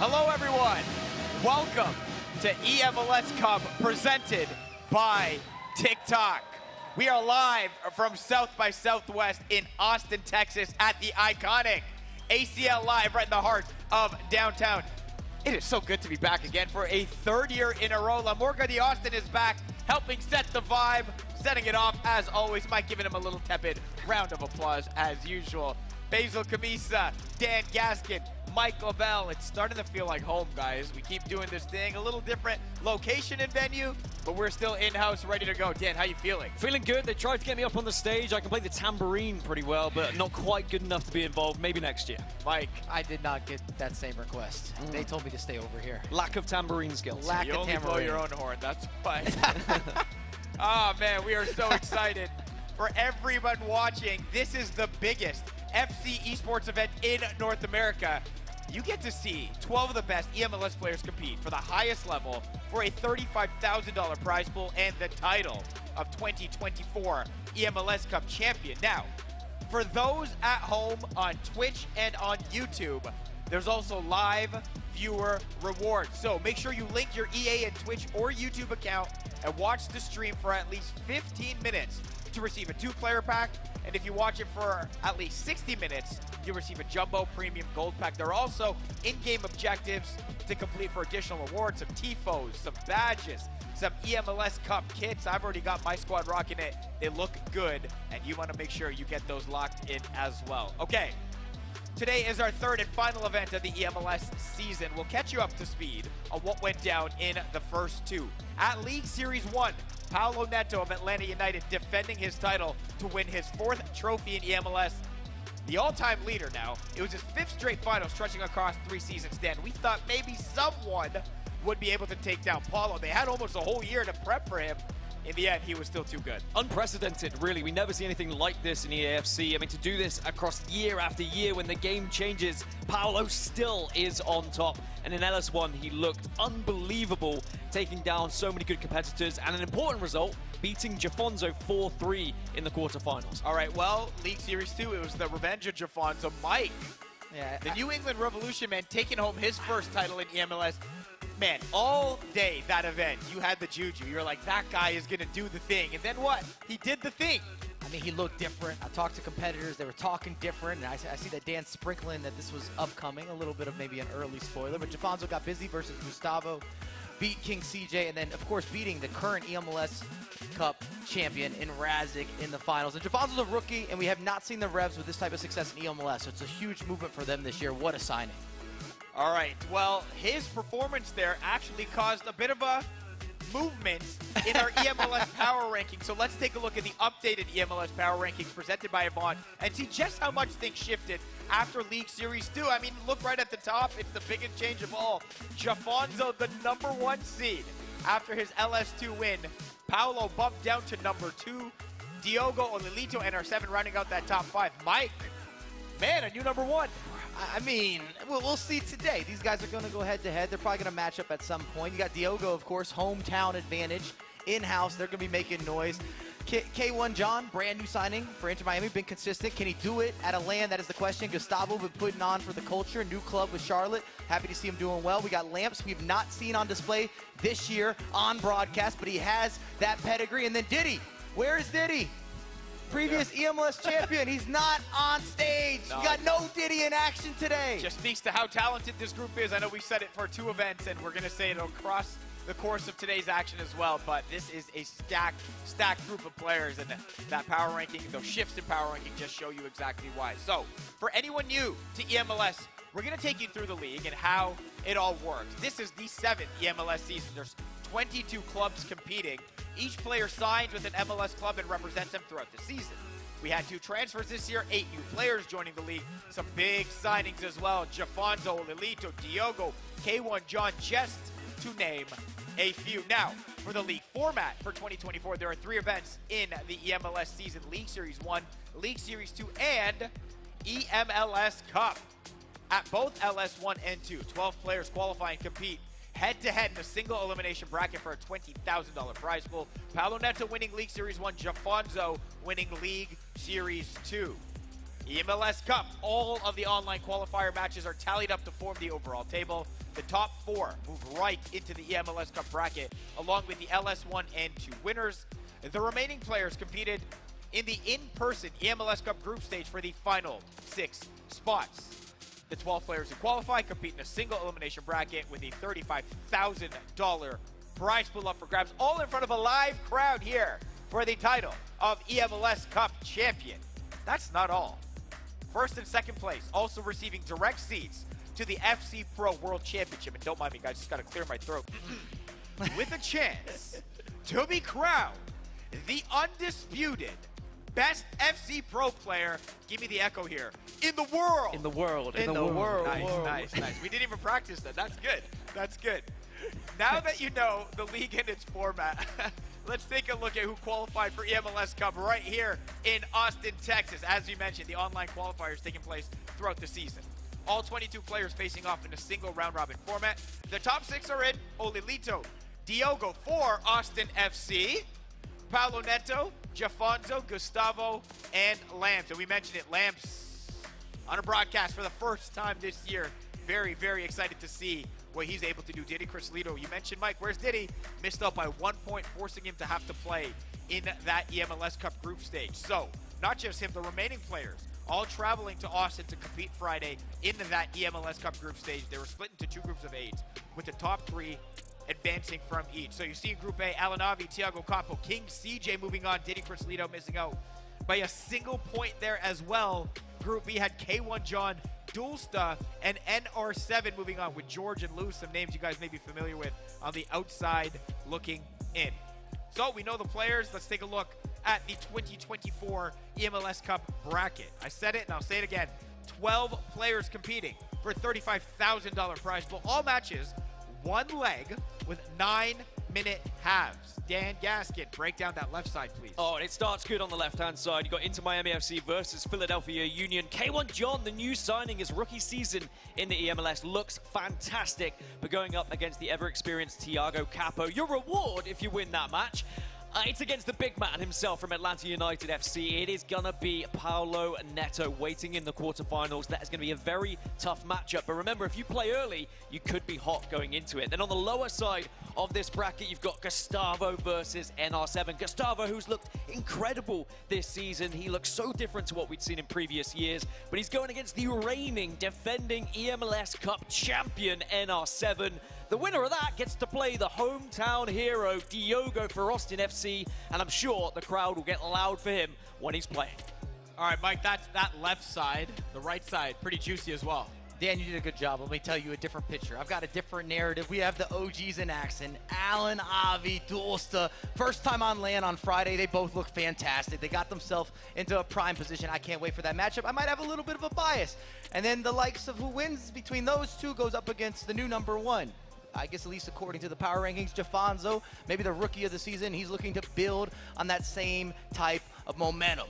Hello, everyone. Welcome to eMLS Cup presented by Tik Tok. We are live from South by Southwest in Austin, Texas at the iconic ACL Live right in the heart of downtown. It is so good to be back again for a third year in a row. La Morga de Austin is back, helping set the vibe, setting it off as always. Mike giving him a little tepid round of applause as usual. Basil Camisa, Dan Gaskin, Mike LaBelle. It's starting to feel like home, guys. We keep doing this thing, a little different location and venue, but we're still in-house, ready to go. Dan, how you feeling? Feeling good. They tried to get me up on the stage. I can play the tambourine pretty well, but not quite good enough to be involved. Maybe next year. Mike? I did not get that same request. They told me to stay over here. Lack of tambourine skills. Lack You of only tambourine. blow your own horn, that's why. Oh, man, we are so excited. For everyone watching, this is the biggest FC esports event in North America. You get to see 12 of the best eMLS players compete for the highest level for a $35,000 prize pool and the title of 2024 eMLS Cup champion. Now, for those at home on Twitch and on YouTube, there's also live viewer rewards. So make sure you link your EA and Twitch or YouTube account and watch the stream for at least 15 minutes to receive a 2-player pack. And if you watch it for at least 60 minutes, you'll receive a Jumbo Premium Gold Pack. There are also in-game objectives to complete for additional rewards, some TIFOs, some badges, some eMLS Cup kits. I've already got my squad rocking it. They look good, and you want to make sure you get those locked in as well. Okay, today is our third and final event of the eMLS season. We'll catch you up to speed on what went down in the first two. At League Series 1, Paolo Neto of Atlanta United defending his title to win his 4th trophy in eMLS. The all-time leader now. It was his 5th straight final stretching across 3 seasons. Dan, we thought maybe someone would be able to take down Paulo. They had almost a whole year to prep for him. In the end, he was still too good. Unprecedented, really. We never see anything like this in EAFC. I mean, to do this across year after year when the game changes, Paolo still is on top. And in LS1, he looked unbelievable, taking down so many good competitors. And an important result, beating Jafonzo 4-3 in the quarterfinals. All right, well, League Series 2, it was the revenge of Jafonzo. Mike, the New England Revolution man, taking home his first title in eMLS. Man, all day that event, you had the juju. You're like, that guy is going to do the thing. And then what? He did the thing. I mean, he looked different. I talked to competitors. They were talking different. And I see that Dan sprinkling that this was upcoming. A little bit of maybe an early spoiler. But Jafonzo got busy versus Gustavo. Beat King CJ. And then, of course, beating the current eMLS Cup champion in Razik in the finals. And Jafonzo's a rookie, and we have not seen the Revs with this type of success in eMLS. So it's a huge movement for them this year. What a signing. All right, well, his performance there actually caused a bit of a movement in our eMLS power ranking. So let's take a look at the updated eMLS power rankings presented by Yvonne and see just how much things shifted after League Series 2. I mean, look right at the top. It's the biggest change of all. Jafonzo, the #1 seed after his LS2 win. Paolo bumped down to #2. Diogo, Olilito, and R7 rounding out that top 5. Mike, man, a new #1. I mean, we'll see today. These guys are going to go head-to-head. They're probably going to match up at some point. You got Diogo, of course, hometown advantage. In-house, they're going to be making noise. K1 John, brand new signing for Inter Miami, been consistent. Can he do it at a land? That is the question. Gustavo been putting on for the culture. New club with Charlotte. Happy to see him doing well. We got Lamps we've not seen on display this year on broadcast, but he has that pedigree. And then Diddy. Where is Diddy? Previous eMLS champion, he's not on stage. No. We got no Diddy in action today. Just speaks to how talented this group is. I know we said it for 2 events, and we're going to say it across the course of today's action as well, but this is a stacked group of players, and that power ranking, those shifts in power ranking just show you exactly why. So, for anyone new to eMLS, we're going to take you through the league and how it all works. This is the 7th eMLS season. There's 22 clubs competing. Each player signs with an MLS club and represents them throughout the season. We had 2 transfers this year, 8 new players joining the league, some big signings as well. Jafonzo, Lilito, Diogo, K1 John, just to name a few. Now, for the league format for 2024, there are 3 events in the eMLS season: League Series 1, League Series 2, and eMLS Cup. At both LS1 and 2, 12 players qualify and compete head-to-head in a single elimination bracket for a $20,000 prize pool. Paolo Neto winning League Series 1, Jafonzo winning League Series 2. eMLS Cup. All of the online qualifier matches are tallied up to form the overall table. The top 4 move right into the eMLS Cup bracket, along with the LS1 and 2 winners. The remaining players competed in the in-person eMLS Cup group stage for the final 6 spots. The 12 players who qualify compete in a single elimination bracket with a $35,000 prize pool up for grabs, all in front of a live crowd here for the title of eMLS Cup champion. That's not all. First and second place also receiving direct seats to the FC Pro World Championship. And don't mind me, guys, just got to clear my throat. With a chance to be crowned the undisputed best FC Pro player, give me the echo here, in the world. In the world. In the world. Nice. We didn't even practice that. That's good. That's good. Now that you know the league and its format, let's take a look at who qualified for eMLS Cup right here in Austin, Texas. As we mentioned, the online qualifiers taking place throughout the season. All 22 players facing off in a single round-robin format. The top 6 are in: Olilito, Diogo for Austin FC, Paolo Neto, Jafonzo, Gustavo, and Lamps. And we mentioned it, Lamps on a broadcast for the first time this year. Very, very excited to see what he's able to do. Diddy Crislito, you mentioned, Mike, where's Diddy? Missed out by 1 point, forcing him to have to play in that eMLS Cup group stage. So, not just him, the remaining players all traveling to Austin to compete Friday in that eMLS Cup group stage. They were split into 2 groups of 8, with the top 3 advancing from each. So you see in Group A, Alanavi, Thiago Capo, King CJ moving on, Diddy Crislito missing out by a single point there as well. Group B had K1 John, Dulsta, and NR7 moving on with George and Lou, some names you guys may be familiar with on the outside looking in. So we know the players. Let's take a look at the 2024 eMLS Cup bracket. I said it and I'll say it again. 12 players competing for $35,000 prize pool. All matches, 1 leg with 9-minute halves. Dan Gaskin, break down that left side, please. Oh, and it starts good on the left-hand side. You got Inter Miami FC versus Philadelphia Union. K1 John, the new signing, his rookie season in the eMLS, looks fantastic. But going up against the ever-experienced Thiago Capo, your reward if you win that match. It's against the big man himself from Atlanta United FC. It is going to be Paolo Neto waiting in the quarterfinals. That is going to be a very tough matchup. But remember, if you play early, you could be hot going into it. Then on the lower side of this bracket, you've got Gustavo versus NR7. Gustavo, who's looked incredible this season. He looks so different to what we'd seen in previous years. But he's going against the reigning, defending eMLS Cup champion NR7. The winner of that gets to play the hometown hero, Diogo for Austin FC, and I'm sure the crowd will get loud for him when he's playing. All right, Mike, that's that left side. The right side, pretty juicy as well. Dan, you did a good job. Let me tell you a different picture. I've got a different narrative. We have the OGs in action. Alan, Avi, Dulsta. First time on land on Friday. They both look fantastic. They got themselves into a prime position. I can't wait for that matchup. I might have a little bit of a bias. And then the likes of who wins between those two goes up against the new number 1. I guess at least according to the power rankings, Jafonzo, maybe the rookie of the season. He's looking to build on that same type of momentum.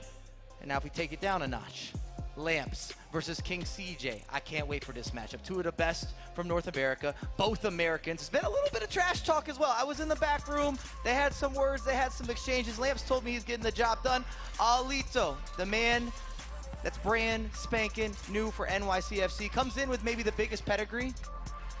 And now if we take it down a notch, Lamps versus King CJ. I can't wait for this matchup. 2 of the best from North America, both Americans. It's been a little bit of trash talk as well. I was in the back room. They had some words. They had some exchanges. Lamps told me he's getting the job done. Alito, the man that's brand spanking new for NYCFC, comes in with maybe the biggest pedigree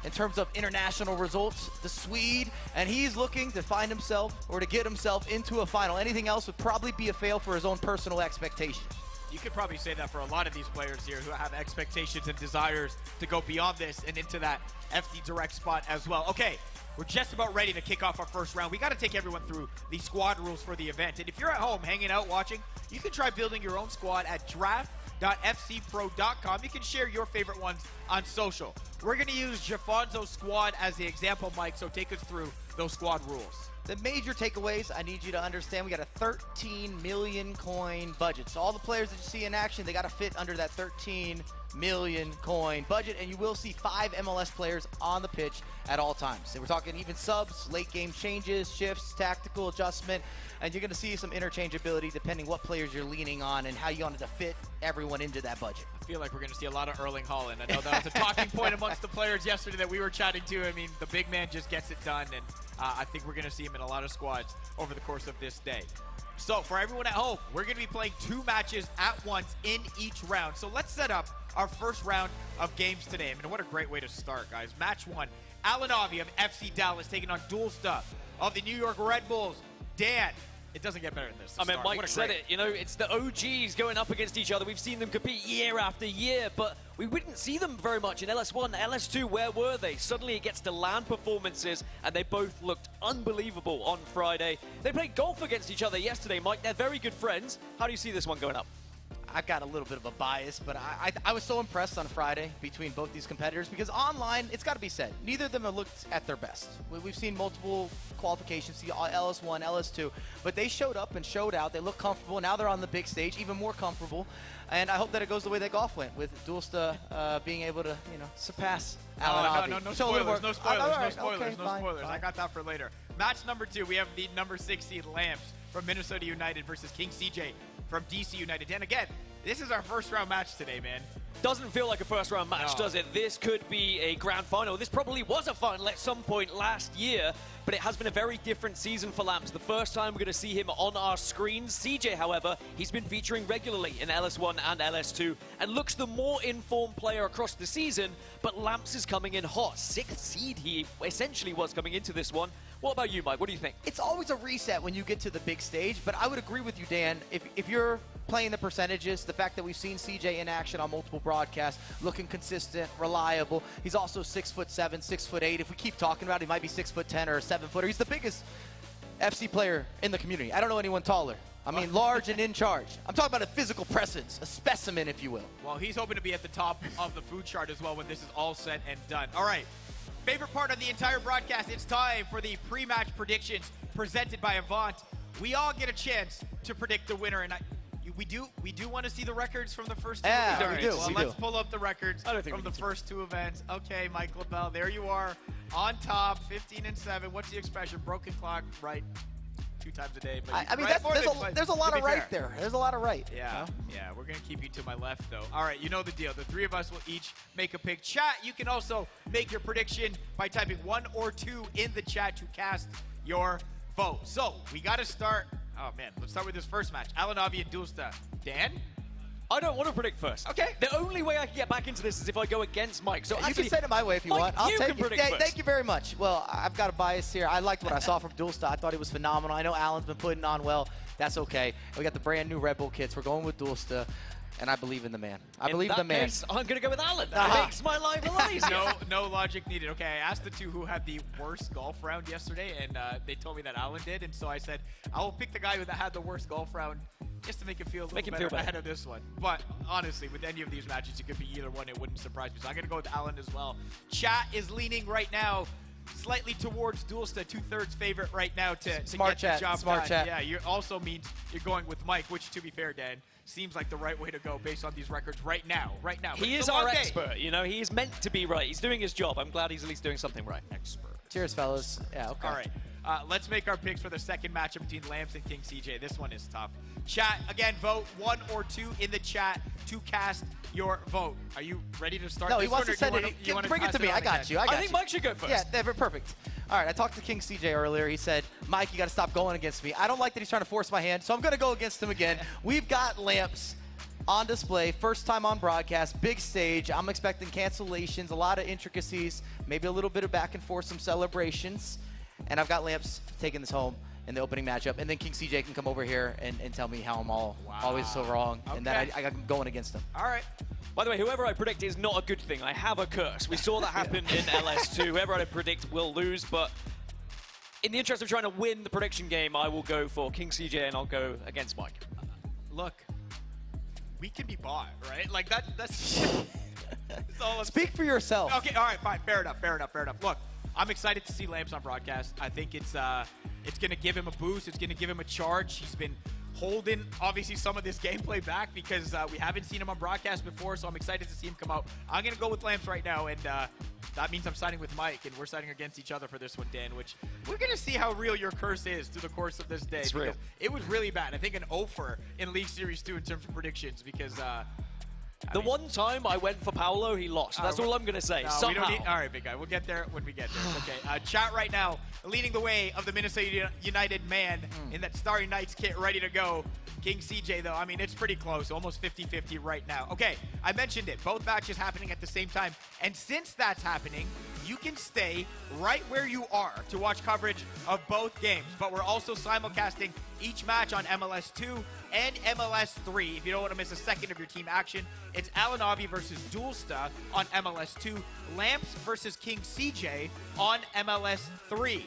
in terms of international results, the Swede, and he's looking to find himself or to get himself into a final. Anything else would probably be a fail for his own personal expectations. You could probably say that for a lot of these players here who have expectations and desires to go beyond this and into that FC Direct spot as well. Okay, we're just about ready to kick off our first round. We got to take everyone through the squad rules for the event. And if you're at home hanging out watching, you can try building your own squad at draft.fcpro.com. You can share your favorite ones on social. We're going to use Jafonzo's squad as the example, Mike, so take us through those squad rules. The major takeaways I need you to understand, we got a 13 million coin budget. So all the players that you see in action, they got to fit under that 13 million coin budget, and you will see 5 MLS players on the pitch at all times. So we're talking even subs, late game changes, shifts, tactical adjustment, and you're going to see some interchangeability depending what players you're leaning on and how you wanted to fit everyone into that budget. I feel like we're going to see a lot of Erling Haaland. I know that was a talking point amongst the players yesterday that we were chatting to. I mean, the big man just gets it done, and I think we're going to see him in a lot of squads over the course of this day. So for everyone at home, we're going to be playing 2 matches at once in each round. So let's set up our first round of games today. I mean, what a great way to start, guys. Match 1, Alanavi of FC Dallas taking on Dulsta of the New York Red Bulls. Dan, it doesn't get better than this. I mean, Mike said it, you know, it's the OGs going up against each other. We've seen them compete year after year, but we wouldn't see them very much in LS1, LS2. Where were they? Suddenly it gets to LAN performances, and they both looked unbelievable on Friday. They played golf against each other yesterday, Mike. They're very good friends. How do you see this one going up? I got a little bit of a bias, but I was so impressed on Friday between both these competitors because online, it's got to be said, neither of them have looked at their best. We've seen multiple qualifications, see LS1, LS2, but they showed up and showed out. They look comfortable. Now they're on the big stage, even more comfortable. And I hope that it goes the way that golf went, with Dulsta being able to, you know, surpass Alanavi. No spoilers, no spoilers, no spoilers, okay, no spoilers. I got that for later. Match number 2, we have the number 6 seed Lamps from Minnesota United versus King CJ from DC United. And again, this is our first round match today, man. Doesn't feel like a first round match, does it? This could be a grand final. This probably was a final at some point last year, but it has been a very different season for Lamps. The first time we're going to see him on our screens. CJ, however, he's been featuring regularly in LS1 and LS2 and looks the more informed player across the season, but Lamps is coming in hot. 6th seed he essentially was coming into this one. What about you, Mike? What do you think? It's always a reset when you get to the big stage, but I would agree with you, Dan. If you're playing the percentages, the fact that we've seen CJ in action on multiple broadcasts, looking consistent, reliable. He's also 6'7", 6'8". If we keep talking about it, he might be 6'10" or a 7-footer. He's the biggest FC player in the community. I don't know anyone taller. I mean, large and in charge. I'm talking about a physical presence, a specimen, if you will. Well, he's hoping to be at the top of the food chart as well when this is all said and done. All right. Favorite part of the entire broadcast, it's time for the pre-match predictions presented by Avant. We all get a chance to predict the winner, and we do want to see the records from the first 2 events. Yeah, we do. Well, let's pull up the records from the first 2 events. Okay, Mike LaBelle, there you are on top, 15-7. What's the expression? Broken clock, right? 2 times a day. But I mean, right, there's a lot of right there. There's a lot of right. Yeah, yeah, we're going to keep you to my left, though. All right, you know the deal. The 3 of us will each make a pick. Chat, you can also make your prediction by typing 1 or 2 in the chat to cast your vote. So, we got to start. Oh, man, let's start with this first match. Alanavi and Dulsta. Dan? I don't want to predict first. Okay. The only way I can get back into this is if I go against Mike. So you can say it my way if you Mike, want. I'll you take can it. predict first. Thank you very much. Well, I've got a bias here. I liked what I saw from Dulsta. I thought he was phenomenal. I know Alan's been putting on well. That's okay. We got the brand new Red Bull kits. We're going with Dulsta. And I believe in the man. I believe in the man. Case, I'm going to go with Alan. That makes my life a lot easier. No logic needed. Okay, I asked the 2 who had the worst golf round yesterday, and they told me that Alan did. And so I said, I will pick the guy that had the worst golf round just to make it feel a little better ahead of this one. But honestly, with any of these matches, it could be either one. It wouldn't surprise me. So I'm going to go with Alan as well. Chat is leaning right now slightly towards Dulsta, 2/3 favorite right now to get the job done. Yeah, you also means you're going with Mike, which, to be fair, Dan, seems like the right way to go based on these records right now. He is our expert, you know. He's meant to be right. He's doing his job. I'm glad he's at least doing something right. Expert. Cheers, fellas. Yeah, okay. All right. Let's make our picks for the second matchup between Lamps and King CJ. This one is tough. Chat, again, vote 1 or 2 in the chat to cast your vote. Are you ready to start? No, this he wants one, to send it. Bring it to me. I got you. I think Mike should go first. Yeah, perfect. All right, I talked to King CJ earlier. He said, Mike, you got to stop going against me. I don't like that he's trying to force my hand, so I'm going to go against him again. We've got Lamps on display, first time on broadcast, big stage. I'm expecting cancellations, a lot of intricacies, maybe a little bit of back and forth, some celebrations. And I've got Lamps taking this home in the opening matchup. And then King CJ can come over here and tell me how I'm always so wrong. Okay. And then I got going against him. All right. By the way, whoever I predict is not a good thing. I have a curse. We saw that happen in LS2. Whoever I predict will lose, but in the interest of trying to win the prediction game, I will go for King CJ and I'll go against Mike. Look, we can be bought, right? Like that's all. Speak for yourself. Okay, all right, fine. Fair enough. Look, I'm excited to see Lamps on broadcast. I think it's going to give him a boost. It's going to give him a charge. He's been holding, obviously, some of this gameplay back because we haven't seen him on broadcast before, so I'm excited to see him come out. I'm going to go with Lamps right now, and that means I'm siding with Mike, and we're siding against each other for this one, Dan, which we're going to see how real your curse is through the course of this day. It's real. It was really bad. I think an 0 in League Series 2 in terms of predictions because The one time I went for Paolo, he lost. That's all I'm going to say. No, Somehow. we don't need, all right, big guy. We'll get there when we get there. It's okay. Chat right now, leading the way of the Minnesota United man in that Starry Nights kit, ready to go. King CJ, though, I mean, it's pretty close, almost 50-50 right now. Okay, I mentioned it. Both matches happening at the same time. And since that's happening, you can stay right where you are to watch coverage of both games. But we're also simulcasting each match on MLS 2 and MLS 3. If you don't want to miss a second of your team action, it's Alanavi versus Dulsta on MLS 2, Lamps versus King CJ on MLS 3.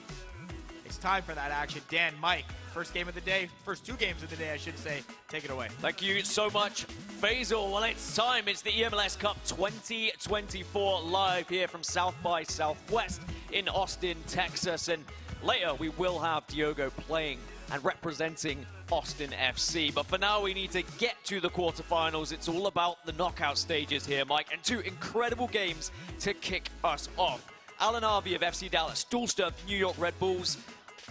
It's time for that action. Dan, Mike, first game of the day, first two games of the day, I should say. Take it away. Thank you so much, Faisal. Well, it's time. It's the eMLS Cup 2024 live here from South by Southwest in Austin, Texas. And later, we will have Diogo playing and representing Austin FC. But for now, we need to get to the quarterfinals. It's all about the knockout stages here, Mike, and two incredible games to kick us off. Alanavi of FC Dallas, Dulsta of New York Red Bulls.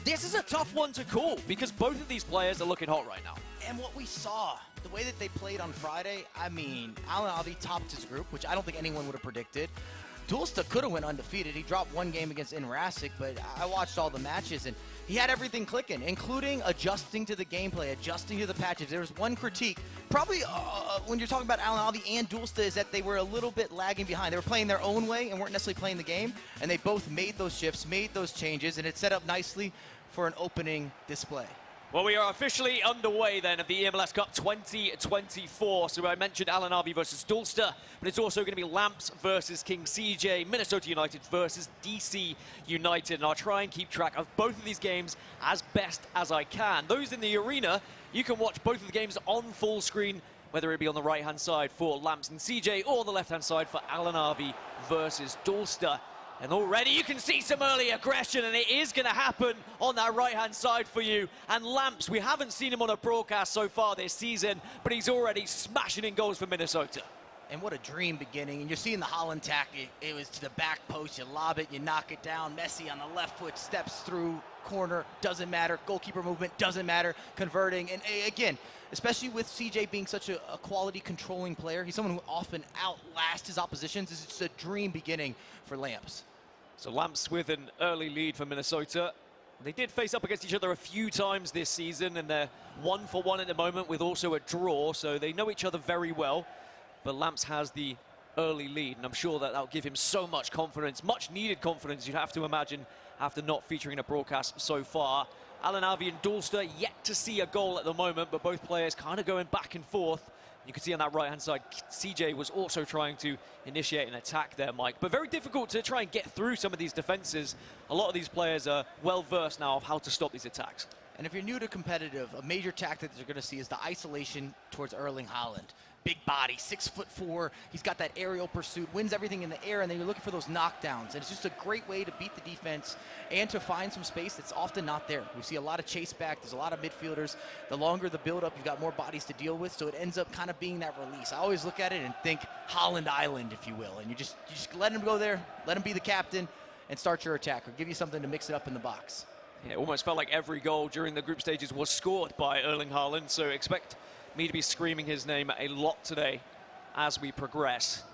This is a tough one to call because both of these players are looking hot right now. And what we saw, the way that they played on Friday, I mean, Alanavi topped his group, which I don't think anyone would have predicted. Dulsta could have went undefeated. He dropped one game against Inrasic, but I watched all the matches, and he had everything clicking, including adjusting to the gameplay, adjusting to the patches. There was one critique, probably when you're talking about Alanavi and Dulsta, is that they were a little bit lagging behind. They were playing their own way and weren't necessarily playing the game, and they both made those shifts, made those changes, and it set up nicely for an opening display. Well, we are officially underway then of the eMLS Cup 2024. So I mentioned Alanavi versus Dulsta, but it's also going to be Lamps versus King CJ, Minnesota United versus DC United. And I'll try and keep track of both of these games as best as I can. Those in the arena, you can watch both of the games on full screen, whether it be on the right-hand side for Lamps and CJ or the left-hand side for Alanavi versus Dulsta. And already you can see some early aggression, and it is going to happen on that right-hand side for you. And Lamps, we haven't seen him on a broadcast so far this season, but he's already smashing in goals for Minnesota. And what a dream beginning. And you're seeing the Holland tack. It was to the back post. You lob it, you knock it down. Messi on the left foot steps through, corner, doesn't matter. Goalkeeper movement, doesn't matter. Converting. And again, especially with CJ being such a quality controlling player, he's someone who often outlasts his oppositions. It's just a dream beginning for Lamps. So Lamps with an early lead for Minnesota. They did face up against each other a few times this season, and they're 1-for-1 at the moment with also a draw, so they know each other very well. But Lamps has the early lead, and I'm sure that that'll give him so much confidence, much needed confidence, you'd have to imagine, after not featuring in a broadcast so far. Alanavi and Dulsta yet to see a goal at the moment, but both players kind of going back and forth. You can see on that right-hand side, CJ was also trying to initiate an attack there, Mike. But very difficult to try and get through some of these defenses. A lot of these players are well-versed now of how to stop these attacks. And if you're new to competitive, a major tactic that you're going to see is the isolation towards Erling Haaland. Big body, 6'4". He's got that aerial pursuit, wins everything in the air, and then you're looking for those knockdowns. And it's just a great way to beat the defense and to find some space that's often not there. We see a lot of chase back. There's a lot of midfielders. The longer the build-up, you've got more bodies to deal with, so it ends up kind of being that release. I always look at it and think Holland Island, if you will. And you just let him go there, let him be the captain, and start your attack, or give you something to mix it up in the box. Yeah, it almost felt like every goal during the group stages was scored by Erling Haaland, so expect me to be screaming his name a lot today as we progress.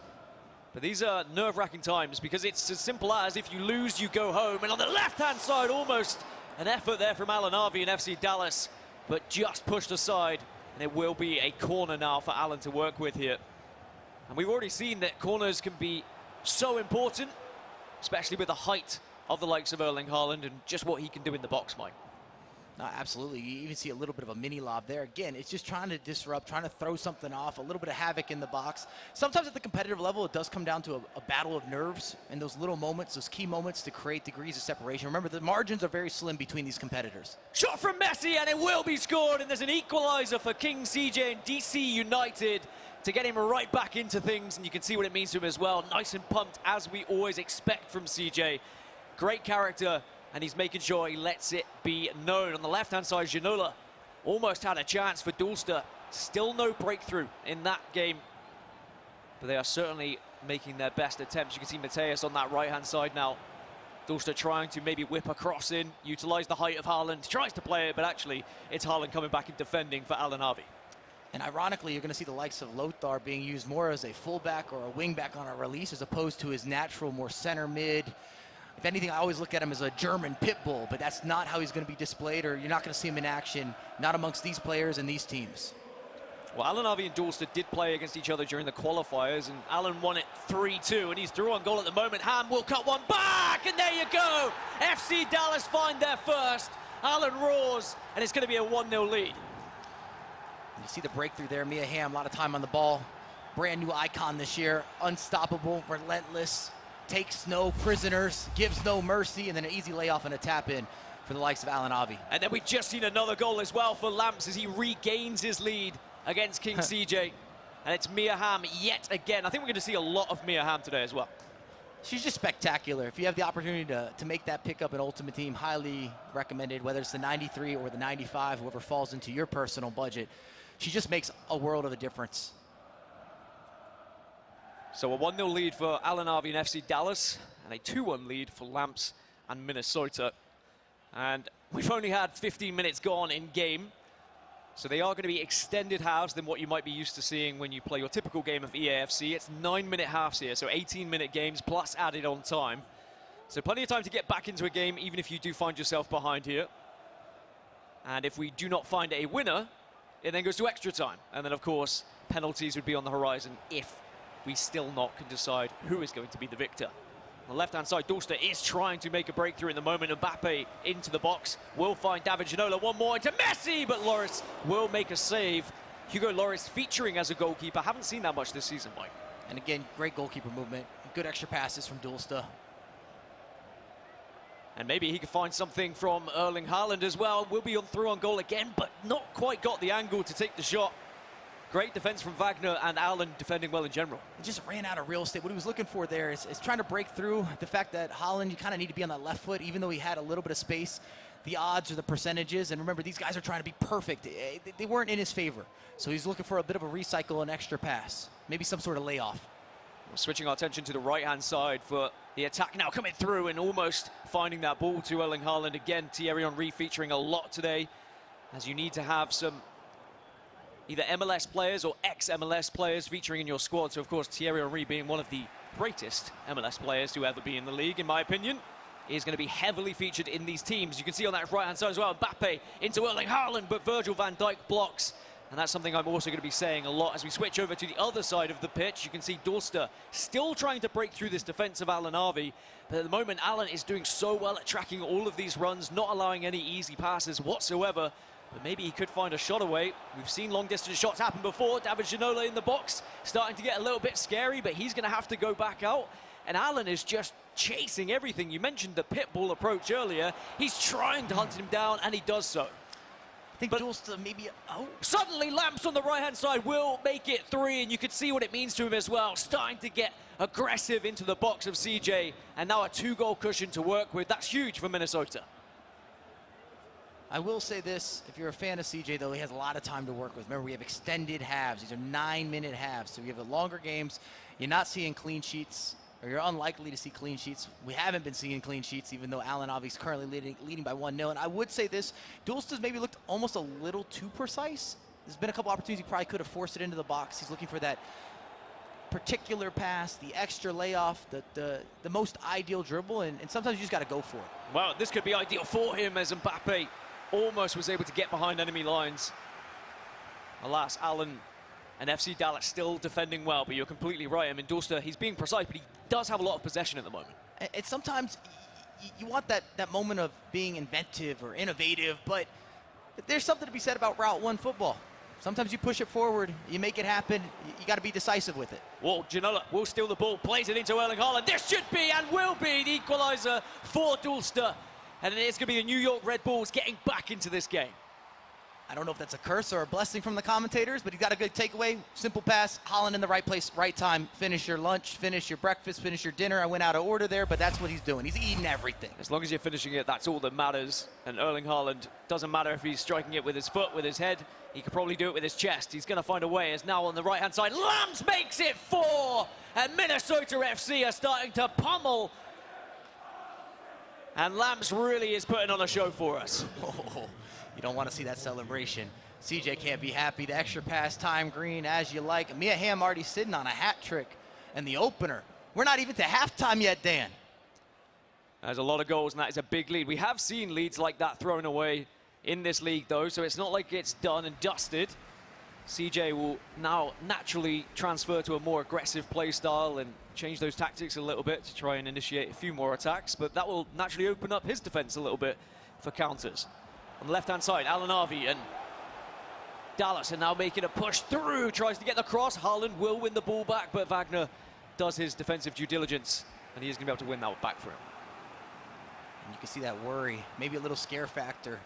But these are nerve-wracking times because it's as simple as if you lose, you go home. And on the left-hand side, almost an effort there from Alanavi and FC Dallas, but just pushed aside. And it will be a corner now for Alan to work with here. And we've already seen that corners can be so important, especially with the height of the likes of Erling Haaland and just what he can do in the box, Mike. No, absolutely. You even see a little bit of a mini lob there. Again, it's just trying to disrupt, trying to throw something off, a little bit of havoc in the box. Sometimes at the competitive level, it does come down to a battle of nerves and those little moments, those key moments to create degrees of separation. Remember, the margins are very slim between these competitors. Shot from Messi, and it will be scored, and there's an equalizer for King CJ and DC United to get him right back into things, and you can see what it means to him as well. Nice and pumped, as we always expect from CJ. Great character, and he's making sure he lets it be known. On the left-hand side, Ginola almost had a chance for Dulsta. Still no breakthrough in that game, but they are certainly making their best attempts. You can see Mateus on that right-hand side now. Dulsta trying to maybe whip a cross in, utilize the height of Haaland, tries to play it, but actually it's Haaland coming back and defending for Alanavi. And ironically, you're going to see the likes of Lothar being used more as a fullback or a wingback on a release as opposed to his natural, more center mid. If anything, I always look at him as a German pit bull, but that's not how he's going to be displayed, or you're not going to see him in action, not amongst these players and these teams. Well, Alanavi and Dorster did play against each other during the qualifiers, and Alan won it 3-2, and he's through on goal at the moment. Ham will cut one back, and there you go. FC Dallas find their first. Alan roars, and it's going to be a 1-0 lead. You see the breakthrough there. Mia Hamm, a lot of time on the ball. Brand new icon this year. Unstoppable, relentless, takes no prisoners, gives no mercy, and then an easy layoff and a tap in for the likes of Alanavi. And then we just seen another goal as well for Lamps as he regains his lead against King CJ. And it's Mia Hamm yet again. I think we're going to see a lot of Mia Hamm today as well. She's just spectacular. If you have the opportunity to make that pickup in Ultimate Team, highly recommended, whether it's the 93 or the 95, whoever falls into your personal budget. She just makes a world of a difference. So a 1-0 lead for Alanavi and FC Dallas, and a 2-1 lead for Lamps and Minnesota. And we've only had 15 minutes gone in game. So they are going to be extended halves than what you might be used to seeing when you play your typical game of EAFC. It's 9-minute halves here, so 18-minute games plus added on time. So plenty of time to get back into a game, even if you do find yourself behind here. And if we do not find a winner, it then goes to extra time. And then, of course, penalties would be on the horizon if we still not can decide who is going to be the victor. On the left-hand side, Dorster is trying to make a breakthrough in the moment. Mbappe into the box. Will find David Ginola. One more into Messi, but Loris will make a save. Hugo Loris featuring as a goalkeeper. Haven't seen that much this season, Mike. And again, great goalkeeper movement. Good extra passes from Dorster. And maybe he could find something from Erling Haaland as well. Will be through on goal again, but not quite got the angle to take the shot. Great defense from Wagner, and Allen defending well in general. He just ran out of real estate. What he was looking for there is trying to break through. The fact that Haaland, you kind of need to be on that left foot, even though he had a little bit of space. The odds or the percentages, and remember, these guys are trying to be perfect. They weren't in his favor. So he's looking for a bit of a recycle, an extra pass. Maybe some sort of layoff. We're switching our attention to the right-hand side for the attack now coming through and almost finding that ball to Erling Haaland. Again, Thierry Henry featuring a lot today, as you need to have some either MLS players or ex-MLS players featuring in your squad. So, of course, Thierry Henry being one of the greatest MLS players to ever be in the league, in my opinion, is going to be heavily featured in these teams. You can see on that right-hand side as well, Mbappe into Erling Haaland, but Virgil van Dijk blocks. And that's something I'm also going to be saying a lot as we switch over to the other side of the pitch. You can see Dorster still trying to break through this defense of Alanavi. But at the moment, Allen is doing so well at tracking all of these runs, not allowing any easy passes whatsoever. But maybe he could find a shot away. We've seen long-distance shots happen before. David Ginola in the box, starting to get a little bit scary, but he's going to have to go back out. And Allen is just chasing everything. You mentioned the pit bull approach earlier. He's trying to hunt him down, and he does so. I think Dorster maybe... Oh. Suddenly, Lamps on the right-hand side will make it 3, and you can see what it means to him as well. Starting to get aggressive into the box of CJ, and now a 2-goal cushion to work with. That's huge for Minnesota. I will say this, if you're a fan of CJ, though, he has a lot of time to work with. Remember, we have extended halves. These are 9-minute halves, so we have the longer games. You're not seeing clean sheets, or you're unlikely to see clean sheets. We haven't been seeing clean sheets, even though Allen obviously is currently leading by 1-0. And I would say this, Dorster's maybe looked almost a little too precise. There's been a couple opportunities he probably could have forced it into the box. He's looking for that particular pass, the extra layoff, the most ideal dribble, and sometimes you just got to go for it. Well, this could be ideal for him as Mbappe almost was able to get behind enemy lines. Alas, Allen and FC Dallas still defending well, but you're completely right. I mean, Dorster, he's being precise, but he does have a lot of possession at the moment. It's sometimes you want that moment of being inventive or innovative, but there's something to be said about Route 1 football. Sometimes you push it forward, you make it happen, you got to be decisive with it. Well, Ginola will steal the ball, plays it into Erling Haaland. This should be and will be the equalizer for Dorster. And it is going to be the New York Red Bulls getting back into this game. I don't know if that's a curse or a blessing from the commentators, but he's got a good takeaway. Simple pass, Haaland in the right place, right time. Finish your lunch, finish your breakfast, finish your dinner. I went out of order there, but that's what he's doing. He's eating everything. As long as you're finishing it, that's all that matters. And Erling Haaland, doesn't matter if he's striking it with his foot, with his head. He could probably do it with his chest. He's going to find a way. As now on the right-hand side, Lamps makes it 4. And Minnesota FC are starting to pummel. And Lamps really is putting on a show for us. Oh, you don't want to see that celebration. CJ can't be happy. The extra pass, time green, as you like. Mia Hamm already sitting on a hat trick and the opener. We're not even to halftime yet, Dan. There's a lot of goals, and that is a big lead. We have seen leads like that thrown away in this league, though, so it's not like it's done and dusted. CJ will now naturally transfer to a more aggressive play style and change those tactics a little bit to try and initiate a few more attacks, but that will naturally open up his defense a little bit for counters. On the left-hand side, Alan Harvey and Dallas are now making a push through, tries to get the cross. Haaland will win the ball back, but Wagner does his defensive due diligence, and he is going to be able to win that back for him. And you can see that worry, maybe a little scare factor.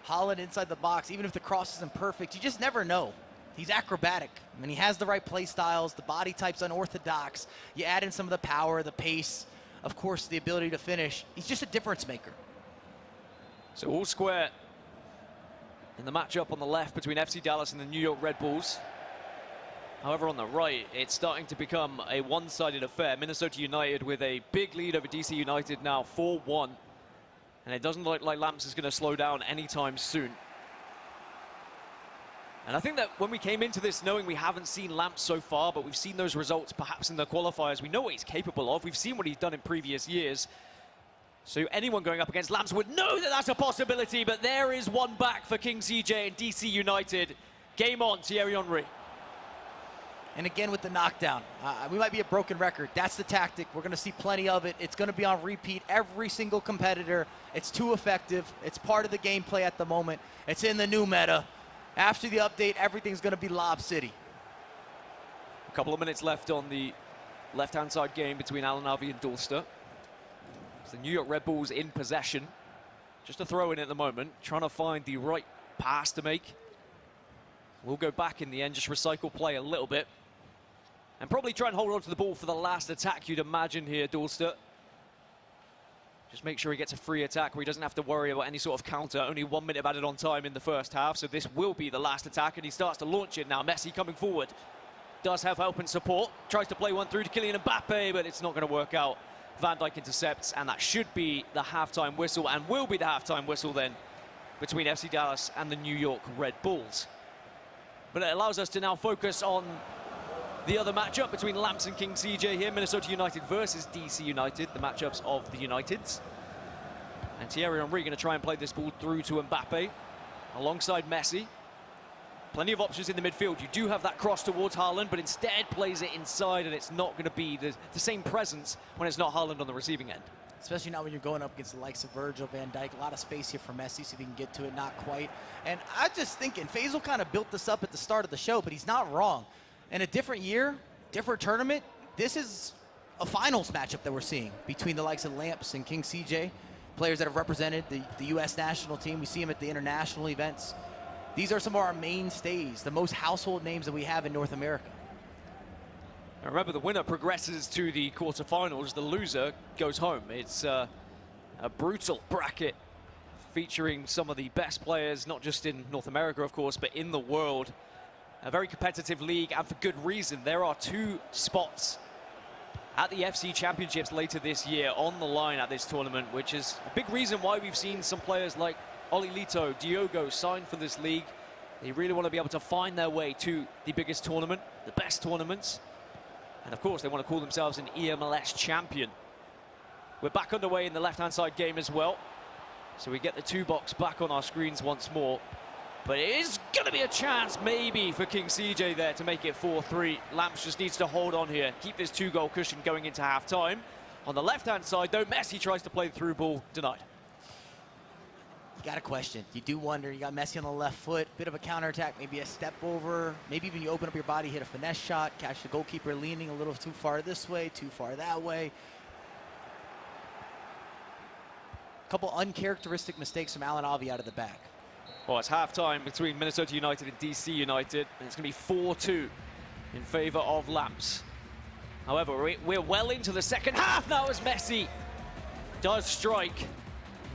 Haaland inside the box, even if the cross isn't perfect, you just never know. He's acrobatic. I mean, he has the right play styles, the body type's unorthodox. You add in some of the power, the pace, of course, the ability to finish. He's just a difference maker. So all square in the matchup on the left between FC Dallas and the New York Red Bulls. However, on the right, it's starting to become a one-sided affair. Minnesota United with a big lead over DC United now, 4-1. And it doesn't look like Lamps is going to slow down anytime soon. And I think that when we came into this knowing we haven't seen Lamps so far, but we've seen those results perhaps in the qualifiers, we know what he's capable of. We've seen what he's done in previous years. So anyone going up against Lamps would know that that's a possibility, but there is one back for King CJ and DC United. Game on, Thierry Henry. And again with the knockdown, we might be a broken record. That's the tactic. We're going to see plenty of it. It's going to be on repeat every single competitor. It's too effective. It's part of the gameplay at the moment. It's in the new meta. After the update, everything's going to be Lob City. A couple of minutes left on the left-hand side game between Alan Harvey and Dolster. It's the New York Red Bulls in possession. Just a throw in at the moment, trying to find the right pass to make. We'll go back in the end, just recycle play a little bit. And probably try and hold on to the ball for the last attack, you'd imagine here, Dolster. Just make sure he gets a free attack where he doesn't have to worry about any sort of counter. Only 1 minute of added on time in the first half, so this will be the last attack, and he starts to launch it now. Messi coming forward. Does have help and support. Tries to play one through to Kylian Mbappe, but it's not going to work out. Van Dijk intercepts, and that should be the halftime whistle, and will be the halftime whistle then between FC Dallas and the New York Red Bulls. But it allows us to now focus on the other matchup between Lamps and King CJ here. Minnesota United versus DC United, the matchups of the Uniteds. And Thierry Henry going to try and play this ball through to Mbappe alongside Messi. Plenty of options in the midfield. You do have that cross towards Haaland, but instead plays it inside, and it's not going to be the same presence when it's not Haaland on the receiving end. Especially now when you're going up against the likes of Virgil, Van Dijk. A lot of space here for Messi, see if he can get to it, not quite. And I'm just thinking, Faisal kind of built this up at the start of the show, but he's not wrong. In a different year, different tournament, this is a finals matchup that we're seeing between the likes of Lamps and King CJ, players that have represented the U.S. national team. We see them at the international events. These are some of our mainstays, the most household names that we have in North America. Now remember, the winner progresses to the quarterfinals. The loser goes home. It's a brutal bracket featuring some of the best players, not just in North America, of course, but in the world. A very competitive league, and for good reason. There are 2 spots at the FC Championships later this year on the line at this tournament, which is a big reason why we've seen some players like Oli Lito, Diogo sign for this league. They really want to be able to find their way to the biggest tournament, the best tournaments. And of course, they want to call themselves an eMLS champion. We're back underway in the left-hand side game as well. So we get the 2-box back on our screens once more. But it is going to be a chance, maybe, for King CJ there to make it 4-3. Lamps just needs to hold on here, keep this 2-goal cushion going into half-time. On the left-hand side, though, Messi tries to play the through ball, denied. You got a question. You do wonder, you got Messi on the left foot, bit of a counterattack, maybe a step over, maybe even you open up your body, hit a finesse shot, catch the goalkeeper leaning a little too far this way, too far that way. A couple uncharacteristic mistakes from Alan Harvey out of the back. Well, it's half-time between Minnesota United and DC United, and it's going to be 4-2 in favor of Lamps. However, we're well into the second half now as Messi does strike.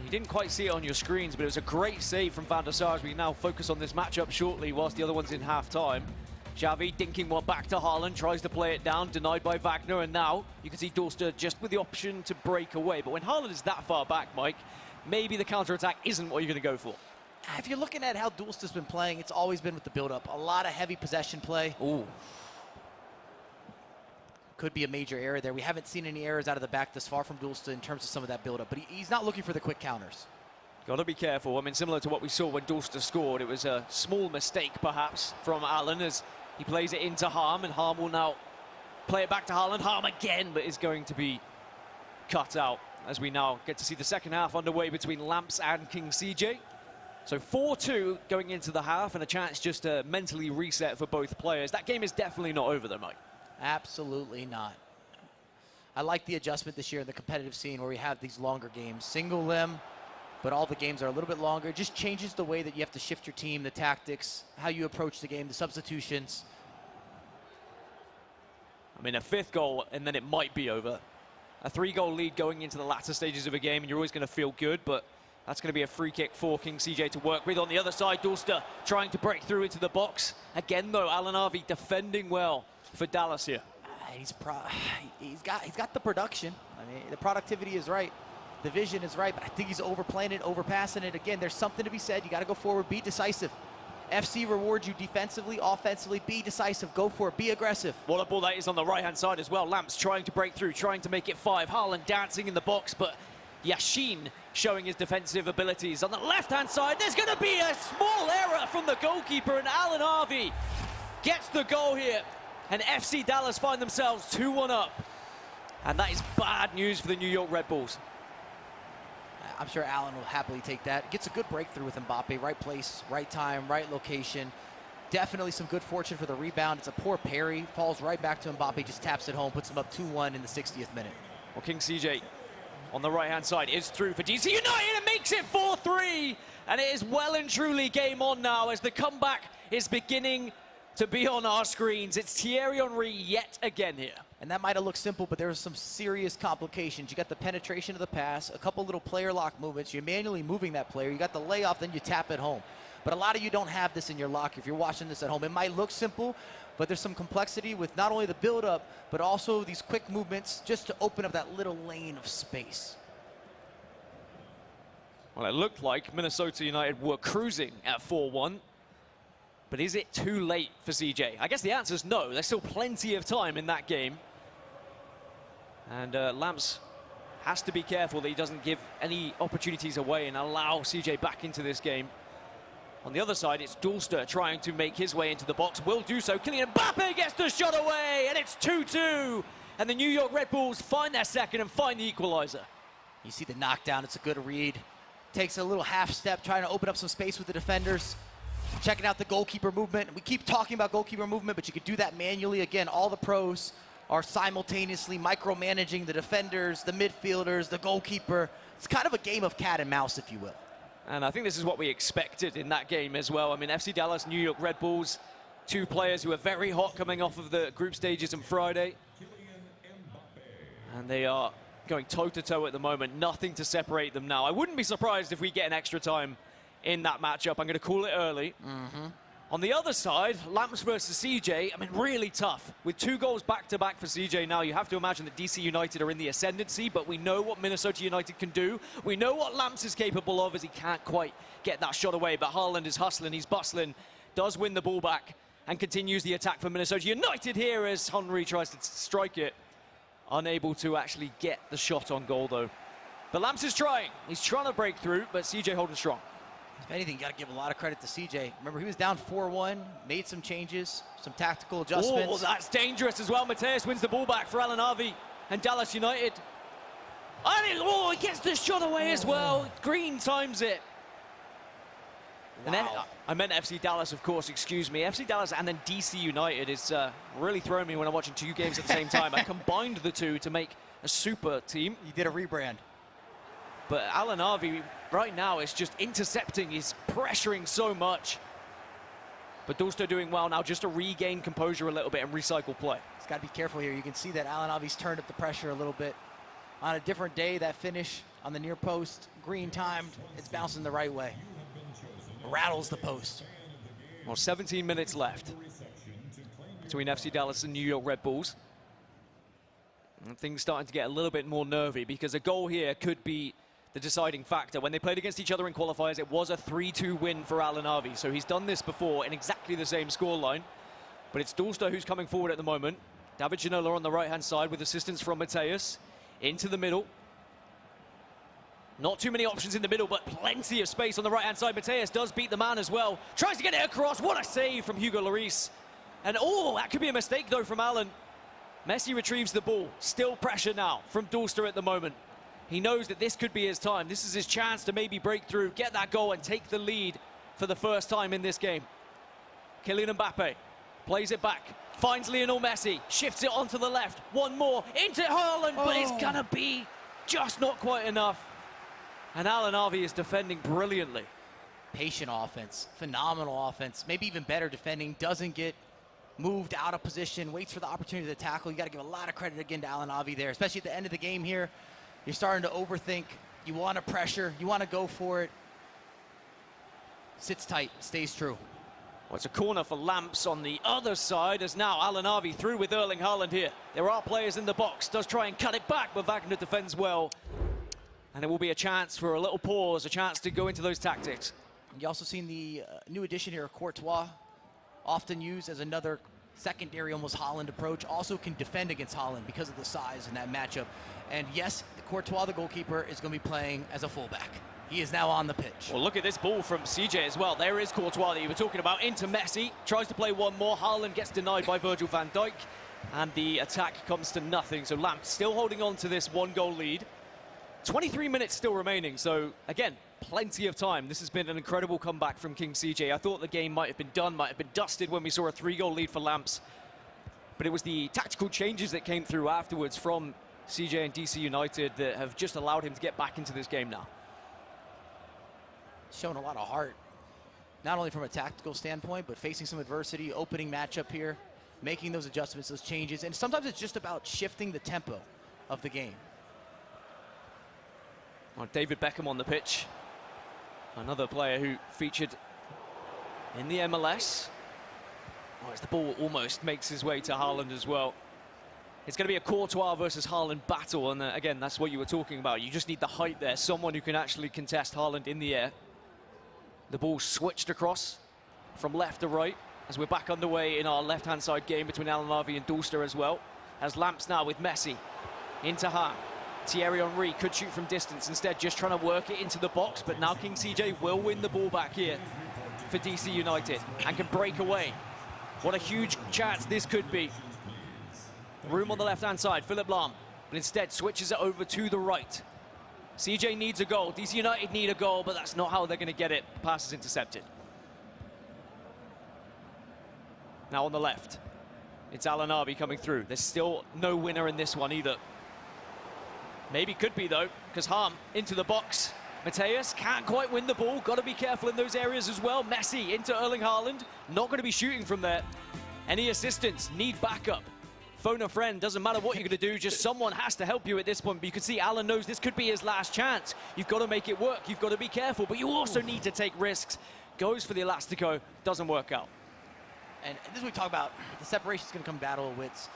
You didn't quite see it on your screens, but it was a great save from Van der Sar as we now focus on this matchup shortly whilst the other one's in half-time. Xavi dinking one back to Haaland, tries to play it down, denied by Wagner, and now you can see Dolster just with the option to break away. But when Haaland is that far back, Mike, maybe the counter-attack isn't what you're going to go for. If you're looking at how Dulsta's been playing, it's always been with the build-up. A lot of heavy possession play. Ooh. Could be a major error there. We haven't seen any errors out of the back this far from Dulsta in terms of some of that build-up, but he's not looking for the quick counters. Got to be careful. I mean, similar to what we saw when Dulsta scored, it was a small mistake, perhaps, from Allen as he plays it into Harm, and Harm will now play it back to Haaland. Harm again, but is going to be cut out as we now get to see the second half underway between Lamps and King CJ. So 4-2 going into the half, and a chance just to mentally reset for both players. That game is definitely not over, though, Mike. Absolutely not. I like the adjustment this year in the competitive scene where we have these longer games. Single limb, but all the games are a little bit longer. It just changes the way that you have to shift your team, the tactics, how you approach the game, the substitutions. I mean, a 5th goal, and then it might be over. A 3-goal lead going into the latter stages of a game, and you're always going to feel good, but that's going to be a free kick for King CJ to work with. On the other side, Dulsta trying to break through into the box. Again, though, Alan Harvey defending well for Dallas here. He's got the production. I mean, the productivity is right. The vision is right, but I think he's overplaying it, overpassing it. Again, there's something to be said. You got to go forward, be decisive. FC rewards you defensively, offensively. Be decisive, go for it, be aggressive. What a ball that is on the right-hand side as well. Lamps trying to break through, trying to make it 5. Haaland dancing in the box, but Yashin showing his defensive abilities. On the left-hand side, there's going to be a small error from the goalkeeper, and Alan Harvey gets the goal here. And FC Dallas find themselves 2-1 up. And that is bad news for the New York Red Bulls. I'm sure Allen will happily take that. Gets a good breakthrough with Mbappe. Right place, right time, right location. Definitely some good fortune for the rebound. It's a poor parry. Falls right back to Mbappe. Just taps it home. Puts him up 2-1 in the 60th minute. Well, King CJ on the right-hand side is through for DC United and makes it 4-3. And it is well and truly game on now as the comeback is beginning to be on our screens. It's Thierry Henry yet again here. And that might have looked simple, but there was some serious complications. You got the penetration of the pass, a couple little player lock movements. You're manually moving that player. You got the layoff, then you tap it home. But a lot of you don't have this in your lock if you're watching this at home. It might look simple, but there's some complexity with not only the build-up, but also these quick movements just to open up that little lane of space. Well, it looked like Minnesota United were cruising at 4-1. But is it too late for CJ? I guess the answer is no. There's still plenty of time in that game. And Lamps has to be careful that he doesn't give any opportunities away and allow CJ back into this game. On the other side, it's Dulsta trying to make his way into the box. Will do so. Kylian Mbappe gets the shot away, and it's 2-2. And the New York Red Bulls find their second and find the equalizer. You see the knockdown. It's a good read. Takes a little half step, trying to open up some space with the defenders. Checking out the goalkeeper movement. We keep talking about goalkeeper movement, but you could do that manually. Again, all the pros are simultaneously micromanaging the defenders, the midfielders, the goalkeeper. It's kind of a game of cat and mouse, if you will. And I think this is what we expected in that game as well. I mean, FC Dallas, New York Red Bulls, 2 players who are very hot coming off of the group stages on Friday. And they are going toe-to-toe at the moment. Nothing to separate them now. I wouldn't be surprised if we get an extra time in that matchup. I'm going to call it early. On the other side, Lamps versus CJ, I mean, really tough. With 2 goals back-to-back for CJ now, you have to imagine that DC United are in the ascendancy, but we know what Minnesota United can do. We know what Lamps is capable of as he can't quite get that shot away, but Haaland is hustling, he's bustling, does win the ball back, and continues the attack for Minnesota United here as Henry tries to strike it. Unable to actually get the shot on goal, though. But Lamps is trying. He's trying to break through, but CJ holding strong. If anything, you got to give a lot of credit to CJ. Remember, he was down 4-1, made some changes, some tactical adjustments. Oh, that's dangerous as well. Mateus wins the ball back for Alan Harvey and Dallas United. Oh, he gets the shot away as well. Green times it. Wow. And then, I meant FC Dallas, of course, excuse me. FC Dallas and then DC United is really throwing me when I'm watching 2 games at the same time. I combined the 2 to make a super team. You did a rebrand. But Alan Harvey right now is just intercepting, he's pressuring so much. But Dulsta doing well now just to regain composure a little bit and recycle play. He's got to be careful here. You can see that Alan Harvey's turned up the pressure a little bit. On a different day, that finish on the near post, green timed, it's bouncing the right way. Rattles the post. Well, 17 minutes left between FC Dallas and New York Red Bulls. And things starting to get a little bit more nervy because a goal here could be the deciding factor. When they played against each other in qualifiers, it was a 3-2 win for Alan Harvey. So he's done this before in exactly the same scoreline. But it's Dulster who's coming forward at the moment. David Ginola on the right-hand side with assistance from Mateus. Into the middle. Not too many options in the middle, but plenty of space on the right-hand side. Mateus does beat the man as well. Tries to get it across. What a save from Hugo Lloris. And oh, that could be a mistake though from Alan. Messi retrieves the ball. Still pressure now from Dulster at the moment. He knows that this could be his time. This is his chance to maybe break through, get that goal and take the lead for the first time in this game. Kylian Mbappe plays it back. Finds Lionel Messi. Shifts it onto the left. One more. Into Haaland, but it's gonna be just not quite enough. And Alan Harvey is defending brilliantly. Patient offense, phenomenal offense, maybe even better defending, doesn't get moved out of position, waits for the opportunity to tackle. You got to give a lot of credit again to Alan Harvey there, especially at the end of the game here. You're starting to overthink. You want to pressure. You want to go for it. Sits tight, stays true. Well, it's a corner for Lamps on the other side, as now Alan Harvey through with Erling Haaland here. There are players in the box, does try and cut it back, but Wagner defends well. And there will be a chance for a little pause, a chance to go into those tactics. You also seen the new addition here, Courtois, often used as another secondary, almost Haaland approach. Also can defend against Haaland because of the size in that matchup. And yes, Courtois, the goalkeeper, is going to be playing as a fullback. He is now on the pitch. Well, look at this ball from CJ as well. There is Courtois that you were talking about, into Messi. Tries to play one more. Haaland gets denied by Virgil van Dijk. And the attack comes to nothing. So Lamp still holding on to this one-goal lead. 23 minutes still remaining, so again, plenty of time. This has been an incredible comeback from King CJ. I thought the game might have been done, might have been dusted when we saw a 3-goal lead for Lamps. But it was the tactical changes that came through afterwards from CJ and DC United that have just allowed him to get back into this game now. Showing a lot of heart, not only from a tactical standpoint, but facing some adversity, opening matchup here, making those adjustments, those changes. And sometimes it's just about shifting the tempo of the game. Well, David Beckham on the pitch, another player who featured in the MLS. Oh, as the ball almost makes his way to Haaland as well. It's going to be a Courtois versus Haaland battle, and again, that's what you were talking about. You just need the height there, someone who can actually contest Haaland in the air. The ball switched across from left to right as we're back underway in our left-hand side game between Alan Harvey and Dulster as well. As Lamps now with Messi into Ham. Thierry Henry could shoot from distance, instead just trying to work it into the box, but now King CJ will win the ball back here for DC United and can break away. What a huge chance this could be. Room on the left-hand side, Philipp Lahm, but instead switches it over to the right. CJ needs a goal, DC United need a goal, but that's not how they're going to get it. Pass is intercepted. Now on the left, it's Alan Harvey coming through. There's still no winner in this one either. Maybe could be though, because Ham into the box. Mateus can't quite win the ball. Got to be careful in those areas as well. Messi into Erling Haaland. Not going to be shooting from there. Any assistance? Need backup. Phone a friend. Doesn't matter what you're going to do. Just someone has to help you at this point. But you can see Alan knows this could be his last chance. You've got to make it work. You've got to be careful. But you also need to take risks. Goes for the Elastico. Doesn't work out. And this is what we talk about. The separation is going to come battle of wits.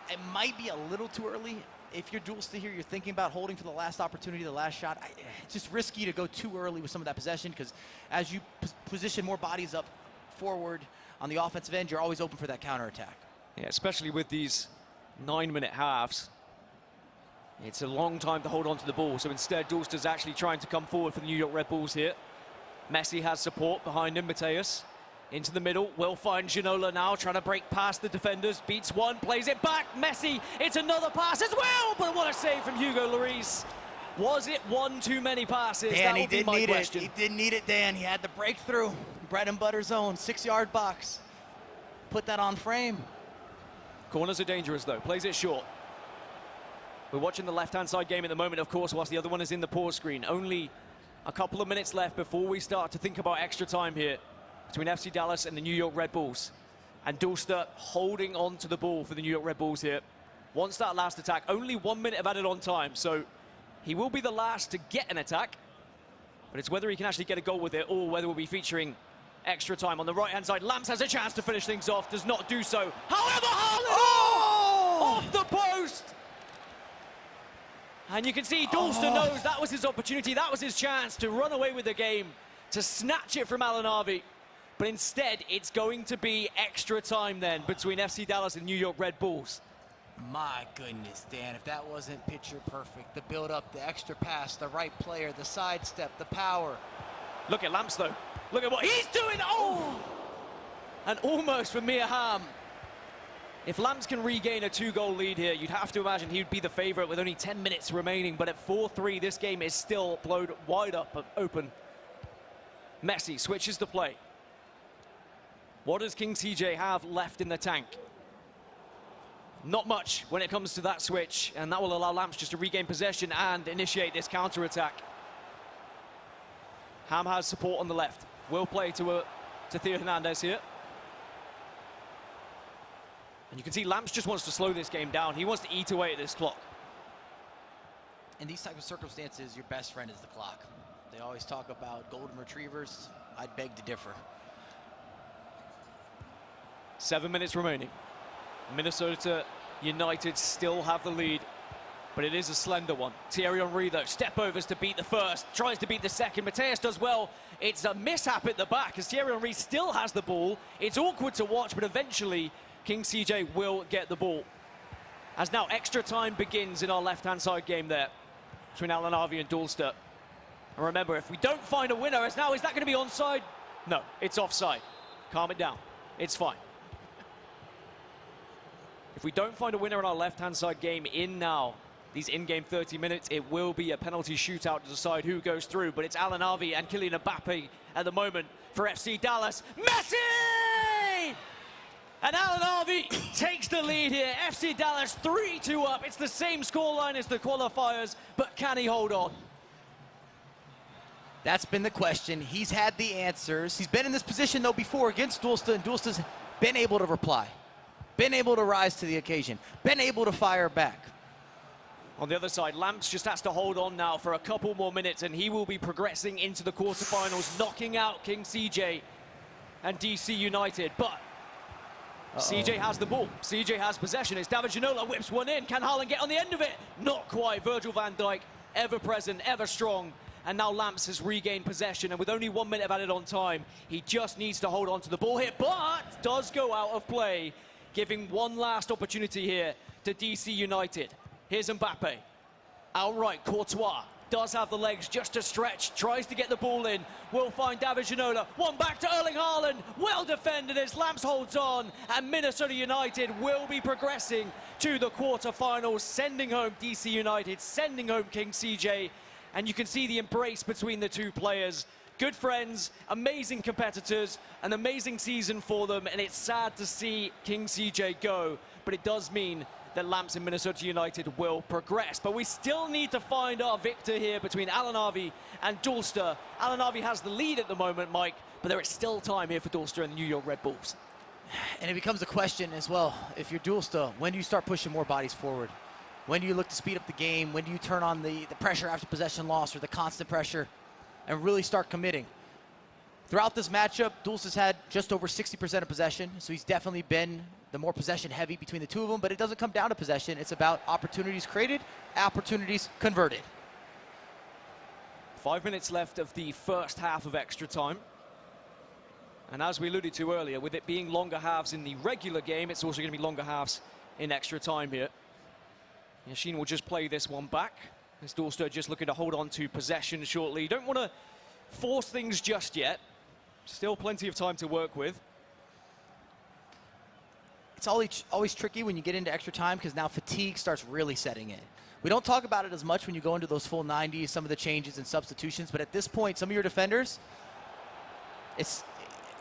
It might be a little too early. If you're Dulster here, you're thinking about holding for the last opportunity, the last shot. It's just risky to go too early with some of that possession, because as you position more bodies up forward on the offensive end, you're always open for that counterattack. Yeah, especially with these 9-minute halves. It's a long time to hold on to the ball, so instead Dulster's actually trying to come forward for the New York Red Bulls here. Messi has support behind him, Mateus. Into the middle, will find Ginola now, trying to break past the defenders, beats one, plays it back, Messi, it's another pass as well, but what a save from Hugo Lloris. Was it one too many passes? Dan, that he didn't need question. it. He didn't need it, Dan. He had the breakthrough, bread and butter zone, 6-yard box. Put that on frame. Corners are dangerous though, plays it short. We're watching the left-hand side game at the moment, of course, whilst the other one is in the pause screen. Only a couple of minutes left before we start to think about extra time here between FC Dallas and the New York Red Bulls. And Dulster holding on to the ball for the New York Red Bulls here. Wants that last attack. Only 1 minute of added on time, so he will be the last to get an attack. But it's whether he can actually get a goal with it or whether we'll be featuring extra time. On the right-hand side, Lamps has a chance to finish things off, does not do so. However, Haaland off the post! And you can see Dulster knows that was his opportunity, that was his chance to run away with the game, to snatch it from Alanavi. But instead, it's going to be extra time then between FC Dallas and New York Red Bulls. My goodness, Dan, if that wasn't picture perfect, the build-up, the extra pass, the right player, the sidestep, the power. Look at Lamps, though. Look at what he's doing. Oh! And almost from Mia Hamm. If Lamps can regain a 2-goal lead here, you'd have to imagine he would be the favorite with only 10 minutes remaining. But at 4-3, this game is still blowed wide open. Messi switches the play. What does King CJ have left in the tank? Not much when it comes to that switch, and that will allow Lamps just to regain possession and initiate this counter-attack. Ham has support on the left. Will play to Theo Hernandez here. And you can see Lamps just wants to slow this game down. He wants to eat away at this clock. In these type of circumstances, your best friend is the clock. They always talk about golden retrievers. I'd beg to differ. 7 minutes remaining. Minnesota United still have the lead, but it is a slender one. Thierry Henry, though, step overs to beat the first, tries to beat the second. Mateus does well. It's a mishap at the back as Thierry Henry still has the ball. It's awkward to watch, but eventually King CJ will get the ball. As now extra time begins in our left-hand side game there between Alanavi and Dulster. And remember, if we don't find a winner, is that going to be onside? No, it's offside. Calm it down. It's fine. If we don't find a winner in our left-hand side game these in-game 30 minutes, it will be a penalty shootout to decide who goes through. But it's Alanavi and Kylian Mbappe at the moment for FC Dallas. Messi! And Alanavi takes the lead here. FC Dallas 3-2 up. It's the same scoreline as the qualifiers, but can he hold on? That's been the question. He's had the answers. He's been in this position, though, before against Dulster, and Dulster's been able to reply, been able to rise to the occasion, been able to fire back. On the other side, Lamps just has to hold on now for a couple more minutes, and he will be progressing into the quarterfinals, knocking out King CJ and DC United. But CJ has the ball. CJ has possession. It's David Ginola, whips one in. Can Haaland get on the end of it? Not quite. Virgil van Dijk, ever present, ever strong. And now Lamps has regained possession, and with only 1 minute of added on time, he just needs to hold on to the ball here, but does go out of play, giving one last opportunity here to DC United. Here's Mbappe. Outright, Courtois does have the legs just to stretch, tries to get the ball in, will find David Ginola, one back to Erling Haaland, well defended as Lamps holds on, and Minnesota United will be progressing to the quarterfinals, sending home DC United, sending home King CJ, and you can see the embrace between the two players. Good friends, amazing competitors, an amazing season for them, and it's sad to see King CJ go, but it does mean that Lamps and Minnesota United will progress. But we still need to find our victor here between Alanavi and Dulster. Alanavi has the lead at the moment, Mike, but there is still time here for Dulster and the New York Red Bulls. And it becomes a question as well, if you're Dulster, when do you start pushing more bodies forward? When do you look to speed up the game? When do you turn on the pressure after possession loss or the constant pressure and really start committing? Throughout this matchup, Dulcer's had just over 60% of possession, so he's definitely been the more possession heavy between the two of them, but it doesn't come down to possession. It's about opportunities created, opportunities converted. 5 minutes left of the first half of extra time. And as we alluded to earlier, with it being longer halves in the regular game, it's also going to be longer halves in extra time here. Yashin will just play this one back. As Dulster just looking to hold on to possession shortly. You don't want to force things just yet. Still plenty of time to work with. It's always tricky when you get into extra time because now fatigue starts really setting in. We don't talk about it as much when you go into those full 90s, some of the changes and substitutions, but at this point, some of your defenders, it's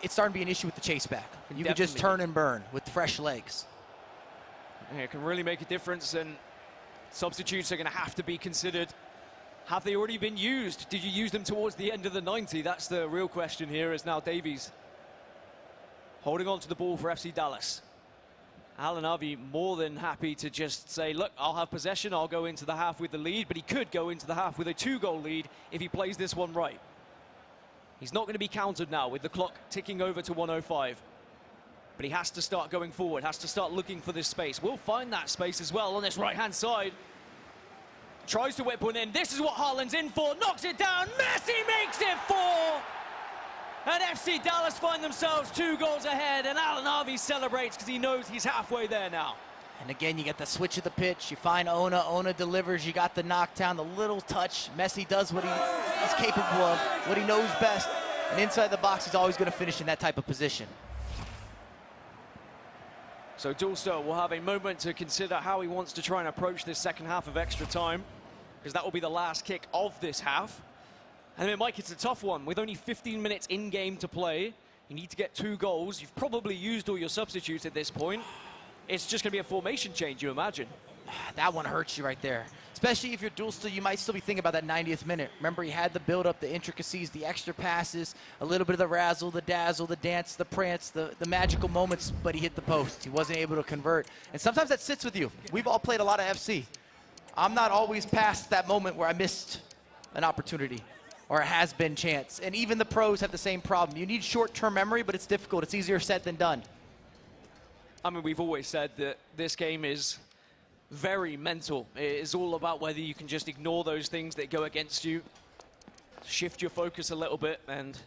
starting to be an issue with the chase back. And you can just turn and burn with fresh legs. Yeah, it can really make a difference, and substitutes are going to have to be considered. Have they already been used? Did you use them towards the end of the 90? That's the real question here, as now Davies holding on to the ball for FC Dallas. Alanavi more than happy to just say, look, I'll have possession, I'll go into the half with the lead, but he could go into the half with a 2-goal lead if he plays this one right. He's not going to be countered now with the clock ticking over to 105. But he has to start going forward, has to start looking for this space. We'll find that space as well on this right-hand side. tries to whip one in. This is what Haaland's in for, knocks it down, Messi makes it 4! And FC Dallas find themselves 2 goals ahead, and Alan Harvey celebrates because he knows he's halfway there now. And again, you get the switch of the pitch. You find Ona delivers. You got the knockdown, the little touch. Messi does what he's capable of, what he knows best. And inside the box, he's always going to finish in that type of position. So Dulster will have a moment to consider how he wants to try and approach this second half of extra time, because that will be the last kick of this half. And then, Mike, it's a tough one. With only 15 minutes in-game to play, you need to get 2 goals. You've probably used all your substitutes at this point. It's just going to be a formation change, you imagine. That one hurts you right there. Especially if you're Dulster, you might still be thinking about that 90th minute. Remember, he had the build-up, the intricacies, the extra passes, a little bit of the razzle, the dazzle, the dance, the prance, the magical moments, but he hit the post. He wasn't able to convert. And sometimes that sits with you. We've all played a lot of FC. I'm not always past that moment where I missed an opportunity or a has-been chance. And even the pros have the same problem. You need short-term memory, but it's difficult. It's easier said than done. I mean, we've always said that this game is very mental. It is all about whether you can just ignore those things that go against you, shift your focus a little bit, and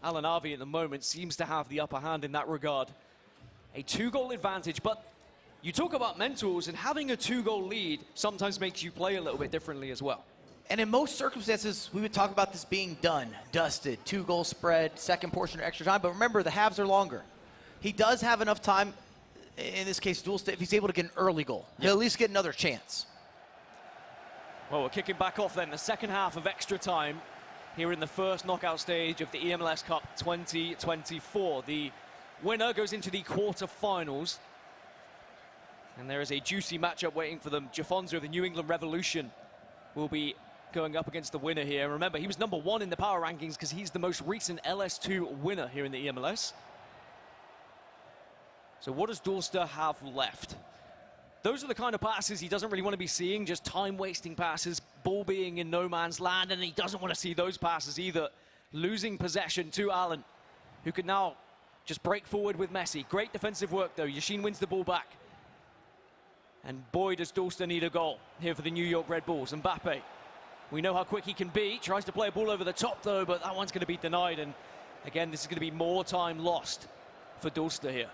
Alan Harvey at the moment seems to have the upper hand in that regard. A 2-goal advantage, but you talk about mentals, and having a 2-goal lead sometimes makes you play a little bit differently as well. And in most circumstances, we would talk about this being done, dusted, 2-goal spread, second portion of extra time. But remember, the halves are longer. He does have enough time, in this case, Dulster, if he's able to get an early goal. He'll at least get another chance. Well, we're kicking back off then, the second half of extra time here in the first knockout stage of the eMLS Cup 2024. The winner goes into the quarterfinals. And there is a juicy matchup waiting for them. Jafonzo of the New England Revolution will be going up against the winner here. Remember, he was number 1 in the power rankings because he's the most recent LS2 winner here in the eMLS. So what does Dulster have left? Those are the kind of passes he doesn't really want to be seeing, just time-wasting passes, ball being in no man's land, and he doesn't want to see those passes either. Losing possession to Allen, who can now just break forward with Messi. Great defensive work, though. Yashin wins the ball back. And boy, does Dulster need a goal here for the New York Red Bulls. Mbappe, we know how quick he can be. Tries to play a ball over the top, though, but that one's going to be denied. And again, this is going to be more time lost for Dulster here.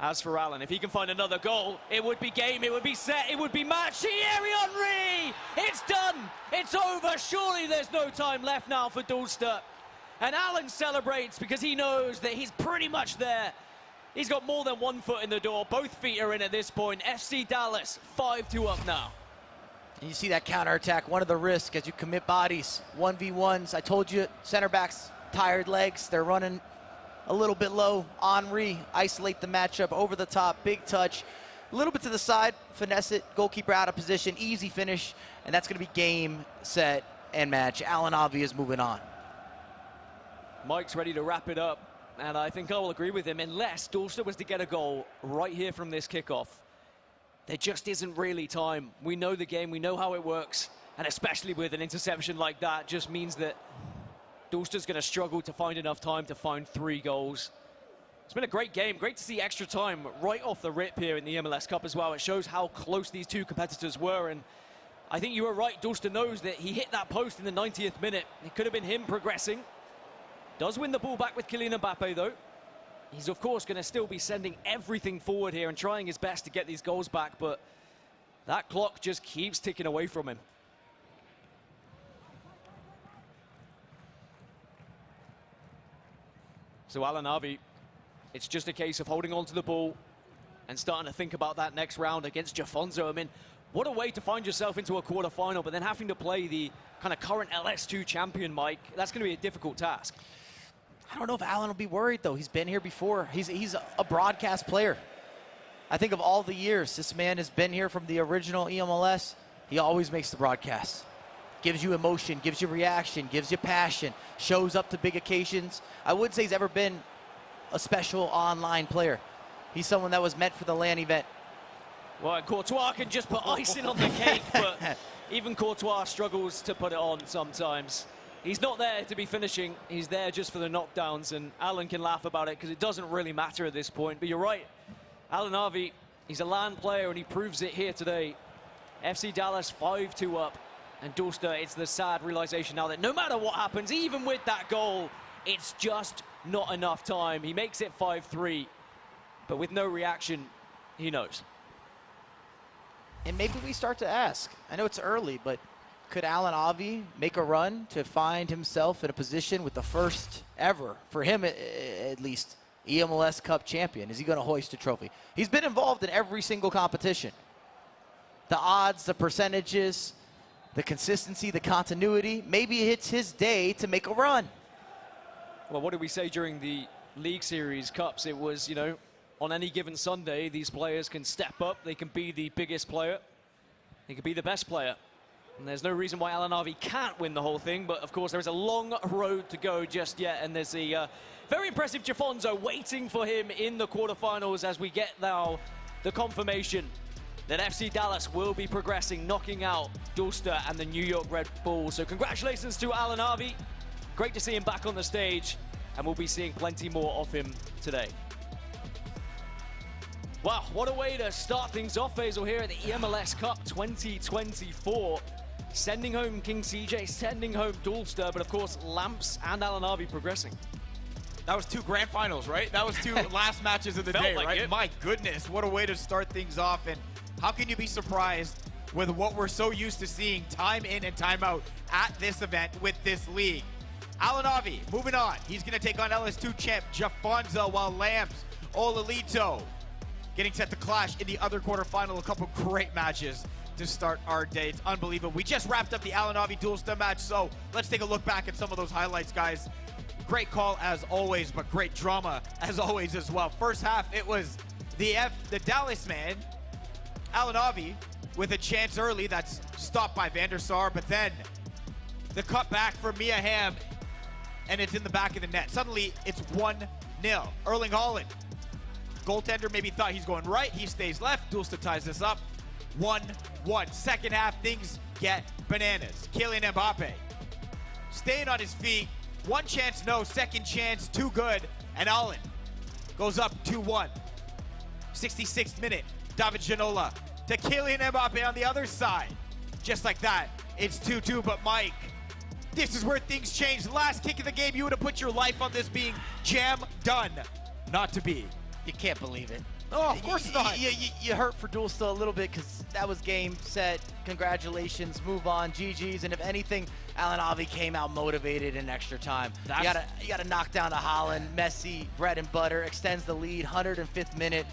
As for Allen, if he can find another goal, it would be game, it would be set, it would be match. Thierry Henry! It's done! It's over! Surely there's no time left now for Dulster. And Allen celebrates because he knows that he's pretty much there. He's got more than 1 foot in the door. Both feet are in at this point. FC Dallas, 5-2 up now. And you see that counterattack, one of the risks as you commit bodies, 1v1s. I told you, center backs, tired legs, they're running a little bit low. Henry, isolate the matchup, over the top, big touch, a little bit to the side, finesse it, goalkeeper out of position, easy finish, and that's going to be game, set, and match. Alan Harvey is moving on. Mike's ready to wrap it up, and I think I will agree with him. Unless Dulster was to get a goal right here from this kickoff, there just isn't really time. We know the game, we know how it works, and especially with an interception like that, just means that Dulster's going to struggle to find enough time to find 3 goals. It's been a great game. Great to see extra time right off the rip here in the MLS Cup as well. It shows how close these 2 competitors were, and I think you were right. Dulster knows that he hit that post in the 90th minute. It could have been him progressing. Does win the ball back with Kylian Mbappe, though. He's, of course, going to still be sending everything forward here and trying his best to get these goals back, but that clock just keeps ticking away from him. So Alan Harvey, it's just a case of holding on to the ball and starting to think about that next round against Jafonzo. I mean, what a way to find yourself into a quarterfinal, but then having to play the kind of current LS2 champion, Mike. That's going to be a difficult task. I don't know if Alan will be worried, though. He's been here before. He's a broadcast player. I think of all the years this man has been here from the original eMLS, he always makes the broadcast. Gives you emotion, gives you reaction, gives you passion, shows up to big occasions. I wouldn't say he's ever been a special online player. He's someone that was meant for the LAN event. Well, and Courtois can just put icing on the cake, but even Courtois struggles to put it on sometimes. He's not there to be finishing. He's there just for the knockdowns, and Alan can laugh about it because it doesn't really matter at this point. But you're right. Alan Harvey, He's a LAN player, and he proves it here today. FC Dallas 5-2 up. And Dulster, it's the sad realization now that no matter what happens, even with that goal, it's just not enough time. He makes it 5-3, but with no reaction, he knows. And maybe we start to ask, I know it's early, but could Alan Avi make a run to find himself in a position with the first ever, for him at least, eMLS Cup champion? Is he going to hoist a trophy? He's been involved in every single competition. The odds, the percentages, the consistency, the continuity, maybe it's his day to make a run. Well, what did we say during the League Series Cups? It was, you know, on any given Sunday, these players can step up. They can be the biggest player. They can be the best player. And there's no reason why Alan Harvey can't win the whole thing. But, of course, there is a long road to go just yet. And there's a very impressive Jafonzo waiting for him in the quarterfinals as we get now the confirmation that FC Dallas will be progressing, knocking out Dulster and the New York Red Bulls. So congratulations to Alan Harvey. Great to see him back on the stage, and we'll be seeing plenty more of him today. Wow, what a way to start things off, Faisal, here at the eMLS Cup 2024. Sending home King CJ, sending home Dulster, but of course, Lamps and Alan Harvey progressing. That was 2 grand finals, right? That was 2 last matches of the day, like right? it. My goodness, what a way to start things off. And how can you be surprised with what we're so used to seeing time in and time out at this event with this league? Alan Avi, moving on. He's going to take on LS2 champ Jafonzo, while Lambs, Olalito getting set to clash in the other quarterfinal. A couple great matches to start our day. It's unbelievable. We just wrapped up the Alan Avi Dulster match, so let's take a look back at some of those highlights, guys. Great call as always, but great drama as always as well. First half, it was the Dallas man, Alan Avi, with a chance early that's stopped by Van der Sar, but then the cut back for Mia Hamm, and it's in the back of the net. Suddenly, it's 1-0. Erling Haaland, goaltender, maybe thought he's going right. He stays left. Dulster ties this up. 1-1. Second half, things get bananas. Kylian Mbappe staying on his feet. One chance, no. Second chance, too good. And Allen goes up 2-1. 66th minute, David Ginola to Kylian Mbappe on the other side. Just like that, it's 2-2. But Mike, this is where things change. Last kick of the game, you would have put your life on this being jam done. Not to be. You can't believe it. Oh, of course not. You hurt for Dulster a little bit because that was game, set, congratulations, move on, GG's. And if anything, Alan Avi came out motivated in extra time. You gotta knock down to Holland. Messi, bread and butter, extends the lead, 105th minute.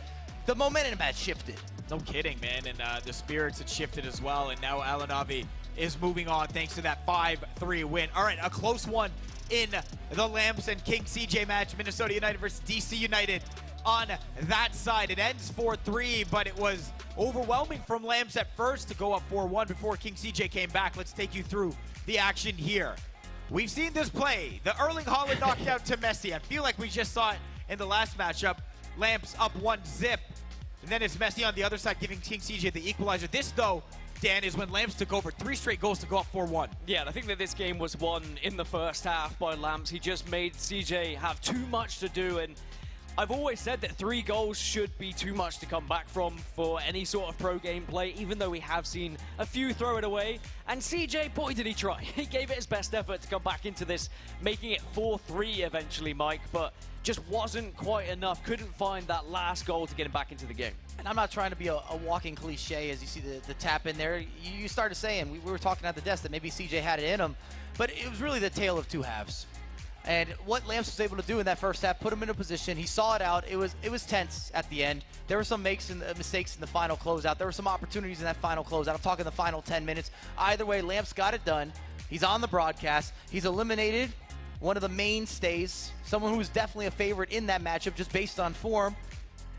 The momentum had shifted. No kidding, man. And the spirits had shifted as well. And now Alan Avi is moving on thanks to that 5-3 win. All right, a close one in the Lambs and King CJ match. Minnesota United versus DC United. On that side, it ends 4-3, but it was overwhelming from Lambs at first to go up 4-1 before King CJ came back. Let's take you through the action here. We've seen this play. The Erling Haaland knockout to Messi. I feel like we just saw it in the last matchup. Lambs up 1-0. And then it's Messi on the other side giving King CJ the equalizer. This, though, Dan, is when Lambs took over. 3 straight goals to go up 4-1. Yeah, and I think that this game was won in the first half by Lambs. He just made CJ have too much to do, and I've always said that 3 goals should be too much to come back from for any sort of pro game play, even though we have seen a few throw it away. And CJ, boy, did he try. He gave it his best effort to come back into this, making it 4-3 eventually, Mike, but just wasn't quite enough. Couldn't find that last goal to get him back into the game. And I'm not trying to be a walking cliche as you see the tap in there. You started saying, we were talking at the desk that maybe CJ had it in him, but it was really the tale of 2 halves. And what Lambs was able to do in that first half, put him in a position. He saw it out. It was tense at the end. There were some mistakes in the final closeout. There were some opportunities in that final closeout. I'm talking the final 10 minutes. Either way, Lambs got it done. He's on the broadcast. He's eliminated one of the mainstays, someone who was definitely a favorite in that matchup just based on form.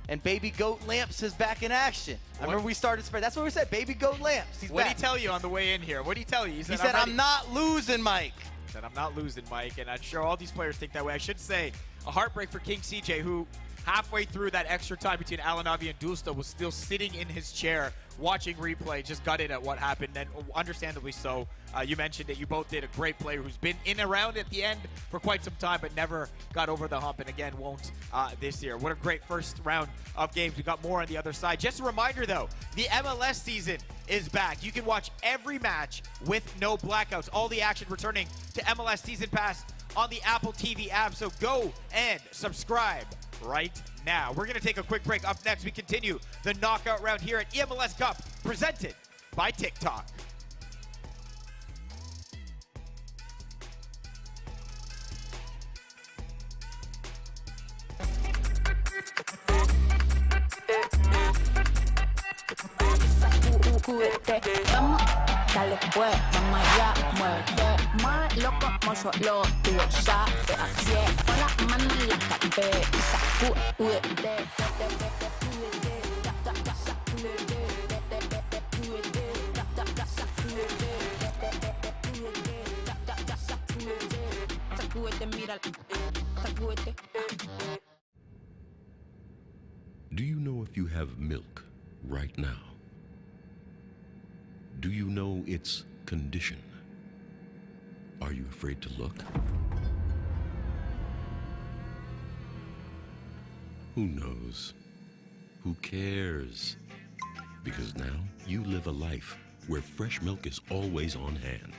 And Baby Goat Lamps is back in action. I remember we started spread. That's what we said, Baby Goat Lamps. He's back. What did he tell you on the way in here? What did he tell you? He said, I'm not losing, Mike. Said, I'm not losing, Mike, and I'm sure all these players think that way. I should say, a heartbreak for King CJ, who halfway through that extra time between Alanavi and Dulsta, was still sitting in his chair watching replay, just gutted at what happened, and understandably so. You mentioned it. You both did. A great player who's been in and around at the end for quite some time, but never got over the hump, and again, won't this year. What a great first round of games. We got more on the other side. Just a reminder, though, the MLS season is back. You can watch every match with no blackouts. All the action returning to MLS Season Pass on the Apple TV app, so go and subscribe right now. We're going to take a quick break. Up next, we continue the knockout round here at eMLS Cup, presented by Tik Tok. Dale pues, vamos allá, muerte más loco como solo tú sabes, así es, con las manos en la cabeza, sacúdete, sacúdete, mira, sacúdete. Do you know if you have milk right now? Do you know its condition? Are you afraid to look? Who knows? Who cares? Because now you live a life where fresh milk is always on hand.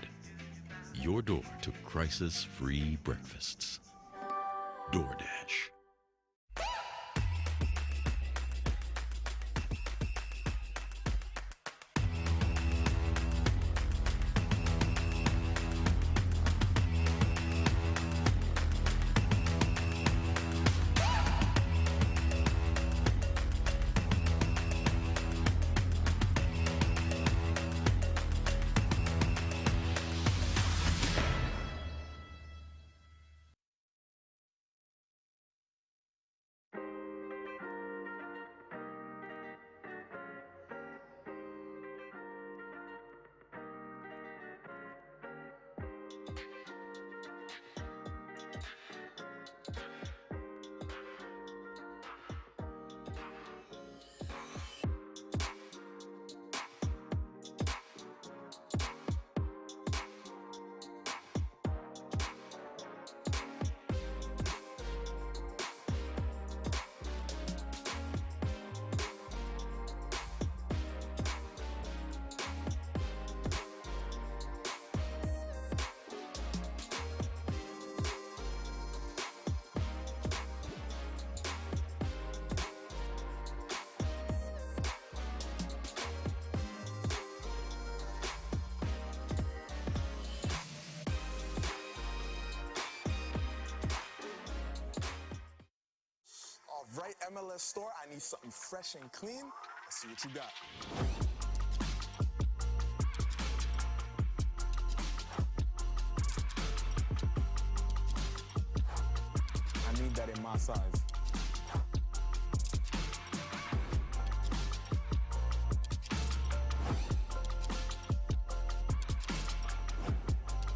Your door to crisis-free breakfasts. DoorDash. Right, MLS store, I need something fresh and clean. Let's see what you got. I need that in my size.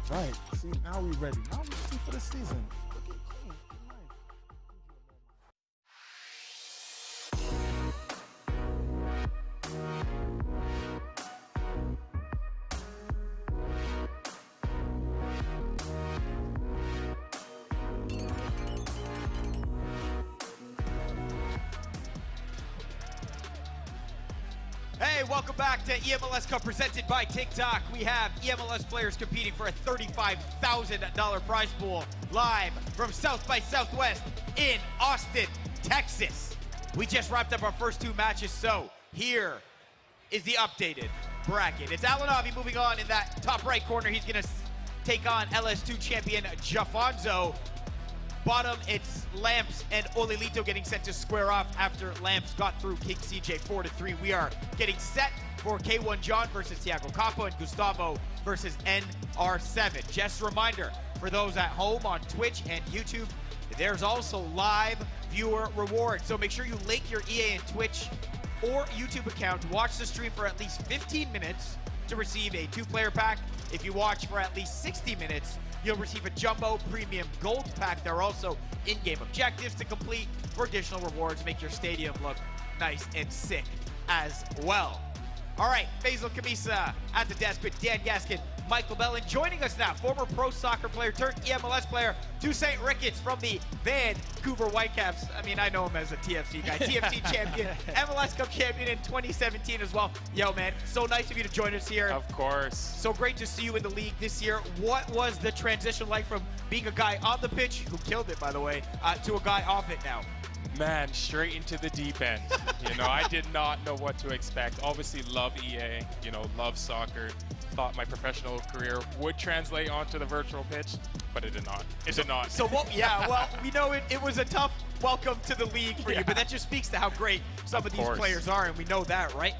Right, see, now we're ready. Now we're ready for the season. Hey, welcome back to eMLS Cup presented by Tik Tok. We have eMLS players competing for a $35,000 prize pool live from South by Southwest in Austin, Texas. We just wrapped up our first two matches, so here is the updated bracket. It's Alanavi moving on in that top right corner. He's going to take on LS2 champion Jafonzo. Bottom, it's Lamps and Olilito getting set to square off after Lamps got through King CJ 4-3. We are getting set for K1 John versus Tiago Capo and Gustavo versus NR7. Just a reminder for those at home on Twitch and YouTube, there's also live viewer rewards. So make sure you link your EA and Twitch or YouTube account. Watch the stream for at least 15 minutes to receive a 2-player pack. If you watch for at least 60 minutes, You'll receive a Jumbo Premium Gold Pack. There are also in-game objectives to complete for additional rewards. Make your stadium look nice and sick as well. All right, Faisal Kamisa at the desk with Dan Gaskin, Michael Bellin joining us now, former pro soccer player turned eMLS player, Toussaint Ricketts from the Vancouver Whitecaps. I mean, I know him as a TFC guy, TFC champion, MLS Cup champion in 2017 as well. Yo, man, so nice of you to join us here. Of course. So great to see you in the league this year. What was the transition like from being a guy on the pitch, who killed it, by the way, to a guy off it now? Man, straight into the deep end. You know, I did not know what to expect. Obviously, love EA, you know, love soccer. Thought my professional career would translate onto the virtual pitch, but it did not. It did not. So, well, we know it was a tough welcome to the league for you, but that just speaks to how great some of these players are, and we know that, right?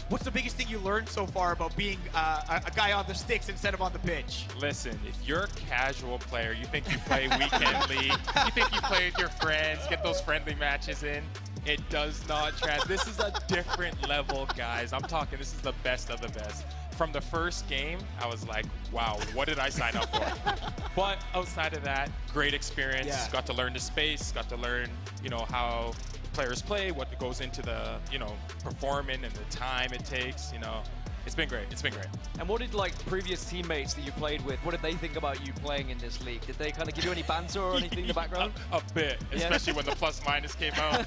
What's the biggest thing you learned so far about being a guy on the sticks instead of on the pitch? Listen, if you're a casual player, you think you play weekend league, you think you play with your friends, get those friendly matches in, it does not this is a different level, guys. I'm talking, this is the best of the best. From the first game, I was like, wow, what did I sign up for? But outside of that, great experience. Yeah. Got to learn the space, got to learn, you know, how players play, what goes into the, you know, performing and the time it takes, you know. It's been great. It's been great. And what did, like, previous teammates that you played with, what did they think about you playing in this league? Did they kind of give you any banter or anything in the background? A bit, especially when the plus minus came out.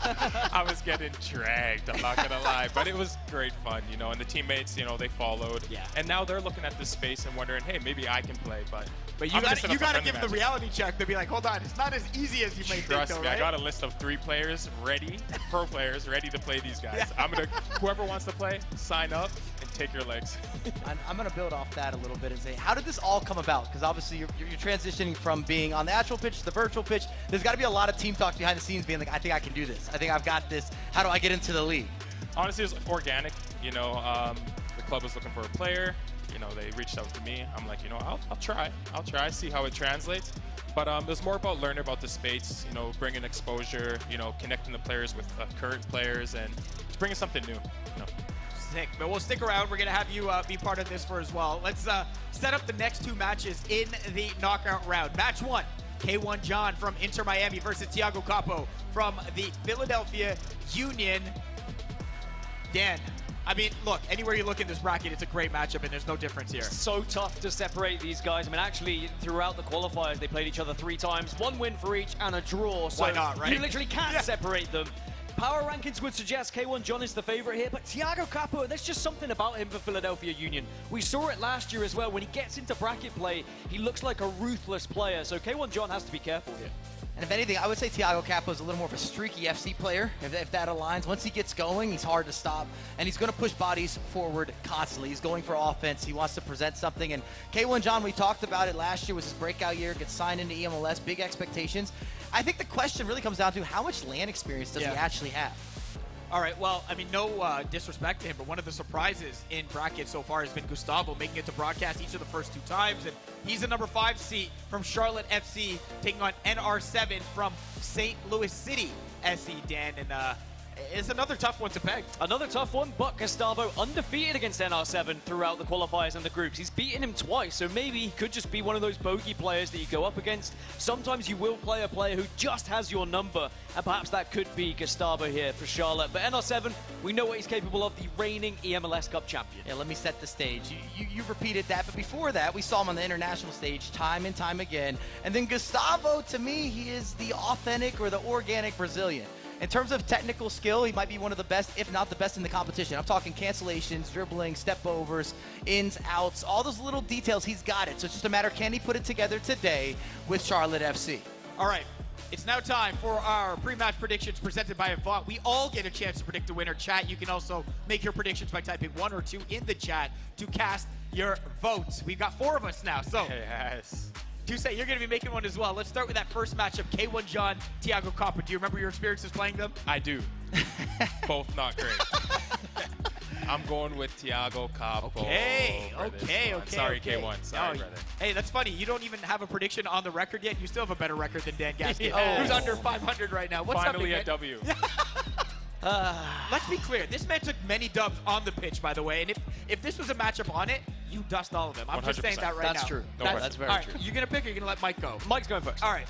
I was getting dragged, I'm not gonna lie, but it was great fun, you know, and the teammates, you know, they followed. Yeah. And now they're looking at this space and wondering, hey, maybe I can play, but you got to give them the reality check. They'll be like, hold on, it's not as easy as you may think, Trust though, me, right? I got a list of 3 players ready, pro players ready to play these guys. Yeah. Whoever wants to play, sign up and take your legs. I'm going to build off that a little bit and say, how did this all come about? Because obviously you're transitioning from being on the actual pitch to the virtual pitch. There's got to be a lot of team talk behind the scenes being like, I think I can do this. I think I've got this. How do I get into the league? Honestly, it was organic. You know, the club was looking for a player. You know, they reached out to me. I'm like, you know, I'll try, see how it translates. But it was more about learning about the space, you know, bringing exposure, you know, connecting the players with current players and just bringing something new. You know. Sick. But we'll stick around. We're going to have you be part of this for as well. Let's set up the next 2 matches in the knockout round. Match 1, K1 John from Inter Miami versus Thiago Capo from the Philadelphia Union. Dan, I mean, look, anywhere you look in this bracket, it's a great matchup, and there's no difference here. So tough to separate these guys. I mean, actually, throughout the qualifiers, they played each other 3 times, 1 win for each and a draw. So why not, right? You literally can't separate them. Power rankings would suggest K1 John is the favorite here, but Thiago Capo, there's just something about him for Philadelphia Union. We saw it last year as well. When he gets into bracket play, he looks like a ruthless player. So K1 John has to be careful here. And if anything, I would say Thiago Capo is a little more of a streaky FC player, if that aligns. Once he gets going, he's hard to stop, and he's going to push bodies forward constantly. He's going for offense. He wants to present something. And K1 John, we talked about it last year, was his breakout year, gets signed into eMLS, big expectations. I think the question really comes down to how much LAN experience does he actually have? All right, well, I mean, no disrespect to him, but one of the surprises in bracket so far has been Gustavo making it to broadcast each of the first 2 times, and he's a number 5 seat from Charlotte FC, taking on NR7 from St. Louis City SC, Dan, and it's another tough one to peg. Another tough one, but Gustavo undefeated against NR7 throughout the qualifiers and the groups. He's beaten him twice, so maybe he could just be one of those bogey players that you go up against. Sometimes you will play a player who just has your number, and perhaps that could be Gustavo here for Charlotte. But NR7, we know what he's capable of, the reigning eMLS Cup champion. Yeah, let me set the stage. You repeated that, but before that, we saw him on the international stage time and time again. And then Gustavo, to me, he is the authentic or the organic Brazilian. In terms of technical skill, he might be one of the best, if not the best in the competition. I'm talking cancellations, dribbling, step overs, ins, outs, all those little details, he's got it. So it's just a matter, can he put it together today with Charlotte FC? All right, it's now time for our pre-match predictions presented by Avant. We all get a chance to predict the winner. Chat, you can also make your predictions by typing 1 or 2 in the chat to cast your votes. We've got 4 of us now, so. Yes. Toussaint, you're going to be making one as well. Let's start with that first matchup, K1 John, Thiago Capo. Do you remember your experiences playing them? I do. Both not great. I'm going with Thiago Capo. Okay. Sorry, K1. Sorry, brother. Hey, that's funny. You don't even have a prediction on the record yet. You still have a better record than Dan Gaskin, Yes. who's under 500 right now. What's Finally up, a W. Let's be clear. This man took many dubs on the pitch, by the way. And if this was a matchup on it, you dust all of them. I'm just saying 100%. that right now. That's true. No That's very all right, true. you're going to pick or you're going to let Mike go? Mike's going first. All right.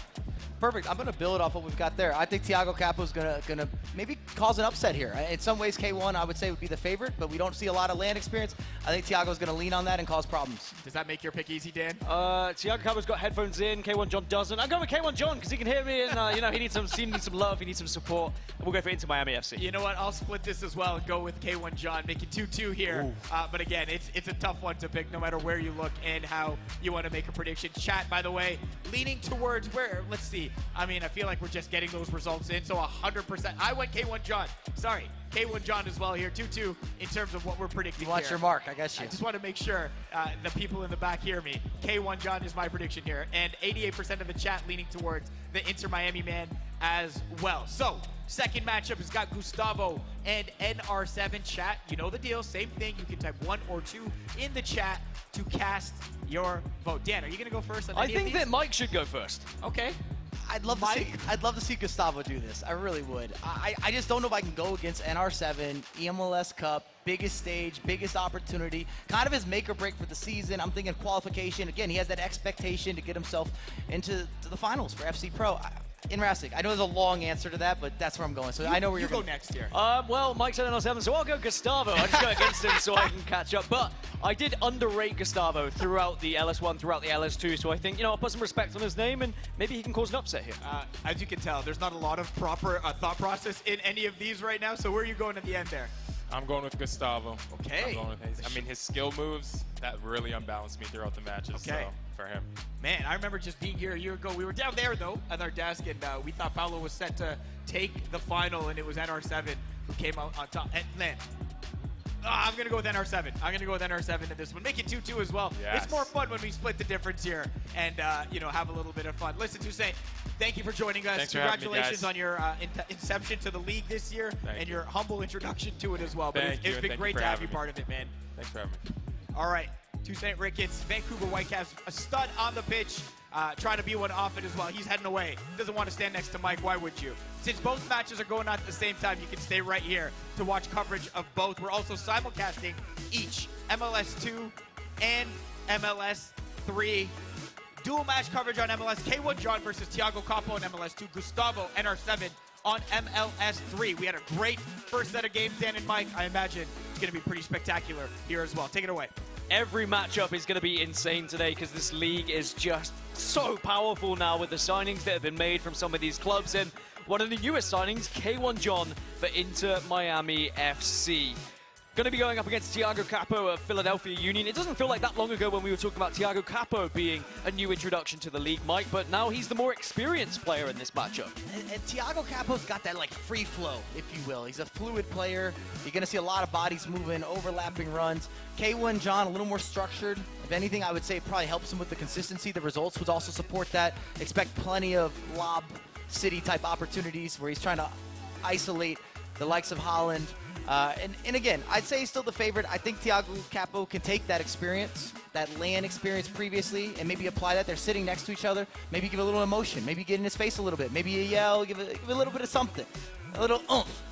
Perfect. I'm going to build off what we've got there. I think Thiago Capo's gonna maybe cause an upset here. In some ways, K1 I would say would be the favorite, but we don't see a lot of land experience. I think Thiago's going to lean on that and cause problems. Does that make your pick easy, Dan? Thiago Capo's got headphones in. K1 John doesn't. I'm going with K1 John because he can hear me, and he needs some love. He needs some support. And we'll go for Inter Miami FC. You know what? I'll split this as well and go with K1 John, make it 2-2 here. But again, it's a tough one to pick no matter where you look and how you want to make a prediction. Chat, by the way, leaning towards where? Let's see. I mean, I feel like we're just getting those results in, so 100%. I went K1 John. Sorry, K1 John as well here, 2-2 in terms of what we're predicting. Watch your mark, I guess you. I just want to make sure the people in the back hear me. K1 John is my prediction here, and 88% of the chat leaning towards the Inter Miami man as well. So, second matchup has got Gustavo and NR7. Chat, you know the deal. Same thing. You can type 1 or 2 in the chat to cast your vote. Dan, are you going to go first on I any of think these? that Mike should go first. Okay. I'd love to see Gustavo do this. I really would. I just don't know if I can go against NR7, eMLS Cup, biggest stage, biggest opportunity, kind of his make or break for the season. I'm thinking qualification. Again, he has that expectation to get himself into the finals for FC Pro. Interesting. I know there's a long answer to that, but that's where I'm going. So I know where you're go going. next here. Well, Mike said NR7, so I'll go Gustavo. I just go against him so I can catch up. But I did underrate Gustavo throughout the LS1, throughout the LS2, so I think, I'll put some respect on his name, and maybe he can cause an upset here. As you can tell, there's not a lot of proper thought process in any of these right now, so where are you going at the end there? I'm going with Gustavo. Okay. I'm going with his skill moves, that really unbalanced me throughout the matches. Okay. So, for him. Man, I remember just being here a year ago. We were down there, though, at our desk, and we thought Paolo was set to take the final, and it was NR7 who came out on top. And then, I'm going to go with NR7. I'm going to go with NR7 in this one. Make it 2-2 as well. Yes. It's more fun when we split the difference here and, have a little bit of fun. Listen, Toussaint, thank you for joining us. Thanks for having me, Congratulations guys. on your inception to the league this year and your humble introduction to it as well. But Thank you, it's and been thank great you for to have you having me. part of it, man. Thanks for having me. All right, Toussaint Ricketts, Vancouver Whitecaps, a stud on the pitch, trying to be one off it as well. He's heading away. Doesn't want to stand next to Mike. Why would you? Since both matches are going on at the same time, you can stay right here to watch coverage of both. We're also simulcasting each MLS 2 and MLS 3. Dual match coverage on MLS. K1 John versus Thiago Capo on MLS 2. Gustavo, NR7 on MLS 3. We had a great first set of games, Dan and Mike. I imagine it's going to be pretty spectacular here as well. Take it away. Every matchup is going to be insane today because this league is just so powerful now with the signings that have been made from some of these clubs. And one of the newest signings, K1 John for Inter Miami FC. Going to be going up against Thiago Capo of Philadelphia Union. It doesn't feel like that long ago when we were talking about Thiago Capo being a new introduction to the league, Mike, but now he's the more experienced player in this matchup. And Thiago Capo's got that free flow, if you will. He's a fluid player. You're going to see a lot of bodies moving, overlapping runs. K1 John, a little more structured. If anything, I would say it probably helps him with the consistency. The results would also support that. Expect plenty of lob city type opportunities where he's trying to isolate the likes of Holland. And again, I'd say he's still the favorite. I think Thiago Capo can take that experience, that LAN experience previously, and maybe apply that. They're sitting next to each other. Maybe give a little emotion. Maybe get in his face a little bit. Maybe a yell, give a little bit of something. A little oomph.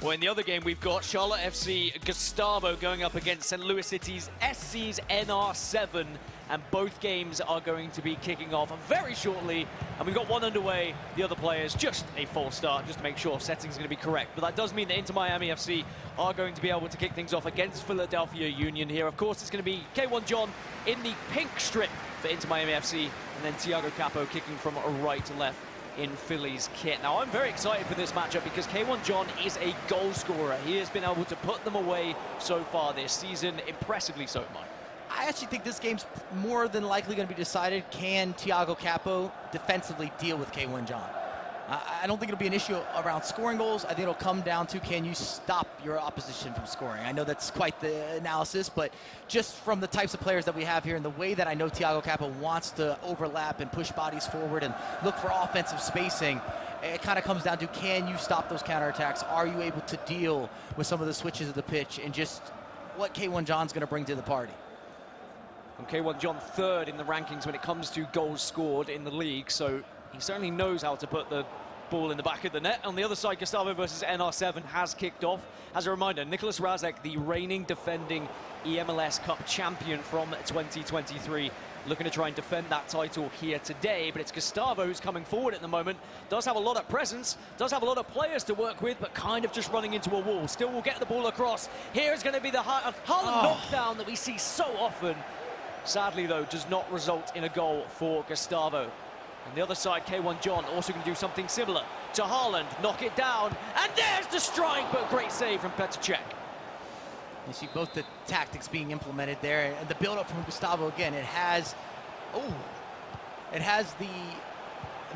Well, in the other game, we've got Charlotte FC Gustavo going up against St. Louis City's SC's NR7, and both games are going to be kicking off very shortly. And we've got one underway. The other players, just a false start, just to make sure settings are going to be correct. But that does mean that Inter Miami FC are going to be able to kick things off against Philadelphia Union here. Of course, it's going to be K1 John in the pink strip for Inter Miami FC, and then Thiago Capo kicking from right to left in Philly's kit. Now, I'm very excited for this matchup because K1 John is a goal scorer. He has been able to put them away so far this season, impressively so, Mike. I actually think this game's more than likely going to be decided. Can Thiago Capo defensively deal with K1 John? I don't think it'll be an issue around scoring goals. I think it'll come down to, can you stop your opposition from scoring? I know that's quite the analysis, but just from the types of players that we have here and the way that I know Thiago Capo wants to overlap and push bodies forward and look for offensive spacing, it kind of comes down to, can you stop those counterattacks? Are you able to deal with some of the switches of the pitch and just what K1 John's going to bring to the party? And K1 John third in the rankings when it comes to goals scored in the league, so he certainly knows how to put the ball in the back of the net. On the other side, Gustavo versus NR7 has kicked off. As a reminder, Nicholas Razek, the reigning defending eMLS Cup champion from 2023, looking to try and defend that title here today, but it's Gustavo who's coming forward at the moment. Does have a lot of presence, does have a lot of players to work with, but kind of just running into a wall. Still will get the ball across. Here's going to be the Haaland knockdown that we see so often. Sadly, though, does not result in a goal for Gustavo. On the other side, K1 John also going to do something similar to Haaland. Knock it down, and there's the strike, but great save from Petr Cech. You see both the tactics being implemented there, and the build-up from Gustavo again. It has the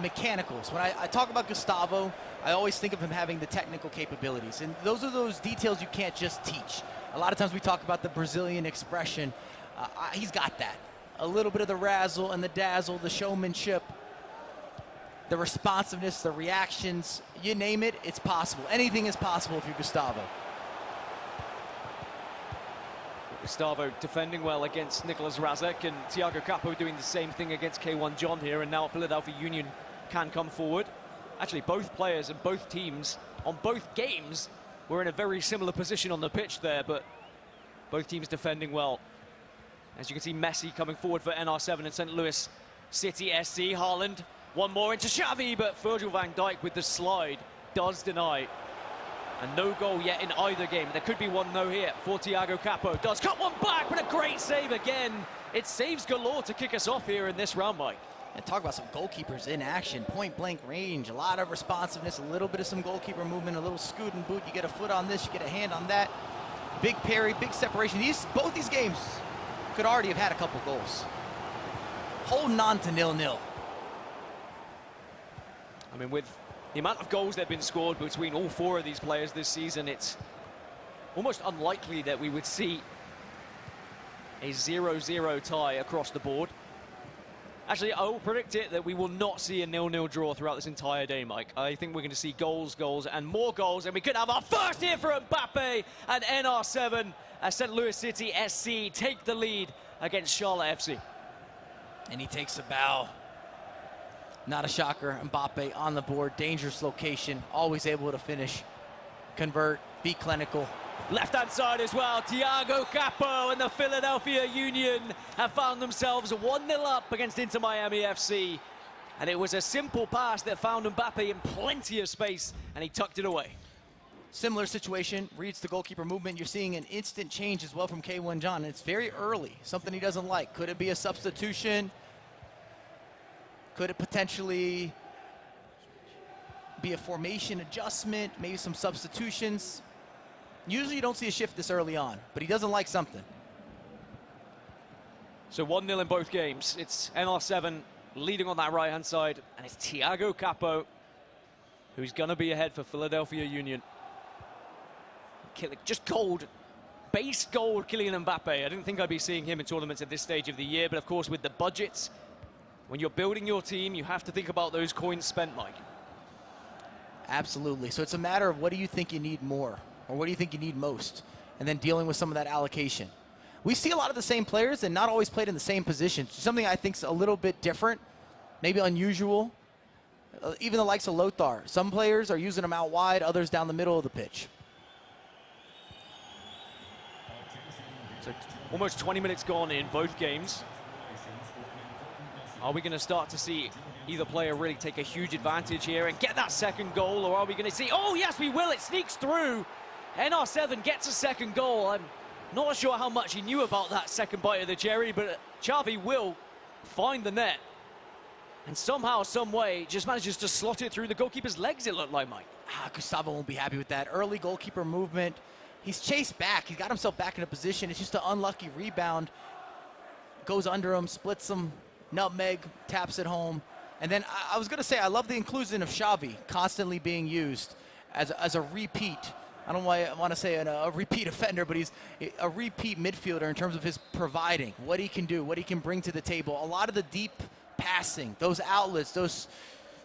mechanicals. When I talk about Gustavo, I always think of him having the technical capabilities, and those are those details you can't just teach. A lot of times we talk about the Brazilian expression. He's got that. A little bit of the razzle and the dazzle, the showmanship, the responsiveness, the reactions, you name it, it's possible. Anything is possible if you're Gustavo. Gustavo defending well against Nicholas Razek, and Thiago Capo doing the same thing against K1 John here, and now Philadelphia Union can come forward. Actually, both players and both teams on both games were in a very similar position on the pitch there, but both teams defending well. As you can see, Messi coming forward for NR7 and St. Louis City SC. Haaland, one more into Xavi, but Virgil van Dijk with the slide does deny. And no goal yet in either game. There could be one though here for Thiago Capo. Does cut one back, but a great save again. It saves galore to kick us off here in this round, Mike. And talk about some goalkeepers in action, point blank range, a lot of responsiveness, a little bit of some goalkeeper movement, a little scoot and boot. You get a foot on this, you get a hand on that. Big parry, big separation. Both these games could already have had a couple goals. Holding on to 0-0. I mean, with the amount of goals that have been scored between all four of these players this season, it's almost unlikely that we would see a 0-0 tie across the board. Actually, I will predict it that we will not see a 0-0 draw throughout this entire day, Mike. I think we're going to see goals, and more goals, and we could have our first here for Mbappe and NR7 as St. Louis City SC take the lead against Charlotte FC. And he takes a bow. Not a shocker. Mbappe on the board, dangerous location, always able to finish, convert, be clinical. Left-hand side as well, Thiago Capo and the Philadelphia Union have found themselves 1-0 up against Inter Miami FC. And it was a simple pass that found Mbappe in plenty of space, and he tucked it away. Similar situation, reads the goalkeeper movement. You're seeing an instant change as well from K1 John, and it's very early, something he doesn't like. Could it be a substitution? Could it potentially be a formation adjustment, maybe some substitutions? Usually you don't see a shift this early on, but he doesn't like something. So 1-0 in both games. It's NR7 leading on that right-hand side, and it's Thiago Capo who's going to be ahead for Philadelphia Union. Just gold, base gold Kylian Mbappe. I didn't think I'd be seeing him in tournaments at this stage of the year, but of course with the budgets, when you're building your team, you have to think about those coins spent, Mike. Absolutely. So it's a matter of what do you think you need more, or what do you think you need most, and then dealing with some of that allocation. We see a lot of the same players and not always played in the same positions. Something I think is a little bit different, maybe unusual. Even the likes of Lothar. Some players are using them out wide, others down the middle of the pitch. So almost 20 minutes gone in both games. Are we going to start to see either player really take a huge advantage here and get that second goal, or are we going to see, oh yes we will, it sneaks through. NR7 gets a second goal. I'm not sure how much he knew about that second bite of the cherry, but Xavi will find the net. And somehow, some way, just manages to slot it through the goalkeeper's legs, it looked like, Mike. Gustavo won't be happy with that. Early goalkeeper movement. He's chased back. He got himself back in a position. It's just an unlucky rebound. Goes under him, splits him, nutmeg, taps it home. And then I was going to say, I love the inclusion of Xavi constantly being used as a repeat. I don't want to say a repeat offender, but he's a repeat midfielder in terms of his providing, what he can do, what he can bring to the table. A lot of the deep passing, those outlets, those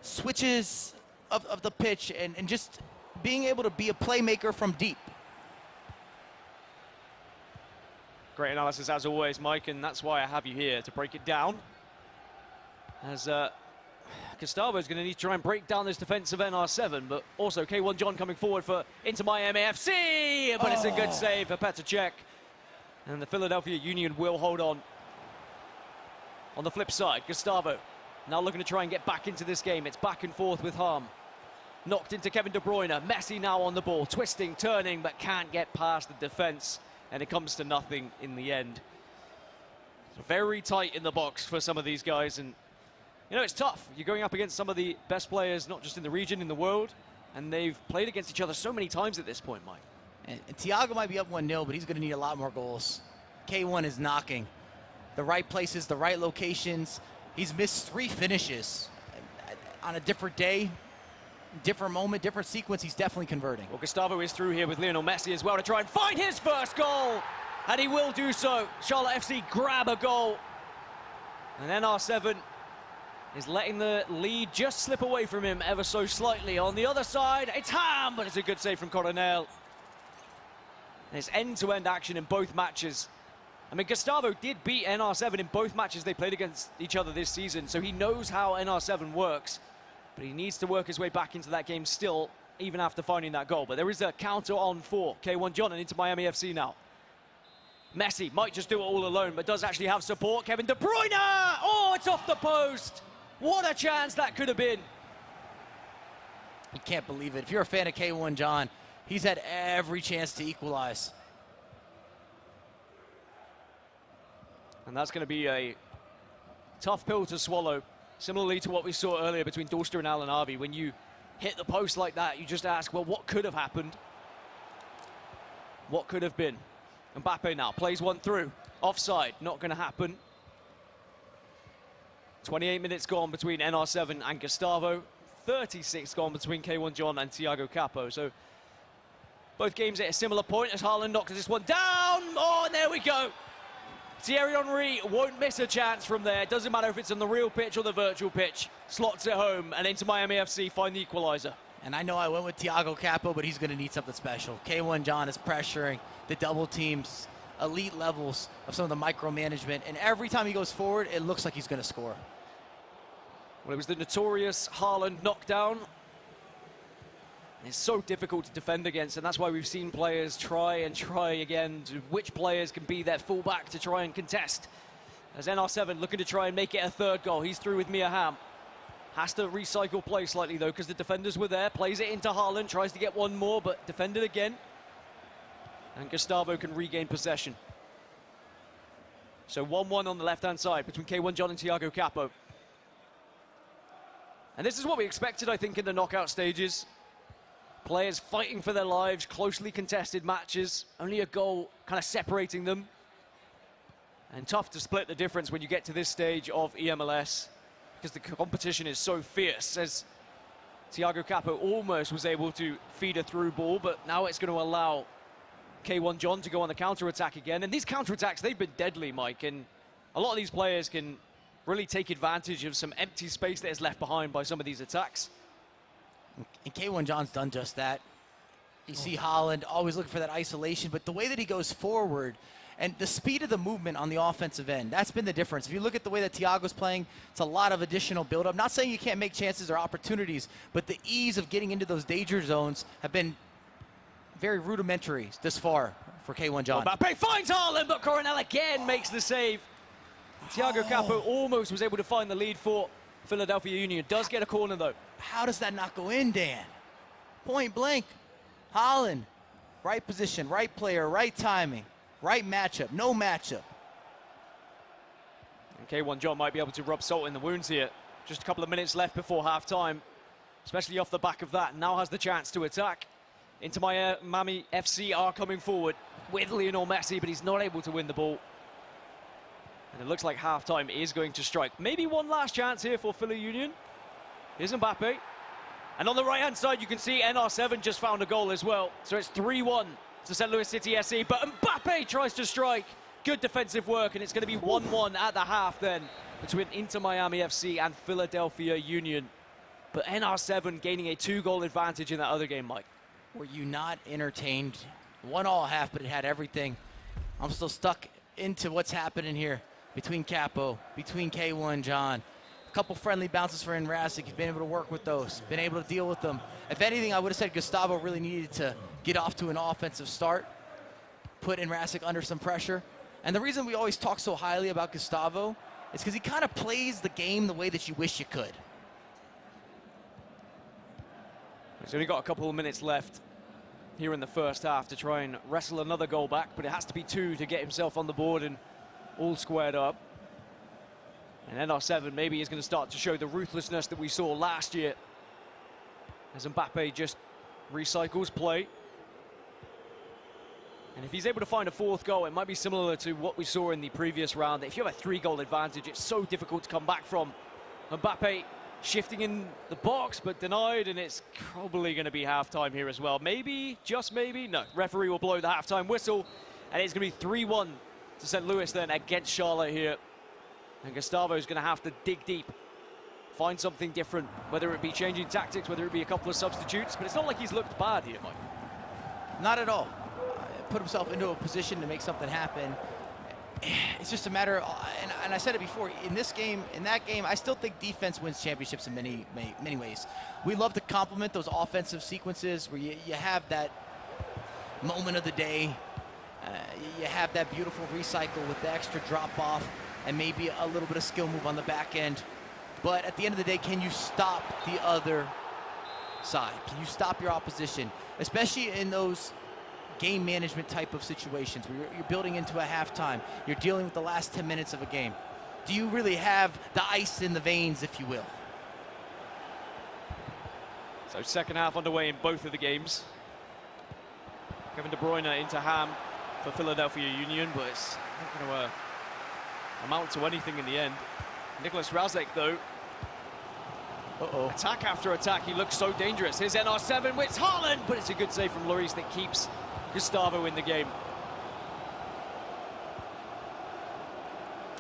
switches of the pitch, and just being able to be a playmaker from deep. Great analysis as always, Mike, and that's why I have you here to break it down. As Gustavo's going to need to try and break down this defensive NR7, but also K1 John coming forward for Inter Miami FC, but it's a good save for Petr Cech. And the Philadelphia Union will hold on. On the flip side, Gustavo now looking to try and get back into this game. It's back and forth with Harm. Knocked into Kevin De Bruyne. Messi now on the ball, twisting, turning, but can't get past the defense, and it comes to nothing in the end. So very tight in the box for some of these guys, and you know, it's tough. You're going up against some of the best players, not just in the region, in the world, and they've played against each other so many times at this point, Mike. And Thiago might be up 1-0, but he's going to need a lot more goals. K1 is knocking the right places, the right locations. He's missed 3 finishes. On a different day, different moment, different sequence, he's definitely converting. Well, Gustavo is through here with Lionel Messi as well to try and find his first goal, and he will do so. Charlotte FC grab a goal, and NR7 is letting the lead just slip away from him ever so slightly. On the other side, it's Ham, but it's a good save from Coronel. And it's end-to-end action in both matches. I mean, Gustavo did beat NR7 in both matches they played against each other this season, so he knows how NR7 works. But he needs to work his way back into that game still, even after finding that goal. But there is a counter on for K1 John and into Miami FC now. Messi might just do it all alone, but does actually have support. Kevin De Bruyne! Oh, it's off the post! What a chance that could have been. You can't believe it. If you're a fan of K1 John, he's had every chance to equalize. And that's going to be a tough pill to swallow, similarly to what we saw earlier between Dorster and Alan Harvey. When you hit the post like that, you just ask, well, what could have happened? What could have been? Mbappe now plays one through. Offside, not going to happen. 28 minutes gone between NR7 and Gustavo. 36 gone between K1 John and Thiago Capo. So both games at a similar point as Haaland knocks this one down. Oh, and there we go. Thierry Henry won't miss a chance from there. It doesn't matter if it's on the real pitch or the virtual pitch. Slots it home, and into Miami FC find the equalizer. And I know I went with Thiago Capo, but he's going to need something special. K1 John is pressuring the double teams, elite levels of some of the micromanagement, and every time he goes forward, it looks like he's going to score. Well, it was the notorious Haaland knockdown. It's so difficult to defend against, and that's why we've seen players try and try again to which players can be their fullback to try and contest. As NR7 looking to try and make it a third goal. He's through with Mia Hamm. Has to recycle play slightly, though, because the defenders were there. Plays it into Haaland, tries to get one more, but defended again. And Gustavo can regain possession. So 1-1 on the left-hand side between K1 John and Thiago Capo. And this is what we expected, I think, in the knockout stages. Players fighting for their lives, closely contested matches, only a goal kind of separating them. And tough to split the difference when you get to this stage of eMLS, because the competition is so fierce, as Thiago Capo almost was able to feed a through ball, but now it's going to allow K1 John to go on the counter-attack again. And these counter-attacks, they've been deadly, Mike, and a lot of these players can really take advantage of some empty space that is left behind by some of these attacks. And K1 John's done just that. You see Haaland always looking for that isolation, but the way that he goes forward and the speed of the movement on the offensive end, that's been the difference. If you look at the way that Thiago's playing, it's a lot of additional build-up. Not saying you can't make chances or opportunities, but the ease of getting into those danger zones have been very rudimentary this far for K1 John. Mbappe finds Haaland, but Coronel again makes the save. Thiago Capo almost was able to find the lead for Philadelphia Union. Does get a corner, though. How does that not go in, Dan? Point blank. Haaland, right position, right player, right timing, right matchup, no matchup. And K1 John might be able to rub salt in the wounds here. Just a couple of minutes left before half-time, especially off the back of that. Now has the chance to attack. Inter Miami FC are coming forward with Lionel Messi, but he's not able to win the ball. And it looks like half-time is going to strike. Maybe one last chance here for Philly Union. Here's Mbappe. And on the right-hand side, you can see NR7 just found a goal as well. So it's 3-1 to St. Louis City SC. But Mbappe tries to strike. Good defensive work, and it's going to be 1-1 at the half then between Inter Miami FC and Philadelphia Union. But NR7 gaining a 2-goal advantage in that other game, Mike. Were you not entertained? 1-1 half, but it had everything. I'm still stuck into what's happening here between Capo, between K1 John. A couple friendly bounces for Rasik. He's been able to work with those, been able to deal with them. If anything, I would have said Gustavo really needed to get off to an offensive start, put Rasik under some pressure. And the reason we always talk so highly about Gustavo is because he kind of plays the game the way that you wish you could. He's only got a couple of minutes left here in the first half to try and wrestle another goal back, but it has to be 2 to get himself on the board and all squared up. And NR7 maybe is going to start to show the ruthlessness that we saw last year as Mbappe just recycles play. And if he's able to find a 4th goal, it might be similar to what we saw in the previous round. If you have a 3-goal advantage, it's so difficult to come back from. Mbappe shifting in the box, but denied, and it's probably going to be halftime here as well. Maybe, just maybe, no. Referee will blow the halftime whistle, and it's going to be 3-1 to St. Louis then against Charlotte here. And Gustavo's going to have to dig deep, find something different, whether it be changing tactics, whether it be a couple of substitutes, but it's not like he's looked bad here, Mike. Not at all. Put himself into a position to make something happen. It's just a matter of, and I said it before, in this game, in that game, I still think defense wins championships in many ways. We love to complement those offensive sequences where you have that moment of the day, you have that beautiful recycle with the extra drop-off and maybe a little bit of skill move on the back end. But at the end of the day, can you stop the other side? Can you stop your opposition? Especially in those game management type of situations where you're building into a halftime, you're dealing with the last 10 minutes of a game. Do you really have the ice in the veins, if you will? So second half underway in both of the games. Kevin De Bruyne into Ham for Philadelphia Union, but it's not going to amount to anything in the end. Nicholas Razek, though, attack after attack, he looks so dangerous. Here's NR7 with Haaland, but it's a good save from Lloris that keeps Gustavo in the game.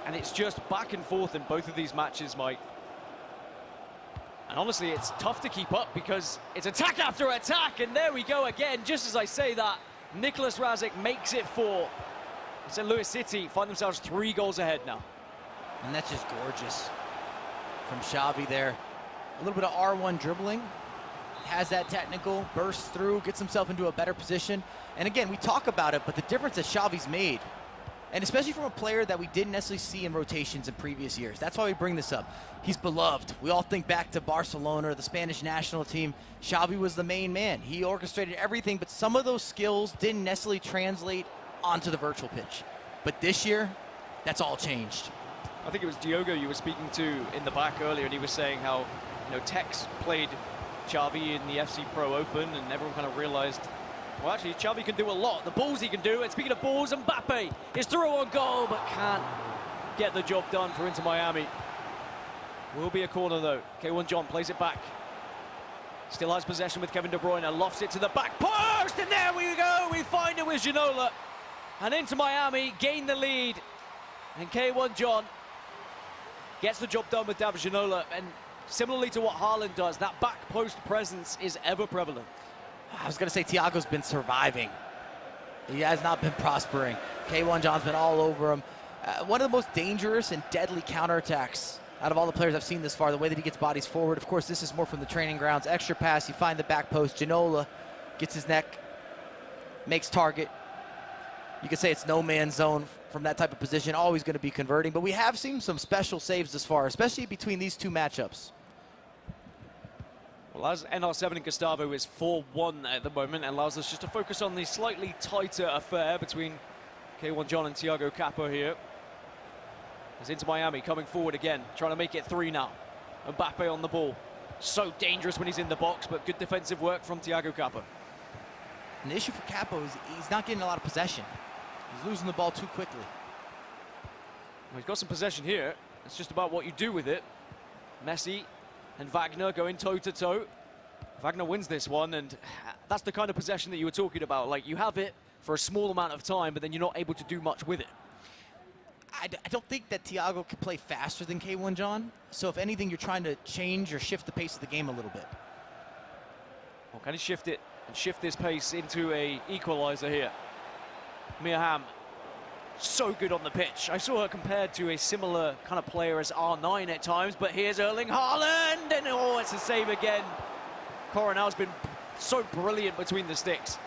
And it's just back and forth in both of these matches, Mike. And honestly, it's tough to keep up because it's attack after attack, and there we go again. Just as I say that, Nicholas Razek makes it 4. St. Louis City find themselves 3 goals ahead now. And that's just gorgeous from Xavi there. A little bit of R1 dribbling. Has that technical, bursts through, gets himself into a better position. And again, we talk about it, but the difference that Xavi's made, and especially from a player that we didn't necessarily see in rotations in previous years. That's why we bring this up. He's beloved. We all think back to Barcelona, the Spanish national team. Xavi was the main man. He orchestrated everything, but some of those skills didn't necessarily translate onto the virtual pitch. But this year, that's all changed. I think it was Diogo you were speaking to in the back earlier, and he was saying how, you know, Tex played Xavi in the FC Pro Open, and everyone kind of realized, well, actually, Xavi can do a lot. The balls he can do, and speaking of balls, Mbappe is through on goal, but can't get the job done for Inter Miami. Will be a corner, though. K1 John plays it back. Still has possession with Kevin De Bruyne, lofts it to the back post, and there we go. We find it with Ginola. And Inter Miami gain the lead. And K1 John gets the job done with David Ginola, and similarly to what Haaland does, that back post presence is ever prevalent. I was going to say Thiago's been surviving. He has not been prospering. K1 John's been all over him. One of the most dangerous and deadly counterattacks out of all the players I've seen this far, the way that he gets bodies forward. Of course, this is more from the training grounds. Extra pass, you find the back post. Ginola gets his neck, makes target. You could say it's no man's zone from that type of position, always going to be converting. But we have seen some special saves this far, especially between these two matchups. Well, as NR7 and Gustavo is 4-1 at the moment, it allows us just to focus on the slightly tighter affair between K1 John and Thiago Capo here. As Inter Miami coming forward again, trying to make it 3 now. Mbappe on the ball. So dangerous when he's in the box, but good defensive work from Thiago Capo. And the issue for Capo is he's not getting a lot of possession. He's losing the ball too quickly. Well, he's got some possession here. It's just about what you do with it. Messi and Wagner going toe-to-toe. Wagner wins this one, and that's the kind of possession that you were talking about. Like, you have it for a small amount of time, but then you're not able to do much with it. I don't think that Thiago can play faster than K1 John. So if anything, you're trying to change or shift the pace of the game a little bit. Well, can he shift it and shift this pace into a equalizer here? Mia Hamm so good on the pitch. I saw her compared to a similar kind of player as R9 at times, but here's Erling Haaland, and oh, it's a save again. Coronel's been so brilliant between the sticks.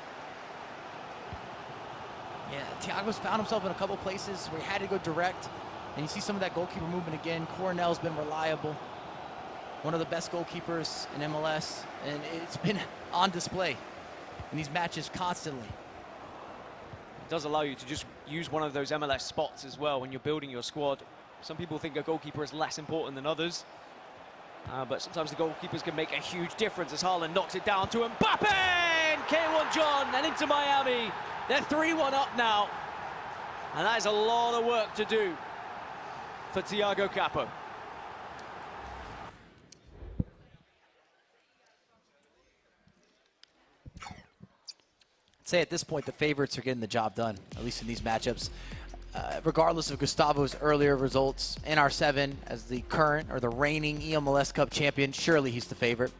Yeah, Thiago's found himself in a couple places where he had to go direct, and you see some of that goalkeeper movement again. Coronel's been reliable. One of the best goalkeepers in MLS, and it's been on display in these matches constantly. It does allow you to just use one of those MLS spots as well when you're building your squad. Some people think a goalkeeper is less important than others, but sometimes the goalkeepers can make a huge difference as Haaland knocks it down to Mbappe! And K1 John and into Miami. They're 3-1 up now, and that is a lot of work to do for Thiago Capo. I'd say at this point the favorites are getting the job done, at least in these matchups. Regardless of Gustavo's earlier results, NR7 as the current or the reigning eMLS Cup champion, surely he's the favorite.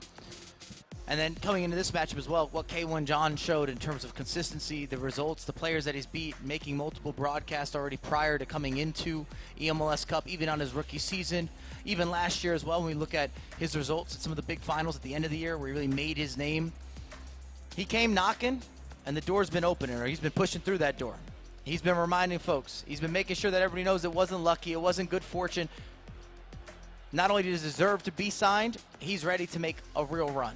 And then coming into this matchup as well, what K1 John showed in terms of consistency, the results, the players that he's beat, making multiple broadcasts already prior to coming into eMLS Cup, even on his rookie season, even last year as well, when we look at his results at some of the big finals at the end of the year where he really made his name. He came knocking, and the door's been opening, or he's been pushing through that door. He's been reminding folks. He's been making sure that everybody knows it wasn't lucky, it wasn't good fortune. Not only does he deserve to be signed, he's ready to make a real run.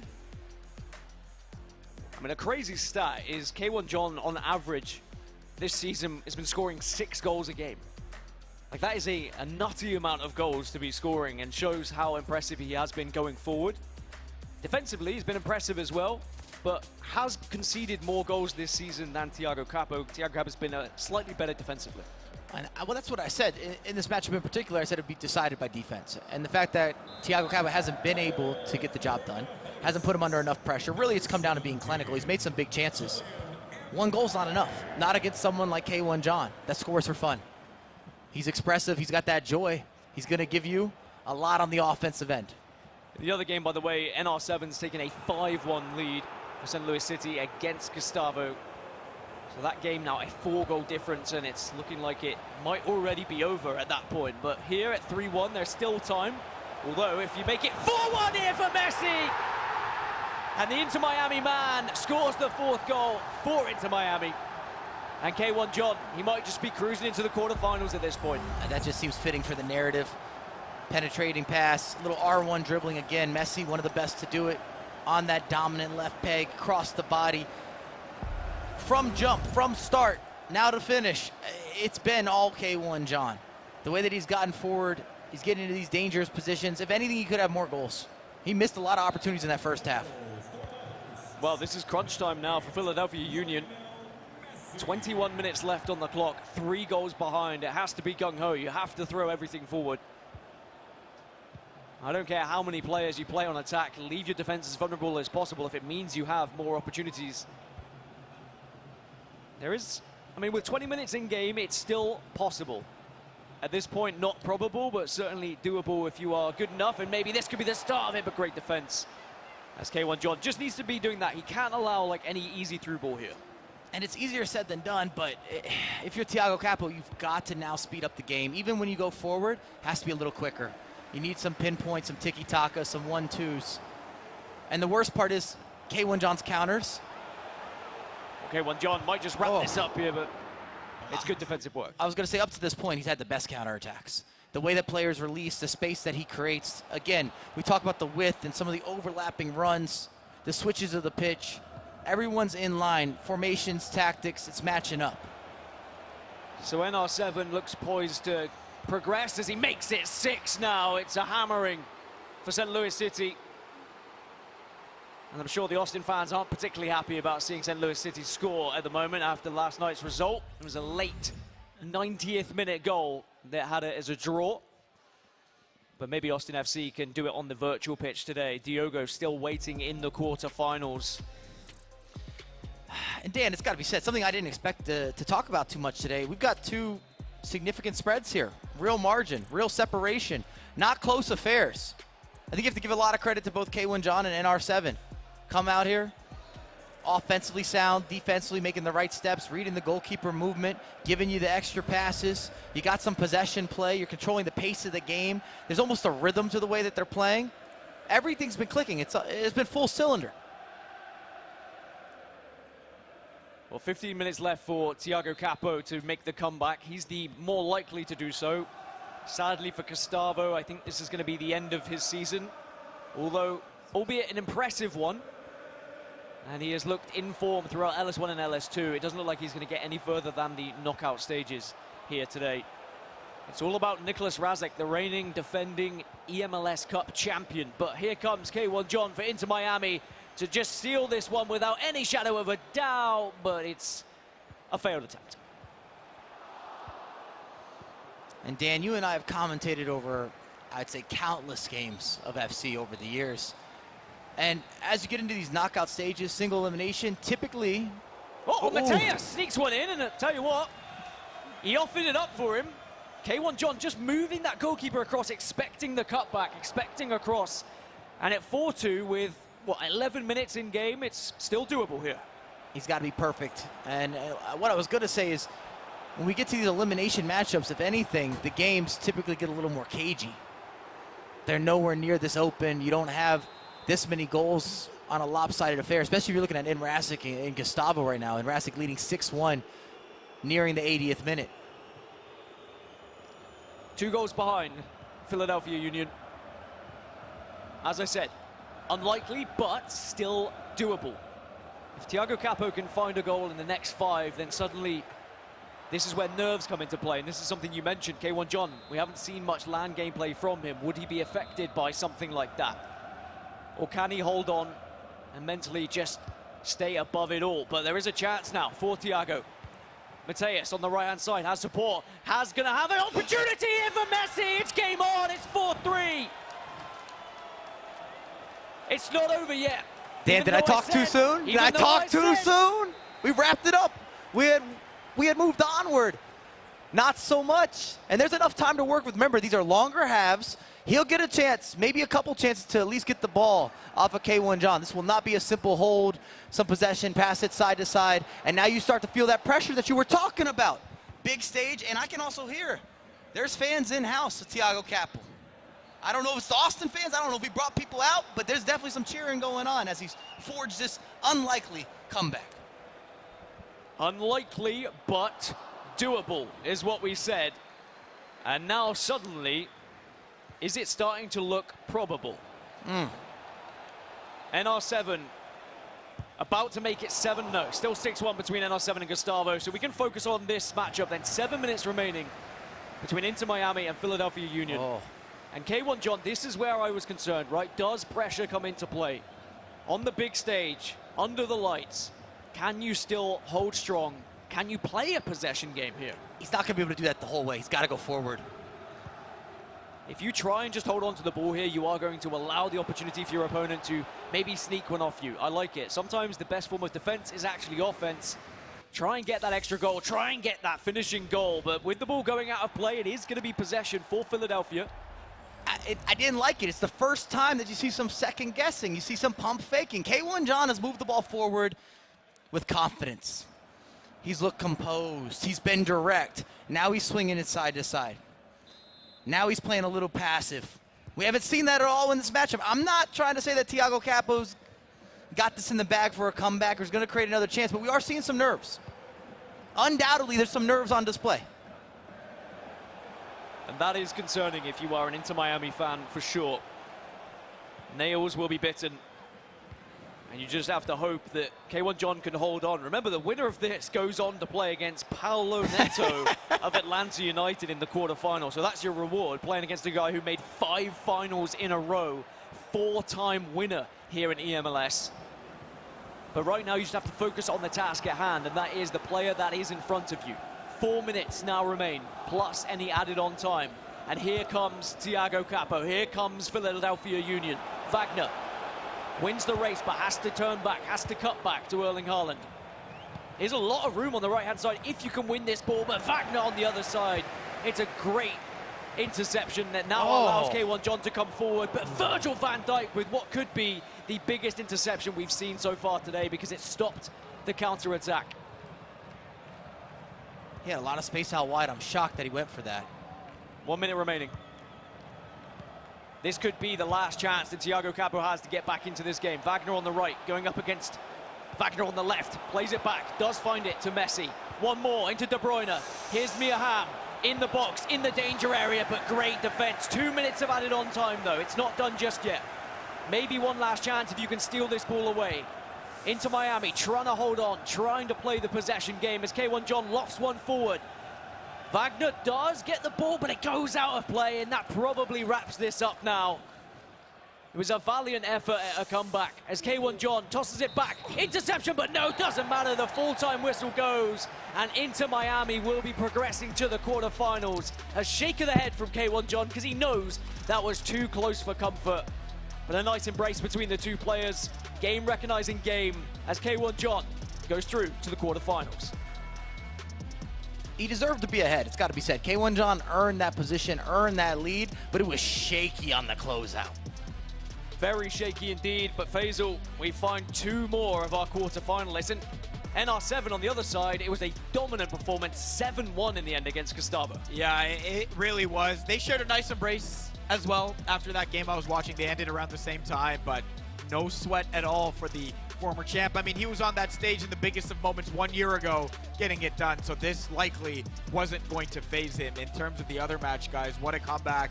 I mean, a crazy stat is K1 John, on average, this season has been scoring 6 goals a game. Like, that is a nutty amount of goals to be scoring and shows how impressive he has been going forward. Defensively, he's been impressive as well, but has conceded more goals this season than Thiago Capo. Thiago Capo's been slightly better defensively. Well, that's what I said. In this matchup in particular, I said it'd be decided by defense. And the fact that Thiago Capo hasn't been able to get the job done, hasn't put him under enough pressure, really it's come down to being clinical. He's made some big chances. 1 goal's not enough. Not against someone like K1 John that scores for fun. He's expressive. He's got that joy. He's going to give you a lot on the offensive end. The other game, by the way, NR7's taken a 5-1 lead for St. Louis City against Gustavo. So that game now a 4-goal difference, and it's looking like it might already be over at that point. But here at 3-1, there's still time. Although if you make it 4-1 here for Messi, and the Inter Miami man scores the 4th goal for Inter Miami. And K1 John, he might just be cruising into the quarterfinals at this point. And that just seems fitting for the narrative. Penetrating pass, little R1 dribbling again. Messi, one of the best to do it on that dominant left peg, across the body. From jump, from start, now to finish, it's been all K1 John. The way that he's gotten forward, he's getting into these dangerous positions. If anything, he could have more goals. He missed a lot of opportunities in that first half. Well, this is crunch time now for Philadelphia Union. 21 minutes left on the clock, 3 goals behind. It has to be gung-ho. You have to throw everything forward. I don't care how many players you play on attack, leave your defense as vulnerable as possible if it means you have more opportunities. There is, I mean, with 20 minutes in game, it's still possible. At this point, not probable, but certainly doable if you are good enough, and maybe this could be the start of it, but great defense. As K1 John just needs to be doing that. He can't allow like any easy through ball here. And it's easier said than done, but if you're Thiago Capo, you've got to now speed up the game. Even when you go forward, it has to be a little quicker. You need some pinpoint, some tiki-taka, some 1-2s. And the worst part is K1 John's counters. K1 John might just wrap this up here, but it's good defensive work. I was going to say, up to this point, he's had the best counterattacks. The way that players release, the space that he creates. Again, we talk about the width and some of the overlapping runs, the switches of the pitch. Everyone's in line. Formations, tactics, it's matching up. So NR7 looks poised to progress as he makes it 6 now. It's a hammering for St. Louis City. And I'm sure the Austin fans aren't particularly happy about seeing St. Louis City score at the moment after last night's result. It was a late 90th minute goal that had it as a draw. But maybe Austin FC can do it on the virtual pitch today. Diogo still waiting in the quarterfinals. And Dan, it's got to be said, something I didn't expect to talk about too much today. We've got 2 significant spreads here. Real margin, real separation, not close affairs. I think you have to give a lot of credit to both K1 John and NR7. Come out here, offensively sound, defensively making the right steps, reading the goalkeeper movement, giving you the extra passes. You got some possession play. You're controlling the pace of the game. There's almost a rhythm to the way that they're playing. Everything's been clicking. It's been full cylinder. Well, 15 minutes left for Thiago Capo to make the comeback. He's the more likely to do so. Sadly for Gustavo, I think this is going to be the end of his season, although, albeit an impressive one. And he has looked in form throughout LS1 and LS2. It doesn't look like he's going to get any further than the knockout stages here today. It's all about Nicholas Razek, the reigning, defending eMLS Cup champion. But here comes K1 John for Inter Miami to just seal this one without any shadow of a doubt, but it's a failed attempt. And Dan, you and I have commentated over, I'd say, countless games of FC over the years. And as you get into these knockout stages, single elimination, typically... Oh, Mateus sneaks one in, and I tell you what, he offered it up for him. K1 John just moving that goalkeeper across, expecting the cutback, expecting a cross. And at 4-2 with, what, 11 minutes in game, it's still doable here. He's got to be perfect. And what I was going to say is, when we get to these elimination matchups, if anything, the games typically get a little more cagey. They're nowhere near this open. You don't have this many goals on a lopsided affair, especially if you're looking at Rasek and Gustavo right now. Rasek leading 6-1, nearing the 80th minute. 2 goals behind Philadelphia Union. As I said, unlikely, but still doable. If Thiago Capo can find a goal in the next 5, then suddenly this is where nerves come into play. And this is something you mentioned, K1 John. We haven't seen much land gameplay from him. Would he be affected by something like that? Or can he hold on and mentally just stay above it all? But there is a chance now for Thiago. Mateus on the right-hand side has support, gonna have an opportunity here for Messi. It's game on, it's 4-3. It's not over yet. Dan, did I talk too soon? Did I talk too soon? We wrapped it up. We had moved onward. Not so much. And there's enough time to work with. Remember, these are longer halves. He'll get a chance, maybe a couple chances to at least get the ball off of K1 John. This will not be a simple hold, some possession, pass it side to side. And now you start to feel that pressure that you were talking about. Big stage, and I can also hear there's fans in-house of Thiago Capo. I don't know if it's the Austin fans, I don't know if he brought people out, but there's definitely some cheering going on as he's forged this unlikely comeback. Unlikely, but doable is what we said. And now suddenly, is it starting to look probable? NR7 about to make it 7, no, still 6-1 between NR7 and Gustavo, so we can focus on this matchup then. 7 minutes remaining between Inter Miami and Philadelphia Union. And K1 John, this is where I was concerned, right? Does pressure come into play? On the big stage, under the lights, can you still hold strong? Can you play a possession game here? He's not going to be able to do that the whole way. He's got to go forward. If you try and just hold on to the ball here, you are going to allow the opportunity for your opponent to maybe sneak one off you. I like it. Sometimes the best form of defense is actually offense. Try and get that extra goal. Try and get that finishing goal. But with the ball going out of play, it is going to be possession for Philadelphia. I didn't like it. It's the first time that you see some second guessing. You see some pump faking. K1 John has moved the ball forward with confidence. He's looked composed. He's been direct. Now he's swinging it side to side. Now he's playing a little passive. We haven't seen that at all in this matchup. I'm not trying to say that Thiago Capo's got this in the bag for a comeback or is going to create another chance, but we are seeing some nerves. Undoubtedly, there's some nerves on display. And that is concerning if you are an Inter Miami fan, for sure. Nails will be bitten. And you just have to hope that K1 John can hold on. Remember, the winner of this goes on to play against Paulo Neto of Atlanta United in the quarterfinal. So that's your reward, playing against a guy who made 5 finals in a row, 4-time winner here in eMLS. But right now, you just have to focus on the task at hand, and that is the player that is in front of you. 4 minutes now remain, plus any added on time. And here comes Thiago Capo. Here comes Philadelphia Union. Wagner wins the race, but has to turn back, has to cut back to Erling Haaland. There's a lot of room on the right-hand side if you can win this ball, but Wagner on the other side. It's a great interception that now allows K1 John to come forward. But Virgil van Dijk with what could be the biggest interception we've seen so far today because it stopped the counter-attack. He had a lot of space out wide. I'm shocked that he went for that. 1 minute remaining. This could be the last chance that Thiago Capo has to get back into this game. Wagner on the right, going up against Wagner on the left. Plays it back, does find it to Messi. One more into De Bruyne. Here's Miham in the box, in the danger area, but great defense. 2 minutes of added on time, though. It's not done just yet. Maybe one last chance if you can steal this ball away. Into Miami, trying to hold on, trying to play the possession game as K1 John lofts one forward. Wagner does get the ball, but it goes out of play, and that probably wraps this up now. It was a valiant effort at a comeback as K1 John tosses it back. Interception, but no, doesn't matter. The full-time whistle goes, and Inter Miami will be progressing to the quarterfinals. A shake of the head from K1 John because he knows that was too close for comfort. But a nice embrace between the two players. Game recognizing game as K1 John goes through to the quarterfinals. He deserved to be ahead, it's got to be said. K1 John earned that position, earned that lead, but it was shaky on the closeout. Very shaky indeed, but Faisal, we find two more of our quarterfinalists. And NR7 on the other side, it was a dominant performance, 7-1 in the end against Gustavo. Yeah, it really was. They shared a nice embrace as well after that game I was watching. They ended around the same time, but no sweat at all for the former champ. I mean, he was on that stage in the biggest of moments 1 year ago getting it done, so this likely wasn't going to phase him. In terms of the other match, guys, what a comeback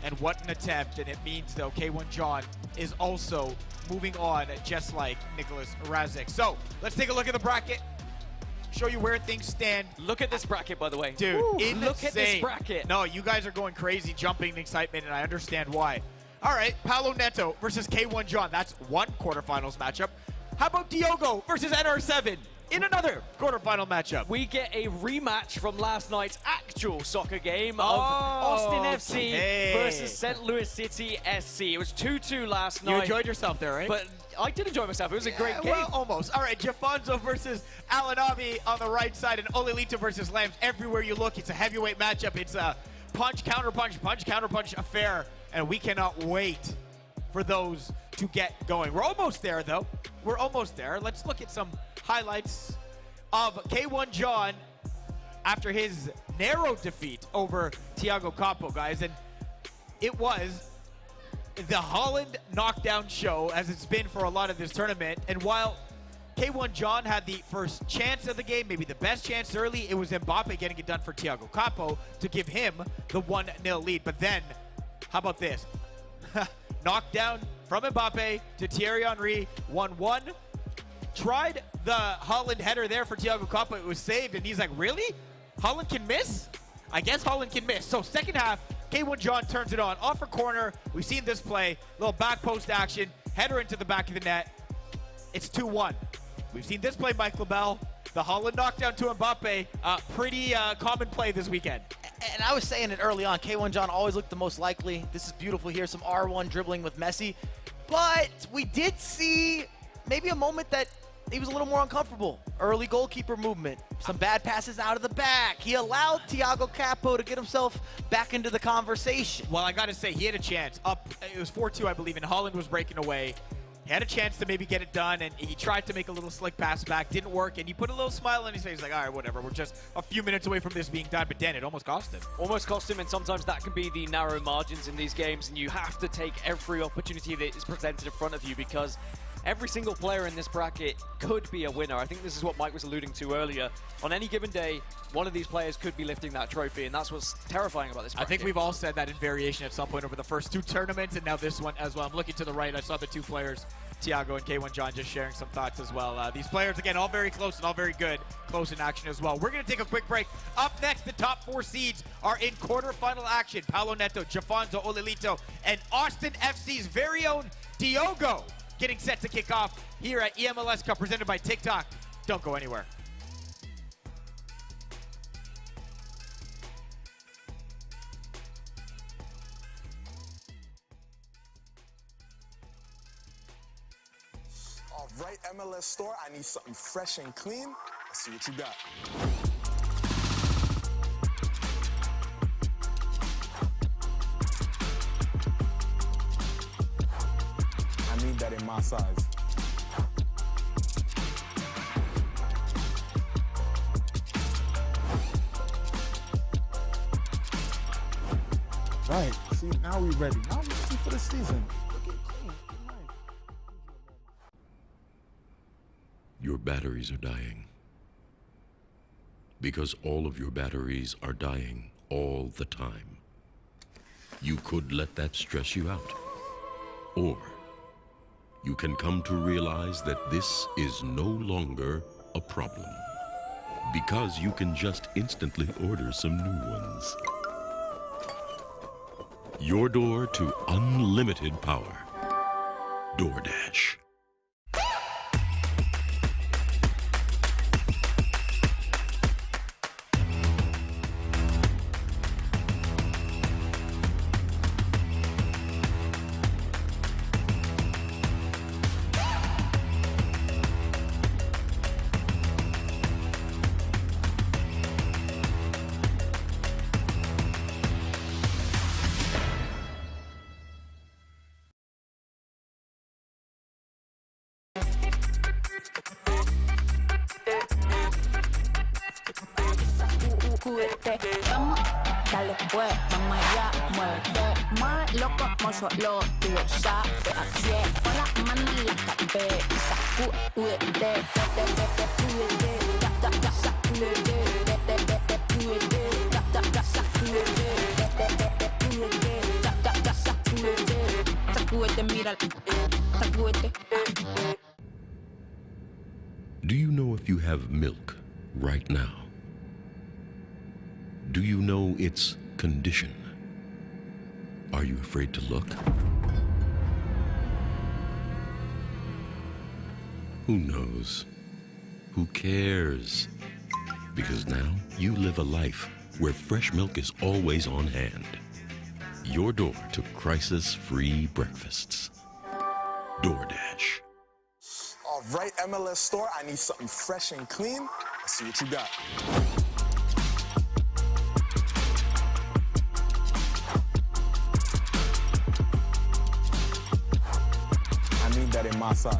and what an attempt. And it means, though, K1 John is also moving on just like Nicholas Razik. So let's take a look at the bracket, show you where things stand. Look at this bracket, by the way. Dude, insane. Look at this bracket. No, you guys are going crazy, jumping in excitement, and I understand why. All right, Paulo Neto versus K1 John. That's one quarterfinals matchup. How about Diogo versus NR7 in another quarterfinal matchup? We get a rematch from last night's actual soccer game of Austin FC versus St. Louis City SC. It was 2-2 last night. You enjoyed yourself there, right? But I did enjoy myself. It was a great game. Well, almost. All right, Jafonzo versus Alanabi on the right side, and Olelito versus Lambs. Everywhere you look, it's a heavyweight matchup. It's a punch, counter punch affair, and we cannot wait for those to get going. We're almost there, though. We're almost there. Let's look at some highlights of K1 John after his narrow defeat over Thiago Capo, guys. And it was the Holland knockdown show, as it's been for a lot of this tournament. And while K1 John had the first chance of the game, maybe the best chance early, it was Mbappe getting it done for Thiago Capo to give him the 1-0 lead. But then, how about this? Knockdown from Mbappe to Thierry Henry, 1-1. Tried the Holland header there for Thiago Capo. It was saved, and he's like, really? Holland can miss? I guess Holland can miss. So second half, K1 John turns it on. Off a corner. We've seen this play. Little back post action. Header into the back of the net. It's 2-1. We've seen this play, Mike LaBelle. The Holland knockdown to Mbappe. Pretty common play this weekend. And I was saying it early on, K1 John always looked the most likely. This is beautiful here, some R1 dribbling with Messi. But we did see maybe a moment that he was a little more uncomfortable. Early goalkeeper movement, some bad passes out of the back. He allowed Thiago Capo to get himself back into the conversation. Well, I got to say, he had a chance. Up, it was 4-2, I believe, and Holland was breaking away. He had a chance to maybe get it done, and he tried to make a little slick pass back. Didn't work, and he put a little smile on his face. He's like, all right, whatever. We're just a few minutes away from this being done. But then it almost cost him. Almost cost him, and sometimes that can be the narrow margins in these games, and you have to take every opportunity that is presented in front of you because every single player in this bracket could be a winner. I think this is what Mike was alluding to earlier. On any given day, one of these players could be lifting that trophy, and that's what's terrifying about this bracket. I think we've all said that in variation at some point over the first two tournaments, and now this one as well. I'm looking to the right. I saw the two players, Thiago and K1 John, just sharing some thoughts as well. These players, again, all very close and all very good. Close in action as well. We're going to take a quick break. Up next, the top four seeds are in quarterfinal action. Paulo Neto, Jafonzo, Olelito, and Austin FC's very own Diogo getting set to kick off here at eMLS Cup presented by Tik Tok. Don't go anywhere. All right, MLS store, I need something fresh and clean. Let's see what you got. that in my size. Right. See, now we ready. Now we ready for the season. Your batteries are dying. Because all of your batteries are dying all the time. You could let that stress you out. Or you can come to realize that this is no longer a problem. Because you can just instantly order some new ones. Your door to unlimited power. DoorDash. Vamos, dale pues, vamos allá, muévete más loco como solo tú lo sabes. Así es, con las manos en la cabeza y sacúdete, sacúdete, mira, sacúdete. Do you know if you have milk right now? Do you know its condition? Are you afraid to look? Who knows? Who cares? Because now you live a life where fresh milk is always on hand. Your door to crisis-free breakfasts. DoorDash. All right, MLS store, I need something fresh and clean. Let's see what you got. I need that in my size.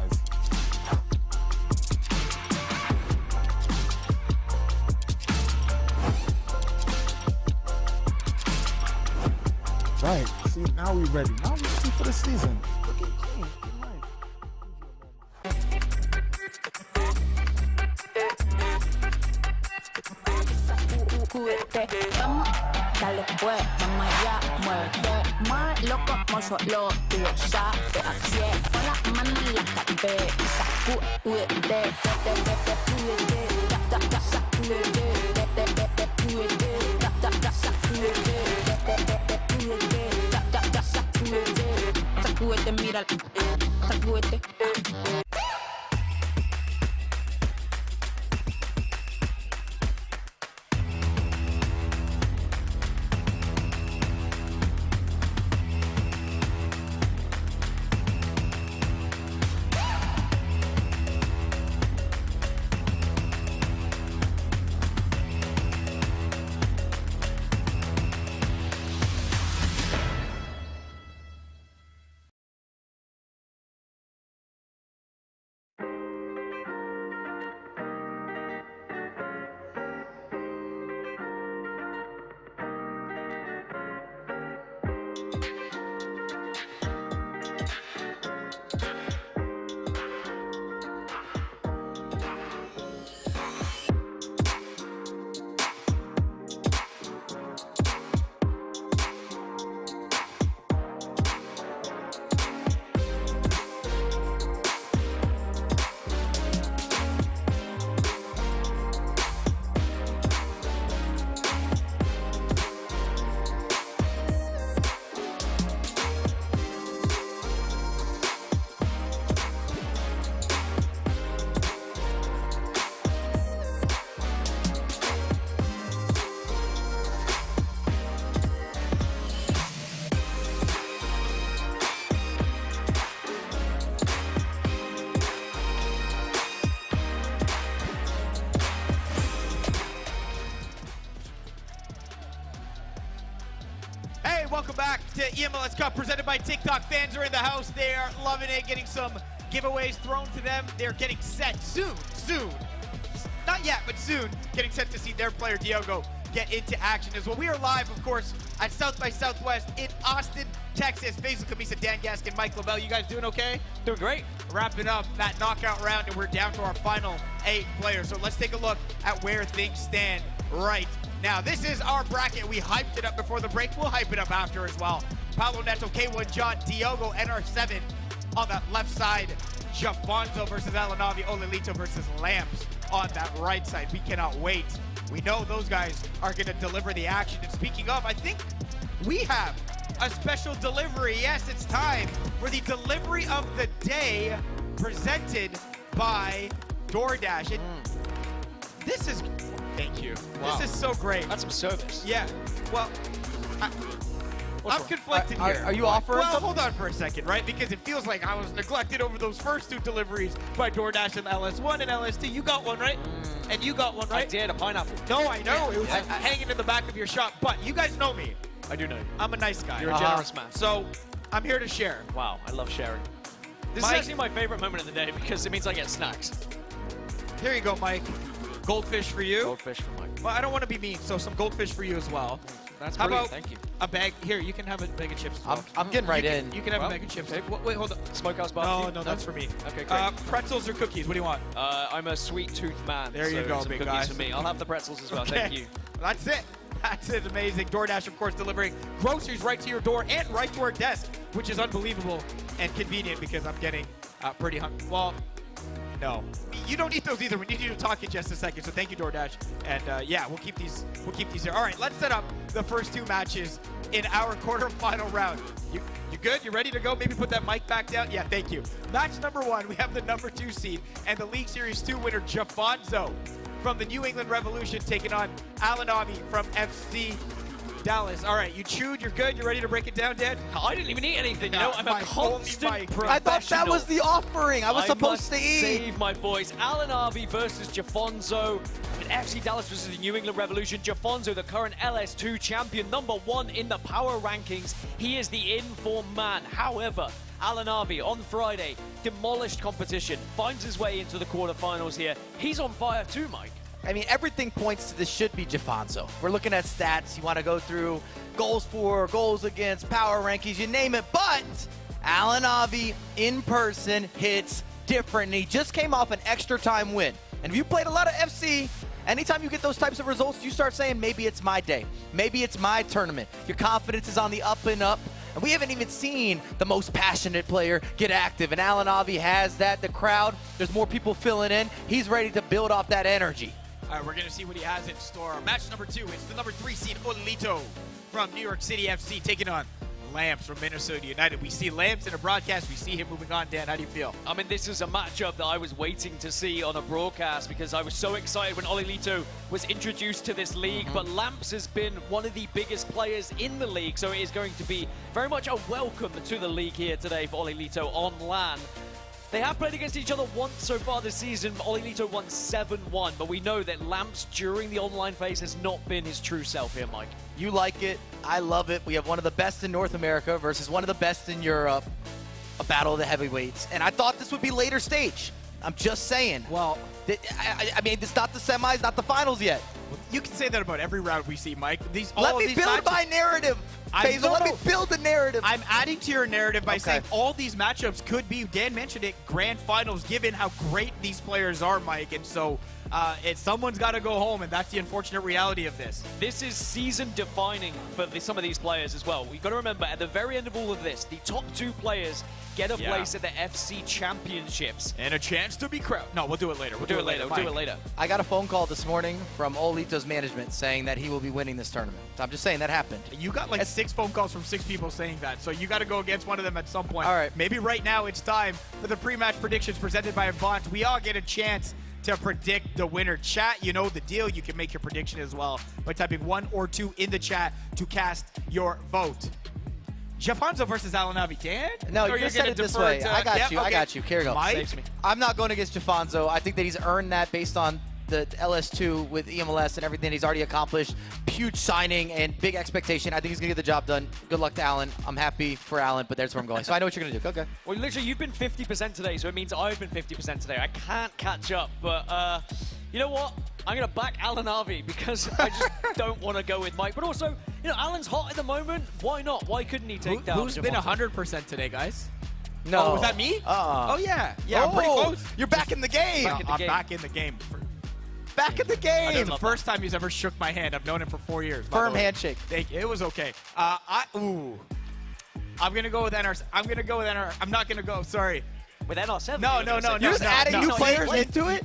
Right. See, now we ready. Now we ready for the season. Looking clean. Vamos, dale pues, vamos allá, muévete más loco como solo tú lo sabes. Así es, con las manos en la cabeza y sacúdete, sacúdete, mira, sacúdete. right, welcome back to eMLS Cup presented by Tik Tok. Fans are in the house. They are loving it, getting some giveaways thrown to them. They're getting set soon. Not yet, but soon, getting set to see their player Diogo get into action as well. We are live, of course, at South by Southwest in Austin, Texas. Faisal Kamisa, Dan Gaskin, Mike Lavelle. You guys doing okay? Doing great. Wrapping up that knockout round, and we're down to our final 8 players. So let's take a look at where things stand right now. This is our bracket. We hyped it up before the break. We'll hype it up after as well. Paulo Neto, K1 John, Diogo, NR7 on that left side. Jafonzo versus Alanavi, Olelito versus Lamps on that right side. We cannot wait. We know those guys are going to deliver the action. And speaking of, I think we have a special delivery. Yes, it's time for the delivery of the day presented by DoorDash. And this is, thank you. Wow. This is so great. That's some service. Yeah, well, I'm conflicted here. Are you offering Well, something? hold on for a second, right? Because it feels like I was neglected over those first 2 deliveries by DoorDash and LS1 and LS2. You got one, right? And you got one, right? I did, a pineapple. No, I know. It was hanging in the back of your shop. But you guys know me. I do know you. I'm a nice guy. You're a generous man. So I'm here to share. Wow, I love sharing. This Mike- is actually my favorite moment of the day because it means I get snacks. Here you go, Mike. Goldfish for you. Goldfish for Mike. Well, I don't want to be mean, so some goldfish for you as well. That's How brilliant, about thank you. a bag? Here, you can have a bag of chips as well. I'm getting right in. You can have Well, a bag of chips. okay. Wait, hold on. Smokehouse No, barbecue? no, that's for me. Okay, great. Pretzels or cookies? What do you want? I'm a sweet tooth man. There you so go, some big cookies guy. for me. I'll have the pretzels as well. Okay. Thank you. That's it. That's it. Amazing. DoorDash, of course, delivering groceries right to your door and right to our desk, which is unbelievable and convenient because I'm getting pretty hungry. Well, no, you don't need those either. We need you to talk in just a second. So thank you, DoorDash. And yeah, we'll keep these here. All right, let's set up the first 2 matches in our quarterfinal round. You good? You ready to go? Maybe put that mic back down. Yeah, thank you. Match number 1, we have the number 2 seed and the League Series 2 winner, Jafonzo from the New England Revolution, taking on Alanavi from FC Dallas. All right, you chewed, you're good, you're ready to break it down, Dad? I didn't even eat anything, you know? I'm a Mike, only constant Mike. professional. I thought that was the offering. I was supposed must to eat. save my voice. Alanavi versus Jafonzo. With FC Dallas versus the New England Revolution. Jafonzo, the current LS2 champion, number 1 in the power rankings. He is the in-form man. However, Alanavi on Friday demolished competition, finds his way into the quarterfinals here. He's on fire too, Mike. I mean, everything points to this should be Jafonzo. We're looking at stats. You want to go through goals for, goals against, power rankings, you name it. But Alanavi in person hits different. And he just came off an extra time win. And if you played a lot of FC, anytime you get those types of results, you start saying, maybe it's my day. Maybe it's my tournament. Your confidence is on the up and up. And we haven't even seen the most passionate player get active. And Alanavi has that. The crowd, there's more people filling in. He's ready to build off that energy. All right, we're going to see what he has in store. Match number 2, it's the number 3 seed, Olelito from New York City FC, taking on Lamps from Minnesota United. We see Lamps in a broadcast. We see him moving on. Dan, how do you feel? I mean, this is a matchup that I was waiting to see on a broadcast because I was so excited when Olelito was introduced to this league. But Lamps has been one of the biggest players in the league, so it is going to be very much a welcome to the league here today for Olelito on LAN. They have played against each other once so far this season. Olelito won 7-1, but we know that Lamps during the online phase has not been his true self here, Mike. You like it. I love it. We have one of the best in North America versus one of the best in Europe. A battle of the heavyweights. And I thought this would be later stage. I'm just saying. Well, I mean, it's not the semis, not the finals yet. you can say that about every round we see, Mike. Let me build my narrative. Faisal, let me build the narrative. I'm adding to your narrative by saying all these matchups could be, Dan mentioned it, grand finals, given how great these players are, Mike. And so someone's got to go home, and that's the unfortunate reality of this. This is season-defining for some of these players as well. We've got to remember, at the very end of all of this, the top 2 players get a place at the FC Championships. And a chance to be crowned. No, we'll do it later. We'll do it later. I got a phone call this morning from Olito's management saying that he will be winning this tournament. So I'm just saying that happened. You got like 6 phone calls from 6 people saying that, so you got to go against one of them at some point. All right. Maybe right now it's time for the pre-match predictions presented by Avant. We all get a chance to predict the winner. Chat, you know the deal. You can make your prediction as well by typing 1 or 2 in the chat to cast your vote. Jafonzo versus Alanavi. Dan? No, Or you you're just said gonna it this defer way. to- I got Yep, you. I okay. got you. Here we go. Mike? Saves me. I'm not going against Jafonzo. I think that he's earned that based on the LS2 with eMLS and everything he's already accomplished. Huge signing and big expectation. I think he's going to get the job done. Good luck to Alan. I'm happy for Alan, but that's where I'm going. So I know what you're going to do. Okay. Well, literally, you've been 50% today, so it means I've been 50% today. I can't catch up, but you know what? I'm going to back Alan Harvey because I just don't want to go with Mike. But also, you know, Alan's hot at the moment. Why not? Why couldn't he take down Who's been Javonte? 100% today, guys? No. Oh, was that me? Oh, yeah. Yeah, I'm pretty Oh, close. You're back in the game. Back in the I'm game. back in the game. Back in the It's game. the first time he's ever shook my hand. I've known him for 4 years. by Firm the way. handshake. Thank you. It was okay. I'm gonna go with NR. I'm gonna go with NR. I'm not gonna go. Sorry. With NR7? No. You're just adding new players into it?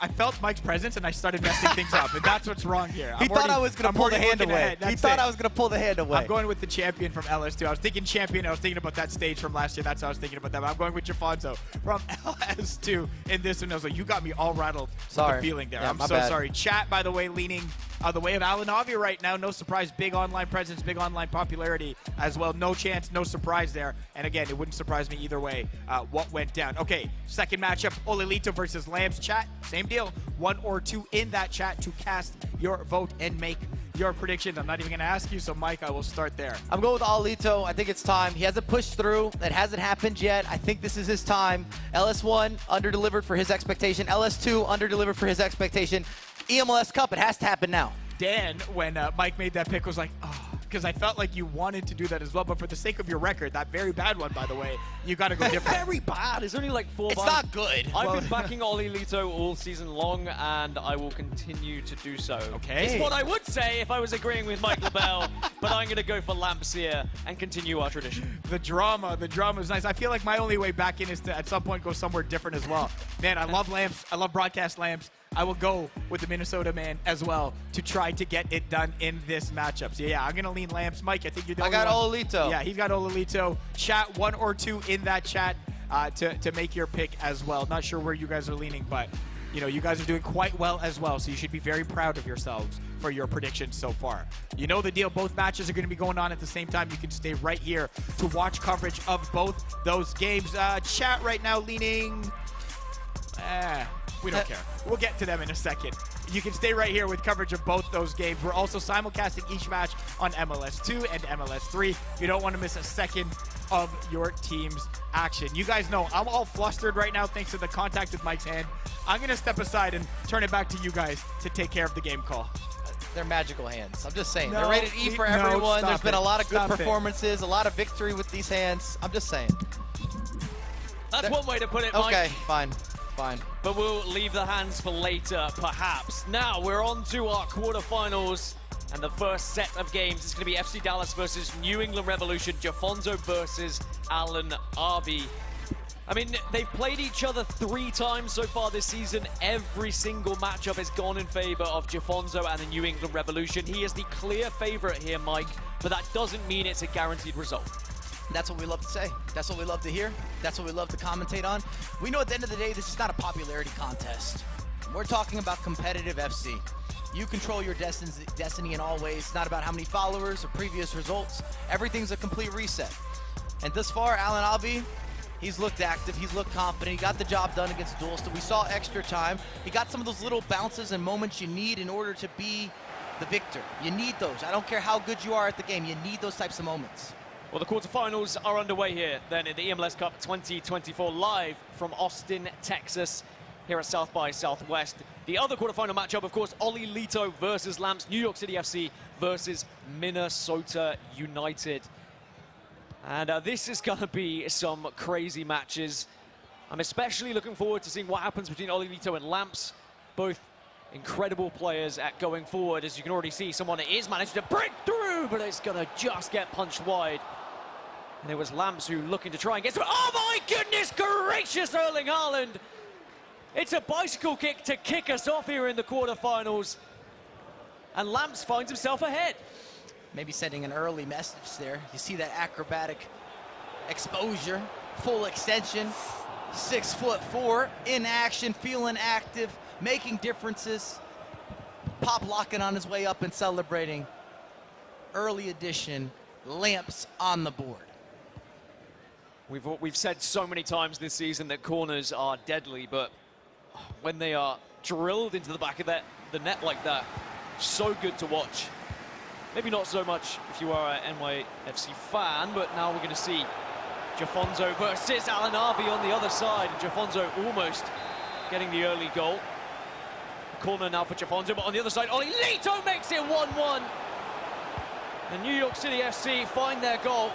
I felt Mike's presence and I started messing things up, and that's what's wrong here. He thought I was going to pull the hand away. He He thought I was going to pull the hand away. I'm going with the champion from LS2. I was thinking champion. I was thinking about that stage from last year. That's how I was thinking about that. But I'm going with Jafonzo from LS2 in this one. I was like, you got me all rattled Sorry. with the feeling there. Yeah, I'm my so bad. sorry. Chat, by the way, leaning the way of Alan Avi right now. No surprise. Big online presence, big online popularity as well. No chance, no surprise there. And again, it wouldn't surprise me either way what went down. Okay, second matchup, Olilito versus Lambs. Chat, same deal. 1 or 2 in that chat to cast your vote and make your predictions. I'm not even going to ask you, so Mike, I will start there. I'm going with Olilito. I think it's time. He hasn't pushed through. It hasn't happened yet. I think this is his time. LS1 under-delivered for his expectation. LS2 under-delivered for his expectation. eMLS Cup, it has to happen now. Dan, when Mike made that pick, was like, oh, because I felt like you wanted to do that as well. But for the sake of your record, that very bad one, by the way, you got to go different. Very bad. It's only like 4 It's bars. not good. I've been backing Olilito all season long, and I will continue to do so. Okay. It's what I would say if I was agreeing with Mike LaBelle, but I'm going to go for Lamps here and continue our tradition. The drama is nice. I feel like my only way back in is to at some point go somewhere different as well. Man, I love Lamps. I love broadcast Lamps. I will go with the Minnesota man as well to try to get it done in this matchup. So yeah, I'm gonna lean Lamps. Mike, I think you're the only I got one. Olilito. Yeah, he's got Olilito. Chat 1 or 2 in that chat to make your pick as well. Not sure where you guys are leaning, but you know you guys are doing quite well as well. So you should be very proud of yourselves for your predictions so far. You know the deal. Both matches are going to be going on at the same time. You can stay right here to watch coverage of both those games. Chat right now leaning. We don't care. We'll get to them in a second. You can stay right here with coverage of both those games. We're also simulcasting each match on MLS2 and MLS3. You don't want to miss a second of your team's action. You guys know I'm all flustered right now thanks to the contact with Mike's hand. I'm going to step aside and turn it back to you guys to take care of the game call. They're magical hands. I'm just saying. No, They're rated E for no, everyone. stop There's been it. a lot of good Stop it. performances, a lot of victory with these hands. I'm just saying. That's one way to put it, Mike. Okay, fine. But we'll leave the hands for later, perhaps. Now we're on to our quarterfinals. And the first set of games is going to be FC Dallas versus New England Revolution. Jafonzo versus Alan Arby. I mean, they've played each other 3 times so far this season. Every single matchup has gone in favor of Jafonzo and the New England Revolution. He is the clear favorite here, Mike, but that doesn't mean it's a guaranteed result. That's what we love to say. That's what we love to hear. That's what we love to commentate on. We know at the end of the day, this is not a popularity contest. We're talking about competitive FC. You control your destiny in all ways. It's not about how many followers or previous results. Everything's a complete reset. And thus far, Alan Albi, he's looked active. He's looked confident. He got the job done against Duelist. We saw extra time. He got some of those little bounces and moments you need in order to be the victor. You need those. I don't care how good you are at the game. You need those types of moments. Well, the quarterfinals are underway here, then, in the eMLS Cup 2024, live from Austin, Texas, here at South by Southwest. The other quarterfinal matchup, of course, Olilito versus Lamps, New York City FC versus Minnesota United. And this is going to be some crazy matches. I'm especially looking forward to seeing what happens between Olilito and Lamps, both incredible players at going forward. As you can already see, someone is managed to break through, but it's going to just get punched wide. And it was Lamps who looking to try and get through. Oh my goodness gracious, Erling Haaland! It's a bicycle kick to kick us off here in the quarterfinals. And Lamps finds himself ahead. Maybe sending an early message there. You see that acrobatic exposure, full extension, 6'4", in action, feeling active, making differences. Pop locking on his way up and celebrating. Early edition, Lamps on the board. We've said so many times this season that corners are deadly, but oh when they are drilled into the back of the net like that. So good to watch. Maybe not so much if you are an NYFC fan, but now we're going to see Jafonzo versus Alan Harvey on the other side. And Jafonzo almost getting the early goal. Corner now for Jafonzo, but on the other side, Oli Lito makes it 1-1. And New York City FC find their goal.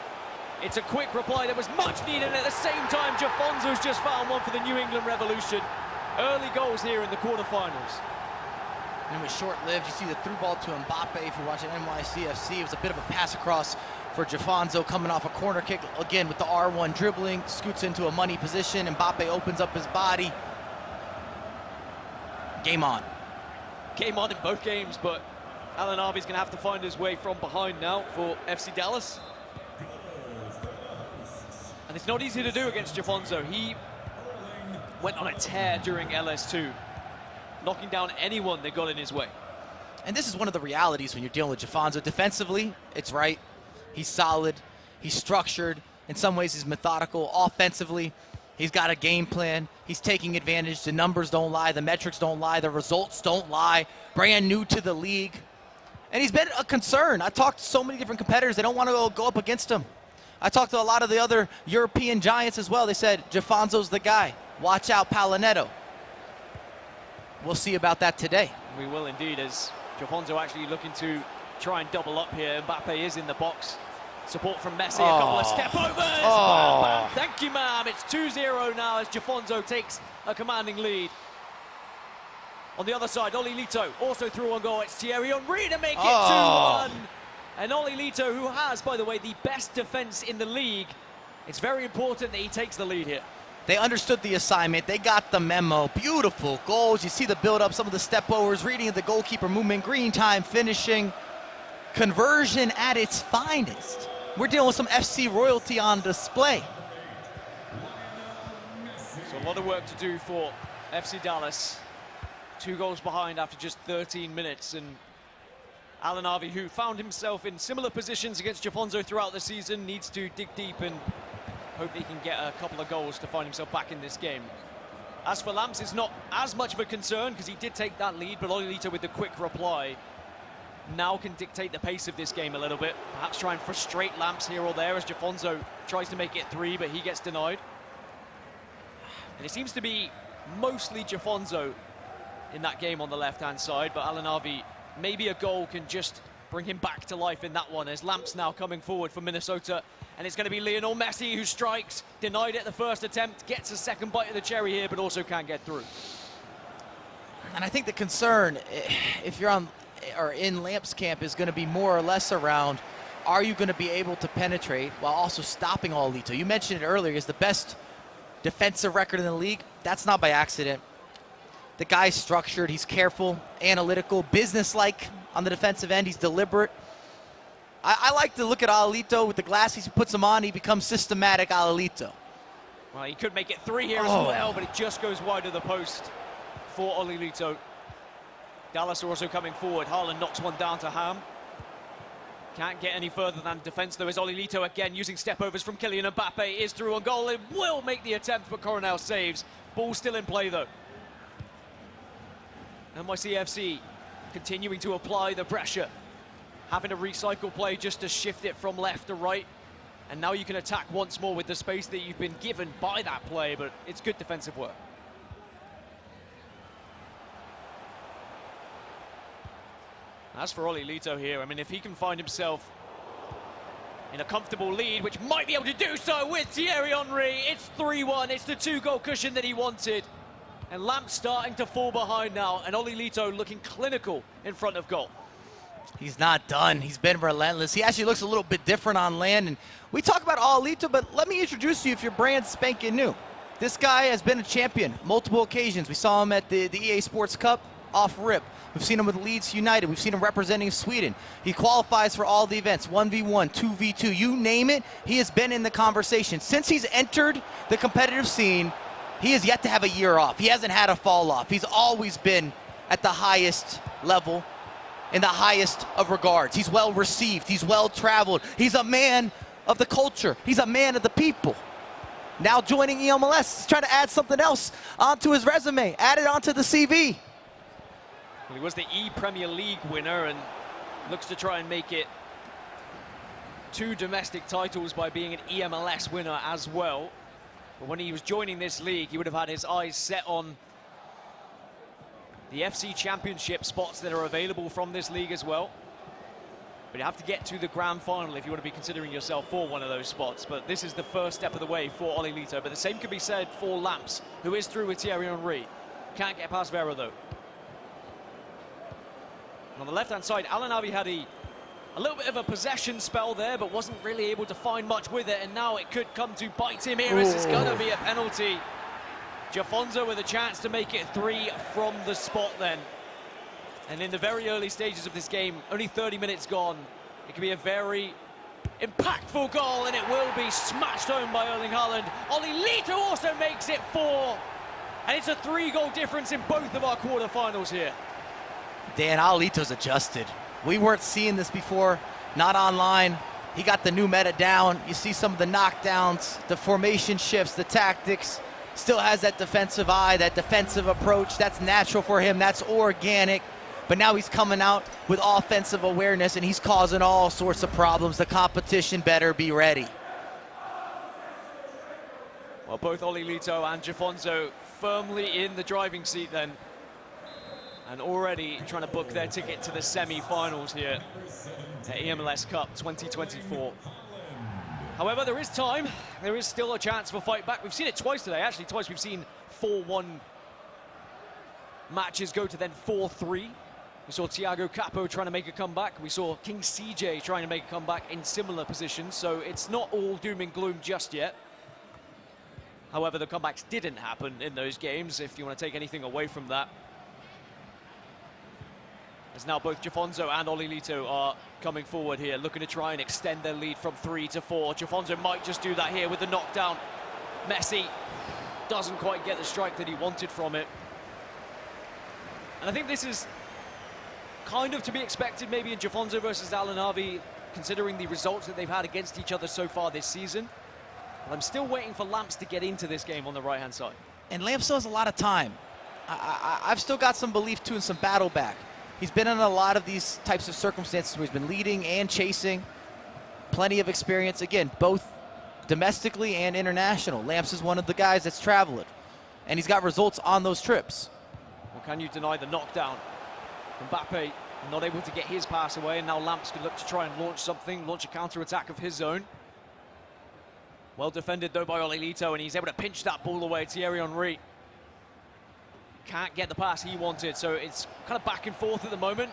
It's a quick reply that was much needed, and at the same time, Jafonzo's just found one for the New England Revolution. Early goals here in the quarterfinals. And it was short-lived. You see the through ball to Mbappe. If you're watching NYCFC, it was a bit of a pass across for Jafonzo coming off a corner kick. Again, with the R1 dribbling, scoots into a money position. Mbappe opens up his body. Game on. Game on in both games, but Alan Harvey's going to have to find his way from behind now for FC Dallas. And it's not easy to do against Jafonzo. He went on a tear during LS2, knocking down anyone that got in his way. And this is one of the realities when you're dealing with Jafonzo. Defensively, it's right. He's solid. He's structured. In some ways, he's methodical. Offensively, he's got a game plan. He's taking advantage. The numbers don't lie. The metrics don't lie. The results don't lie. Brand new to the league. And he's been a concern. I talked to so many different competitors. They don't want to go up against him. I talked to a lot of the other European giants as well. They said, Jafonzo's the guy. Watch out, Palinetto. We'll see about that today. We will indeed, as Jafonzo actually looking to try and double up here. Mbappe is in the box. Support from Messi, a couple of step overs. Bam, bam. Thank you, ma'am. It's 2-0 now as Jafonzo takes a commanding lead. On the other side, Oli Lito also through on goal. It's Thierry Henry to make it 2-1. And Oli Lito, who has, by the way, the best defense in the league, it's very important that he takes the lead here. They understood the assignment. They got the memo. Beautiful goals. You see the build-up, some of the step-overs, reading of the goalkeeper movement, green time, finishing. Conversion at its finest. We're dealing with some FC royalty on display. So a lot of work to do for FC Dallas. 2 goals behind after just 13 minutes. And Alan Harvey, who found himself in similar positions against Jafonzo throughout the season, needs to dig deep and hope he can get a couple of goals to find himself back in this game. As for Lamps, it's not as much of a concern because he did take that lead, but Oli Lito with the quick reply now can dictate the pace of this game a little bit. Perhaps try and frustrate Lamps here or there as Jafonzo tries to make it 3, but he gets denied. And it seems to be mostly Jafonzo in that game on the left-hand side, but Alan Harvey, maybe a goal can just bring him back to life in that one, as Lamps now coming forward for Minnesota. And it's going to be Lionel Messi who strikes, denied it the first attempt, gets a second bite of the cherry here, but also can't get through. And I think the concern, if you're on or in Lamps' camp, is going to be more or less around, are you going to be able to penetrate while also stopping Olito? You mentioned it earlier, he's the best defensive record in the league. That's not by accident. The guy's structured, he's careful, analytical, businesslike on the defensive end. He's deliberate. I like to look at Alito with the glasses he puts them on. He becomes systematic Alito. Well, he could make it 3 here as well, but it just goes wide of the post for Oli Lito. Dallas are also coming forward. Haaland knocks one down to Ham. Can't get any further than defense, though, as Oli Lito again using step-overs from Kylian Mbappe is through on goal. It will make the attempt, but Coronel saves. Ball still in play, though. NYCFC continuing to apply the pressure, having to recycle play just to shift it from left to right. And now you can attack once more with the space that you've been given by that play, but it's good defensive work. As for Oli Lito here, I mean, if he can find himself in a comfortable lead, which might be able to do so with Thierry Henry, it's 3-1. It's the 2-goal cushion that he wanted. And Lamp starting to fall behind now, and Oli Lito looking clinical in front of goal. He's not done. He's been relentless. He actually looks a little bit different on land. And we talk about Alito, but let me introduce you if you're brand spanking new. This guy has been a champion multiple occasions. We saw him at the EA Sports Cup off rip. We've seen him with Leeds United. We've seen him representing Sweden. He qualifies for all the events, 1v1, 2v2, you name it. He has been in the conversation. Since he's entered the competitive scene, he has yet to have a year off. He hasn't had a fall off. He's always been at the highest level, in the highest of regards. He's well received. He's well traveled. He's a man of the culture. He's a man of the people. Now joining eMLS, he's trying to add something else onto his resume, add it onto the CV. Well, he was the E-Premier League winner and looks to try and make it 2 domestic titles by being an eMLS winner as well. But when he was joining this league, he would have had his eyes set on the FC Championship spots that are available from this league as well. But you have to get to the grand final if you want to be considering yourself for one of those spots. But this is the first step of the way for Oli Lito. But the same could be said for Lamps, who is through with Thierry Henry. Can't get past Vera, though. And on the left-hand side, Alan Avi had a little bit of a possession spell there, but wasn't really able to find much with it. And now it could come to bite him here. It's going to be a penalty. Jafonzo with a chance to make it 3 from the spot then. And in the very early stages of this game, only 30 minutes gone, it could be a very impactful goal, and it will be smashed home by Erling Haaland. Oli Lito also makes it 4, and it's a 3-goal difference in both of our quarterfinals here. Dan, Alito's adjusted. We weren't seeing this before, not online. He got the new meta down. You see some of the knockdowns, the formation shifts, the tactics. Still has that defensive eye, that defensive approach. That's natural for him. That's organic. But now he's coming out with offensive awareness, and he's causing all sorts of problems. The competition better be ready. Well, both Oli Lito and Jafonzo firmly in the driving seat then. And already trying to book their ticket to the semi-finals here at eMLS Cup 2024. However, there is time. There is still a chance for fight back. We've seen it twice today. Actually, twice we've seen 4-1 matches go to then 4-3. We saw Thiago Capo trying to make a comeback. We saw King CJ trying to make a comeback in similar positions. So it's not all doom and gloom just yet. However, the comebacks didn't happen in those games, if you want to take anything away from that. As now both Jafonzo and Oli Lito are coming forward here, looking to try and extend their lead from 3 to 4. Jafonzo might just do that here with the knockdown. Messi doesn't quite get the strike that he wanted from it. And I think this is kind of to be expected maybe in Jafonzo versus Alan Harvey, considering the results that they've had against each other so far this season. But I'm still waiting for Lamps to get into this game on the right-hand side. And Lamps still has a lot of time. I've still got some belief, too, in some battle back. He's been in a lot of these types of circumstances where he's been leading and chasing. Plenty of experience, again, both domestically and international. Lamps is one of the guys that's traveled, and he's got results on those trips. Well, can you deny the knockdown? Mbappe not able to get his pass away, and now Lamps can look to try and launch something, launch a counter-attack of his own. Well defended, though, by Oli Lito, and he's able to pinch that ball away. Thierry Henry can't get the pass he wanted, so it's kind of back and forth at the moment.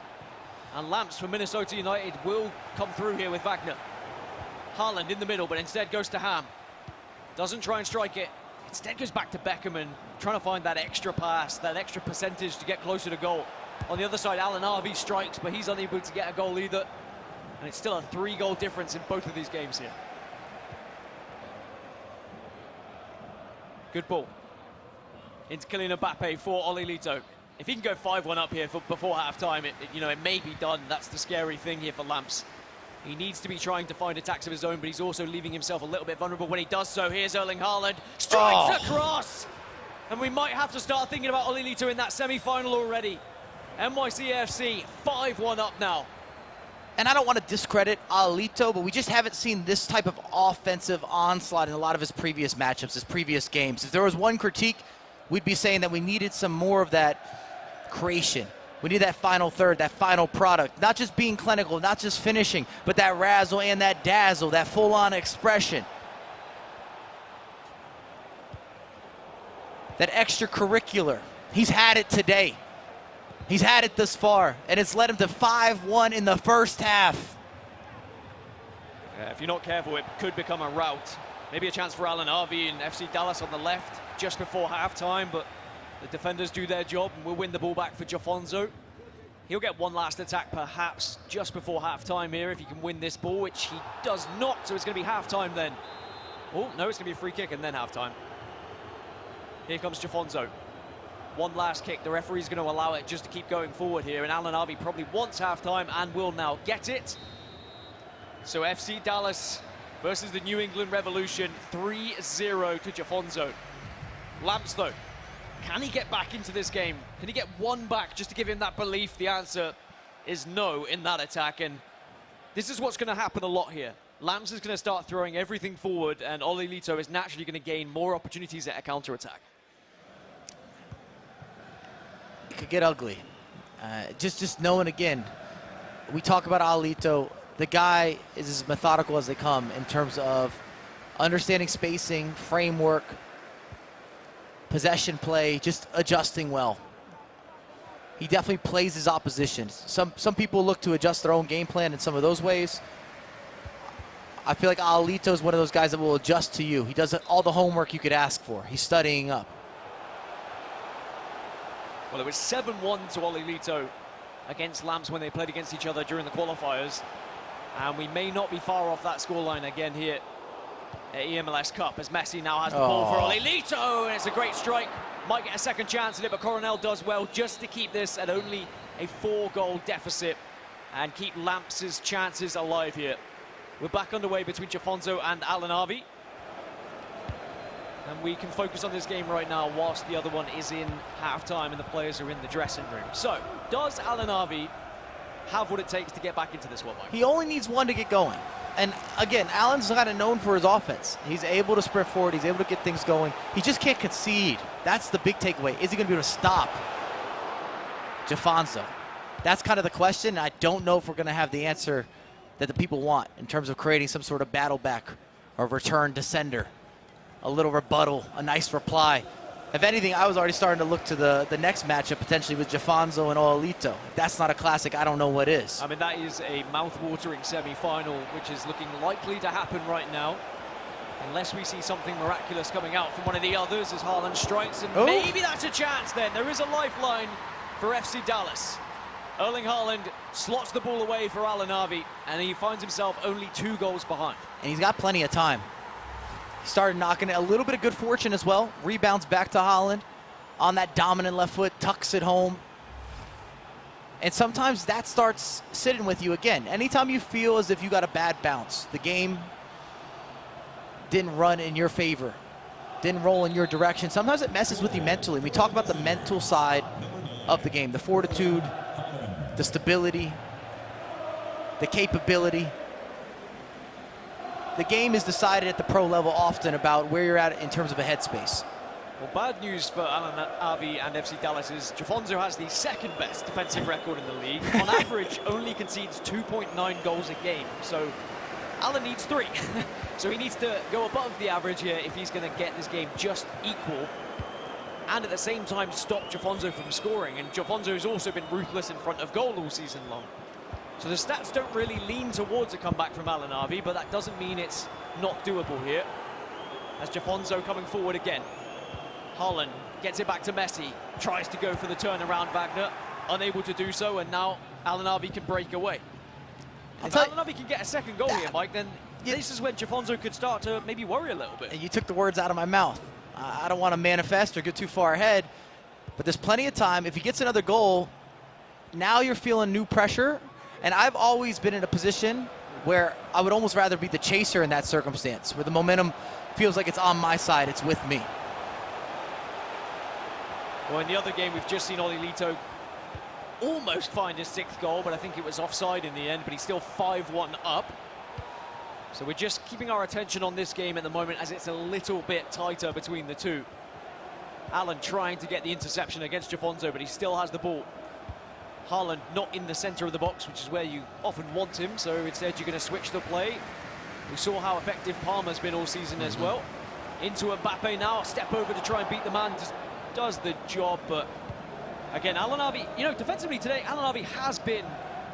And Lamps for Minnesota United will come through here with Wagner. Haaland in the middle, but instead goes to Ham. Doesn't try and strike it. Instead goes back to Beckham and trying to find that extra pass, that extra percentage to get closer to goal. On the other side, Alan Harvey strikes, but he's unable to get a goal either. And it's still a 3-goal difference in both of these games here. Good ball. Into Kylian Mbappe for Oli Lito. If he can go 5-1 up here before half-time, it may be done. That's the scary thing here for Lamps. He needs to be trying to find attacks of his own, but he's also leaving himself a little bit vulnerable when he does so. Here's Erling Haaland. Strikes across! And we might have to start thinking about Oli Lito in that semi-final already. NYCFC 5-1 up now. And I don't want to discredit Alito, but we just haven't seen this type of offensive onslaught in a lot of his previous matchups, his previous games. If there was one critique, we'd be saying that we needed some more of that creation. We need that final third, that final product. Not just being clinical, not just finishing, but that razzle and that dazzle, that full-on expression. That extracurricular. He's had it today. He's had it this far, and it's led him to 5-1 in the first half. Yeah, if you're not careful, it could become a rout. Maybe a chance for Alan Harvey and FC Dallas on the left just before halftime, but the defenders do their job and will win the ball back for Jafonzo. He'll get one last attack perhaps just before halftime here if he can win this ball, which he does not, so it's going to be halftime then. Oh, no, it's going to be a free kick and then halftime. Here comes Jafonzo. One last kick. The referee's going to allow it just to keep going forward here, and Alan Harvey probably wants halftime and will now get it. So FC Dallas versus the New England Revolution, 3-0 to Jafonzo. Lamps, though, can he get back into this game? Can he get one back just to give him that belief? The answer is no in that attack, and this is what's going to happen a lot here. Lamps is going to start throwing everything forward, and Olilito is naturally going to gain more opportunities at a counter-attack. It could get ugly. Just knowing, again, we talk about Olilito. The guy is as methodical as they come in terms of understanding spacing, framework, possession play, just adjusting well. He definitely plays his opposition. Some people look to adjust their own game plan in some of those ways. I feel like Olilito is one of those guys that will adjust to you. He does all the homework you could ask for. He's studying up. Well, it was 7-1 to Olilito against Lamps when they played against each other during the qualifiers. And we may not be far off that scoreline again here at eMLS Cup, as Messi now has the ball for Olilito, and it's a great strike. Might get a second chance at it, but Coronel does well just to keep this at only a 4-goal deficit and keep Lamps' chances alive here. We're back underway between Jafonzo and Alanavi. And we can focus on this game right now whilst the other one is in halftime and the players are in the dressing room. So, does Alanavi have what it takes to get back into this one, Mike? He only needs one to get going. And again, Allen's kind of known for his offense. He's able to sprint forward. He's able to get things going. He just can't concede. That's the big takeaway. Is he going to be able to stop Jafonzo? That's kind of the question. I don't know if we're going to have the answer that the people want in terms of creating some sort of battle back or return to sender. A little rebuttal, a nice reply. If anything, I was already starting to look to the next matchup potentially with Jafonzo and Olilito. If that's not a classic, I don't know what is. I mean, that is a mouth-watering semi-final, which is looking likely to happen right now. Unless we see something miraculous coming out from one of the others as Haaland strikes, and maybe that's a chance then. There is a lifeline for FC Dallas. Erling Haaland slots the ball away for Alanavi, and he finds himself only 2 goals behind. And he's got plenty of time. He started knocking it. A little bit of good fortune as well. Rebounds back to Haaland on that dominant left foot, tucks it home. And sometimes that starts sitting with you again. Anytime you feel as if you got a bad bounce, the game didn't run in your favor, didn't roll in your direction, sometimes it messes with you mentally. We talk about the mental side of the game, the fortitude, the stability, the capability. The game is decided at the pro level often about where you're at in terms of a headspace. Well, bad news for Alanavi and FC Dallas is Jafonzo has the second best defensive record in the league. On average, only concedes 2.9 goals a game. So Alan needs 3. So he needs to go above the average here if he's going to get this game just equal. And at the same time, stop Jafonzo from scoring. And Jafonzo's also been ruthless in front of goal all season long. So the stats don't really lean towards a comeback from Alanavi, but that doesn't mean it's not doable here. As Jafonzo coming forward again. Haaland gets it back to Messi, tries to go for the turnaround, Wagner, unable to do so, and now Alanavi can break away. If Alanavi can get a second goal here, Mike, then this is when Jafonzo could start to maybe worry a little bit. And you took the words out of my mouth. I don't want to manifest or get too far ahead, but there's plenty of time. If he gets another goal, now you're feeling new pressure. And I've always been in a position where I would almost rather be the chaser in that circumstance, where the momentum feels like it's on my side, it's with me. Well, in the other game, we've just seen Olilito almost find his 6th goal, but I think it was offside in the end, but he's still 5-1 up. So we're just keeping our attention on this game at the moment as it's a little bit tighter between the two. Allen trying to get the interception against Jafonzo, but he still has the ball. Haaland not in the center of the box, which is where you often want him, so instead you're going to switch the play. We saw how effective Palmer's been all season as well. Into Mbappe now, step over to try and beat the man, just does the job, but again, Alanavi, you know, defensively today, Alanavi has been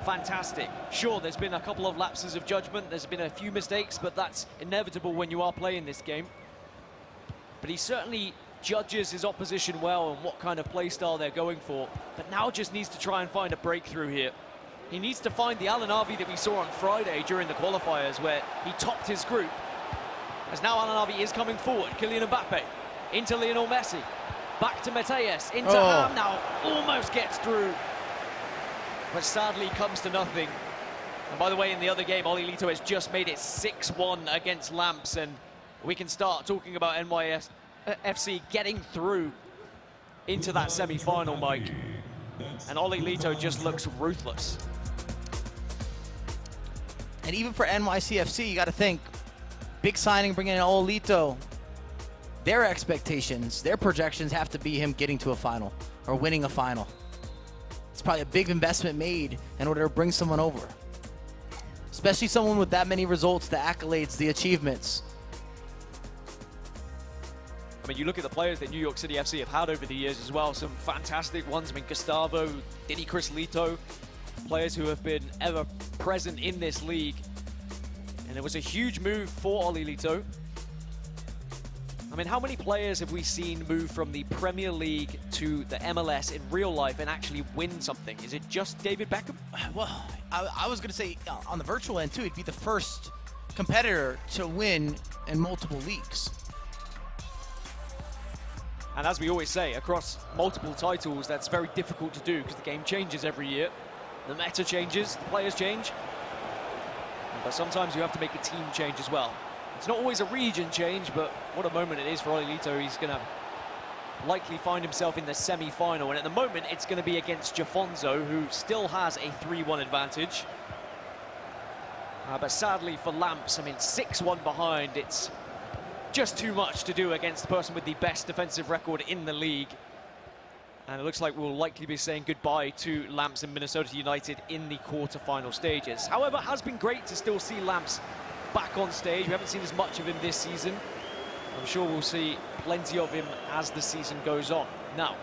fantastic. Sure, there's been a couple of lapses of judgment, there's been a few mistakes, but that's inevitable when you are playing this game. But he certainly judges his opposition well and what kind of play style they're going for, but now just needs to try and find a breakthrough here. He needs to find the Alanavi that we saw on Friday during the qualifiers where he topped his group. As now Alanavi is coming forward, Kylian Mbappe into Lionel Messi, back to Mateus, into Ham now, almost gets through, but sadly comes to nothing. And by the way, in the other game, Oli Lito has just made it 6-1 against Lamps, and we can start talking about NYFC getting through into that semi-final, Mike. And Oli Lito just looks ruthless. And even for NYCFC, you got to think, big signing, bringing in Oli Lito, their expectations, their projections have to be him getting to a final or winning a final. It's probably a big investment made in order to bring someone over. Especially someone with that many results, the accolades, the achievements. I mean, you look at the players that New York City FC have had over the years as well, some fantastic ones. I mean, Gustavo, Diddy Chris Lito, players who have been ever present in this league. And it was a huge move for Oli Lito. I mean, how many players have we seen move from the Premier League to the MLS in real life and actually win something? Is it just David Beckham? Well, I was going to say on the virtual end too, he'd be the first competitor to win in multiple leagues. And as we always say, across multiple titles, that's very difficult to do because the game changes every year. The meta changes, the players change. But sometimes you have to make a team change as well. It's not always a region change, but what a moment it is for Oli Lito. He's going to likely find himself in the semi-final. And at the moment, it's going to be against Jafonzo, who still has a 3-1 advantage. But sadly for Lamps, I mean, 6-1 behind. It's just too much to do against the person with the best defensive record in the league. And it looks like we'll likely be saying goodbye to Lamps and Minnesota United in the quarter-final stages. However, it has been great to still see Lamps back on stage. We haven't seen as much of him this season. I'm sure we'll see plenty of him as the season goes on. Now,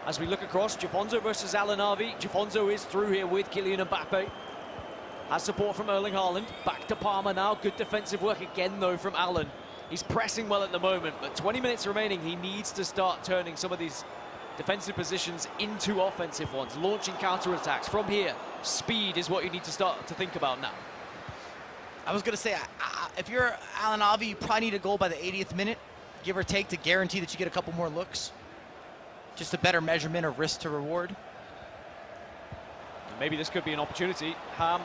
as we look across, Jafonzo versus Alan Harvey. Jafonzo is through here with Kylian Mbappe. Has support from Erling Haaland. Back to Palmer now. Good defensive work again, though, from Alan. He's pressing well at the moment, but 20 minutes remaining. He needs to start turning some of these defensive positions into offensive ones, launching counter-attacks. From here, speed is what you need to start to think about now. I was going to say, if you're Alan Harvey, you probably need a goal by the 80th minute, give or take, to guarantee that you get a couple more looks. Just a better measurement of risk to reward. Maybe this could be an opportunity. Ham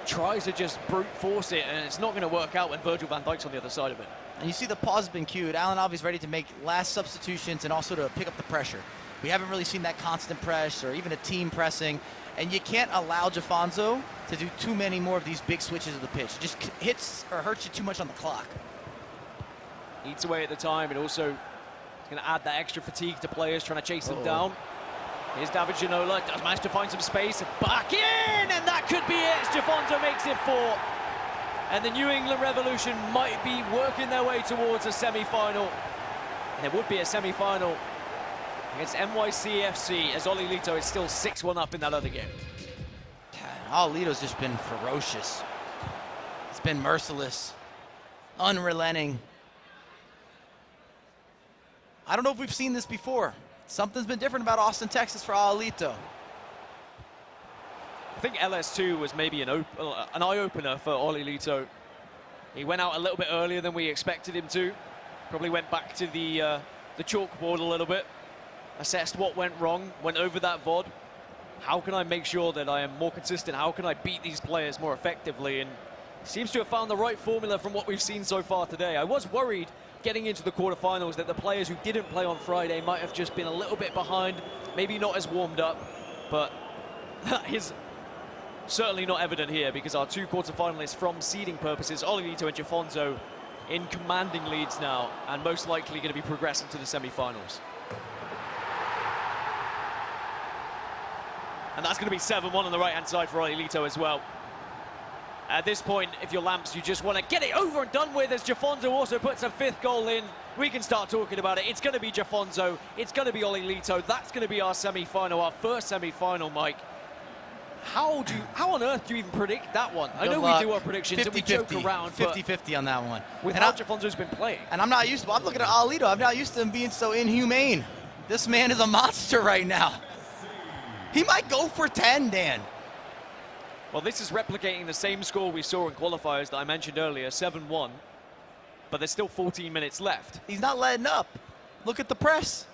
tries to just brute force it, and it's not going to work out when Virgil van Dijk's on the other side of it. And you see the pause has been cued. Alan Harvey's ready to make last substitutions and also to pick up the pressure. We haven't really seen that constant press or even a team pressing. And you can't allow Jafonzo to do too many more of these big switches of the pitch. It just hits or hurts you too much on the clock. Eats away at the time, and also is going to add that extra fatigue to players trying to chase them down. Here's David Ginola, does manage to find some space, back in, and that could be it. Jafonzo makes it 4. And the New England Revolution might be working their way towards a semi-final. And it would be a semi-final against NYCFC, as Oli Lito is still 6-1 up in that other game. Oli Lito's just been ferocious. It's been merciless, unrelenting. I don't know if we've seen this before. Something's been different about Austin, Texas for Oli Lito. I think LS2 was maybe an eye-opener for Oli Lito. He went out a little bit earlier than we expected him to. Probably went back to the chalkboard a little bit. Assessed what went wrong, went over that VOD. How can I make sure that I am more consistent? How can I beat these players more effectively? And seems to have found the right formula from what we've seen so far today. I was worried getting into the quarterfinals that the players who didn't play on Friday might have just been a little bit behind, maybe not as warmed up, but that is certainly not evident here because our 2 quarterfinalists from seeding purposes, Oli Lito and Jafonzo, in commanding leads now and most likely going to be progressing to the semi-finals. And that's going to be 7-1 on the right-hand side for Oli Lito as well. At this point, if you're Lamps, you just want to get it over and done with, as Jafonzo also puts a 5th goal in. We can start talking about it. It's going to be Jafonzo. It's going to be Oli Lito. That's going to be our semi-final, our first semi-final, Mike. How on earth do you even predict that one? I know we do our predictions and we joke around, 50-50 on that one. With how Jafonzo's been playing. And I'm not used to, I'm looking at Oli Lito. I'm not used to him being so inhumane. This man is a monster right now. He might go for 10, Dan. Well, this is replicating the same score we saw in qualifiers that I mentioned earlier, 7-1. But there's still 14 minutes left. He's not letting up. Look at the press.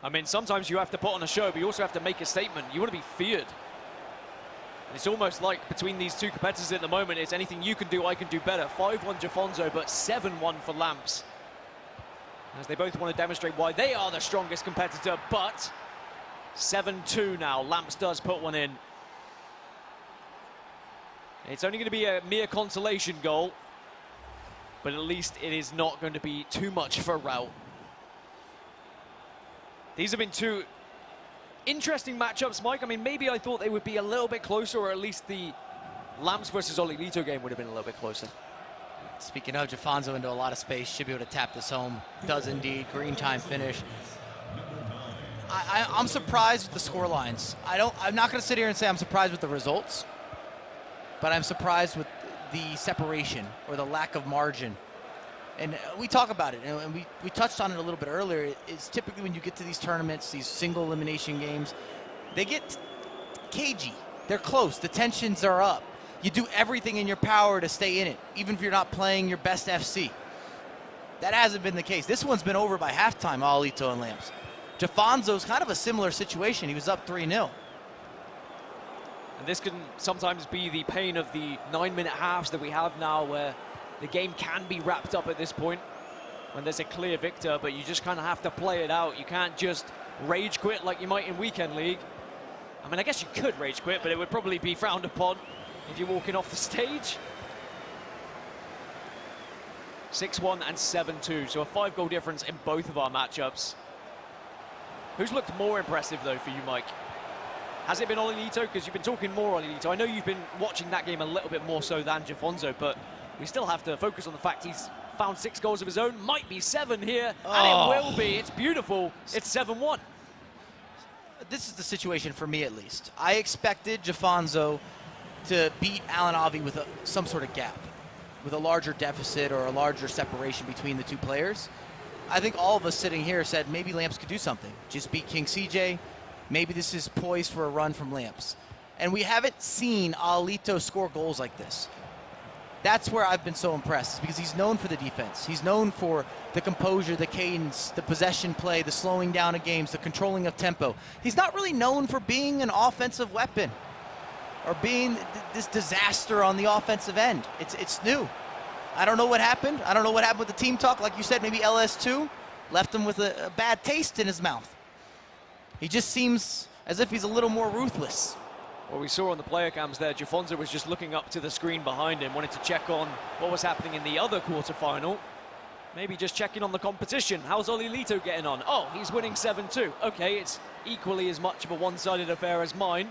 I mean, sometimes you have to put on a show, but you also have to make a statement. You want to be feared. It's almost like between these two competitors at the moment, it's anything you can do, I can do better. 5-1 Jafonzo, but 7-1 for Lamps. As they both want to demonstrate why they are the strongest competitor, but 7-2 now. Lamps does put one in. It's only going to be a mere consolation goal, but at least it is not going to be too much for Rout. These have been two interesting matchups, Mike. I mean, maybe I thought they would be a little bit closer, or at least the Lamps versus Olilito game would have been a little bit closer. Speaking of, Jafonzo into a lot of space, should be able to tap this home. Does indeed. Green time finish. I'm surprised with the score lines. I'm not going to sit here and say I'm surprised with the results, but I'm surprised with the separation or the lack of margin. And we talk about it, and we touched on it a little bit earlier. It's typically when you get to these tournaments, these single elimination games, they get cagey. They're close. The tensions are up. You do everything in your power to stay in it, even if you're not playing your best FC. That hasn't been the case. This one's been over by halftime, Olilito and Lamps. Jafonzo's kind of a similar situation. He was up 3-0. And this can sometimes be the pain of the 9-minute halves that we have now, where the game can be wrapped up at this point when there's a clear victor, but you just kind of have to play it out. You can't just rage quit like you might in Weekend League. I mean, I guess you could rage quit, but it would probably be frowned upon if you're walking off the stage. 6-1 and 7-2, so a 5-goal difference in both of our matchups. Who's looked more impressive, though, for you, Mike? Has it been Olilito? Because you've been talking more Olilito. I know you've been watching that game a little bit more so than Jafonzo, but we still have to focus on the fact he's found 6 goals of his own. Might be 7 here, and it will be. It's beautiful. It's 7-1. This is the situation for me, at least. I expected Jafonzo to beat Alan Avi with some sort of gap, with a larger deficit or a larger separation between the two players. I think all of us sitting here said maybe Lamps could do something. Just beat King CJ. Maybe this is poised for a run from Lamps. And we haven't seen Olilito score goals like this. That's where I've been so impressed, because he's known for the defense. He's known for the composure, the cadence, the possession play, the slowing down of games, the controlling of tempo. He's not really known for being an offensive weapon or being this disaster on the offensive end. It's new. I don't know what happened. I don't know what happened with the team talk. Like you said, maybe LS2 left him with a bad taste in his mouth. He just seems as if he's a little more ruthless. Well, we saw on the player cams there, Jafonzo was just looking up to the screen behind him, wanted to check on what was happening in the other quarterfinal. Maybe just checking on the competition. How's Olilito getting on? Oh, he's winning 7-2. Okay, it's equally as much of a one-sided affair as mine.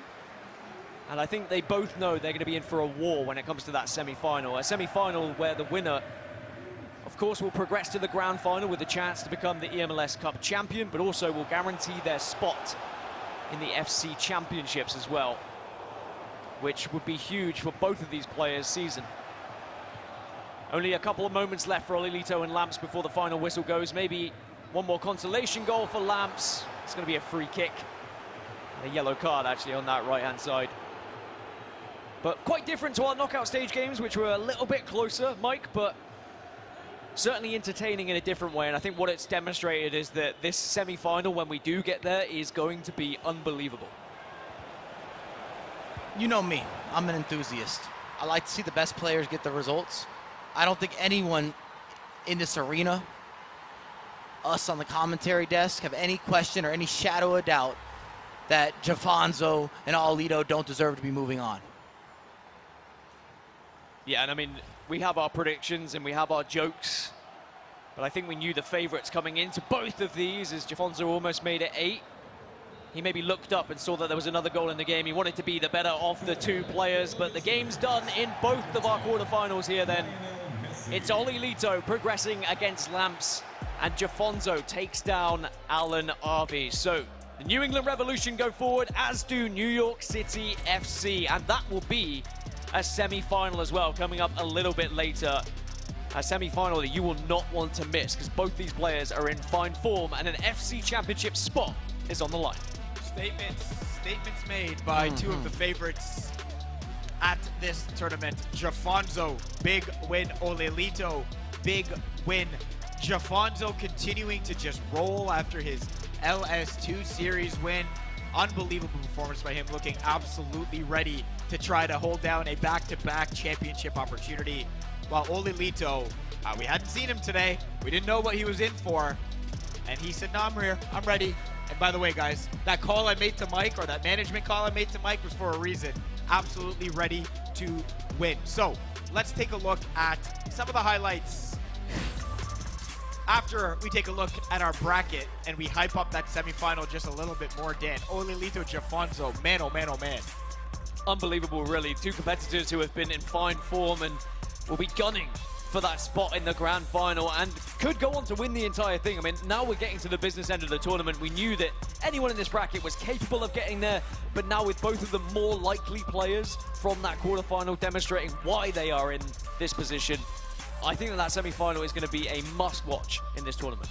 And I think they both know they're going to be in for a war when it comes to that semi-final. A semi-final where the winner, of course, will progress to the grand final with a chance to become the eMLS Cup champion, but also will guarantee their spot in the FC Championships as well, which would be huge for both of these players' season. Only a couple of moments left for Olilito and Lamps before the final whistle goes. Maybe one more consolation goal for Lamps. It's going to be a free kick. And a yellow card, actually, on that right-hand side. But quite different to our knockout stage games, which were a little bit closer, Mike, but certainly entertaining in a different way. And I think what it's demonstrated is that this semi-final, when we do get there, is going to be unbelievable. You know me, I'm an enthusiast. I like to see the best players get the results. I don't think anyone in this arena, us on the commentary desk, have any question or any shadow of doubt that Jafonzo and Olilito don't deserve to be moving on. Yeah, and I mean, we have our predictions and we have our jokes, but I think we knew the favorites coming into both of these, as Jafonzo almost made it 8. He maybe looked up and saw that there was another goal in the game. He wanted to be the better of the two players, but the game's done in both of our quarterfinals here then. It's Olilito progressing against Lamps, and Jafonzo takes down Alan Arvey. So the New England Revolution go forward, as do New York City FC, and that will be a semi-final as well, coming up a little bit later. A semi-final that you will not want to miss, because both these players are in fine form, and an FC Championship spot is on the line. Statements made by two of the favorites at this tournament. Jafonzo, big win. Olilito, big win. Jafonzo continuing to just roll after his LS2 series win. Unbelievable performance by him, looking absolutely ready to try to hold down a back-to-back championship opportunity. While Olilito, we hadn't seen him today. We didn't know what he was in for. And he said, no, I'm here. I'm ready. And by the way, guys, that call I made to Mike, or that management call I made to Mike, was for a reason. Absolutely ready to win. So let's take a look at some of the highlights after we take a look at our bracket and we hype up that semifinal just a little bit more. Dan, Olilito, Jafonzo, man, oh man, oh man. Unbelievable, really. Two competitors who have been in fine form and will be gunning for that spot in the grand final and could go on to win the entire thing. I mean, now we're getting to the business end of the tournament. We knew that anyone in this bracket was capable of getting there, but now with both of the more likely players from that quarterfinal demonstrating why they are in this position, I think that semi-final is going to be a must-watch in this tournament.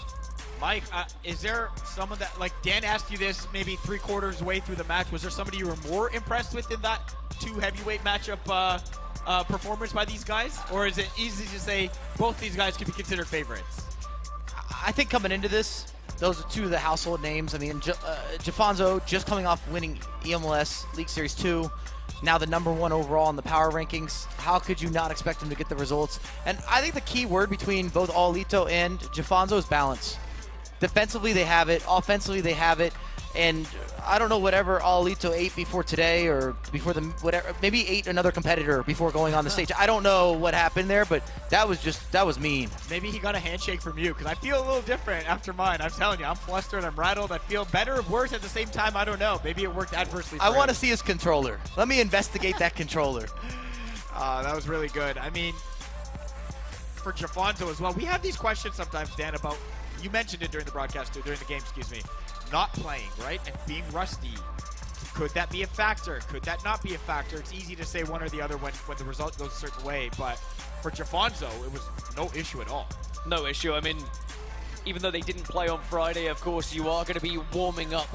Mike, is there someone that, like Dan asked you this maybe 3/4 way through the match, was there somebody you were more impressed with in that two heavyweight matchup performance by these guys? Or is it easy to say both these guys could be considered favorites? I think coming into this, those are two of the household names. I mean, Jafonzo just coming off winning eMLS League Series 2, now the #1 overall in the power rankings. How could you not expect him to get the results? And I think the key word between both Olilito and Jafonzo is balance. Defensively, they have it. Offensively, they have it. And I don't know whatever Olilito ate before today or before the whatever, maybe ate another competitor before going on the stage. I don't know what happened there, but that was mean. Maybe he got a handshake from you, because I feel a little different after mine. I'm telling you, I'm flustered, I'm rattled, I feel better or worse at the same time. I don't know. Maybe it worked adversely for I want to him. see his controller. Let me investigate that controller. That was really good. I mean, for Jafonzo as well, we have these questions sometimes, Dan, about, you mentioned it during the broadcast, during the game, excuse me, not playing, right, and being rusty. Could that be a factor? Could that not be a factor? It's easy to say one or the other when the result goes a certain way, but for Jafonzo, it was no issue at all. No issue. I mean, even though they didn't play on Friday, of course, you are going to be warming up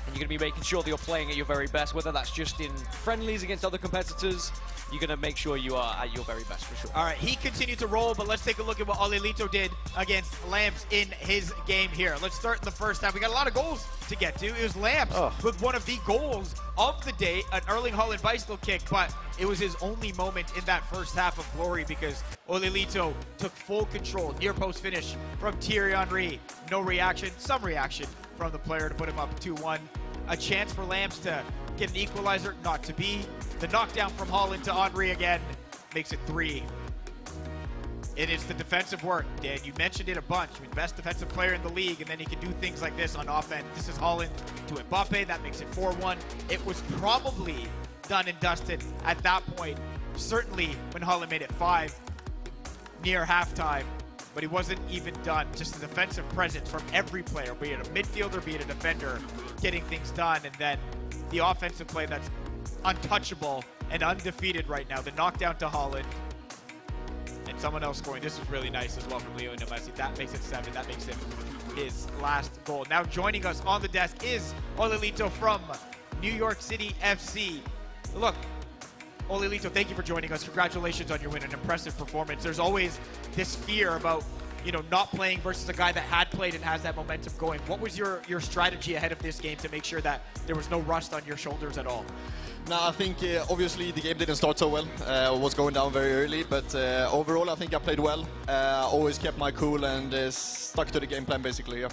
and you're going to be making sure that you're playing at your very best, whether that's just in friendlies against other competitors. You're going to make sure you are at your very best for sure. All right, he continued to roll, but let's take a look at what Olilito did against Lamps in his game here. Let's start in the first half. We got a lot of goals to get to. It was Lamps with one of the goals of the day, an Erling Haaland bicycle kick, but it was his only moment in that first half of glory because Olilito took full control. Near post finish from Thierry Henry. No reaction, some reaction from the player to put him up 2-1. A chance for Lamps to get an equalizer, not to be. The knockdown from Haaland to Henry again makes it 3. It is the defensive work, Dan. You mentioned it a bunch. I mean, best defensive player in the league, and then he can do things like this on offense. This is Haaland to Mbappe. That makes it 4-1. It was probably done and dusted at that point. Certainly when Haaland made it 5 near halftime, but he wasn't even done. Just the defensive presence from every player, be it a midfielder, be it a defender, getting things done, and then the offensive play that's untouchable and undefeated right now. The knockdown to Haaland and someone else scoring. This was really nice as well from Leo Messi. That makes it 7. That makes it his last goal. Now joining us on the desk is Olilito from New York City FC. Look, Olilito, thank you for joining us. Congratulations on your win, an impressive performance. There's always this fear about, not playing versus a guy that had played and has that momentum going. What was your strategy ahead of this game to make sure that there was no rust on your shoulders at all? No, I think obviously the game didn't start so well. Was going down very early, but overall I think I played well. Always kept my cool and stuck to the game plan basically, yeah.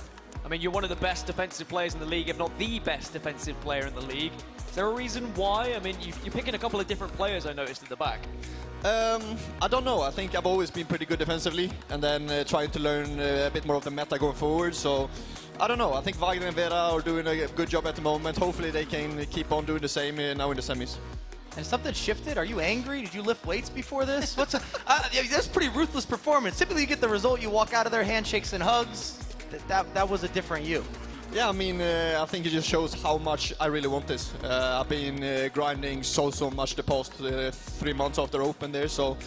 I mean, you're one of the best defensive players in the league, if not the best defensive player in the league. Is there a reason why? I mean, you're picking a couple of different players, I noticed, at the back. I don't know. I think I've always been pretty good defensively, and then trying to learn a bit more of the meta going forward. So, I don't know. I think Wagner and Vera are doing a good job at the moment. Hopefully they can keep on doing the same now in the semis. Has something shifted? Are you angry? Did you lift weights before this? That's a pretty ruthless performance. Typically you get the result, you walk out of there, handshakes and hugs. That was a different you. Yeah, I mean, I think it just shows how much I really want this. I've been grinding so much the past 3 months after Open there, so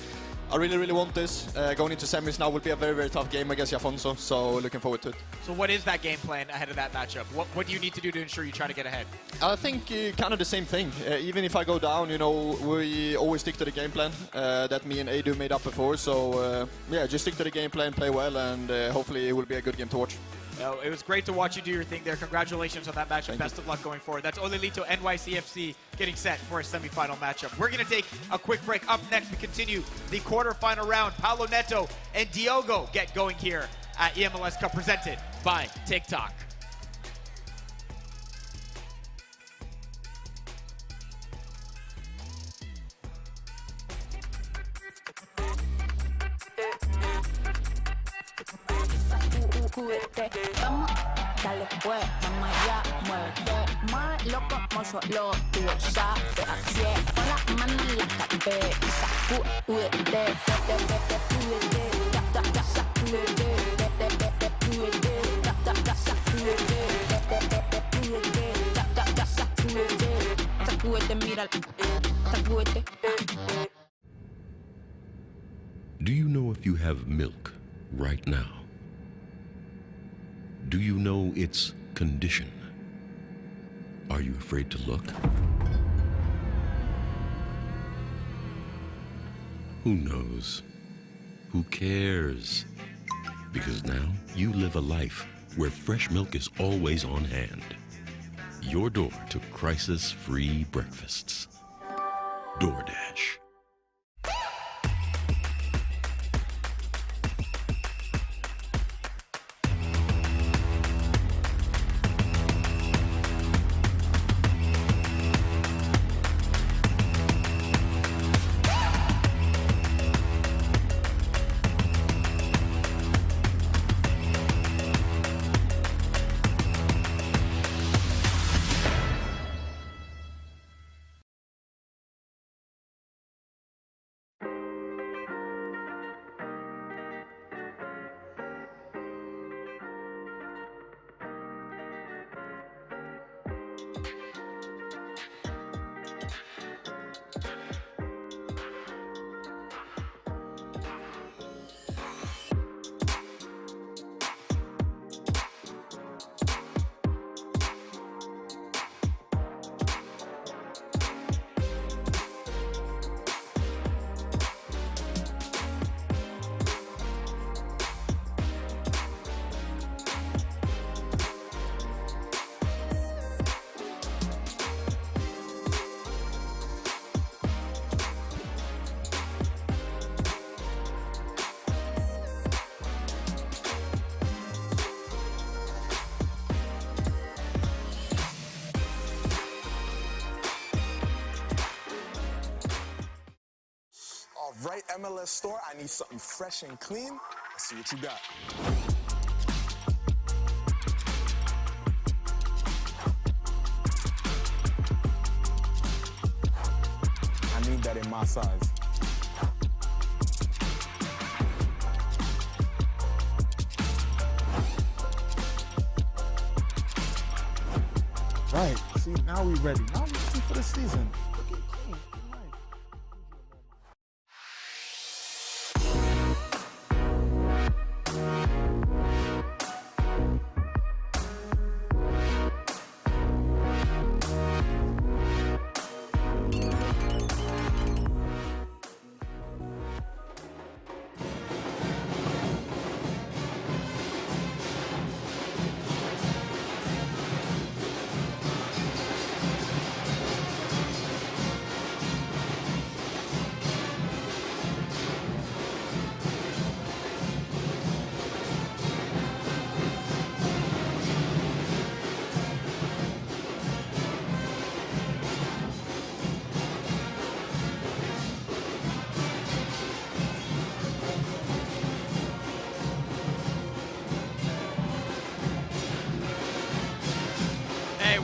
I really want this. Going into semis now will be a very tough game against Jafonzo, so looking forward to it. So what is that game plan ahead of that matchup? What do you need to do to ensure you try to get ahead? I think kind of the same thing. Even if I go down, we always stick to the game plan that me and Adu made up before. So yeah, just stick to the game plan, play well, and hopefully it will be a good game to watch. It was great to watch you do your thing there. Congratulations on that matchup. Best of luck going forward. That's Olelito NYCFC getting set for a semifinal matchup. We're going to take a quick break. Up next, we continue the quarterfinal round. Paulo Neto and Diogo get going here at eMLS Cup, presented by Tik Tok. Vamos, dale pues, vamos allá, muévete más loco, como solo tú lo sabes. Así es, con las manos en la cabeza, sacúdete, sacúdete, mira, sacúdete. Do you know if you have milk right now? Do you know its condition? Are you afraid to look? Who knows? Who cares? Because now you live a life where fresh milk is always on hand. Your door to crisis-free breakfasts. DoorDash. All right, MLS store, I need something fresh and clean. Let's see what you got. I need that in my size. Right. See, now we ready. Now we're ready for the season. Looking clean. Right.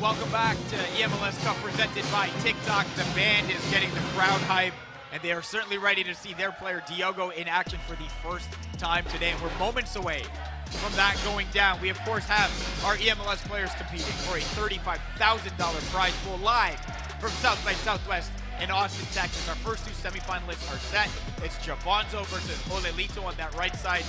Welcome back to eMLS Cup presented by Tik Tok. The band is getting the crowd hype, and they are certainly ready to see their player Diogo in action for the first time today. And we're moments away from that going down. We, of course, have our eMLS players competing for a $35,000 prize pool live from South by Southwest in Austin, Texas. Our first two semifinalists are set. It's Javanzo versus Olelito on that right side.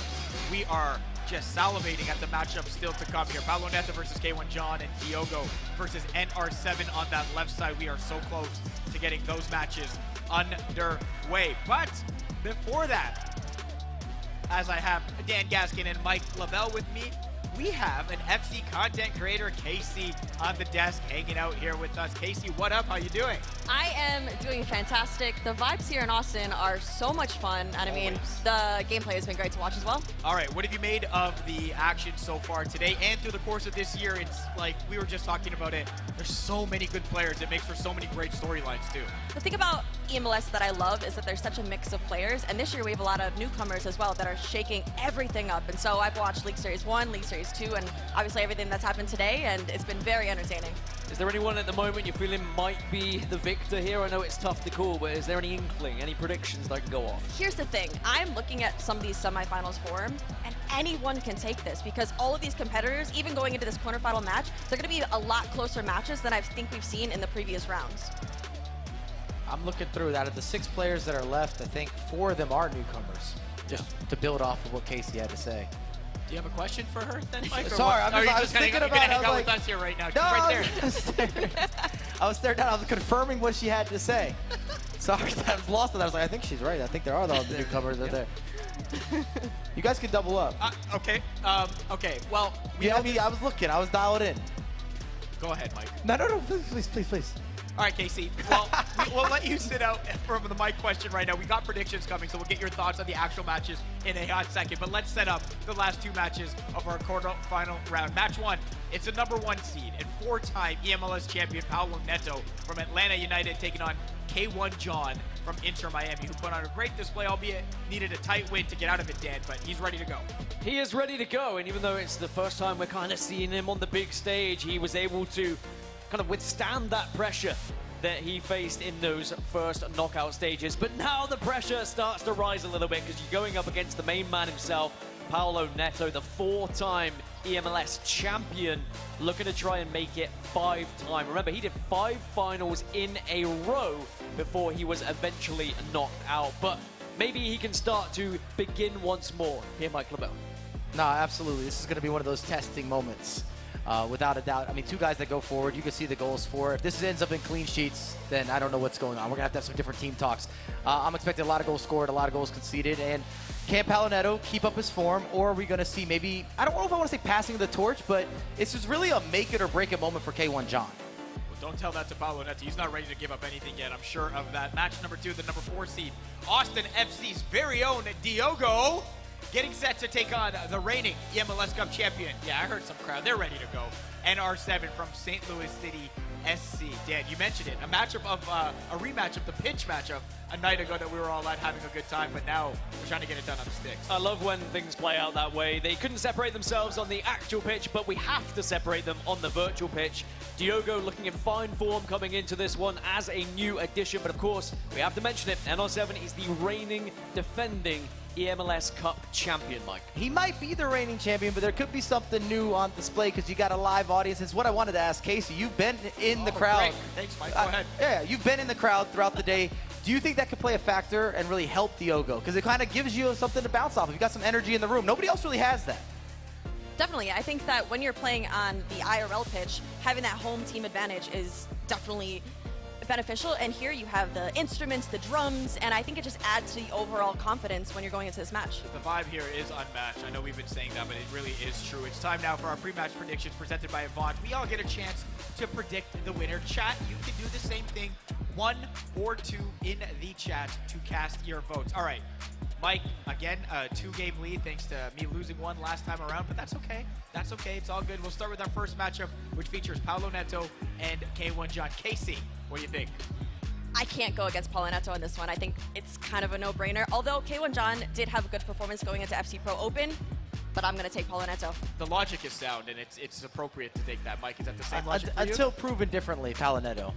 We are just salivating at the matchup still to come here. Paulo Neto versus K1 John, and Diogo versus NR7 on that left side. We are so close to getting those matches underway. But before that, as I have Dan Gaskin and Mike Lavelle with me, we have an FC content creator, Casey, on the desk hanging out here with us. Casey, what up? How you doing? I am doing fantastic. The vibes here in Austin are so much fun, and I mean, the gameplay has been great to watch as well. All right, what have you made of the action so far today and through the course of this year? It's like we were just talking about it. There's so many good players. It makes for so many great storylines too. The thing about eMLS that I love is that there's such a mix of players, and this year we have a lot of newcomers as well that are shaking everything up. And so I've watched League Series 1, League Series 2, and obviously everything that's happened today, and it's been very entertaining. Is there anyone at the moment you're feeling might be the victor here? I know it's tough to call, but is there any inkling, any predictions that can go off? Here's the thing. I'm looking at some of these semifinals form, and anyone can take this because all of these competitors, even going into this quarterfinal match, they're going to be a lot closer matches than I think we've seen in the previous rounds. I'm looking through that. Of the 6 players that are left, I think 4 of them are newcomers. Just to build off of what Casey had to say. Do you have a question for her then, Mike? Sorry, I was thinking about it. Hang out with us here right now. She's right there. I was staring down. I was confirming what she had to say. Sorry, I was lost in that. I was like, I think she's right. I think there are the newcomers out there. You guys can double up. Okay. Okay. Well, I was looking. I was dialed in. Go ahead, Mike. No. Please. All right, Casey. Well, we'll let you sit out from the mic question right now. We got predictions coming, so we'll get your thoughts on the actual matches in a hot second. But let's set up the last 2 matches of our quarterfinal round. Match 1, it's a #1 seed and 4-time eMLS champion Paulo Neto from Atlanta United taking on K1 John from Inter Miami, who put on a great display, albeit needed a tight win to get out of it, Dan, but he's ready to go. He is ready to go, and even though it's the first time we're kind of seeing him on the big stage, he was able to kind of withstand that pressure that he faced in those first knockout stages. But now the pressure starts to rise a little bit because you're going up against the main man himself, Paulo Neto, the 4-time eMLS champion, looking to try and make it 5-time. Remember, he did 5 finals in a row before he was eventually knocked out. But maybe he can start to begin once more. Here, Mike LaBelle. No, absolutely. This is going to be one of those testing moments. Without a doubt. I mean, 2 guys that go forward, you can see the goals for. If this ends up in clean sheets, then I don't know what's going on. We're going to have some different team talks. I'm expecting a lot of goals scored, a lot of goals conceded, and can Paulo Neto keep up his form, or are we going to see maybe, I don't know if I want to say passing the torch, but it's just really a make it or break it moment for K1 John. Well, don't tell that to Paulo Neto. He's not ready to give up anything yet, I'm sure of that. Match number 2, the #4 seed, Austin FC's very own Diogo, getting set to take on the reigning eMLS Cup champion. Yeah, I heard some crowd. They're ready to go. And R7 from St. Louis City SC. Dan, you mentioned it. A matchup of a rematch of the pitch matchup a night ago that we were all at having a good time, but now we're trying to get it done on the sticks. I love when things play out that way. They couldn't separate themselves on the actual pitch, but we have to separate them on the virtual pitch. Diogo looking in fine form coming into this one as a new addition, but of course, we have to mention it. NR7 is the reigning, defending eMLS Cup champion, Mike. He might be the reigning champion, but there could be something new on display because you got a live audience. It's what I wanted to ask Casey. You've been in the crowd. Great. Thanks, Mike. Go ahead. Yeah, you've been in the crowd throughout the day. Do you think that could play a factor and really help Diogo? Because it kind of gives you something to bounce off of. You got some energy in the room. Nobody else really has that. Definitely. I think that when you're playing on the IRL pitch, having that home team advantage is definitely beneficial, and here you have the instruments, the drums, and I think it just adds to the overall confidence when you're going into this match. The vibe here is unmatched. I know we've been saying that, but it really is true. It's time now for our pre-match predictions presented by Avant. We all get a chance to predict the winner. Chat, you can do the same thing, 1 or 2 in the chat to cast your votes. All right, Mike, again, a 2-game lead thanks to me losing 1 last time around, but that's okay. That's okay. It's all good. We'll start with our first matchup, which features Paulo Neto and K1 John. Casey, what do you think? I can't go against Paulo Neto in this one. I think it's kind of a no-brainer. Although K1 John did have a good performance going into FC Pro Open, but I'm going to take Paulo Neto. The logic is sound, and it's appropriate to take that. Mike, is that the same logic for you? Until proven differently, Paulo Neto.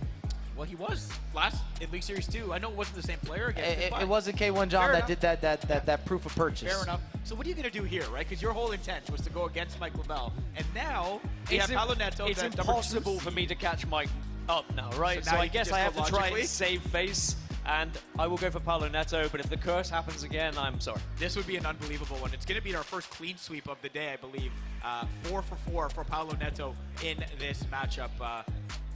Well, he was last in League Series 2. I know it wasn't the same player again. It wasn't K1 John that did that proof of purchase. Fair enough. So what are you going to do here, right? Because your whole intent was to go against Mike LaBelle. And now we have Paulo Neto. It's impossible for me to catch Mike up now, right? So I guess I have to try and save face. And I will go for Paulo Neto, but if the curse happens again, I'm sorry. This would be an unbelievable one. It's going to be our first clean sweep of the day, I believe. 4 for 4 for Paulo Neto in this matchup.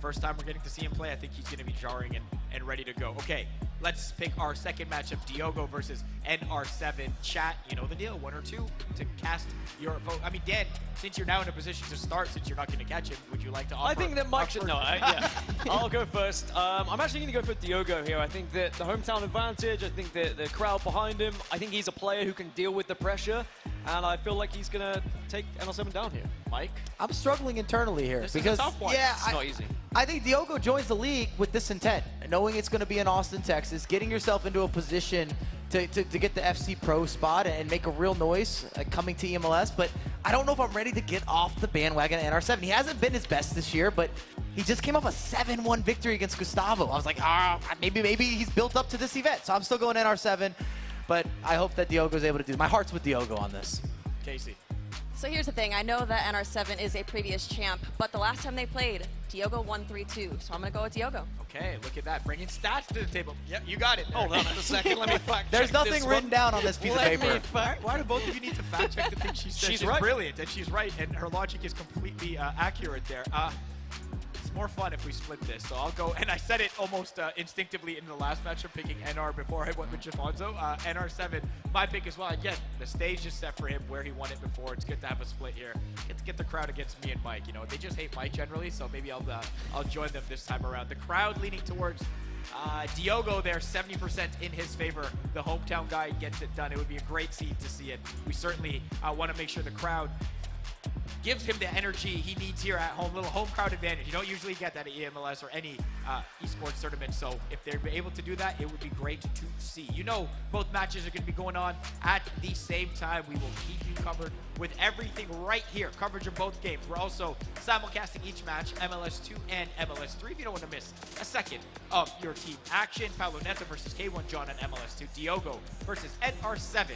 First time we're getting to see him play, I think he's going to be jarring and ready to go. Okay, let's pick our second matchup, Diogo versus NR7. Chat, you know the deal, 1 or 2 to cast your vote. I mean, Dan, since you're now in a position to start, since you're not going to catch him, would you like to offer? I think that Mike should, yeah. I'll go first. I'm actually going to go for Diogo here. I think that the hometown advantage, I think that the crowd behind him, I think he's a player who can deal with the pressure, and I feel like he's going to take NR7 down here. Mike? I'm struggling internally here this because is a tough one. Yeah, it's not easy. I think Diogo joins the league with this intent, knowing it's going to be in Austin, Texas, getting yourself into a position to get the FC Pro spot and make a real noise coming to eMLS, but I don't know if I'm ready to get off the bandwagon at NR7. He hasn't been his best this year, but he just came off a 7-1 victory against Gustavo. I was like, maybe he's built up to this event, so I'm still going NR7, but I hope that Diogo's able to do it. My heart's with Diogo on this. Casey. So here's the thing. I know that NR7 is a previous champ, but the last time they played, Diogo won 3-2. So I'm going to go with Diogo. Okay, look at that. Bringing stats to the table. Yep, you got it. Hold on a second. Let me fact check. There's nothing this written one. down on this piece of paper. Why do both of you need to fact check the things she says? She's right. Brilliant, and she's right, and her logic is completely accurate there. It's more fun if we split this, so I'll go, and I said it almost instinctively in the last matchup, picking NR before I went with Jafonzo. NR7, my pick as well. Again, the stage is set for him where he won it before. It's good to have a split here. Get the crowd against me and Mike. You know, they just hate Mike generally, so maybe I'll join them this time around. The crowd leaning towards Diogo there, 70% in his favor. The hometown guy gets it done. It would be a great scene to see it. We certainly want to make sure the crowd gives him the energy he needs here at home. Little home crowd advantage. You don't usually get that at eMLS or any esports tournament, so if they're able to do that, it would be great to see. You know, both matches are going to be going on at the same time. We will keep you covered with everything right here. Coverage of both games. We're also simulcasting each match, MLS 2 and MLS 3, if you don't want to miss a second of your team action. Paulo Neto versus K1 John on MLS 2. Diogo versus NR7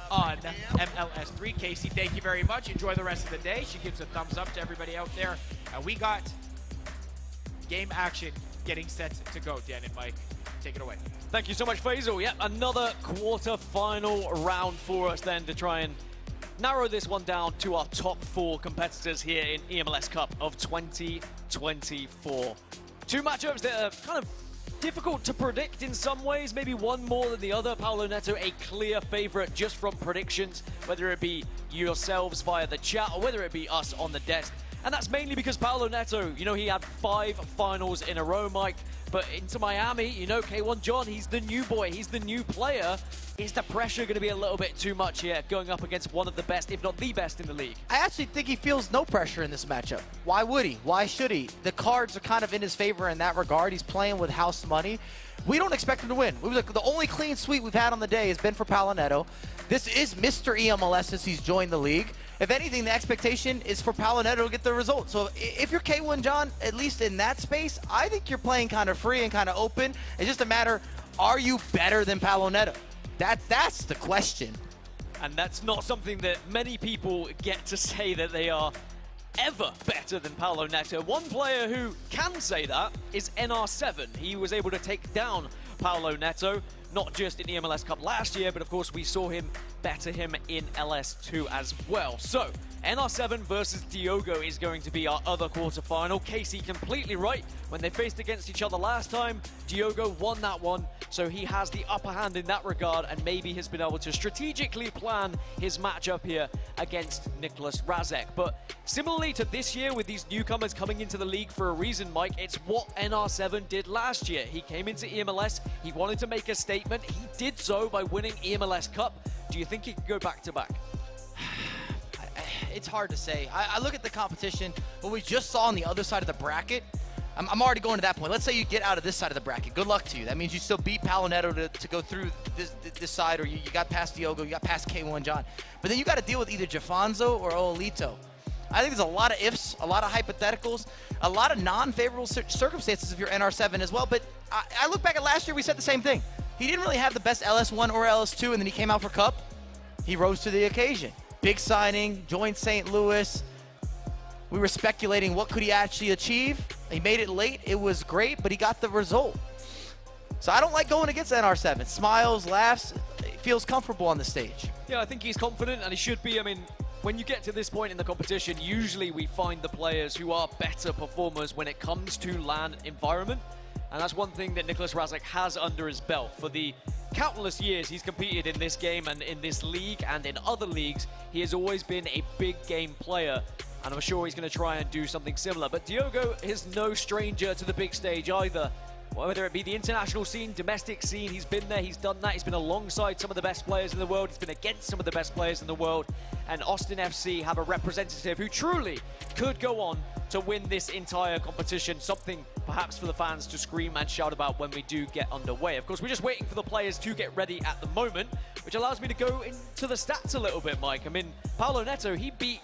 on MLS 3. Casey, thank you very much. Enjoy the rest of the day. She gives a thumbs up to everybody out there. And we got game action getting set to go. Dan and Mike, take it away. Thank you so much, Faisal. Yep, another quarter-final round for us then to try and narrow this one down to our top 4 competitors here in eMLS Cup of 2024. 2 matchups that are kind of difficult to predict in some ways, maybe one more than the other. Paulo Neto, a clear favorite just from predictions, whether it be yourselves via the chat or whether it be us on the desk. And that's mainly because Paulo Neto, you know, he had 5 finals in a row, Mike. But into Miami, you know, K1 John, he's the new boy, he's the new player. Is the pressure going to be a little bit too much here, going up against one of the best, if not the best in the league? I actually think he feels no pressure in this matchup. Why would he? Why should he? The cards are kind of in his favor in that regard. He's playing with house money. We don't expect him to win. The only clean sweep we've had on the day has been for Paulo Neto. This is Mr. eMLS since he's joined the league. If anything, the expectation is for Paulo Neto to get the result. So if you're K1 John, at least in that space, I think you're playing kind of free and kind of open. It's just a matter, are you better than Paulo Neto? That's the question. And that's not something that many people get to say that they are ever better than Paulo Neto. One player who can say that is NR7. He was able to take down Paulo Neto, not just in the MLS Cup last year, but of course we saw him better him in LS2 as well. So NR7 versus Diogo is going to be our other quarterfinal. Casey completely right. When they faced against each other last time, Diogo won that one, so he has the upper hand in that regard and maybe has been able to strategically plan his matchup here against Nicholas Razek. But similarly to this year with these newcomers coming into the league for a reason, Mike, it's what NR7 did last year. He came into eMLS, he wanted to make a statement, he did so by winning eMLS Cup. Do you think he could go back-to-back? It's hard to say. I look at the competition, what we just saw on the other side of the bracket. I'm already going to that point. Let's say you get out of this side of the bracket. Good luck to you. That means you still beat Paulo Neto to go through this side, or you got past Diogo, you got past K1 John. But then you got to deal with either Jafonzo or Olito. I think there's a lot of ifs, a lot of hypotheticals, a lot of non-favorable circumstances if you're NR7 as well. But I look back at last year, we said the same thing. He didn't really have the best LS1 or LS2, and then he came out for Cup. He rose to the occasion. Big signing, joined St. Louis. We were speculating what could he actually achieve. He made it late. It was great, but he got the result. So I don't like going against NR7. Smiles, laughs, feels comfortable on the stage. Yeah, I think he's confident, and he should be. I mean, when you get to this point in the competition, usually we find the players who are better performers when it comes to LAN environment. And that's one thing that Nicholas Razak has under his belt. For the countless years he's competed in this game and in this league and in other leagues, he has always been a big game player. And I'm sure he's going to try and do something similar. But Diogo is no stranger to the big stage either. Whether it be the international scene, domestic scene, he's been there, he's done that. He's been alongside some of the best players in the world. He's been against some of the best players in the world. And Austin FC have a representative who truly could go on to win this entire competition. Something perhaps for the fans to scream and shout about when we do get underway. Of course, we're just waiting for the players to get ready at the moment, which allows me to go into the stats a little bit, Mike. I mean, Paolo Neto, he beat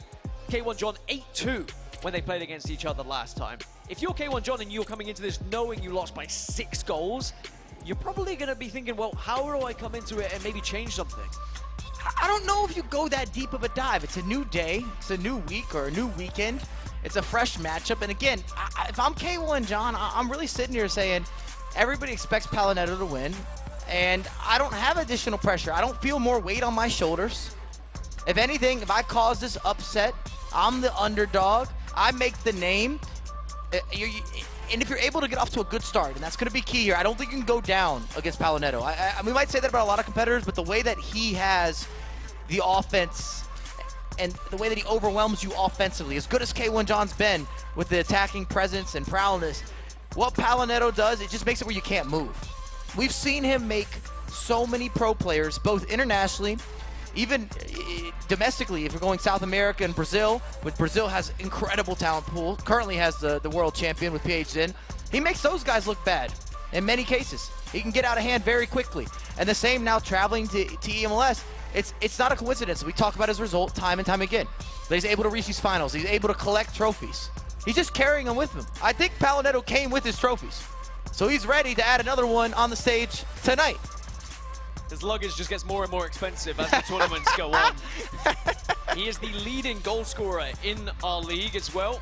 K1 John 8-2 when they played against each other last time. If you're K1 John and you're coming into this knowing you lost by 6 goals, you're probably going to be thinking, well, how do I come into it and maybe change something? I don't know if you go that deep of a dive. It's a new day, it's a new week or a new weekend. It's a fresh matchup. And again, if I'm K1 John, I'm really sitting here saying everybody expects Paolo Neto to win, and I don't have additional pressure. I don't feel more weight on my shoulders. If anything, if I cause this upset, I'm the underdog. I make the name. And if you're able to get off to a good start, and that's going to be key here, I don't think you can go down against Paolo Neto. We might say that about a lot of competitors, but the way that he has the offense and the way that he overwhelms you offensively, as good as K1 John's been with the attacking presence and prowess, what Paolo Neto does, it just makes it where you can't move. We've seen him make so many pro players, both internationally, even domestically, if you're going South America and Brazil, which Brazil has incredible talent pool, currently has the world champion with PHN, he makes those guys look bad in many cases. He can get out of hand very quickly. And the same now traveling to eMLS, it's not a coincidence. We talk about his result time and time again. But he's able to reach these finals. He's able to collect trophies. He's just carrying them with him. I think Paolo Neto came with his trophies. So he's ready to add another one on the stage tonight. His luggage just gets more and more expensive as the tournaments go on. He is the leading goal scorer in our league as well.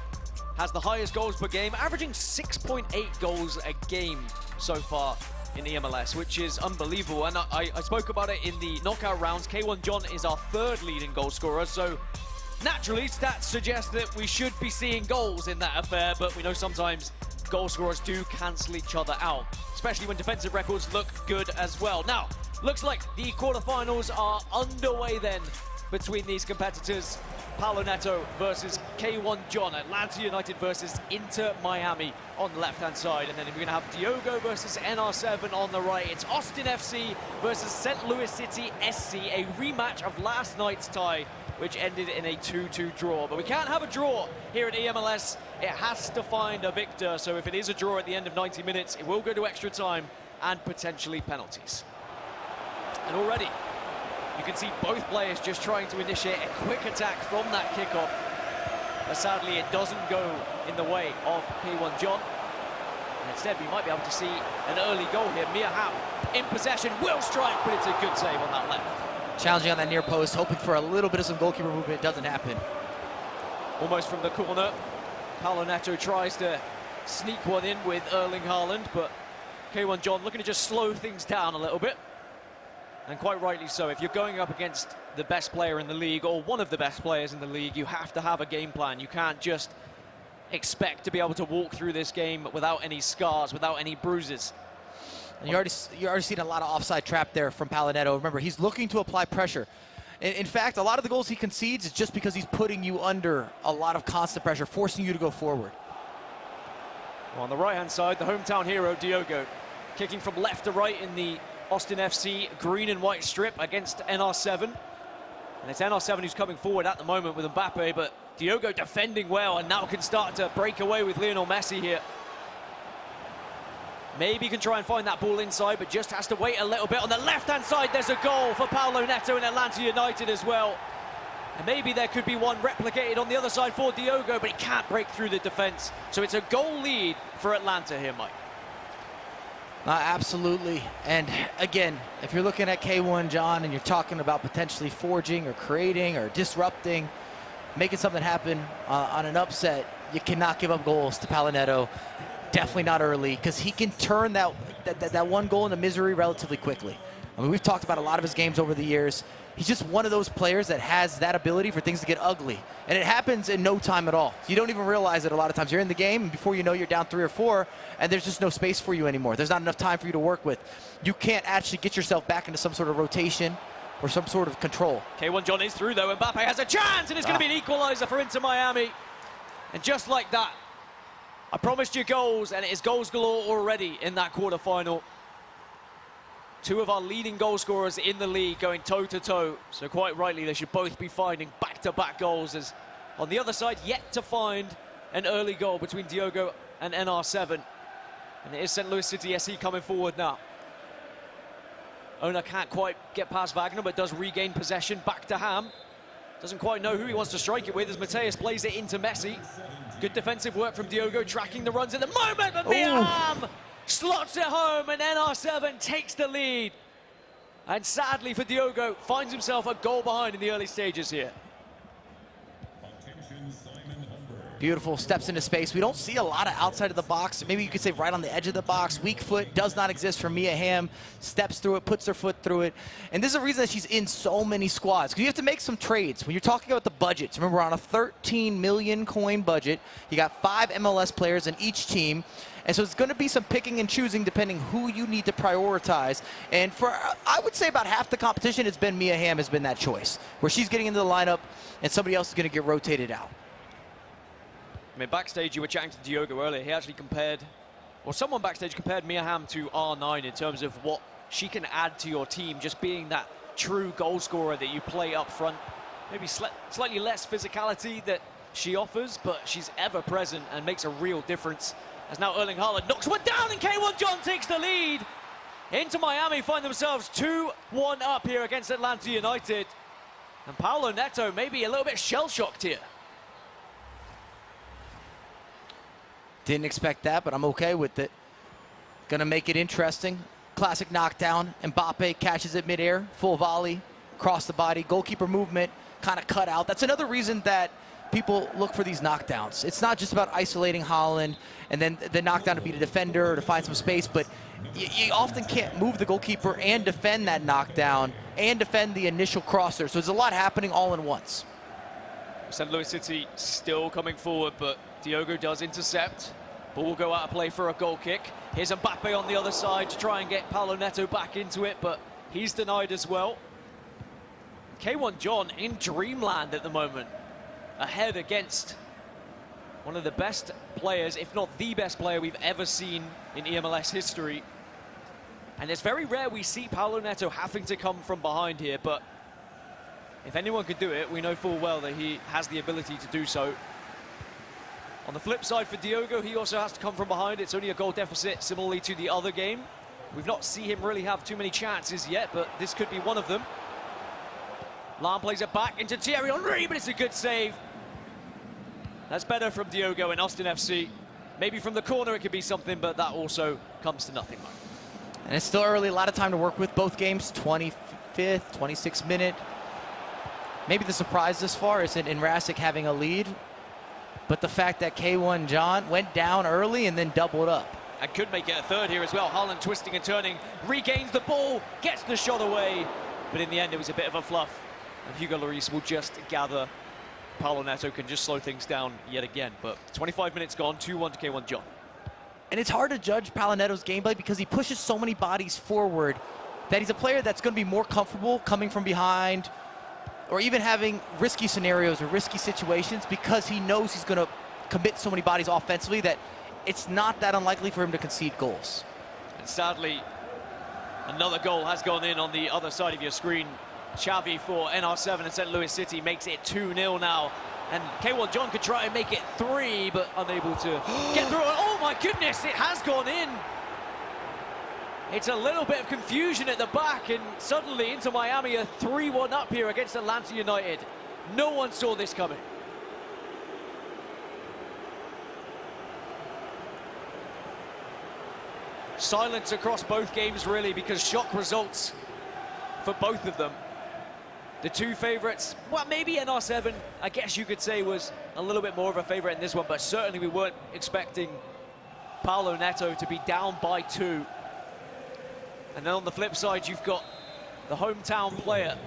Has the highest goals per game, averaging 6.8 goals a game so far in eMLS, which is unbelievable. And I spoke about it in the knockout rounds. K1 John is our 3rd leading goal scorer, so naturally stats suggest that we should be seeing goals in that affair, but we know sometimes goal scorers do cancel each other out, especially when defensive records look good as well. Now, looks like the quarterfinals are underway then between these competitors. Paolo Neto versus K1 John, Atlanta United versus Inter Miami on the left-hand side. And then we're going to have Diogo versus NR7 on the right. It's Austin FC versus St. Louis City SC, a rematch of last night's tie, which ended in a 2-2 draw. But we can't have a draw here at eMLS. It has to find a victor. So if it is a draw at the end of 90 minutes, it will go to extra time and potentially penalties. And already, you can see both players just trying to initiate a quick attack from that kickoff. But sadly, it doesn't go in the way of K1 John. And instead, we might be able to see an early goal here. Mia Ham in possession, will strike, but it's a good save on that left. Challenging on that near post, hoping for a little bit of some goalkeeper movement. It doesn't happen. Almost from the corner. Paolo Neto tries to sneak one in with Erling Haaland, but K1 John looking to just slow things down a little bit. And quite rightly so. If you're going up against the best player in the league, or one of the best players in the league, you have to have a game plan. You can't just expect to be able to walk through this game without any scars, without any bruises. And you're already seeing a lot of offside trap there from Paolo Neto. Remember, he's looking to apply pressure. In fact, a lot of the goals he concedes is just because he's putting you under a lot of constant pressure, forcing you to go forward. Well, on the right-hand side, the hometown hero, Diogo, kicking from left to right in the Austin FC green and white strip against NR7. And it's NR7 who's coming forward at the moment with Mbappe, but Diogo defending well and now can start to break away with Lionel Messi here. Maybe can try and find that ball inside, but just has to wait a little bit. On the left-hand side, there's a goal for Paolo Neto and Atlanta United as well. And maybe there could be one replicated on the other side for Diogo, but he can't break through the defense. So it's a goal lead for Atlanta here, Mike. Absolutely. And again, if you're looking at K1 John and you're talking about potentially forging or creating or disrupting, making something happen on an upset, you cannot give up goals to Paolo Neto. Definitely not early, because he can turn that one goal into misery relatively quickly. I mean, we've talked about a lot of his games over the years. He's just one of those players that has that ability for things to get ugly. And it happens in no time at all. You don't even realize it a lot of times. You're in the game, and before you know, you're down 3 or 4, and there's just no space for you anymore. There's not enough time for you to work with. You can't actually get yourself back into some sort of rotation or some sort of control. K1 John is through, though. Mbappe has a chance, and it's going to be an equalizer for Inter Miami. And just like that, I promised you goals, and it is goals galore already in that quarterfinal. 2 of our leading goal scorers in the league going toe-to-toe. So quite rightly, they should both be finding back-to-back goals, as on the other side, yet to find an early goal between Diogo and NR7. And it is St. Louis City SC coming forward now. Ona can't quite get past Wagner, but does regain possession back to Ham. Doesn't quite know who he wants to strike it with as Mateus plays it into Messi. Good defensive work from Diogo, tracking the runs at the moment, but Ham slots it home, and NR7 takes the lead. And sadly for Diogo, finds himself a goal behind in the early stages here. Beautiful, steps into space. We don't see a lot of outside of the box. Maybe you could say right on the edge of the box. Weak foot does not exist for Mia Hamm. Steps through it, puts her foot through it. And this is the reason that she's in so many squads, because you have to make some trades. When you're talking about the budgets, remember we're on a 13 million coin budget. You got 5 MLS players in each team. And so it's going to be some picking and choosing depending who you need to prioritize. And for, I would say about half the competition, it's been Mia Hamm has been that choice, where she's getting into the lineup and somebody else is going to get rotated out. I mean, backstage, you were chatting to Diogo earlier. He actually compared, or someone backstage compared Mia Hamm to R9 in terms of what she can add to your team, just being that true goal scorer that you play up front. Maybe slightly less physicality that she offers, but she's ever present and makes a real difference. As now Erling Haaland knocks one down, and K1 John takes the lead. Inter Miami find themselves 2-1 up here against Atlanta United. And Paulo Neto maybe a little bit shell-shocked here. Didn't expect that, but I'm okay with it. Gonna make it interesting. Classic knockdown. Mbappe catches it midair, full volley, cross the body, goalkeeper movement, kind of cut out. That's another reason that people look for these knockdowns. It's not just about isolating Haaland and then the knockdown to beat a defender or to find some space, but you often can't move the goalkeeper and defend that knockdown and defend the initial crosser. So there's a lot happening all in once. St. Louis City still coming forward, but Diogo does intercept. Ball will go out of play for a goal kick. Here's Mbappe on the other side to try and get Paulo Neto back into it, but he's denied as well. K1 John in dreamland at the moment, ahead against one of the best players, if not the best player we've ever seen in eMLS history. And it's very rare we see Paulo Neto having to come from behind here, but if anyone could do it, we know full well that he has the ability to do so. On the flip side for Diogo, he also has to come from behind. It's only a goal deficit, similarly to the other game. We've not seen him really have too many chances yet, but this could be one of them. Lahm plays it back into Thierry Henry, but it's a good save. That's better from Diogo in Austin FC. Maybe from the corner it could be something, but that also comes to nothing. And it's still early, a lot of time to work with both games. 25th, 26th minute. Maybe the surprise this far isn't in Rasic having a lead, but the fact that K1 John went down early and then doubled up. And could make it a third here as well. Haaland twisting and turning, regains the ball, gets the shot away, but in the end it was a bit of a fluff. And Hugo Lloris will just gather. Paulo Neto can just slow things down yet again, but 25 minutes gone, 2-1 to K1 John. And it's hard to judge Paulo Neto's gameplay because he pushes so many bodies forward that he's a player that's going to be more comfortable coming from behind or even having risky scenarios or risky situations because he knows he's going to commit so many bodies offensively that it's not that unlikely for him to concede goals. And sadly, another goal has gone in on the other side of your screen. Xavi for NR7 and St. Louis City makes it 2-0 now. And K1 John could try and make it 3, but unable to get through it. Oh my goodness, it has gone in. It's a little bit of confusion at the back, and suddenly Inter Miami are 3-1 up here against Atlanta United. No one saw this coming. Silence across both games, really, because shock results for both of them. The two favorites, well, maybe NR7, I guess you could say, was a little bit more of a favorite in this one, but certainly we weren't expecting Paulo Neto to be down by 2. And then on the flip side, you've got the hometown player,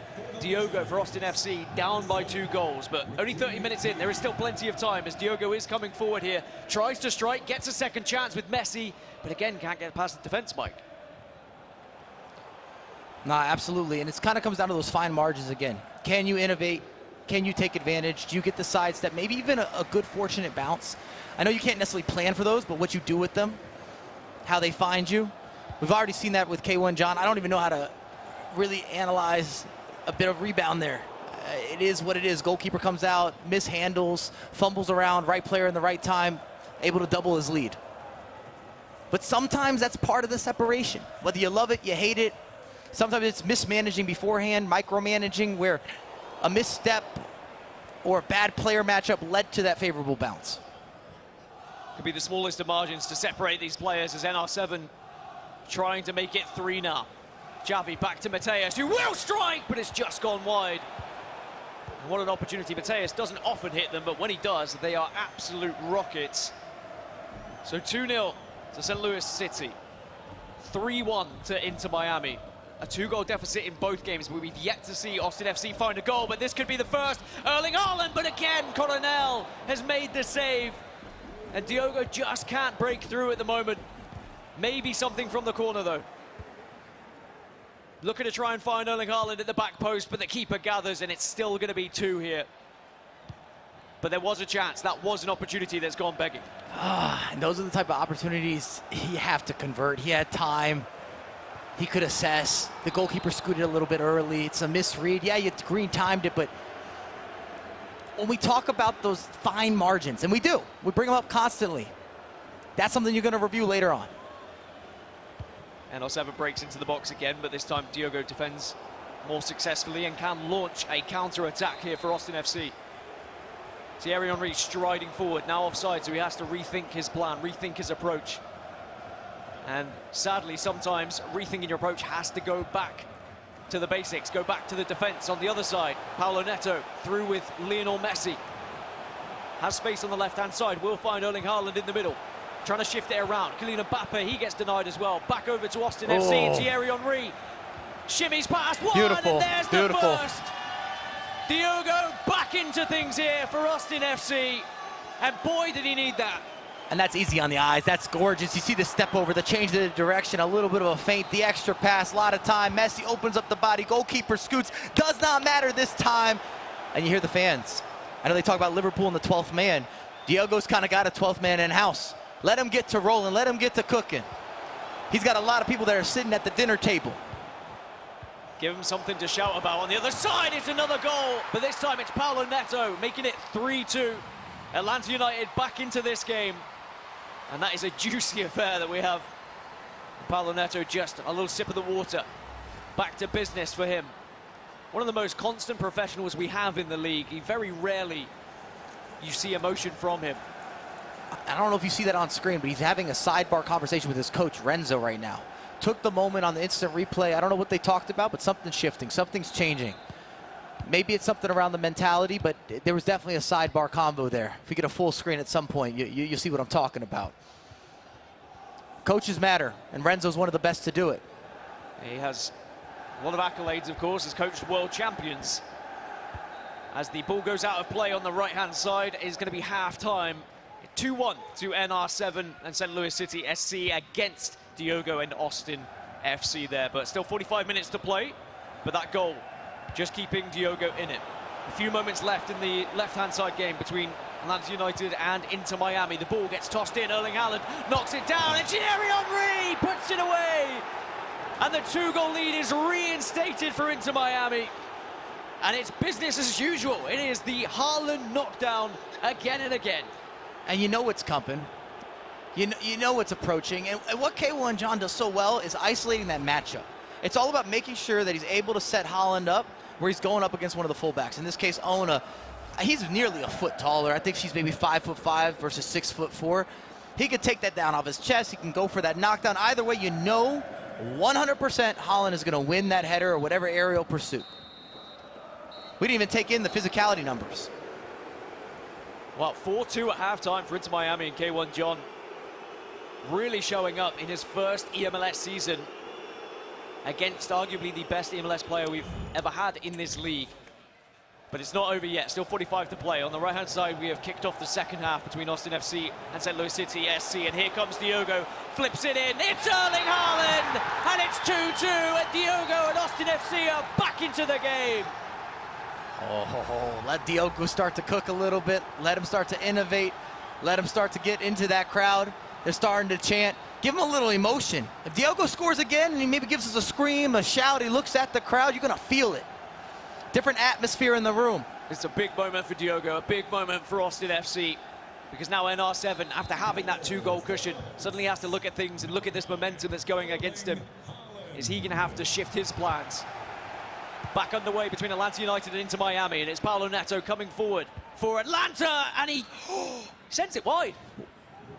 Diogo for Austin FC, down by 2 goals, but only 30 minutes in. There is still plenty of time as Diogo is coming forward here, tries to strike, gets a second chance with Messi, but again, can't get past the defense, Mike. Nah, absolutely, and it kind of comes down to those fine margins again. Can you innovate? Can you take advantage? Do you get the sidestep? Maybe even a good fortunate bounce. I know you can't necessarily plan for those, but what you do with them, how they find you. We've already seen that with K1 John. I don't even know how to really analyze a bit of rebound there. It is what it is. Goalkeeper comes out, mishandles, fumbles around, right player in the right time, able to double his lead. But sometimes that's part of the separation. Whether you love it, you hate it. Sometimes it's mismanaging beforehand, micromanaging, where a misstep or a bad player matchup led to that favorable bounce. Could be the smallest of margins to separate these players as NR7 trying to make it 3 now. Javi back to Mateus, who will strike, but it's just gone wide. And what an opportunity. Mateus doesn't often hit them, but when he does, they are absolute rockets. So 2-0 to St. Louis City. 3-1 to Inter Miami. A 2-goal deficit in both games, but we've yet to see Austin FC find a goal, but this could be the first. Erling Haaland, but again, Coronel has made the save. And Diogo just can't break through at the moment. Maybe something from the corner, though. Looking to try and find Erling Haaland at the back post, but the keeper gathers, and it's still going to be 2 here. But there was a chance. That was an opportunity that's gone begging. And those are the type of opportunities you have to convert. He had time. He could assess. The goalkeeper scooted a little bit early. It's a misread. Yeah, you green timed it, but when we talk about those fine margins, and we do, we bring them up constantly, that's something you're going to review later on. NR7 breaks into the box again, but this time Diogo defends more successfully and can launch a counter-attack here for Austin FC. Thierry Henry striding forward, now offside, so he has to rethink his plan, rethink his approach. And sadly, sometimes rethinking your approach has to go back to the basics, go back to the defense. On the other side, Paulo Neto through with Lionel Messi. Has space on the left-hand side, will find Erling Haaland in the middle. Trying to shift it around. Kylian Mbappe, he gets denied as well. Back over to Austin FC. Thierry Henry shimmies past one, and there's the first. Diogo back into things here for Austin FC. And boy, did he need that. And that's easy on the eyes. That's gorgeous. You see the step over, the change of the direction, a little bit of a feint, the extra pass, a lot of time. Messi opens up the body. Goalkeeper scoots. Does not matter this time. And you hear the fans. I know they talk about Liverpool and the 12th man. Diogo's kind of got a 12th man in-house. Let him get to rolling. Let him get to cooking. He's got a lot of people that are sitting at the dinner table. Give him something to shout about. On the other side, it's another goal. But this time it's Paulo Neto making it 3-2. Atlanta United back into this game. And that is a juicy affair that we have. Paulo Neto just a little sip of the water. Back to business for him. One of the most constant professionals we have in the league. He very rarely you see emotion from him. I don't know if you see that on screen, but he's having a sidebar conversation with his coach, Renzo, right now. Took the moment on the instant replay. I don't know what they talked about, but something's shifting. Something's changing. Maybe it's something around the mentality, but there was definitely a sidebar combo there. If we get a full screen at some point, you'll see what I'm talking about. Coaches matter, and Renzo's one of the best to do it. He has a lot of accolades, of course, has coached world champions. As the ball goes out of play on the right-hand side, it's going to be half-time. 2-1 to NR7 and St. Louis City SC against Diogo and Austin FC there. But still 45 minutes to play. But that goal just keeping Diogo in it. A few moments left in the left-hand side game between Atlanta United and Inter Miami. The ball gets tossed in. Erling Haaland knocks it down. And Thierry Henry puts it away. And the 2-goal lead is reinstated for Inter Miami. And it's business as usual. It is the Haaland knockdown again and again. And you know it's coming. You know it's approaching. And what K1 John does so well is isolating that matchup. It's all about making sure that he's able to set Haaland up where he's going up against one of the fullbacks. In this case, Ona. He's nearly a foot taller. I think she's maybe 5'5" versus 6'4". He could take that down off his chest. He can go for that knockdown. Either way, you know 100% Haaland is going to win that header or whatever aerial pursuit. We didn't even take in the physicality numbers. Well, 4-2 at halftime for Inter Miami and K1 John really showing up in his first eMLS season. against arguably the best eMLS player we've ever had in this league. But it's not over yet, still 45 to play. On the right-hand side, we have kicked off the second half between Austin FC and St. Louis City SC. And here comes Diogo, flips it in. It's Erling Haaland! And it's 2-2, and Diogo and Austin FC are back into the game. Oh, let Diogo start to cook a little bit. Let him start to innovate. Let him start to get into that crowd. They're starting to chant. Give him a little emotion. If Diogo scores again and he maybe gives us a scream, a shout, he looks at the crowd, you're going to feel it. Different atmosphere in the room. It's a big moment for Diogo, a big moment for Austin FC, because now NR7, after having that 2-goal cushion, suddenly has to look at things and look at this momentum that's going against him. Is he going to have to shift his plans? Back underway between Atlanta United and Inter Miami, and it's Paulo Neto coming forward for Atlanta, and he sends it wide.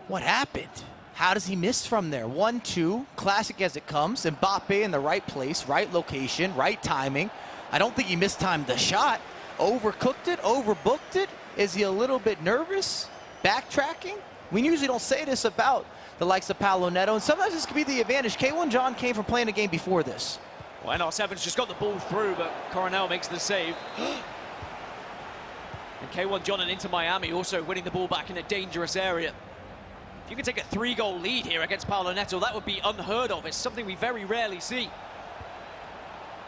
What happened? How does he miss from there? 1-2, classic as it comes. Mbappe in the right place, right location, right timing. I don't think he mistimed the shot. Overcooked it, overbooked it. Is he a little bit nervous? Backtracking? We usually don't say this about the likes of Paulo Neto, and sometimes this could be the advantage. K1 John came from playing a game before this. Well, NR7's just got the ball through, but Coronel makes the save. And K1 John and Inter Miami also winning the ball back in a dangerous area. If you can take a 3-goal lead here against Paulo Neto, that would be unheard of. It's something we very rarely see.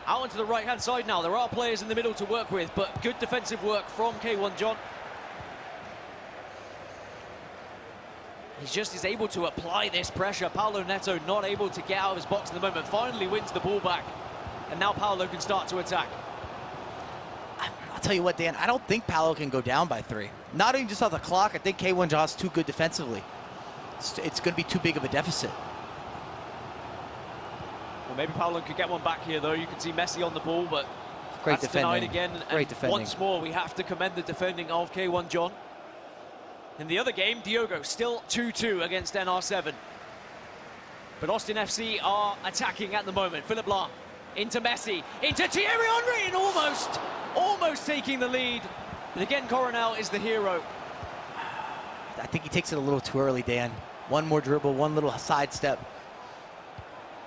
Out onto the right-hand side now. There are players in the middle to work with, but good defensive work from K1 John. He just is able to apply this pressure. Paulo Neto not able to get out of his box at the moment. Finally wins the ball back. And now Paulo can start to attack. I'll tell you what, Dan, I don't think Paulo can go down by 3. Not even just off the clock. I think K1 John's too good defensively. It's going to be too big of a deficit. Well, maybe Paulo could get one back here, though. You can see Messi on the ball, but great that's defending. denied again. Great defending. Once more, we have to commend the defending of K1 John. In the other game, Diogo still 2-2 against NR7. But Austin FC are attacking at the moment. Philipp Lahm into Messi, into Thierry Henry, and almost taking the lead. But again, Coronel is the hero. I think he takes it a little too early, Dan. One more dribble, one little sidestep.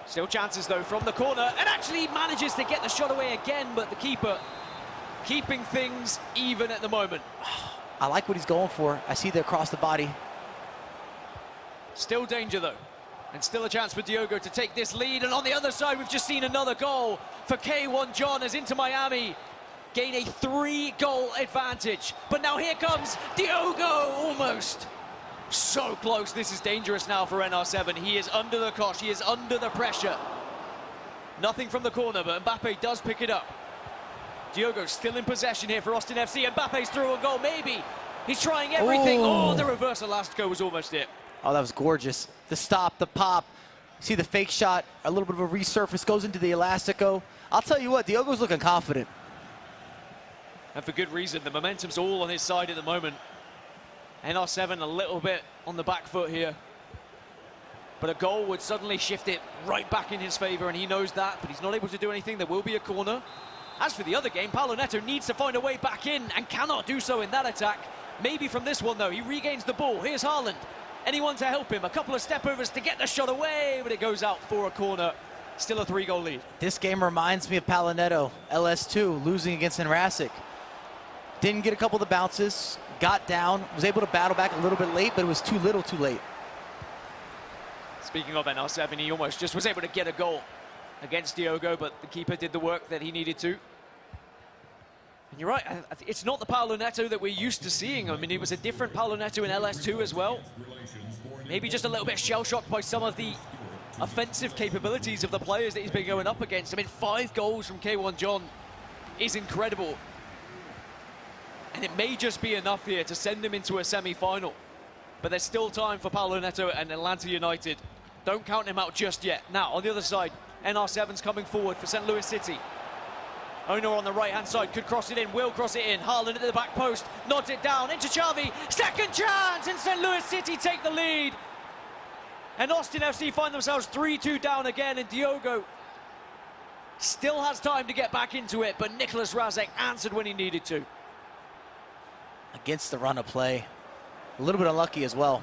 Still chances, though, from the corner, and actually manages to get the shot away again, but the keeper keeping things even at the moment. I like what he's going for. I see the across the body. Still danger, though, and still a chance for Diogo to take this lead. And on the other side, we've just seen another goal for K1 John as Inter Miami gain a 3-goal advantage. But now here comes Diogo, almost. So close. This is dangerous now for NR7. He is under the cosh. He is under the pressure. Nothing from the corner, but Mbappe does pick it up. Diogo still in possession here for Austin FC. Mbappe's through a goal, maybe. He's trying everything. Oh, the reverse Elastico was almost it. Oh, that was gorgeous. The stop, the pop. See the fake shot, a little bit of a resurface, goes into the Elastico. I'll tell you what, Diogo's looking confident. And for good reason. The momentum's all on his side at the moment. NR7 a little bit on the back foot here. But a goal would suddenly shift it right back in his favor, and he knows that, but he's not able to do anything. There will be a corner. As for the other game, Paulo Neto needs to find a way back in and cannot do so in that attack. Maybe from this one, though. He regains the ball. Here's Haaland. Anyone to help him. A couple of step-overs to get the shot away, but it goes out for a corner. Still a 3-goal lead. This game reminds me of Paulo Neto, LS2, losing against Enrasic. Didn't get a couple of the bounces, got down, was able to battle back a little bit late, but it was too little too late. Speaking of NR7, he almost just was able to get a goal against Diogo, but the keeper did the work that he needed to. And you're right, it's not the Paulo Neto that we're used to seeing. I mean, it was a different Paulo Neto in LS2 as well. Maybe just a little bit shell-shocked by some of the offensive capabilities of the players that he's been going up against. I mean, 5 goals from K1 John is incredible. And it may just be enough here to send him into a semi-final. But there's still time for Paulo Neto and Atlanta United. Don't count him out just yet. Now, on the other side, NR7's coming forward for St. Louis City. Owner on the right-hand side could cross it in, will cross it in. Haaland at the back post, nods it down into Xavi. Second chance, and St. Louis City take the lead. And Austin FC find themselves 3-2 down again, and Diogo still has time to get back into it, but Nicholas Razek answered when he needed to. Against the run of play. A little bit unlucky as well.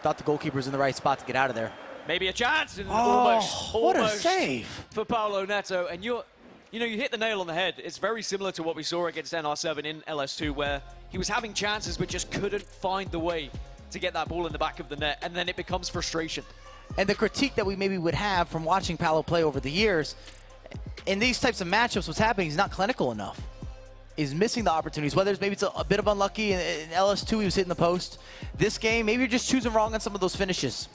Thought the goalkeeper was in the right spot to get out of there. Maybe a chance, and what a almost save for Paolo Neto. And you hit the nail on the head. It's very similar to what we saw against NR7 in LS2, where he was having chances but just couldn't find the way to get that ball in the back of the net, and then it becomes frustration. And the critique that we maybe would have from watching Paolo play over the years, in these types of matchups, what's happening, he's not clinical enough. He's missing the opportunities, whether it's maybe it's a bit of unlucky. In LS2, he was hitting the post. This game, maybe you're just choosing wrong on some of those finishes.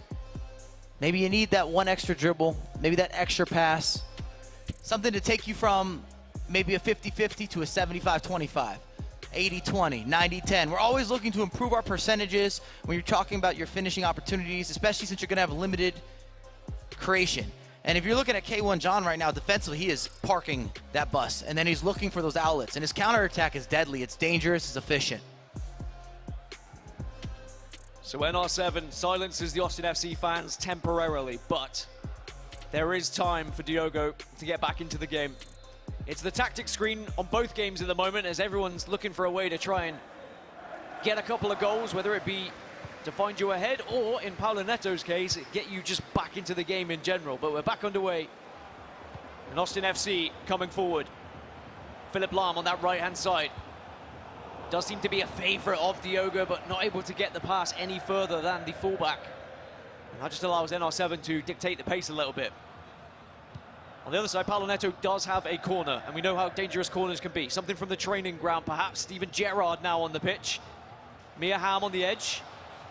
Maybe you need that one extra dribble, maybe that extra pass, something to take you from maybe a 50-50 to a 75-25, 80-20, 90-10. We're always looking to improve our percentages when you're talking about your finishing opportunities, especially since you're going to have limited creation. And if you're looking at K1 John right now, defensively, he is parking that bus, and then he's looking for those outlets. And his counterattack is deadly. It's dangerous. It's efficient. So NR7 silences the Austin FC fans temporarily, but there is time for Diogo to get back into the game. It's the tactic screen on both games at the moment, as everyone's looking for a way to try and get a couple of goals, whether it be to find you ahead, or in Paolo Neto's case, get you just back into the game in general. But we're back underway. And Austin FC coming forward. Philip Lahm on that right-hand side. Does seem to be a favourite of Diogo, but not able to get the pass any further than the fullback. And that just allows NR7 to dictate the pace a little bit. On the other side, Paolo Neto does have a corner, and we know how dangerous corners can be. Something from the training ground, perhaps. Steven Gerrard now on the pitch. Mia Hamm on the edge.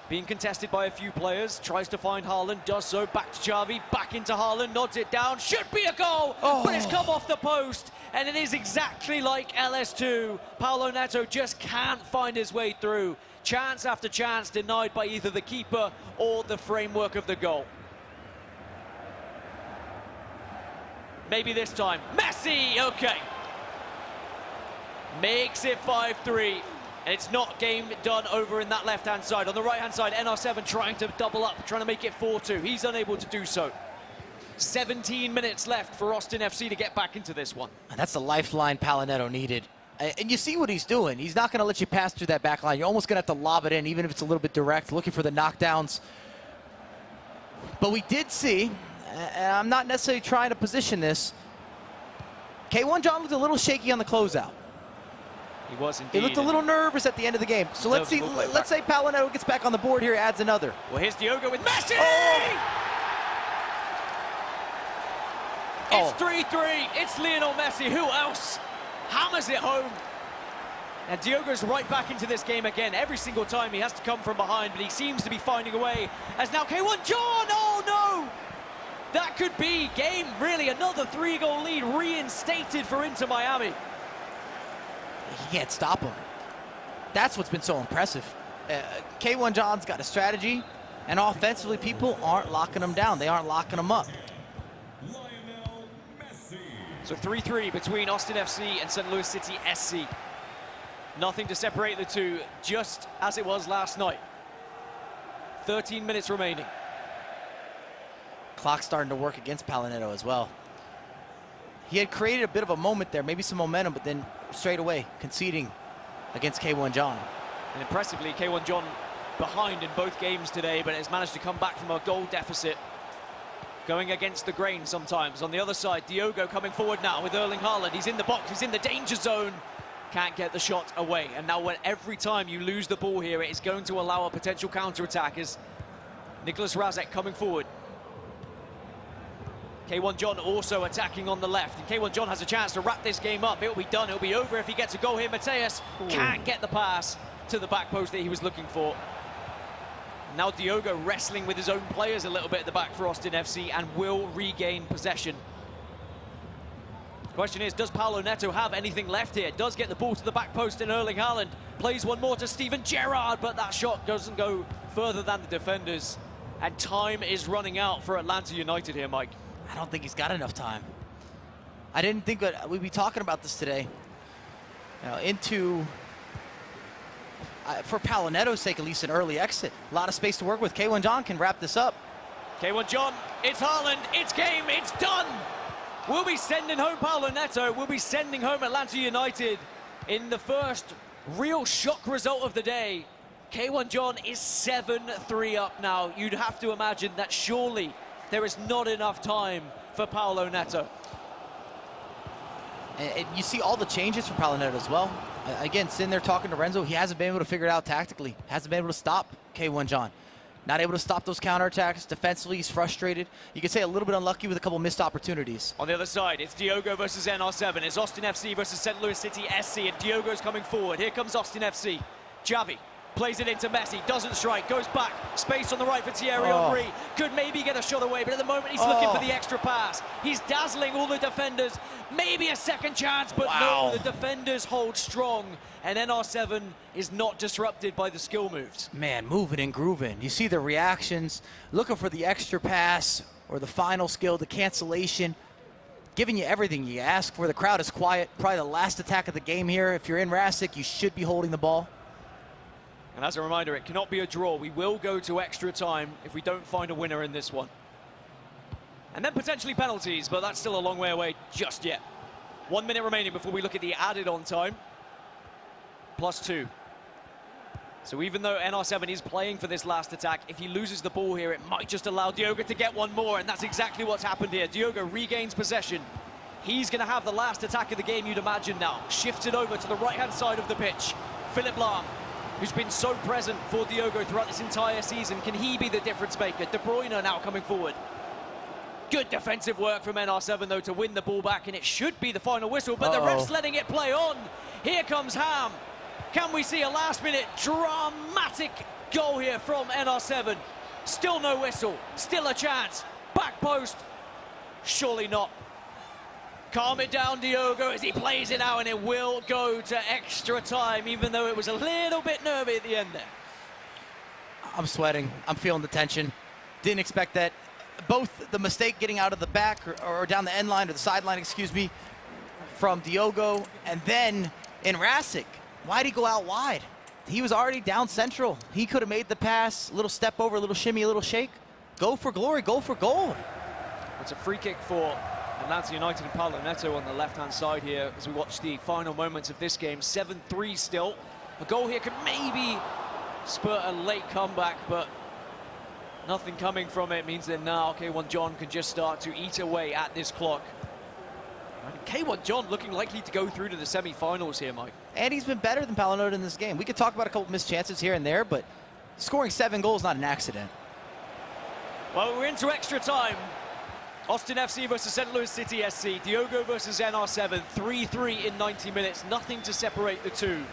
Being contested by a few players, tries to find Haaland, does so, back to Xavi, back into Haaland, nods it down, should be a goal, but it's come off the post, and it is exactly like LS2. Paolo Neto just can't find his way through. Chance after chance denied by either the keeper or the framework of the goal. Maybe this time, Messi, okay. Makes it 5-3. And it's not game done over in that left-hand side. On the right-hand side, NR7 trying to double up, trying to make it 4-2. He's unable to do so. 17 minutes left for Austin FC to get back into this one. And that's the lifeline Paolo Neto needed. And you see what he's doing. He's not going to let you pass through that back line. You're almost going to have to lob it in, even if it's a little bit direct, looking for the knockdowns. But we did see, and I'm not necessarily trying to position this, K1 John looked a little shaky on the closeout. He was indeed. He looked a little nervous at the end of the game. So let's see. Let's say Paolo Neto gets back on the board here, adds another. Well, here's Diogo with Messi! It's 3-3. It's Lionel Messi. Who else? Hammers it home. And Diogo's right back into this game again. Every single time he has to come from behind, but he seems to be finding a way. As now K1 John, oh no! That could be game, really. Another 3-goal lead reinstated for Inter Miami. He can't stop him. That's what's been so impressive. K1 John's got a strategy, and offensively, people aren't locking him down. They aren't locking him up. So 3-3 between Austin FC and St. Louis City SC. Nothing to separate the two, just as it was last night. 13 minutes remaining. Clock starting to work against Paolo Neto as well. He had created a bit of a moment there, maybe some momentum, but then straight away conceding against K1 John. And impressively, K1 John behind in both games today, but has managed to come back from a goal deficit. Going against the grain sometimes. On the other side, Diogo coming forward now with Erling Haaland. He's in the box, he's in the danger zone. Can't get the shot away. And now every time you lose the ball here, it is going to allow a potential counter-attack as Nicholas Razek coming forward. K1 John also attacking on the left. And K1 John has a chance to wrap this game up. It'll be done, it'll be over if he gets a goal here. Mateus can't get the pass to the back post that he was looking for. Now Diogo wrestling with his own players a little bit at the back for Austin FC and will regain possession. The question is, does Paolo Neto have anything left here? Does get the ball to the back post, and Erling Haaland plays one more to Steven Gerrard, but that shot doesn't go further than the defenders. And time is running out for Atlanta United here, Mike. I don't think he's got enough time. I didn't think that we'd be talking about this today. For Paolo Neto's sake, at least an early exit. A lot of space to work with. K1 John can wrap this up. K1 John, it's Haaland, it's game, it's done! We'll be sending home Paolo Neto, we'll be sending home Atlanta United in the first real shock result of the day. K1 John is 7-3 up now. You'd have to imagine that surely there is not enough time for Paolo Neto. And you see all the changes from Paolo Neto as well. Again, sitting there talking to Renzo, he hasn't been able to figure it out tactically. Hasn't been able to stop K1 John. Not able to stop those counterattacks. Defensively, he's frustrated. You could say a little bit unlucky with a couple missed opportunities. On the other side, it's Diogo versus NR7. It's Austin FC versus St. Louis City SC, and Diogo's coming forward. Here comes Austin FC. Javi plays it into Messi, doesn't strike, goes back. Space on the right for Thierry Henry. Could maybe get a shot away, but at the moment he's looking for the extra pass. He's dazzling all the defenders. Maybe a second chance, but no, the defenders hold strong. And NR7 is not disrupted by the skill moves. Man, moving and grooving. You see the reactions, looking for the extra pass or the final skill, the cancellation, giving you everything you ask for. The crowd is quiet. Probably the last attack of the game here. If you're in Rasic, you should be holding the ball. And as a reminder, it cannot be a draw. We will go to extra time if we don't find a winner in this one. And then potentially penalties, but that's still a long way away just yet. 1 minute remaining before we look at the added on time. +2. So even though NR7 is playing for this last attack, if he loses the ball here, it might just allow Diogo to get one more, and that's exactly what's happened here. Diogo regains possession. He's going to have the last attack of the game, you'd imagine now. Shifted over to the right-hand side of the pitch. Philipp Lahm, who's been so present for Diogo throughout this entire season. Can he be the difference maker? De Bruyne now coming forward. Good defensive work from NR7, though, to win the ball back, and it should be the final whistle, but the ref's letting it play on. Here comes Ham. Can we see a last-minute dramatic goal here from NR7? Still no whistle, still a chance. Back post, surely not. Calm it down, Diogo, as he plays it out, and it will go to extra time, even though it was a little bit nervy at the end there. I'm sweating. I'm feeling the tension. Didn't expect that. Both the mistake getting out of the back or down the end line or the sideline, excuse me, from Diogo, and then in Rasic, why'd he go out wide? He was already down central. He could have made the pass, a little step over, a little shimmy, a little shake. Go for glory, go for gold. It's a free kick for Atlanta United and Paolo Neto on the left-hand side here as we watch the final moments of this game. 7-3 still. A goal here could maybe spur a late comeback, but nothing coming from it means that now K1 John can just start to eat away at this clock. And K1 John looking likely to go through to the semi-finals here, Mike. And he's been better than Paolo Neto in this game. We could talk about a couple missed chances here and there, but scoring 7 goals is not an accident. Well, we're into extra time. Austin FC versus St. Louis City SC. Diogo versus NR7. 3-3 in 90 minutes. Nothing to separate the two.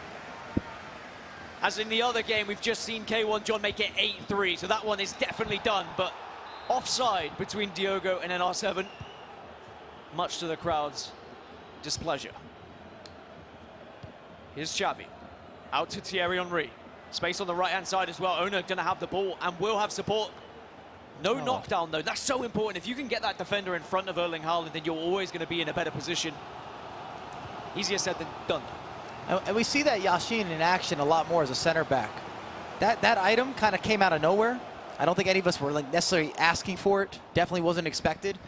As in the other game, we've just seen K1 John make it 8-3, so that one is definitely done, but offside between Diogo and NR7, much to the crowd's displeasure. Here's Xavi, out to Thierry Henry. Space on the right-hand side as well. Ona gonna have the ball and will have support. No knockdown, though. That's so important. If you can get that defender in front of Erling Haaland, then you're always gonna be in a better position. Easier said than done. And we see that Yashin in action a lot more as a center back. That item kind of came out of nowhere. I don't think any of us were like necessarily asking for it. Definitely wasn't expected.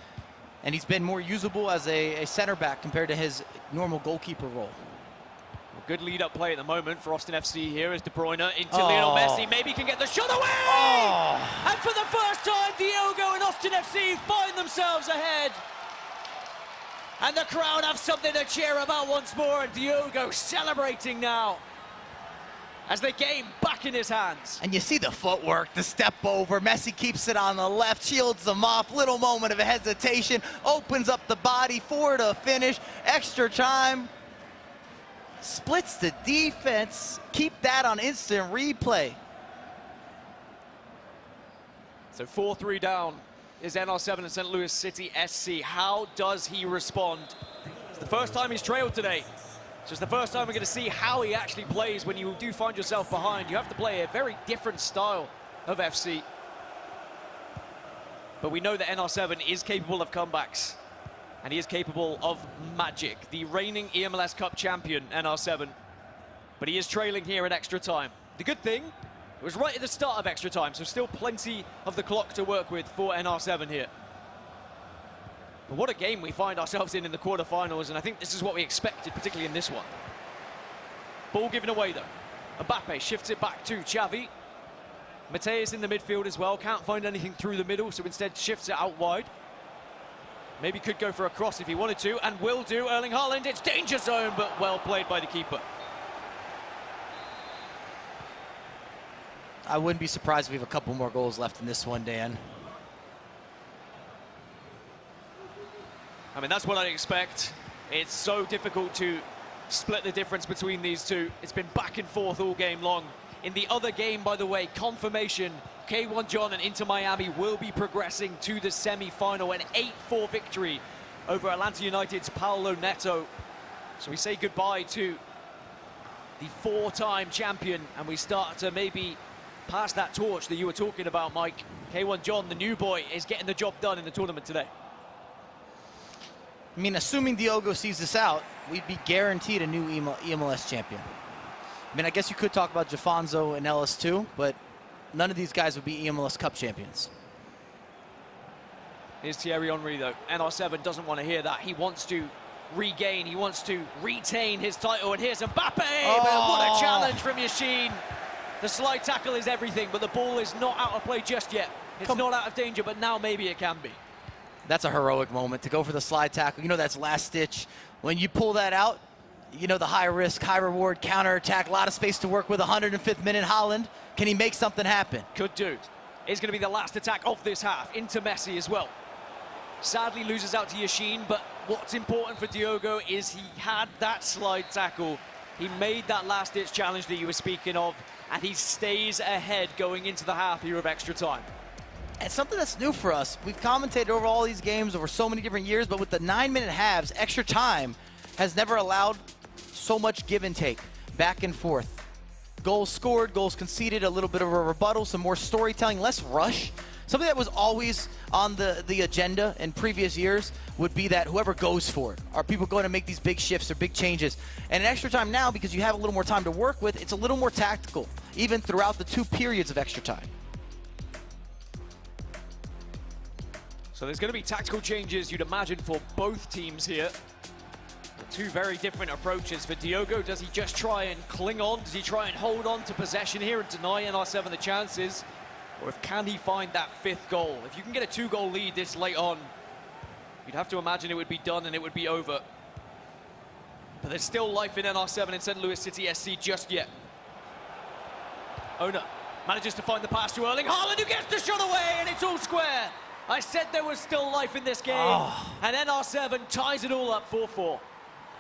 And he's been more usable as a center back compared to his normal goalkeeper role. Well, good lead-up play at the moment for Austin FC here as De Bruyne into Lionel Messi. Maybe he can get the shot away! And for the first time, Diogo and Austin FC find themselves ahead. And the crowd have something to cheer about once more, and Diogo celebrating now as the game back in his hands. And you see the footwork, the step over. Messi keeps it on the left, shields them off. Little moment of hesitation, opens up the body for the finish. Extra time, splits the defense. Keep that on instant replay. So 4-3 down is NR7 and St. Louis City SC. How does he respond? It's the first time he's trailed today. It's just the first time we're going to see how he actually plays when you do find yourself behind. You have to play a very different style of FC. But we know that NR7 is capable of comebacks. And he is capable of magic. The reigning eMLS Cup champion, NR7. But he is trailing here in extra time. The good thing, it was right at the start of extra time, so still plenty of the clock to work with for NR7 here. But what a game we find ourselves in the quarterfinals, and I think this is what we expected, particularly in this one. Ball given away, though. Mbappe shifts it back to Xavi. Mateus in the midfield as well, can't find anything through the middle, so instead shifts it out wide. Maybe could go for a cross if he wanted to, and will do. Erling Haaland, it's danger zone, but well played by the keeper. I wouldn't be surprised if we have a couple more goals left in this one, Dan. I mean, that's what I expect. It's so difficult to split the difference between these two. It's been back and forth all game long. In the other game, by the way, confirmation, K1 John and Inter Miami will be progressing to the semi-final, an 8-4 victory over Atlanta United's Paulo Neto. So we say goodbye to the 4-time champion, and we start to maybe pass that torch that you were talking about, Mike. K1 John, the new boy, is getting the job done in the tournament today. I mean, assuming Diogo sees this out, we'd be guaranteed a new eMLS champion. I mean, I guess you could talk about Jafonzo and Ellis too, but none of these guys would be eMLS Cup champions. Here's Thierry Henry, though. NR7 doesn't want to hear that. He wants to regain, he wants to retain his title, and here's Mbappe! But what a challenge from Yashin. The slide tackle is everything, but the ball is not out of play just yet. It's not out of danger, but now maybe it can be. That's a heroic moment to go for the slide tackle. You know, that's last stitch. When you pull that out, you know the high risk, high reward, counter attack, a lot of space to work with. 105th minute Haaland. Can he make something happen? Could do. It's going to be the last attack of this half, into Messi as well. Sadly loses out to Yashin, but what's important for Diogo is he had that slide tackle. He made that last-ditch challenge that you were speaking of, and he stays ahead going into the half here of extra time. And something that's new for us, we've commentated over all these games over so many different years, but with the 9-minute halves, extra time has never allowed so much give and take, back and forth. Goals scored, goals conceded, a little bit of a rebuttal, some more storytelling, less rush. Something that was always on the agenda in previous years would be that whoever goes for it. Are people going to make these big shifts or big changes? And in extra time now, because you have a little more time to work with, it's a little more tactical, even throughout the 2 periods of extra time. So there's going to be tactical changes, you'd imagine, for both teams here. 2 very different approaches. For Diogo, does he just try and cling on? Does he try and hold on to possession here and deny NR7 the chances? Or can he find that 5th goal? If you can get a 2-goal lead this late on, you'd have to imagine it would be done and it would be over. But there's still life in NR7 in St. Louis City SC just yet. Ona manages to find the pass to Erling Haaland, who gets the shot away, and it's all square. I said there was still life in this game, and NR7 ties it all up 4-4.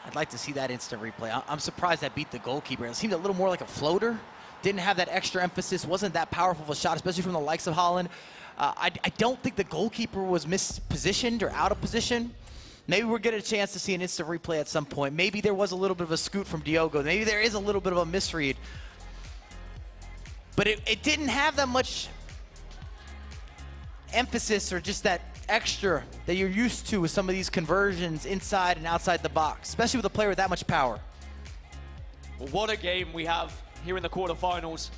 I'd like to see that instant replay. I'm surprised that beat the goalkeeper. It seemed a little more like a floater. Didn't have that extra emphasis, wasn't that powerful of a shot, especially from the likes of Haaland. I don't think the goalkeeper was mispositioned or out of position. Maybe we'll get a chance to see an instant replay at some point. Maybe there was a little bit of a scoot from Diogo. Maybe there is a little bit of a misread. But it didn't have that much emphasis or just that extra that you're used to with some of these conversions inside and outside the box, especially with a player with that much power. Well, what a game we have here in the quarterfinals.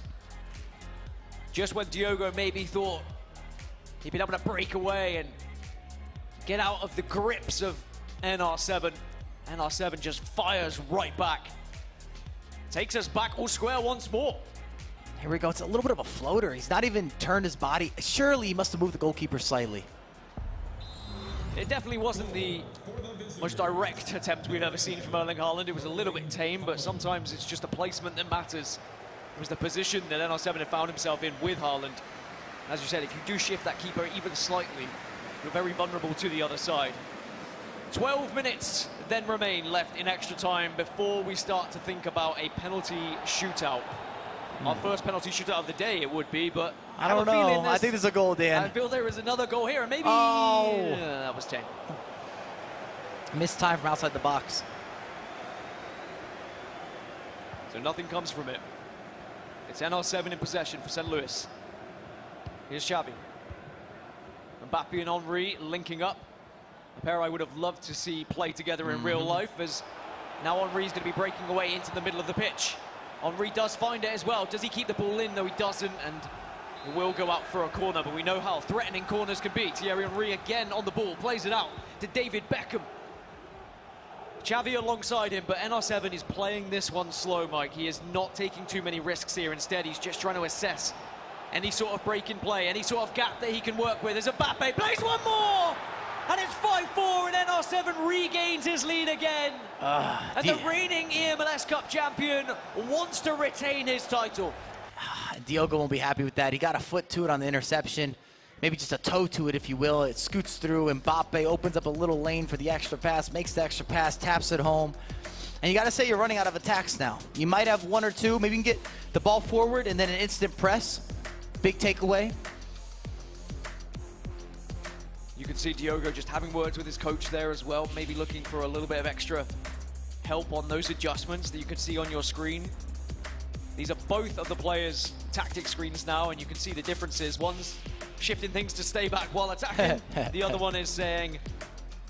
Just when Diogo maybe thought he'd been able to break away and get out of the grips of NR7, NR7 just fires right back. Takes us back all square once more. Here we go, it's a little bit of a floater. He's not even turned his body. Surely he must have moved the goalkeeper slightly. It definitely wasn't the most direct attempt we've ever seen from Erling Haaland. It was a little bit tame, but sometimes it's just the placement that matters. It was the position that NR7 had found himself in with Haaland. As you said, if you do shift that keeper even slightly, you're very vulnerable to the other side. 12 minutes then remain left in extra time before we start to think about a penalty shootout. Our first penalty shootout of the day it would be, but I don't know. I think there's a goal, Dan. I feel there is another goal here, and maybe that was 10. Missed time from outside the box. So nothing comes from it. It's NR7 in possession for St. Louis. Here's Xavi. Mbappe and Henry linking up. A pair I would have loved to see play together in real life, as now Henry's going to be breaking away into the middle of the pitch. Henry does find it as well. Does he keep the ball in? No, he doesn't, and it will go out for a corner, but we know how threatening corners can be. Thierry Henry again on the ball, plays it out to David Beckham. Xavi alongside him, but NR7 is playing this one slow, Mike. He is not taking too many risks here. Instead, he's just trying to assess Any sort of break in play, any sort of gap that he can work with. As Mbappe plays one more! And it's 5-4, and NR7 regains his lead again. And the reigning eMLS Cup champion wants to retain his title. Diogo won't be happy with that. He got a foot to it on the interception. Maybe just a toe to it, if you will. It scoots through. Mbappe opens up a little lane for the extra pass, makes the extra pass, taps it home. And you got to say you're running out of attacks now. You might have one or two. Maybe you can get the ball forward and then an instant press. Big takeaway. You can see Diogo just having words with his coach there as well, maybe looking for a little bit of extra help on those adjustments that you can see on your screen. These are both of the players' tactic screens now, and you can see the differences. One's shifting things to stay back while attacking. The other one is saying,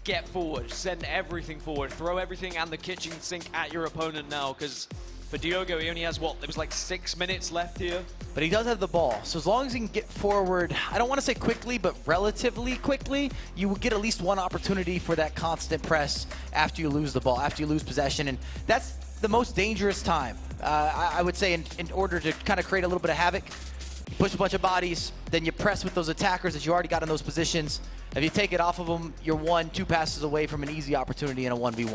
get forward, send everything forward, throw everything and the kitchen sink at your opponent now, because for Diogo, he only has, what, there was like 6 minutes left here. But he does have the ball, so as long as he can get forward, I don't want to say quickly, but relatively quickly, you will get at least one opportunity for that constant press after you lose the ball, after you lose possession, and that's the most dangerous time. I would say in order to kind of create a little bit of havoc, you push a bunch of bodies, then you press with those attackers that you already got in those positions. If you take it off of them, you're 1-2 passes away from an easy opportunity in a 1v1.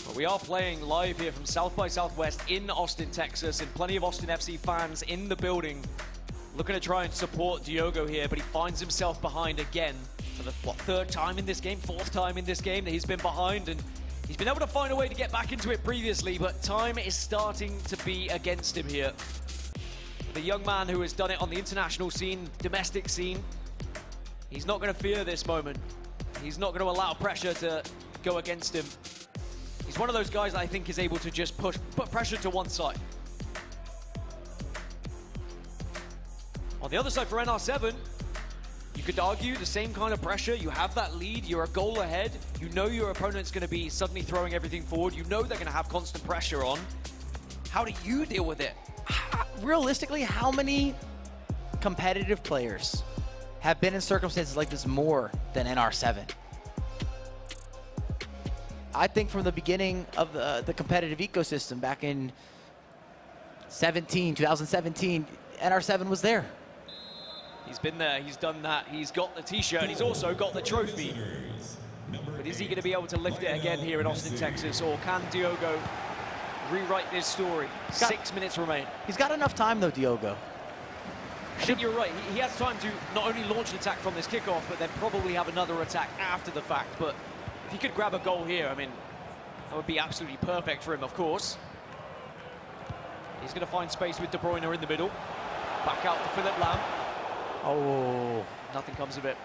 Well, we are playing live here from South by Southwest in Austin, Texas, and plenty of Austin FC fans in the building looking to try and support Diogo here, but he finds himself behind again for the, third time in this game, fourth time in this game that he's been behind, and he's been able to find a way to get back into it previously, but time is starting to be against him here. The young man who has done it on the international scene, domestic scene, he's not going to fear this moment. He's not going to allow pressure to go against him. He's one of those guys that I think is able to just put pressure to one side. On the other side for NR7, you could argue the same kind of pressure. You have that lead, you're a goal ahead. You know your opponent's going to be suddenly throwing everything forward. You know they're going to have constant pressure on. How do you deal with it? Realistically, how many competitive players have been in circumstances like this more than NR7? I think from the beginning of the competitive ecosystem back in 2017, NR7 was there. He's been there, he's done that, he's got the t-shirt, he's also got the trophy. But is he going to be able to lift it again here in Austin, Texas, or can Diogo rewrite this story? 6 minutes remain. He's got enough time though, Diogo. I think you're right, he has time to not only launch an attack from this kickoff, but then probably have another attack after the fact. But if he could grab a goal here, I mean, that would be absolutely perfect for him, of course. He's going to find space with De Bruyne in the middle. Back out to Philip Lam. Oh, nothing comes of it.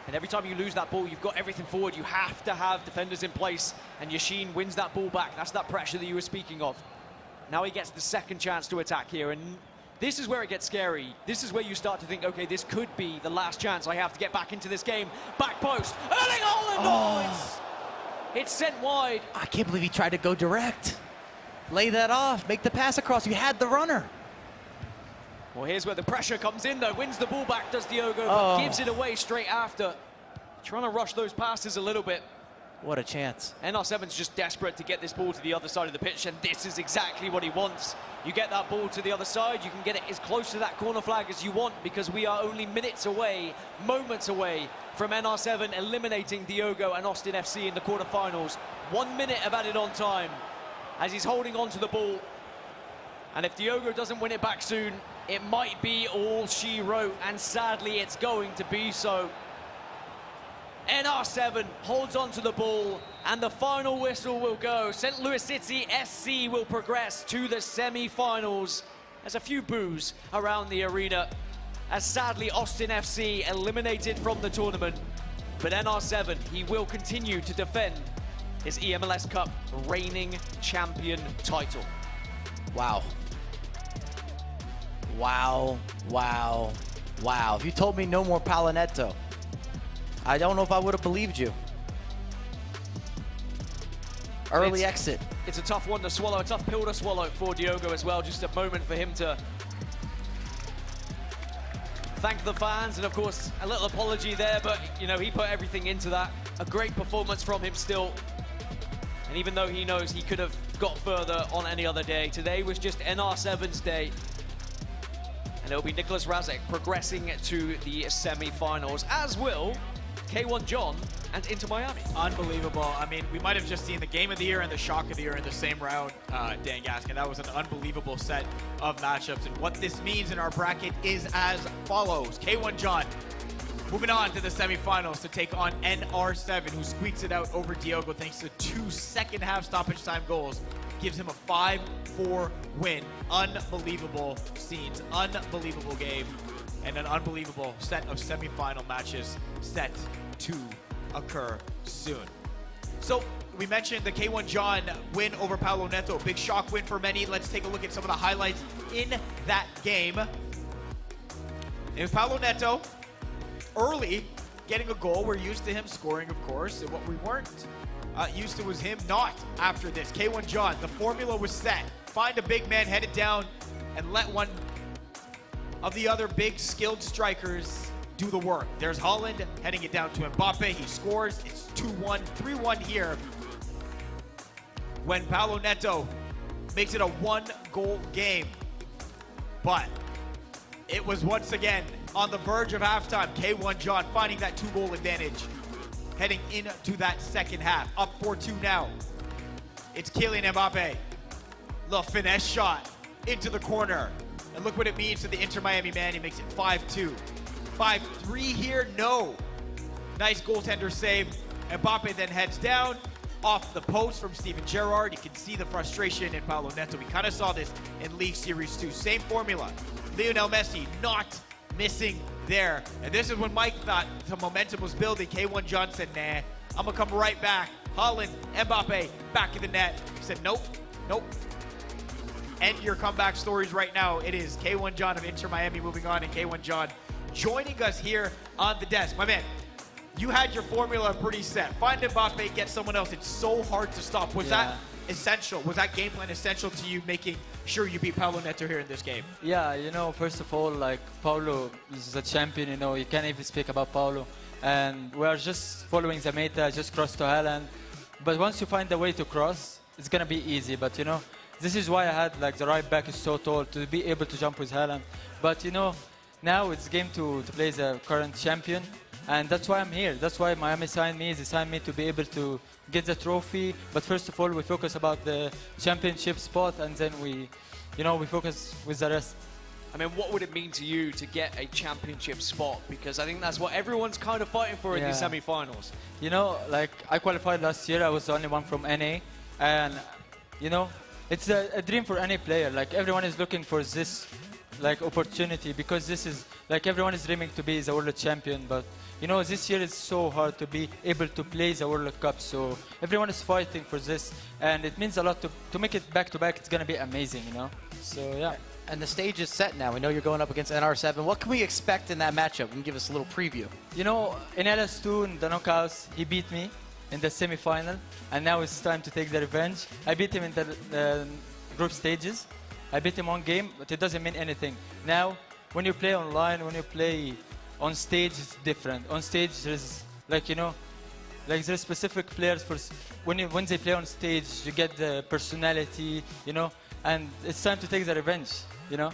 And every time you lose that ball, you've got everything forward. You have to have defenders in place, and Yashin wins that ball back. That's that pressure that you were speaking of. Now he gets the second chance to attack here, and this is where it gets scary. This is where you start to think, okay, this could be the last chance I have to get back into this game. Back post, Erling Haaland! It's sent wide. I can't believe he tried to go direct. Lay that off, make the pass across. You had the runner. Well, here's where the pressure comes in, though. Wins the ball back, does Diogo, but gives it away straight after. Trying to rush those passes a little bit. What a chance. NR7's just desperate to get this ball to the other side of the pitch, and this is exactly what he wants. You get that ball to the other side, you can get it as close to that corner flag as you want, because we are only minutes away, moments away from NR7 eliminating Diogo and Austin FC in the quarterfinals. 1 minute of added on time as he's holding on to the ball. And if Diogo doesn't win it back soon, it might be all she wrote, and sadly it's going to be so. NR7 holds on to the ball, and the final whistle will go. St. Louis City SC will progress to the semi-finals. There's a few boos around the arena, as sadly Austin FC eliminated from the tournament. But NR7, he will continue to defend his eMLS Cup reigning champion title. Wow. Wow, wow, wow. If you told me no more Palinetto, I don't know if I would have believed you. Early exit. It's a tough one to swallow, a tough pill to swallow for Diogo as well. Just a moment for him to thank the fans, and of course, a little apology there, but you know, he put everything into that. A great performance from him still. And even though he knows he could have got further on any other day, today was just NR7's day. And it'll be Nicholas Razek progressing to the semi-finals, as will K1 John and Inter Miami. Unbelievable. I mean, we might have just seen the game of the year and the shock of the year in the same round, Dan Gaskin. That was an unbelievable set of matchups. And what this means in our bracket is as follows. K1 John moving on to the semifinals to take on NR7, who squeaks it out over Diogo thanks to 2 second-half stoppage time goals. Gives him a 5-4 win. Unbelievable scenes, unbelievable game, and an unbelievable set of semifinal matches set to occur soon. So we mentioned the K1 John win over Paulo Neto, big shock win for many. Let's take a look at some of the highlights in that game. It was Paulo Neto early getting a goal. We're used to him scoring, of course, and what we weren't used to was him not after this. K1 John, the formula was set. Find a big man, head it down, and let one of the other big skilled strikers do the work. There's Holland heading it down to Mbappe. He scores. It's 2-1, 3-1 here when Paulo Neto makes it a 1-goal game. But it was once again on the verge of halftime. K1 John finding that 2-goal advantage heading into that second half. Up 4-2 now. It's Kylian Mbappe. The finesse shot into the corner. And look what it means to the Inter Miami man. He makes it 5-2. 5-3 here, no. Nice goaltender save. Mbappe then heads down off the post from Steven Gerrard. You can see the frustration in Paulo Neto. We kind of saw this in League Series 2. Same formula. Lionel Messi not missing there. And this is when Mike thought the momentum was building. K1 John said, nah, I'm going to come right back. Holland, Mbappe, back in the net. He said, nope, nope. End your comeback stories right now. It is K1 John of Inter Miami moving on, and K1 John joining us here on the desk. My man, you had your formula pretty set. Find Mbappe, get someone else. It's so hard to stop. Was that essential? Was that game plan essential to you making sure you beat Paulo Neto here in this game? Yeah, you know, first of all, like, Paulo is a champion, you know, you can't even speak about Paulo. And we are just following the meta, just cross to Haaland. But once you find a way to cross, it's going to be easy. But, you know, this is why I had, like, the right back is so tall to be able to jump with Haaland. But, you know, now it's game to play the current champion. And that's why I'm here. That's why Miami signed me. They signed me to be able to get the trophy. But first of all, we focus about the championship spot, and then we focus with the rest. I mean, what would it mean to you to get a championship spot? Because I think that's what everyone's kind of fighting for in these semi-finals. You know, like, I qualified last year. I was the only one from NA. And, you know, it's a dream for any player. Like, everyone is looking for this, like, opportunity, because this is, like, everyone is dreaming to be the world champion. But, you know, this year is so hard to be able to play the World Cup. So everyone is fighting for this. And it means a lot to make it back-to-back. It's going to be amazing, you know? So, yeah. And the stage is set now. We know you're going up against NR7. What can we expect in that matchup? Can you give us a little preview? You know, in LS2, in the knockouts, he beat me in the semi-final. And now it's time to take the revenge. I beat him in the group stages. I beat him one game, but it doesn't mean anything. Now, when you play online, when you play on stage, it's different. On stage, there's, like, you know, like, there's specific players for when they play on stage, you get the personality, you know, and it's time to take the revenge, you know.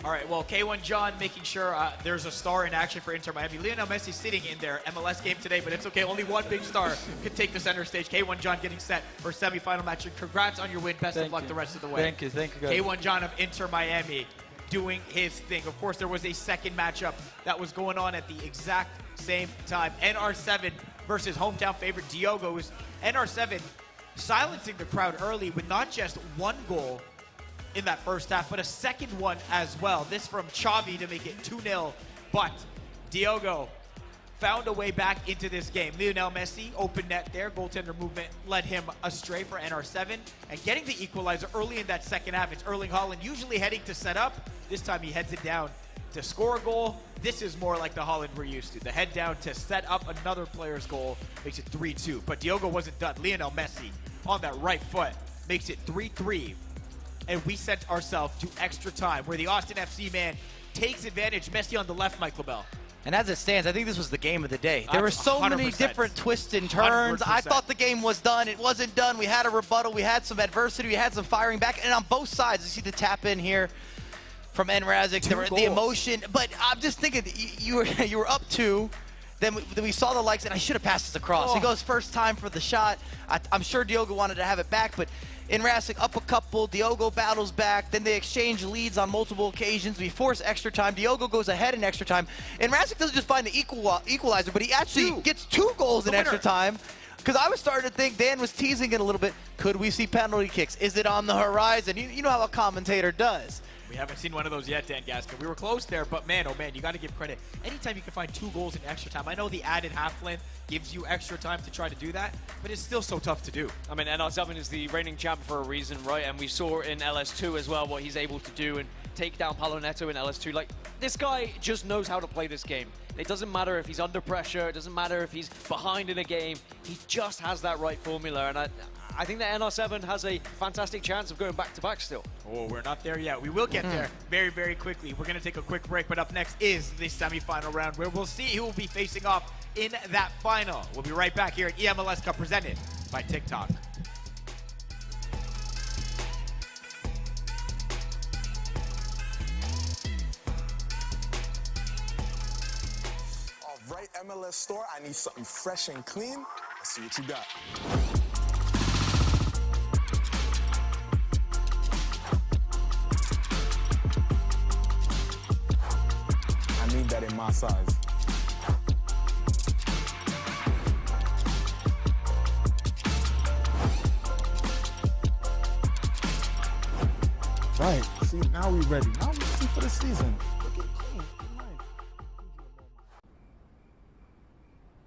All right, well, K1 John making sure there's a star in action for Inter Miami. Lionel Messi sitting in their MLS game today, but it's okay. Only one big star could take the center stage. K1 John getting set for semifinal match. Congrats on your win. Best of luck the rest of the way. Thank you, guys. K1 John of Inter Miami doing his thing. Of course, there was a second matchup that was going on at the exact same time. NR7 versus hometown favorite Diogo. NR7 silencing the crowd early with not just one goal in that first half, but a second one as well. This from Xavi to make it 2-0, but Diogo found a way back into this game. Lionel Messi, open net there, goaltender movement led him astray for NR7, and getting the equalizer early in that second half. It's Erling Haaland usually heading to set up. This time he heads it down to score a goal. This is more like the Haaland we're used to. The head down to set up another player's goal makes it 3-2, but Diogo wasn't done. Lionel Messi on that right foot makes it 3-3. And we sent ourselves to extra time where the Austin FC man takes advantage. Messi on the left, Mike LaBelle. And as it stands, I think this was the game of the day. There were so 100%. many different twists and turns. 100%. I thought the game was done. It wasn't done. We had a rebuttal. We had some adversity. We had some firing back. And on both sides, you see the tap in here. from Nrazik, the emotion. But I'm just thinking, you were up 2. Then we saw the likes, and I should have passed this across. He goes first time for the shot. I'm sure Diogo wanted to have it back, but Nrazik up a couple. Diogo battles back. Then they exchange leads on multiple occasions. We force extra time. Diogo goes ahead in extra time. Nrazik doesn't just find the equalizer, but he actually gets 2 goals in extra time. Because I was starting to think Dan was teasing it a little bit. Could we see penalty kicks? Is it on the horizon? You know how a commentator does. We haven't seen one of those yet, Dan Gaskin. We were close there, but man, oh man, you got to give credit. Anytime you can find 2 goals in extra time, I know the added half length gives you extra time to try to do that, but it's still so tough to do. I mean, NR7 is the reigning champ for a reason, right? And we saw in LS2 as well what he's able to do and take down Paulo Neto in LS2. Like, this guy just knows how to play this game. It doesn't matter if he's under pressure. It doesn't matter if he's behind in a game. He just has that right formula, and I think that NR7 has a fantastic chance of going back-to-back still. Oh, we're not there yet. We will get there very, very quickly. We're going to take a quick break, but up next is the semifinal round where we'll see who will be facing off in that final. We'll be right back here at eMLS Cup presented by Tik Tok. All right, MLS store, I need something fresh and clean. Let's see what you got. I need that in my size. Right. See, now we ready. Now we're ready for the season. Look at clean. Nice.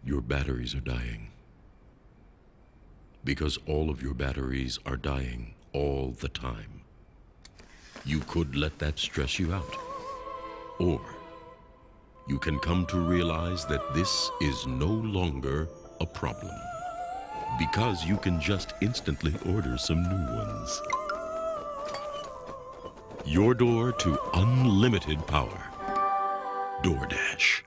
Your batteries are dying. Because all of your batteries are dying all the time. You could let that stress you out. Or you can come to realize that this is no longer a problem. Because you can just instantly order some new ones. Your door to unlimited power. DoorDash.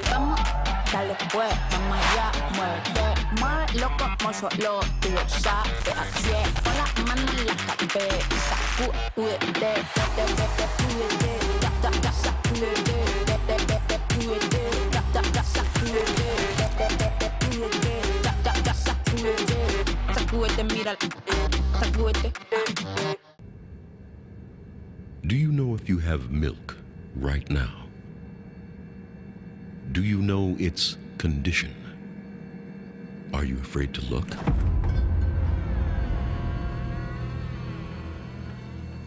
Vamos, dale pues, vamos allá, muévete más loco como solo tú lo sabes. Así es, con las manos en la cabeza, sacúdete, sacúdete, mira, sacúdete. Do you know if you have milk right now? Do you know its condition? Are you afraid to look?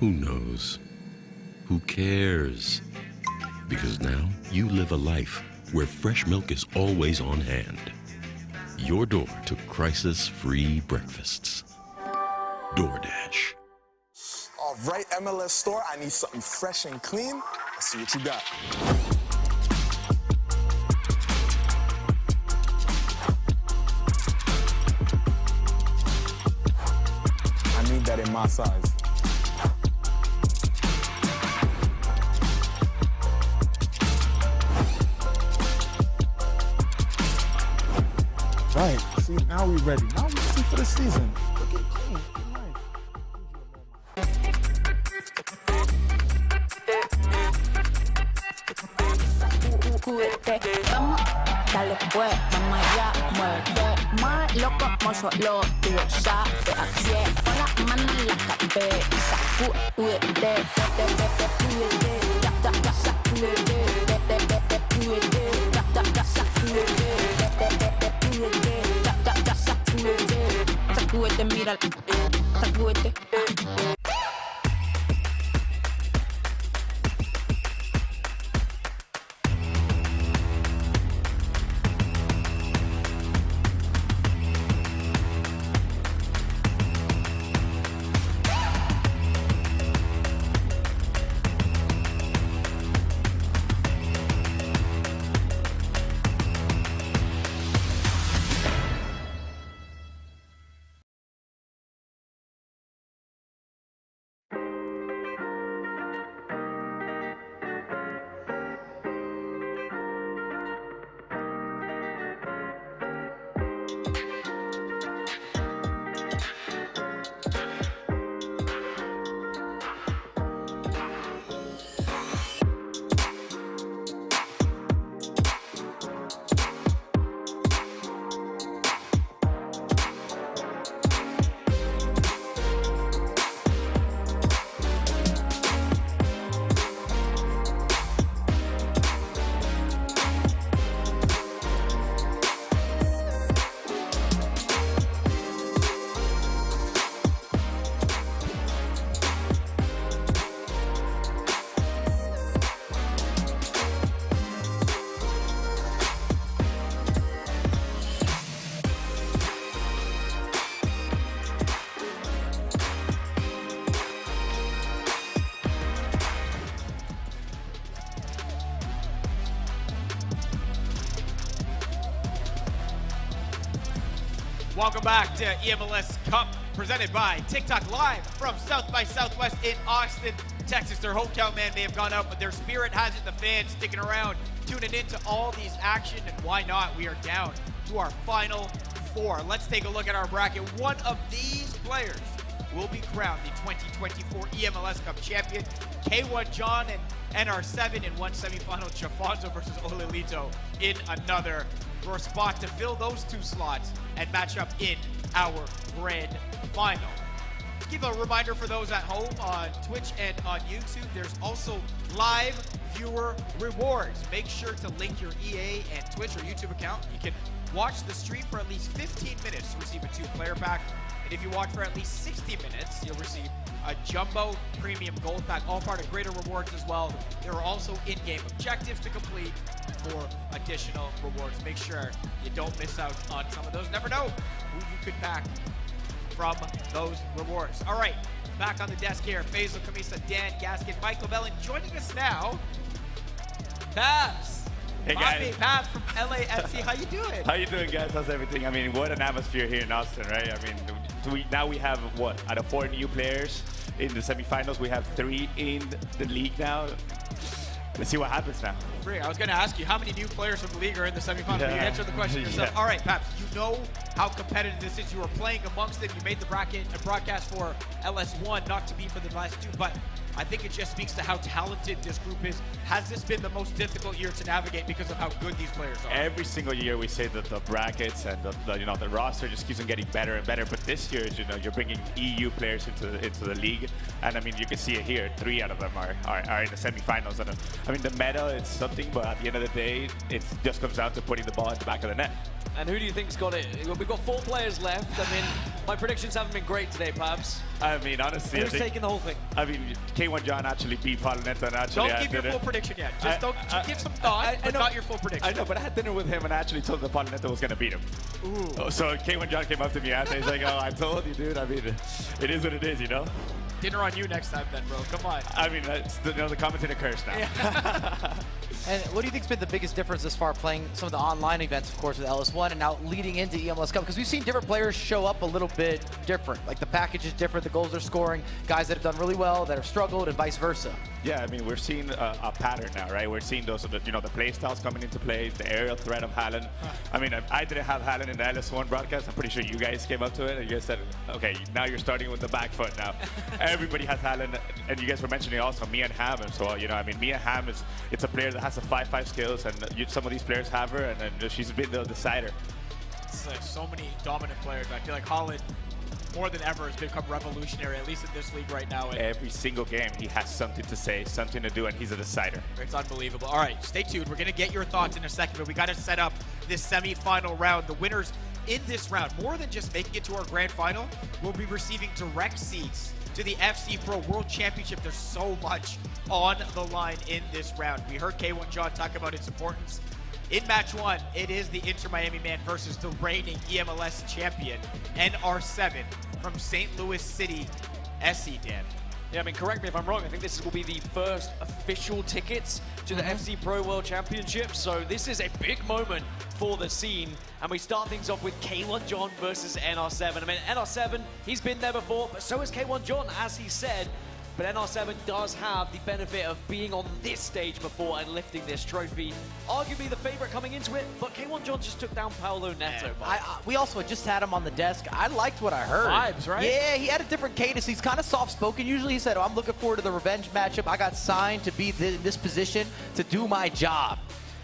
Who knows? Who cares? Because now you live a life where fresh milk is always on hand. Your door to crisis-free breakfasts. DoorDash. All right, MLS store, I need something fresh and clean. Let's see what you got. I need that in my size. Right. See, now we ready. Now we're ready for the season. Look at clean. Vamos, dale pues, vamos allá, muévete más loco como solo tú lo sabes. Así es, con las manos en la cabeza, sacúdete, sacúdete, mira, sacúdete. Welcome back to eMLS Cup, presented by Tik Tok, live from South by Southwest in Austin, Texas. Their hometown man may have gone out, but their spirit has it. The fans sticking around, tuning into all these action, and why not? We are down to our final four. Let's take a look at our bracket. One of these players will be crowned the 2024 eMLS Cup champion. K1 John and NR7 in one semifinal. Jafonzo versus Olelito in another, for a spot to fill those two slots and match up in our grand final. Give a reminder for those at home on Twitch and on YouTube, there's also live viewer rewards. Make sure to link your EA and Twitch or YouTube account. You can watch the stream for at least 15 minutes to receive a 2-player pack. And if you watch for at least 60 minutes, you'll receive a Jumbo Premium Gold Pack, all part of greater rewards as well. There are also in-game objectives to complete for additional rewards. Make sure you don't miss out on some of those. Never know who you could pack from those rewards. All right, back on the desk here. Faisal Kamisa, Dan Gaskin, Michael Bellin joining us now. Babs. Hey guys. Babs from LAFC. How you doing? How you doing, guys? How's everything? I mean, what an atmosphere here in Austin, right? I mean, now we have, what, out of 4 new players in the semifinals, we have 3 in the league now. Let's see what happens now. I was going to ask you, how many new players from the league are in the semifinals? Yeah. You answered the question yourself. Yeah. All right, Paps, you know how competitive this is. You were playing amongst them. You made the broadcast for LS1, not to be for the last 2, but I think it just speaks to how talented this group is. Has this been the most difficult year to navigate because of how good these players are? Every single year we say that the brackets and the roster just keeps on getting better and better. But this year, you're bringing EU players into the league, and I mean you can see it here. 3 out of them are in the semifinals. And I mean the meta, it's something, but at the end of the day, it just comes down to putting the ball in the back of the net. And who do you think's got it? We've got 4 players left. I mean, my predictions haven't been great today, Pabs. I mean, honestly, Who's taking the whole thing? I mean, K1 John actually beat Pauloneta, and actually Don't give your full prediction yet. Just give some thought, but not your full prediction. I know, but I had dinner with him, and I actually told him that Pauloneta was going to beat him. Ooh. So K1 John came up to me after. He's like, "Oh, I told you, dude. I mean, it is what it is, you know." Dinner on you next time, then, bro. Come on. I mean, the commentator curse now. Yeah. And what do you think's been the biggest difference this far, playing some of the online events, of course, with LS1, and now leading into eMLS Cup? Because we've seen different players show up a little bit different. Like the package is different, the goals they're scoring, guys that have done really well, that have struggled, and vice versa. Yeah, I mean, we're seeing a pattern now, right? We're seeing those, the play styles coming into play, the aerial threat of Hallen. I mean, I didn't have Hallen in the LS1 broadcast. I'm pretty sure you guys came up to it and you guys said, okay, now you're starting with the back foot now. Everybody has Hallen, and you guys were mentioning also Mia Hamm as well. I mean, Mia Hamm it's a player that has a 5-5 skills, and some of these players have her, and she's been the decider. It's like so many dominant players. I feel like Holland, more than ever, has become revolutionary, at least in this league right now. Every single game, he has something to say, something to do, and he's a decider. It's unbelievable. All right, stay tuned. We're going to get your thoughts in a second, but we got to set up this semifinal round. The winners in this round, more than just making it to our grand final, will be receiving direct seats to the FC Pro World Championship. There's so much on the line in this round. We heard K1 John talk about its importance. In match 1, it is the Inter Miami man versus the reigning eMLS champion, NR7 from St. Louis City, SE, Dan. Yeah, I mean, correct me if I'm wrong. I think this will be the first official tickets to the FC Pro World Championship. So this is a big moment for the scene. And we start things off with K1 John versus NR7. I mean, NR7, he's been there before, but so has K1 John, as he said. But NR7 does have the benefit of being on this stage before and lifting this trophy. Arguably the favorite coming into it, but K1 John just took down Paolo Neto. We also just had him on the desk. I liked what I heard. Vibes, right? Yeah, he had a different cadence. He's kind of soft-spoken. Usually he said, I'm looking forward to the revenge matchup. I got signed to be in this position to do my job.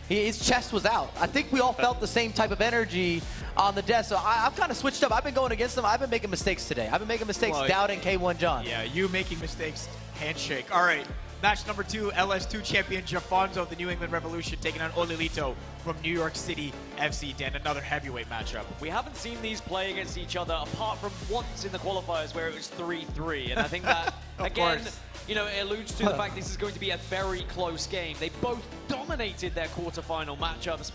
His chest was out. I think we all felt the same type of energy on the desk. So I've kind of switched up. I've been going against him. I've been making mistakes today. I've been making mistakes doubting K1 John. Yeah, you making mistakes. Handshake. All right. Match number 2, LS2 champion Jafonzo, the New England Revolution, taking on Olelito from New York City FC. Dan, another heavyweight matchup. We haven't seen these play against each other apart from once in the qualifiers where it was 3-3. And I think that, again, it alludes to the fact this is going to be a very close game. They both dominated their quarterfinal matchups.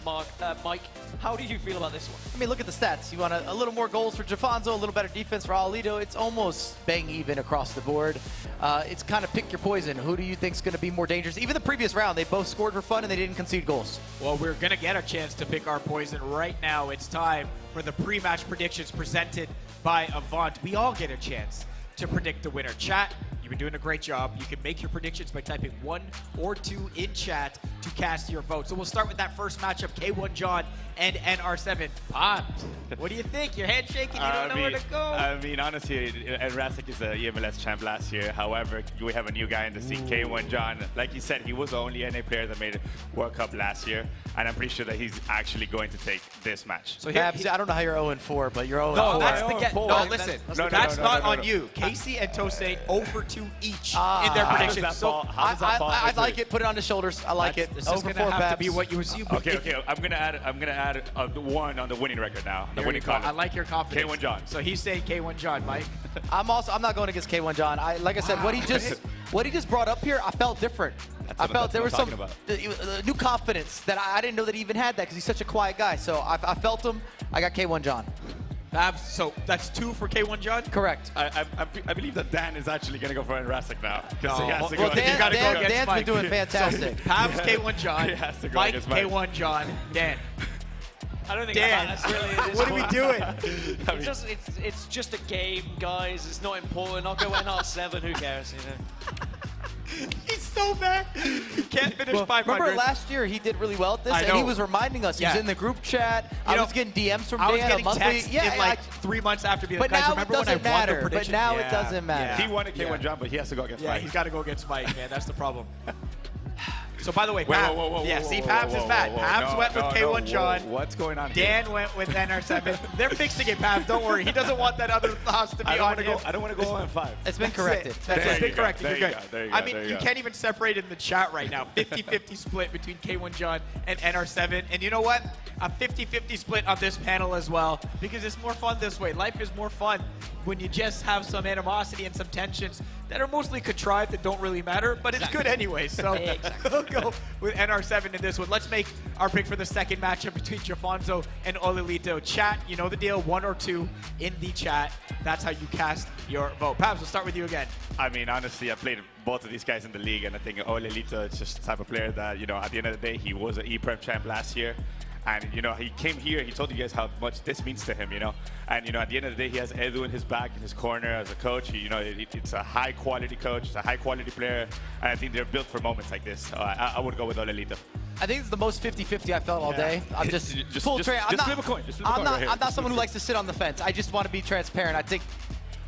Mike, how do you feel about this one? I mean, look at the stats. You want a little more goals for Jafonzo, a little better defense for Olelito. It's almost bang even across the board. It's kind of pick your poison. Who do you think is going to be more dangerous? Even the previous round, they both scored for fun and they didn't concede goals. Well, we're going to to get a chance to pick our poison right now. It's time for the pre-match predictions presented by Avant. We all get a chance to predict the winner. Chat, you've been doing a great job. You can make your predictions by typing 1 or 2 in chat to cast your vote. So we'll start with that first matchup, K1 John and NR7. Pops, what do you think? Your head shaking, you don't know where to go. I mean, honestly, Rasik is the eMLS champ last year. However, we have a new guy in the scene, K1 John. Like you said, he was the only NA player that made World Cup last year, and I'm pretty sure that he's actually going to take this match. So Babs, I don't know how you're 0-4, but you're 0-4. No, that's the get. No, listen, that's not on you. Casey and Tosei 0-2 each in their predictions. So I like it. Put it on the shoulders. I like it. This is going to have to be what you assume. Okay. I'm gonna add the 1 on the winning record now. The winning column. I like your confidence. K1 John. So he's saying K1 John, Mike. I'm not going against K1 John. Like I said, what he just brought up here, I felt different. I felt there was some new confidence that I didn't know that he even had that because he's such a quiet guy. So I felt him. I got K1 John. So that's 2 for K1 John? Correct. I believe that Dan is actually going to go for Rasik now. Well, Dan's been doing fantastic. Pabs K1 John, Mike K1 John, Dan. I don't think Dan, that's really it. what are we doing? It's just a game, guys. It's not important. I'll go NR7. Who cares, you know? He's so bad. He can't finish 500. Remember last year he did really well at this, and he was reminding us. He was in the group chat. I was getting DMs from Dan. I was getting texts in like 3 months after being like, guys, remember when I won the prediction? But now it doesn't matter. He won at K1 John, but he has to go against Mike. Yeah, he's got to go against Mike, man. That's the problem. So, by the way, see, Pabs is bad. Pabs went with K1 John. What's going on here? Dan went with NR7. They're fixing it, Pabs. Don't worry. He doesn't want that other house to be on him. I don't want to go on 5. It's been corrected. It's been corrected. You're good. There you I go, mean, there you you go. can't even separate in the chat right now. 50-50 split between K1 John and NR7. And you know what? A 50-50 split on this panel as well, because it's more fun this way. Life is more fun when you just have some animosity and some tensions that are mostly contrived and don't really matter, but it's good anyway. So we'll go with NR7 in this one. Let's make our pick for the second matchup between Jafonzo and Olelito. Chat, you know the deal, 1 or 2 in the chat. That's how you cast your vote. Pabs, we'll start with you again. I mean, honestly, I played both of these guys in the league, and I think Olelito is just the type of player that, you know, at the end of the day, he was an E-Prem champ last year. And, you know, he came here, he told you guys how much this means to him, you know. And, you know, at the end of the day, he has Edu in his back, in his corner as a coach. You know, it's a high-quality coach, it's a high-quality player. And I think they're built for moments like this. So I would go with Olelito. I think it's the most 50-50 I felt all day. I'm just full trade. Just flip a coin. I'm not someone who likes to sit on the fence. I just want to be transparent. I think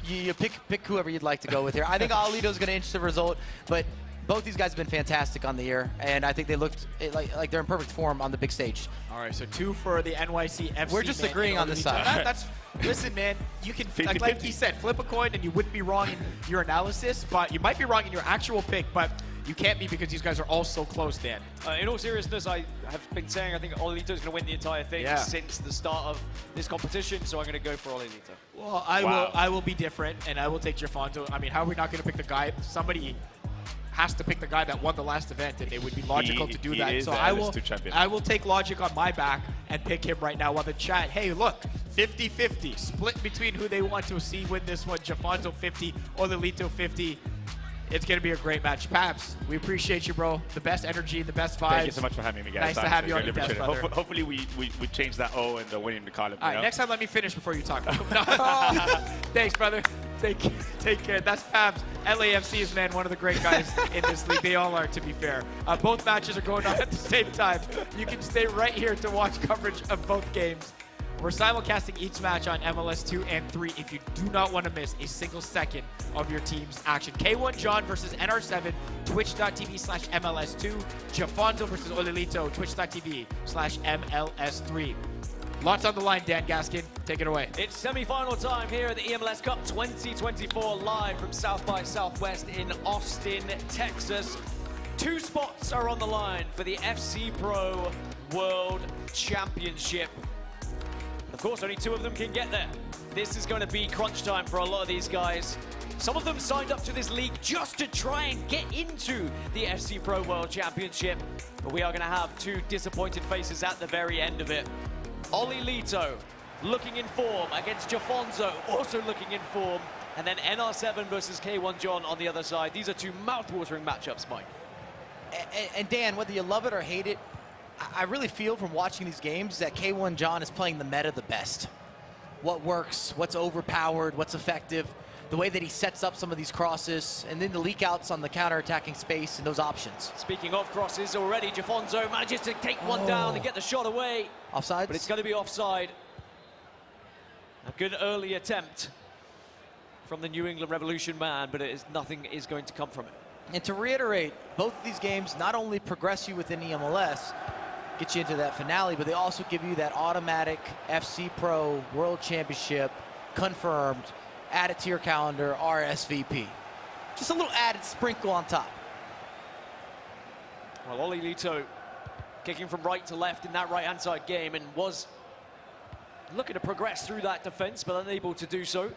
you pick whoever you'd like to go with here. I think Olelito's going to inch the result, but both these guys have been fantastic on the year, and I think they looked like they're in perfect form on the big stage. All right, so 2 for the NYC FC. We're just agreeing on this side. Listen, man, you can, like he said, flip a coin and you wouldn't be wrong in your analysis, but you might be wrong in your actual pick, but you can't be because these guys are all so close, Dan. In all seriousness, I have been saying I think Olelito's going to win the entire thing since the start of this competition, so I'm going to go for Olelito. Well, I will be different, and I will take Jafonzo. I mean, how are we not going to pick the guy? Somebody has to pick the guy that won the last event, and it would be logical to do that. So I will take logic on my back and pick him right now while the chat, hey, look, 50-50, split between who they want to see win this one. Jafonzo 50, Olelito 50. It's going to be a great match. Paps, we appreciate you, bro. The best energy, the best vibes. Thank you so much for having me, guys. Nice to have you on your desk, brother. Hopefully we change that O and the winning the column. All right, next time let me finish before you talk. Thanks, brother. Take care. That's Pabs. LAFC is, man, one of the great guys in this league. They all are, to be fair. Both matches are going on at the same time. You can stay right here to watch coverage of both games. We're simulcasting each match on MLS 2 and 3 if you do not want to miss a single second of your team's action. K1 John versus NR7, twitch.tv/MLS2. Jafonzo versus Olelito, twitch.tv/MLS3. Lots on the line, Dan Gaskin. Take it away. It's semi-final time here at the eMLS Cup 2024, live from South by Southwest in Austin, Texas. 2 spots are on the line for the FC Pro World Championship. Of course, only 2 of them can get there. This is going to be crunch time for a lot of these guys. Some of them signed up to this league just to try and get into the FC Pro World Championship. But we are going to have 2 disappointed faces at the very end of it. Olelito looking in form against Jafonzo, also looking in form. And then NR7 versus K1 John on the other side. These are 2 mouth-watering matchups, Mike. And Dan, whether you love it or hate it, I really feel from watching these games that K1 John is playing the meta the best. What works, what's overpowered, what's effective, the way that he sets up some of these crosses, and then the leak outs on the counter-attacking space and those options. Speaking of crosses already, Jafonzo manages to take one down and get the shot away. Offside? But it's going to be offside. A good early attempt from the New England Revolution man, but nothing is going to come from it. And to reiterate, both of these games not only progress you within eMLS, get you into that finale, but they also give you that automatic FC Pro World Championship confirmed, add it to your calendar, RSVP. Just a little added sprinkle on top. Well, Oli Lito kicking from right to left in that right-hand side game and was looking to progress through that defense, but unable to do so.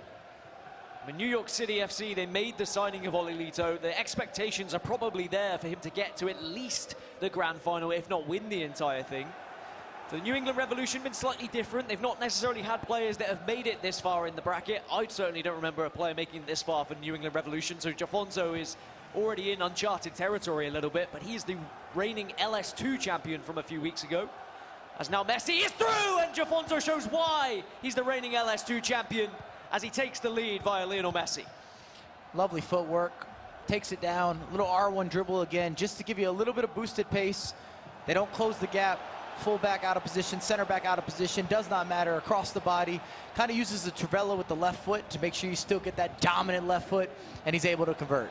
I mean, New York City FC, they made the signing of Oli Lito. The expectations are probably there for him to get to at least the grand final, if not win the entire thing. So the New England Revolution been slightly different. They've not necessarily had players that have made it this far in the bracket. I certainly don't remember a player making it this far for the New England Revolution. So Jafonzo is already in uncharted territory a little bit, but he is the reigning LS2 champion from a few weeks ago. As now Messi is through, and Jafonzo shows why he's the reigning LS2 champion as he takes the lead via Lionel Messi. Lovely footwork, takes it down, little R1 dribble again, just to give you a little bit of boosted pace. They don't close the gap. Fullback out of position, center back out of position, does not matter, across the body. Kind of uses the Trivela with the left foot to make sure you still get that dominant left foot, and he's able to convert.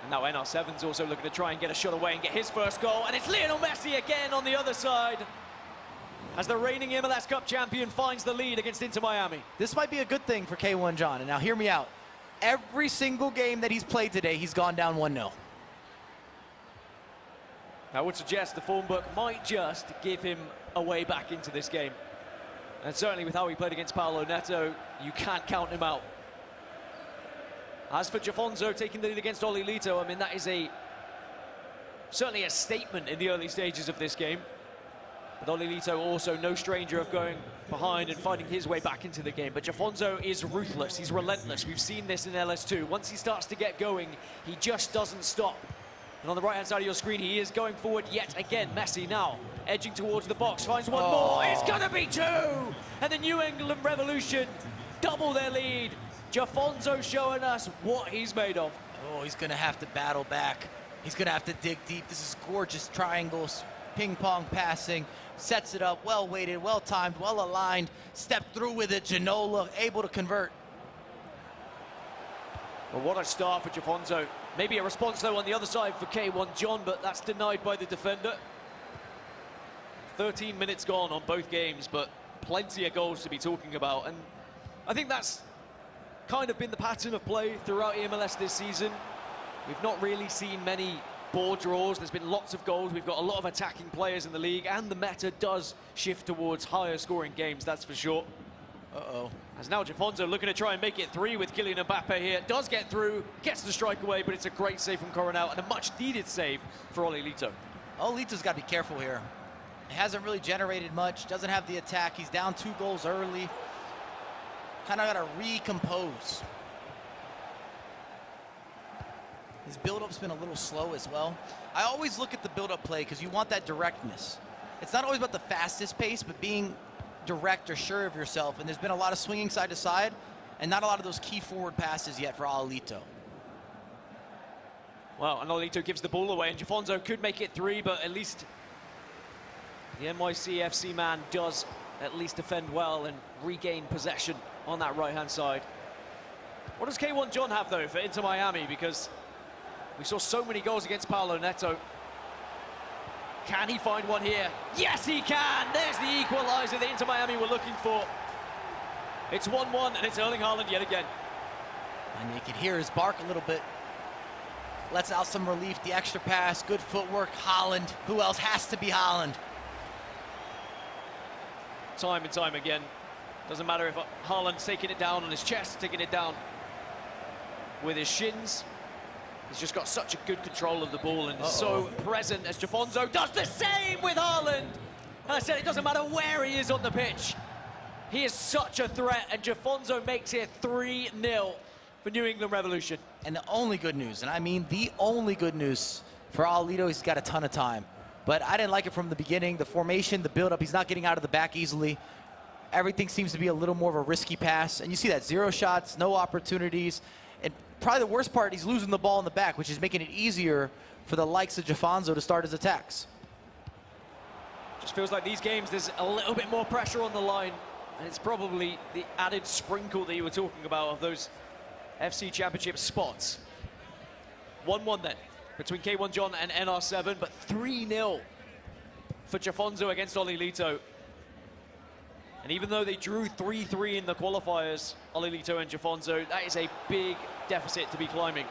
And now NR7's also looking to try and get a shot away and get his first goal, and it's Lionel Messi again on the other side, as the reigning MLS Cup champion finds the lead against Inter Miami. This might be a good thing for K1 John, and now hear me out. Every single game that he's played today, he's gone down 1-0. I would suggest the form book might just give him a way back into this game. And certainly with how he played against Paulo Neto, you can't count him out. As for Jafonzo taking the lead against Oli Lito, I mean, that is certainly a statement in the early stages of this game. But Oli Lito also no stranger of going behind and finding his way back into the game. But Jafonzo is ruthless, he's relentless. We've seen this in LS2. Once he starts to get going, he just doesn't stop. And on the right-hand side of your screen, he is going forward yet again. Messi now edging towards the box, finds one more. It's gonna be two! And the New England Revolution double their lead. Jafonzo showing us what he's made of. Oh, he's gonna have to battle back. He's gonna have to dig deep. This is gorgeous triangles, ping pong passing, sets it up, well weighted, well timed, well aligned, stepped through with it. Ginola able to convert. Well, what a start for Jafonzo. Maybe a response, though, on the other side for K1 John, but that's denied by the defender. 13 minutes gone on both games, but plenty of goals to be talking about. And I think that's kind of been the pattern of play throughout eMLS this season. We've not really seen many ball draws. There's been lots of goals. We've got a lot of attacking players in the league, and the meta does shift towards higher scoring games, that's for sure. Uh-oh. As now Jafonzo looking to try and make it three with Kylian Mbappe here. Does get through, gets the strike away, but it's a great save from Coronel and a much-needed save for Oli Lito. Lito's got to be careful here. He hasn't really generated much, doesn't have the attack. He's down 2 goals early. Kind of got to recompose. His build-up's been a little slow as well. I always look at the build-up play because you want that directness. It's not always about the fastest pace, but being direct or sure of yourself, and there's been a lot of swinging side to side and not a lot of those key forward passes yet for Oli Lito. Well, and Oli Lito gives the ball away, and Jafonzo could make it 3, but at least the NYC FC man does at least defend well and regain possession on that right-hand side. What does K1 John have, though, for Inter Miami? Because we saw so many goals against Paulo Neto. Can he find one here? Yes, he can! There's the equalizer that Inter Miami were looking for. It's 1-1, and it's Erling Haaland yet again. And you can hear his bark a little bit. Lets out some relief, the extra pass, good footwork. Haaland, who else has to be Haaland? Time and time again. Doesn't matter if Haaland's taking it down on his chest, taking it down with his shins. He's just got such a good control of the ball and is so present as Jafonzo does the same with Haaland. And I said it doesn't matter where he is on the pitch. He is such a threat, and Jafonzo makes it 3-0 for New England Revolution. And the only good news, and I mean the only good news for Oli Lito, he's got a ton of time. But I didn't like it from the beginning. The formation, the build-up, he's not getting out of the back easily. Everything seems to be a little more of a risky pass. And you see that 0 shots, no opportunities. And probably the worst part, he's losing the ball in the back, which is making it easier for the likes of Jafonzo to start his attacks. Just feels like these games, there's a little bit more pressure on the line. And it's probably the added sprinkle that you were talking about of those FC Championship spots. 1-1 then, between K1 John and NR7, but 3-0 for Jafonzo against Olilito. And even though they drew 3-3 in the qualifiers, Olilito and Jafonzo, that is a big deficit to be climbing.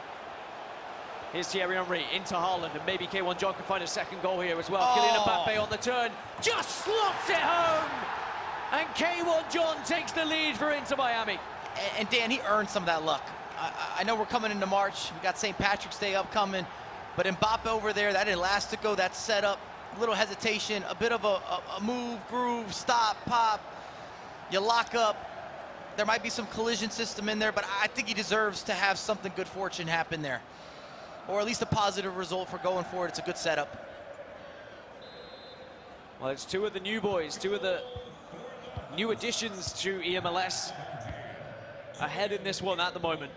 Here's Thierry Henry into Haaland, and maybe K1 John can find a second goal here as well. Kylian Mbappe on the turn, just slots it home! And K1 John takes the lead for Inter Miami. And Dan, he earned some of that luck. I know we're coming into March. We got St. Patrick's Day upcoming. But Mbappe over there, that Elastico, that setup, a little hesitation, a bit of a move, groove, stop, pop. You lock up. There might be some collision system in there, but I think he deserves to have something good fortune happen there. Or at least a positive result for going forward. It's a good setup. Well, it's two of the new boys, two of the new additions to eMLS ahead in this one at the moment.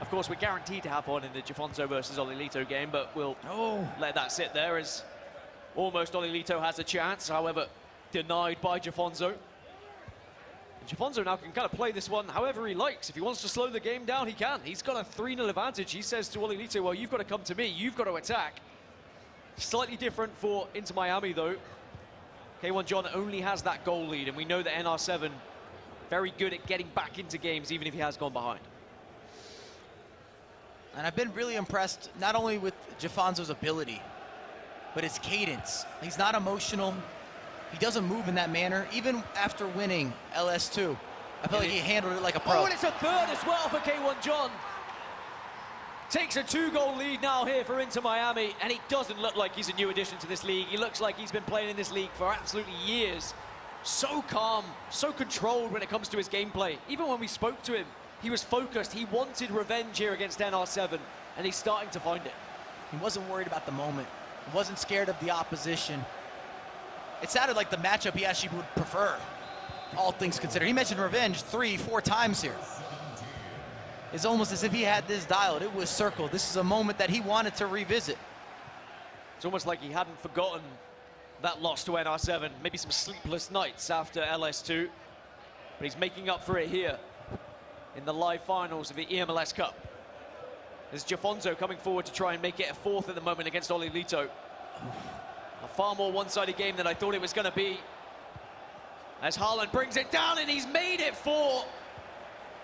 Of course, we're guaranteed to have one in the Jafonzo versus Olilito game, but we'll let that sit there as almost Olilito has a chance, however, denied by Jafonzo. And Jafonzo now can kind of play this one however he likes. If he wants to slow the game down, he can. He's got a 3-0 advantage. He says to Olilito, well, you've got to come to me. You've got to attack. Slightly different for Inter Miami, though. K1 John only has that goal lead, and we know that NR7 very good at getting back into games, even if he has gone behind. And I've been really impressed, not only with Jafonzo's ability, but his cadence. He's not emotional. He doesn't move in that manner, even after winning LS2. I feel like he handled it like a pro. Oh, and it's a third as well for K1 John. Takes a 2-goal lead now here for Inter Miami, and he doesn't look like he's a new addition to this league. He looks like he's been playing in this league for absolutely years. So calm, so controlled when it comes to his gameplay. Even when we spoke to him, he was focused. He wanted revenge here against NR7, and he's starting to find it. He wasn't worried about the moment. He wasn't scared of the opposition. It sounded like the matchup he actually would prefer, all things considered. He mentioned revenge 3-4 times here. It's almost as if he had this dialed. It was circled. This is a moment that he wanted to revisit. It's almost like he hadn't forgotten that loss to NR7. Maybe some sleepless nights after LS2. But he's making up for it here in the live finals of the eMLS Cup. There's Jafonzo coming forward to try and make it a fourth at the moment against Olilito. A far more one-sided game than I thought it was going to be. As Haaland brings it down, and he's made it 4.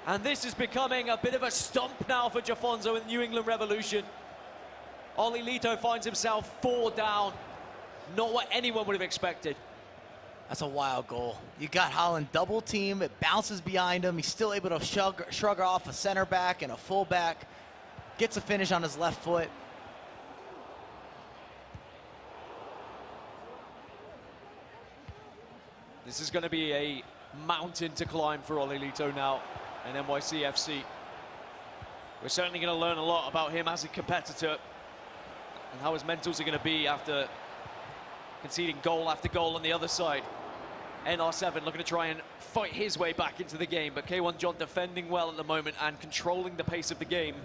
And this is becoming a bit of a stump now for Jafonzo in the New England Revolution. Olilito finds himself 4 down. Not what anyone would have expected. That's a wild goal. You got Haaland double team. It bounces behind him. He's still able to shrug off a center back and a full back. Gets a finish on his left foot. This is going to be a mountain to climb for Olilito now and NYCFC. We're certainly going to learn a lot about him as a competitor and how his mentals are going to be after conceding goal after goal on the other side. NR7 looking to try and fight his way back into the game, but K1 John defending well at the moment and controlling the pace of the game.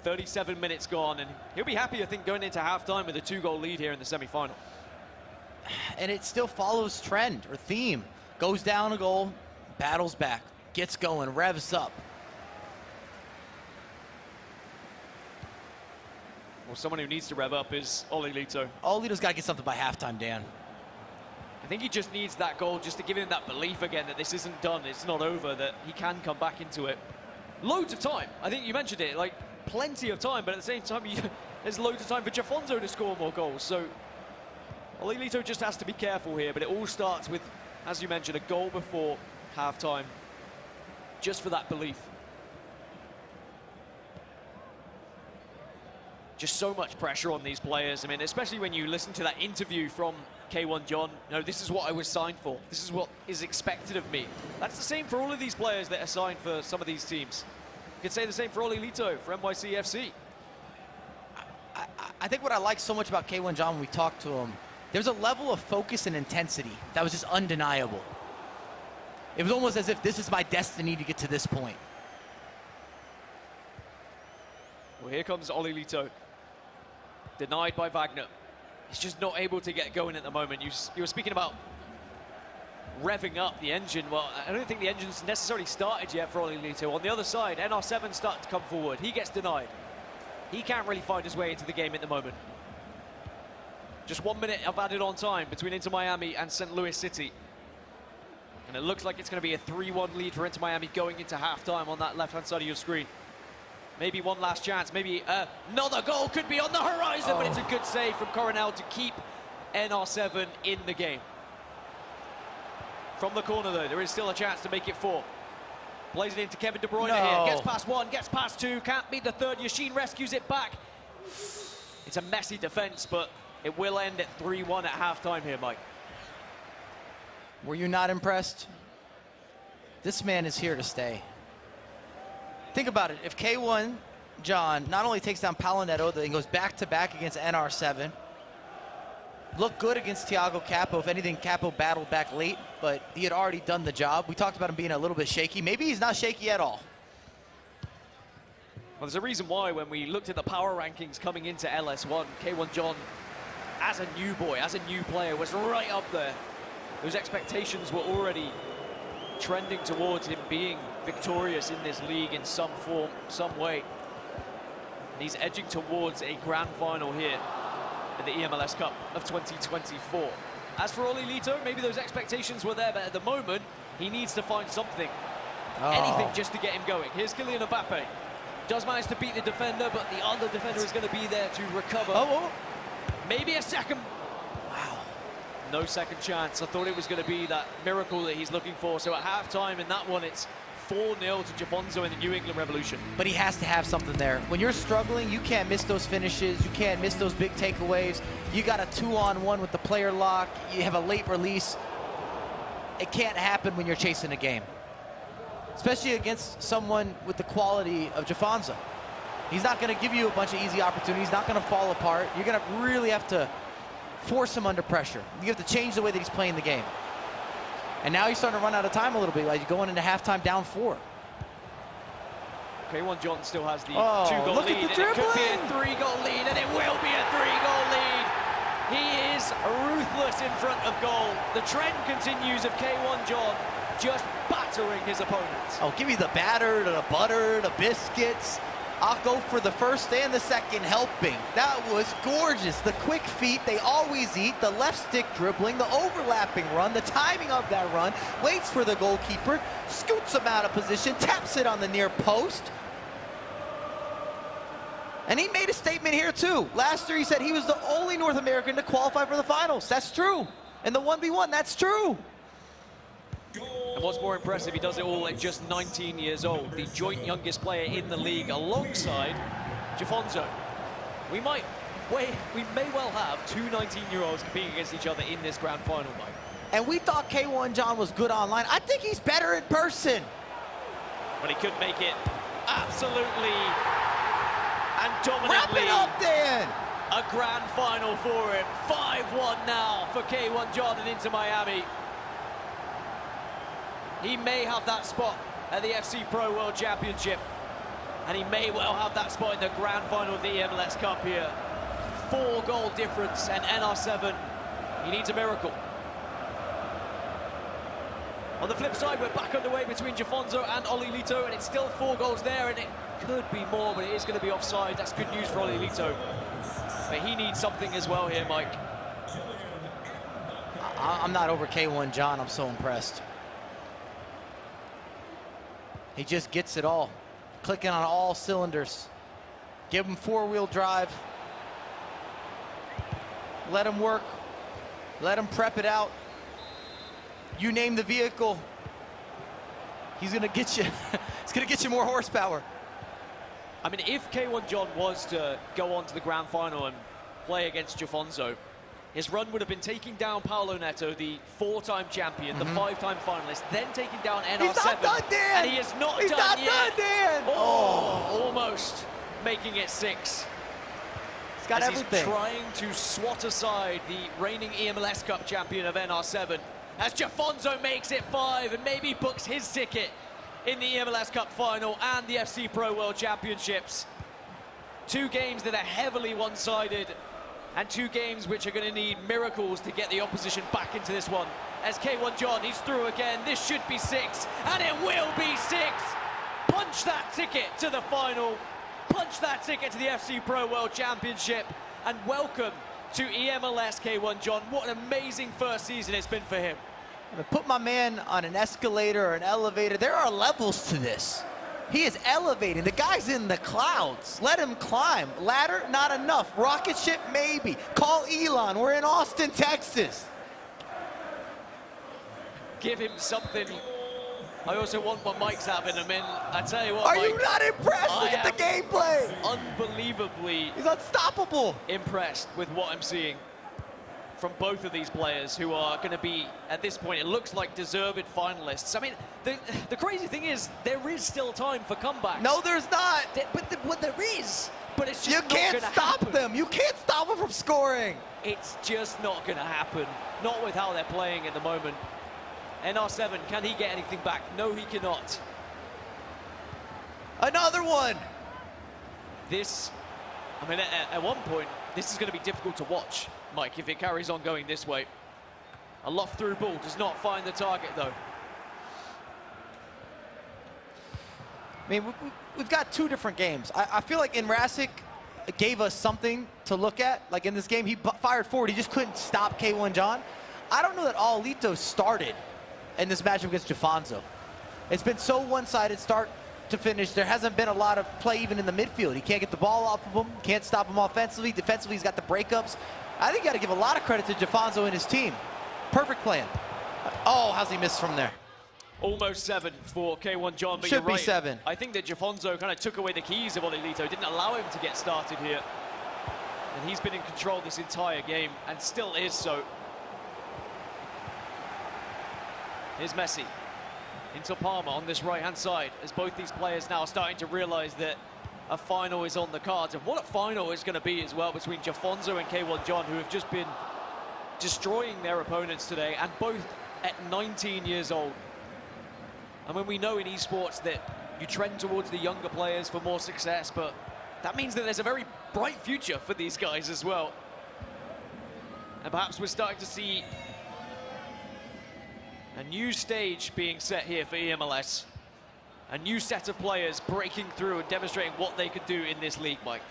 37 minutes gone, and he'll be happy, I think, going into halftime with a 2-goal lead here in the semi-final. And it still follows trend or theme. Goes down a goal, battles back, gets going, revs up. Well, someone who needs to rev up is Olilito. Olilito's got to get something by halftime, Dan. I think he just needs that goal just to give him that belief again that this isn't done, it's not over, that he can come back into it. Loads of time. I think you mentioned it, like plenty of time, but at the same time, there's loads of time for Jafonzo to score more goals. So Olilito just has to be careful here, but it all starts with, as you mentioned, a goal before halftime, just for that belief. Just so much pressure on these players. I mean, especially when you listen to that interview from K1 John, you know, this is what I was signed for. This is what is expected of me. That's the same for all of these players that are signed for some of these teams. You could say the same for Olilito, for NYCFC. I think what I like so much about K1 John when we talked to him There's a level of focus and intensity that was just undeniable. It was almost as if this is my destiny to get to this point. Well, here comes Olilito. Denied by Wagner. He's just not able to get going at the moment. You were speaking about revving up the engine. Well, I don't think the engine's necessarily started yet for Olilito. On the other side, NR7 starting to come forward. He gets denied. He can't really find his way into the game at the moment. Just 1 minute of added on time between Inter Miami and St. Louis City. And it looks like it's going to be a 3-1 lead for Inter Miami going into halftime on that left-hand side of your screen. Maybe one last chance, maybe another goal could be on the horizon, but it's a good save from Coronel to keep NR7 in the game. From the corner though, there is still a chance to make it 4. Plays it into Kevin De Bruyne here, gets past 1, gets past 2, can't beat the 3rd, Yashin rescues it back. It's a messy defense, but it will end at 3-1 at halftime here, Mike. Were you not impressed? This man is here to stay. Think about it. If K1 John not only takes down Paulo Neto, then goes back-to-back against NR7, looked good against Thiago Capo. If anything, Capo battled back late, but he had already done the job. We talked about him being a little bit shaky. Maybe he's not shaky at all. Well, there's a reason why when we looked at the power rankings coming into LS1, K1 John, as a new boy, as a new player, was right up there. Those expectations were already trending towards him being victorious in this league in some form, some way. And he's edging towards a grand final here at the eMLS Cup of 2024. As for Olilito, maybe those expectations were there, but at the moment, he needs to find something. Anything just to get him going. Here's Kylian Mbappe. Does manage to beat the defender, but the other defender is going to be there to recover. Maybe a second. Wow. No second chance. I thought it was going to be that miracle that he's looking for. So at halftime in that one, it's 4-0 to Jafonzo in the New England Revolution. But he has to have something there. When you're struggling, you can't miss those finishes. You can't miss those big takeaways. You got a 2-on-1 with the player lock. You have a late release. It can't happen when you're chasing a game, especially against someone with the quality of Jafonzo. He's not going to give you a bunch of easy opportunities. He's not going to fall apart. You're going to really have to force him under pressure. You have to change the way that he's playing the game. And now he's starting to run out of time a little bit, like you're going into halftime down 4. K1 John still has the 2-goal lead, and it could be a 3-goal lead, and it will be a 3-goal lead. He is ruthless in front of goal. The trend continues of K1 John just battering his opponents. Oh, give me the batter, the butter, the biscuits. I'll go for the first and the second helping. That was gorgeous. The quick feet they always eat, the left stick dribbling, the overlapping run, the timing of that run, waits for the goalkeeper, scoots him out of position, taps it on the near post. And he made a statement here too. Last year he said he was the only North American to qualify for the finals. That's true. And the 1v1, that's true. And what's more impressive, he does it all at just 19 years old, the joint youngest player in the league alongside Jafonzo. We may well have 2 19-year-olds competing against each other in this grand final, Mike. And we thought K1 John was good online. I think he's better in person. But he could make it absolutely and dominantly. Wrap it up then. A grand final for him. 5-1 now for K1 John and Inter Miami. He may have that spot at the FC Pro World Championship, and he may well have that spot in the grand final of the eMLS Cup here. 4-goal difference, and NR7, he needs a miracle. On the flip side, we're back underway between Jafonzo and Olilito, and it's still 4 goals there, and it could be more, but it is going to be offside. That's good news for Olilito. But he needs something as well here, Mike. I'm not over K1 John. I'm so impressed. He just gets it all, clicking on all cylinders. Give him 4-wheel drive. Let him work. Let him prep it out. You name the vehicle, he's gonna get you. It's gonna get you more horsepower. I mean, if K1 John was to go on to the grand final and play against Jafonzo, his run would have been taking down Paulo Neto, the 4-time champion, the 5-time finalist, then taking down NR7. He's not done, Dan! And he is not He's done not yet. done, Dan! Oh, almost making it 6. He's got as everything. He's trying to swat aside the reigning eMLS Cup champion of NR7. As Jafonzo makes it 5 and maybe books his ticket in the eMLS Cup final and the FC Pro World Championships. 2 games that are heavily one-sided and 2 games which are going to need miracles to get the opposition back into this one. As K1 John, he's through again. This should be 6, and it will be 6. Punch that ticket to the final. Punch that ticket to the FC Pro World Championship. And welcome to eMLS, K1 John. What an amazing first season it's been for him. I'm gonna put my man on an escalator or an elevator. There are levels to this. He is elevating. The guy's in the clouds. Let him climb. Ladder, not enough. Rocket ship, maybe. Call Elon. We're in Austin, Texas. Give him something. I also want what Mike's having him in. I tell you what, Are Mike, you not impressed? Look at the gameplay. Unbelievably. He's unstoppable. Impressed with what I'm seeing from both of these players who are going to be, at this point, it looks like deserved finalists. I mean, the crazy thing is, there is still time for comebacks. No, there's not. But there is. But it's just You can't stop them. You can't stop them from scoring. It's just not going to happen. Not with how they're playing at the moment. NR7, can he get anything back? No, he cannot. Another one. This, I mean, at one point, this is going to be difficult to watch, Mike, if it carries on going this way. A loft through ball does not find the target, though. I mean, we've got 2 different games. I feel like Inrasic gave us something to look at. Like in this game, he fired forward. He just couldn't stop K1 John. I don't know that Alito started in this matchup against Jafonzo. It's been so one-sided start to finish. There hasn't been a lot of play even in the midfield. He can't get the ball off of him, can't stop him offensively. Defensively, he's got the breakups. I think you got to give a lot of credit to Jafonzo and his team. Perfect plan. Oh, how's he missed from there? Almost 7 for K1 John, but Should you're right. be 7. I think that Jafonzo kind of took away the keys of Olilito, didn't allow him to get started here. And he's been in control this entire game, and still is so. Here's Messi into Palmer on this right-hand side, as both these players now are starting to realize that a final is on the cards. And what a final is going to be as well between Jafonzo and K1 John, who have just been destroying their opponents today, and both at 19 years old. And when we know in esports that you trend towards the younger players for more success, but that means that there's a very bright future for these guys as well. And perhaps we're starting to see a new stage being set here for eMLS. A new set of players breaking through and demonstrating what they could do in this league, Mike.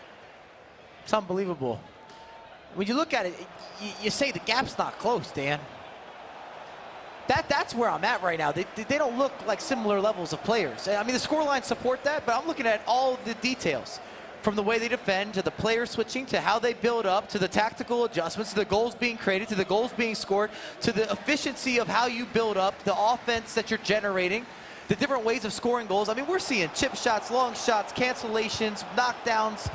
It's unbelievable. When you look at it, you say the gap's not close, Dan. That's where I'm at right now. They don't look like similar levels of players. I mean, the scorelines support that, but I'm looking at all the details. From the way they defend, to the player switching, to how they build up, to the tactical adjustments, to the goals being created, to the goals being scored, to the efficiency of how you build up, the offense that you're generating, the different ways of scoring goals. I mean, we're seeing chip shots, long shots, cancellations, knockdowns.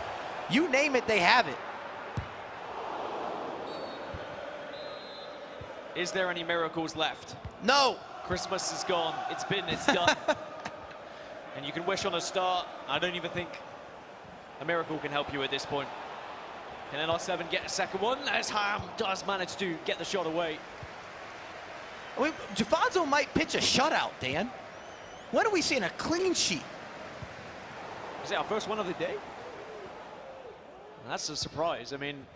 You name it, they have it. Is there any miracles left? No. Christmas is gone. It's done. And you can wish on a star. I don't even think a miracle can help you at this point. Can NR7 get a second one? As Ham does manage to get the shot away. I mean, Jafonzo might pitch a shutout, Dan. When are we seeing a clean sheet? Is it our first one of the day? That's a surprise. I mean,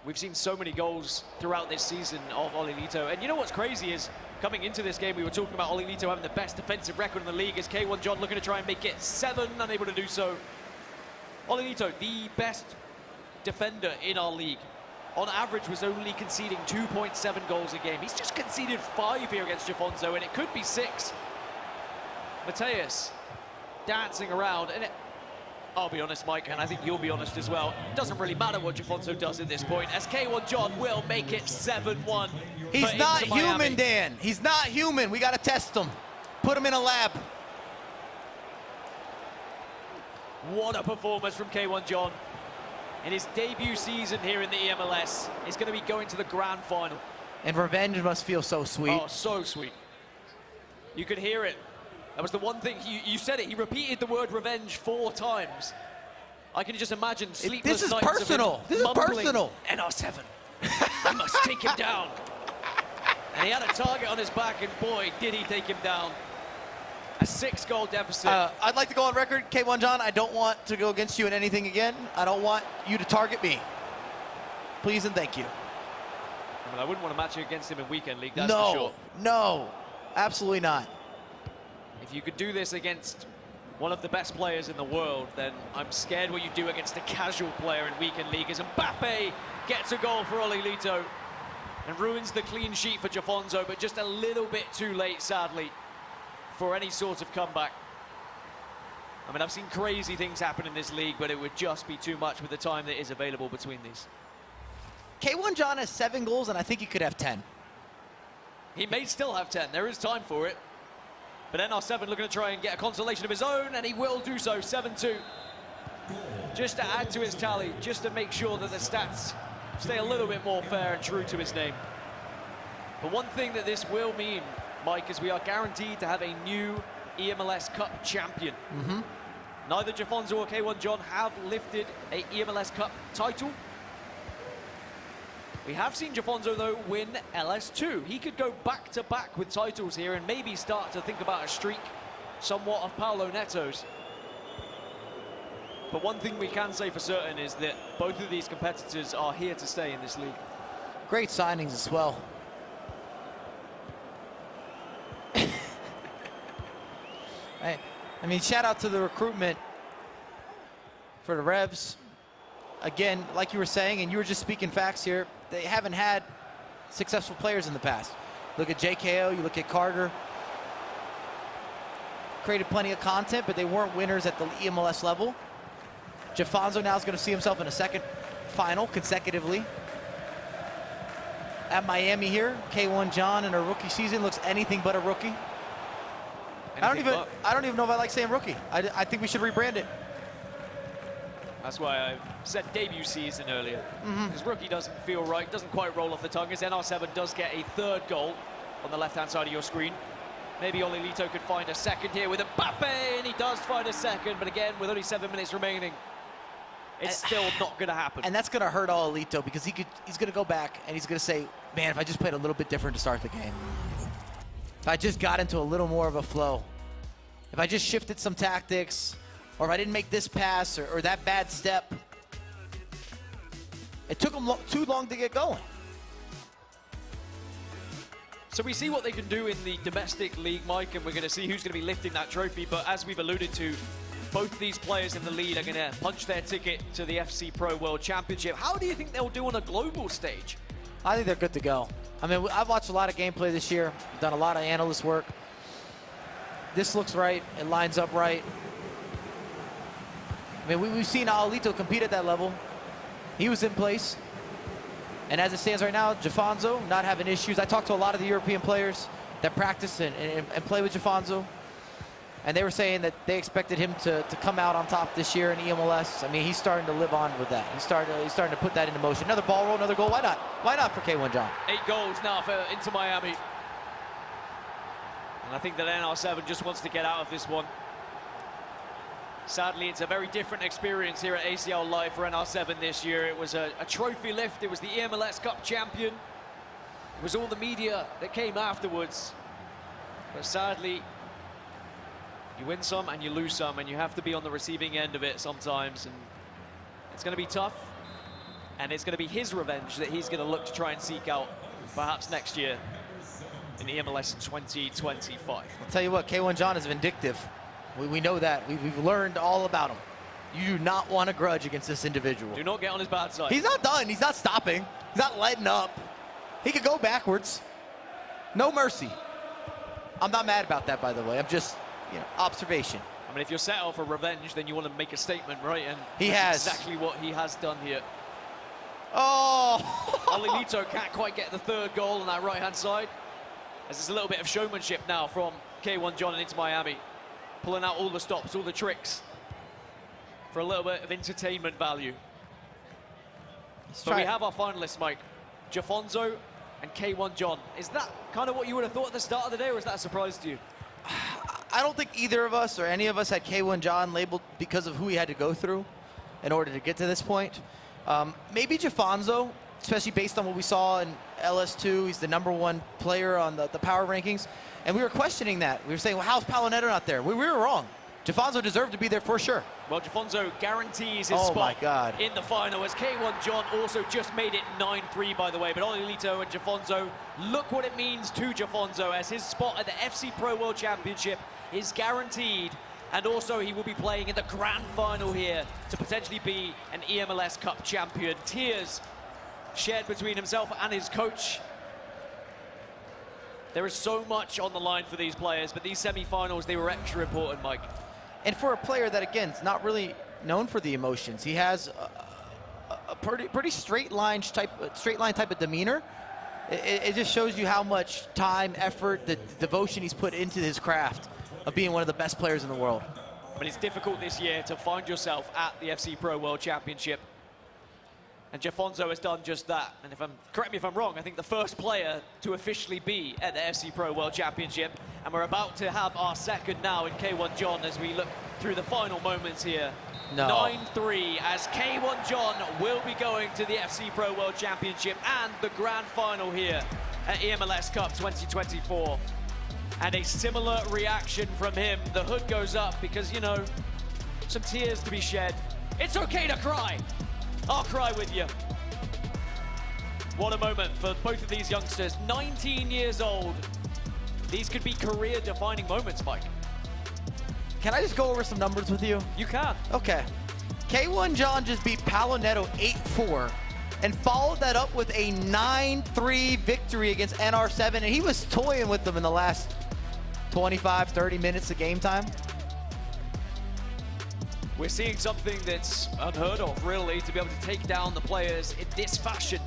we've seen so many goals throughout this season of Olilito. And you know what's crazy is, coming into this game, we were talking about Olilito having the best defensive record in the league, as K1 John looking to try and make it 7, unable to do so. Olilito, the best defender in our league, on average was only conceding 2.7 goals a game. He's just conceded 5 here against Jafonzo, and it could be 6. Mateus dancing around, and I'll be honest, Mike, and I think you'll be honest as well, it doesn't really matter what Jafonzo does at this point, as K1 John will make it 7-1. He's not human, Dan. He's not human. We got to test him. Put him in a lab. What a performance from K1 John. In his debut season here in the eMLS, he's going to be going to the grand final. And revenge must feel so sweet. Oh, so sweet. You could hear it. That was the one thing, you said it, he repeated the word revenge 4 times. I can just imagine sleepless This is nights of him personal. This is mumbling, personal. NR7, I must take him down. And he had a target on his back, and boy, did he take him down. A 6-goal deficit. I'd like to go on record, K1 John, I don't want to go against you in anything again. I don't want you to target me. Please and thank you. I mean, I wouldn't want to match you against him in Weekend League, that's No, for sure. no, absolutely not. If you could do this against one of the best players in the world, then I'm scared what you do against a casual player in Weekend League as Mbappe gets a goal for Olilito and ruins the clean sheet for Jafonzo, but just a little bit too late, sadly, for any sort of comeback. I mean, I've seen crazy things happen in this league, but it would just be too much with the time that is available between these. K1 John has 7 goals, and I think he could have 10. He may still have 10. There is time for it. But NR7 looking to try and get a consolation of his own, and he will do so, 7-2. Just to add to his tally, just to make sure that the stats stay a little bit more fair and true to his name. But one thing that this will mean, Mike, is we are guaranteed to have a new eMLS Cup champion. Neither Jafonzo or K1 John have lifted a eMLS Cup title. We have seen Jafonzo, though, win LS2. He could go back-to-back with titles here and maybe start to think about a streak somewhat of Paulo Neto's. But one thing we can say for certain is that both of these competitors are here to stay in this league. Great signings as well. I mean, shout out to the recruitment for the Revs. Again, like you were saying, and you were just speaking facts here, they haven't had successful players in the past. Look at JKO, you look at Carter. Created plenty of content, but they weren't winners at the eMLS level. Jafonzo now is going to see himself in a second final consecutively. At Miami here, K1 John in a rookie season looks anything but a rookie. I don't even know if I like saying rookie. I think we should rebrand it. That's why I said debut season earlier. Because rookie doesn't feel right, doesn't quite roll off the tongue, as NR7 does get a 3rd goal on the left-hand side of your screen. Maybe Olilito could find a second here with Mbappe, and he does find a second, but again, with only 7 minutes remaining, it's still not going to happen. And that's going to hurt Olilito, because he's going to go back and he's going to say, man, if I just played a little bit different to start the game. If I just got into a little more of a flow. If I just shifted some tactics, or if I didn't make this pass or that bad step. It took them too long to get going. So we see what they can do in the domestic league, Mike, and we're going to see who's going to be lifting that trophy. But as we've alluded to, both these players in the lead are going to punch their ticket to the FC Pro World Championship. How do you think they'll do on a global stage? I think they're good to go. I mean, I've watched a lot of gameplay this year, done a lot of analyst work. This looks right. It lines up right. I mean, we've seen Olilito compete at that level. He was in place. And as it stands right now, Jafonzo not having issues. I talked to a lot of the European players that practice and play with Jafonzo. And they were saying that they expected him to come out on top this year in eMLS. I mean, he's starting to live on with that. He's starting to put that into motion. Another ball roll, another goal. Why not? Why not for K1 John? 8 goals now for Inter Miami. And I think that NR7 just wants to get out of this one. Sadly, it's a very different experience here at ACL Live for NR7 this year. It was a trophy lift. It was the eMLS Cup champion. It was all the media that came afterwards. But sadly, you win some and you lose some, and you have to be on the receiving end of it sometimes. And it's going to be tough. And it's going to be his revenge that he's going to look to try and seek out perhaps next year in the eMLS in 2025. I'll tell you what, K1 John is vindictive. We know that. We've learned all about him. You do not want a grudge against this individual. Do not get on his bad side. He's not done. He's not stopping. He's not letting up. He could go backwards. No mercy. I'm not mad about that, by the way. I'm just, observation. I mean, if you're set out for revenge, then you want to make a statement, right? And he has. Exactly what he has done here. Oh! Olilito can't quite get the 3rd goal on that right-hand side. As there's a little bit of showmanship now from K1 John and Inter Miami. Pulling out all the stops, all the tricks for a little bit of entertainment value. So we have our finalists, Mike. Jafonzo and K1 John. Is that kind of what you would have thought at the start of the day, or is that a surprise to you? I don't think either of us or any of us had K1 John labeled because of who he had to go through. in order to get to this point. Maybe Jafonzo, especially based on what we saw in LS2. He's the #1 player on the power rankings. And we were questioning that. We were saying, well, how's Palonetto not there? We were wrong. Jafonzo deserved to be there for sure. Well, Jafonzo guarantees his Oh spot my God. in the final as K1 John also just made it 9-3, by the way. But Olilito and Jafonzo, look what it means to Jafonzo as his spot at the FC Pro World Championship is guaranteed. And also he will be playing in the grand final here to potentially be an eMLS Cup champion. Tears shared between himself and his coach. There is so much on the line for these players, but these semi-finals, they were extra important, Mike. And for a player that, again, is not really known for the emotions, he has a pretty straight line type of demeanor. It just shows you how much time, effort, the devotion he's put into his craft of being one of the best players in the world. But it's difficult this year to find yourself at the FC Pro World Championship. And Jafonzo has done just that. And correct me if I'm wrong, I think the first player to officially be at the FC Pro World Championship. And we're about to have our second now in K1 John as we look through the final moments here. No. 9-3 as K1 John will be going to the FC Pro World Championship and the grand final here at eMLS Cup 2024. And a similar reaction from him. The hood goes up because, you know, some tears to be shed. It's okay to cry. I'll cry with you. What a moment for both of these youngsters. 19 years old. These could be career-defining moments, Mike. Can I just go over some numbers with you? You can. Okay. K1 John just beat Palonetto 8-4 and followed that up with a 9-3 victory against NR7, and he was toying with them in the last 25, 30 minutes of game time. We're seeing something that's unheard of, really, to be able to take down the players in this fashion.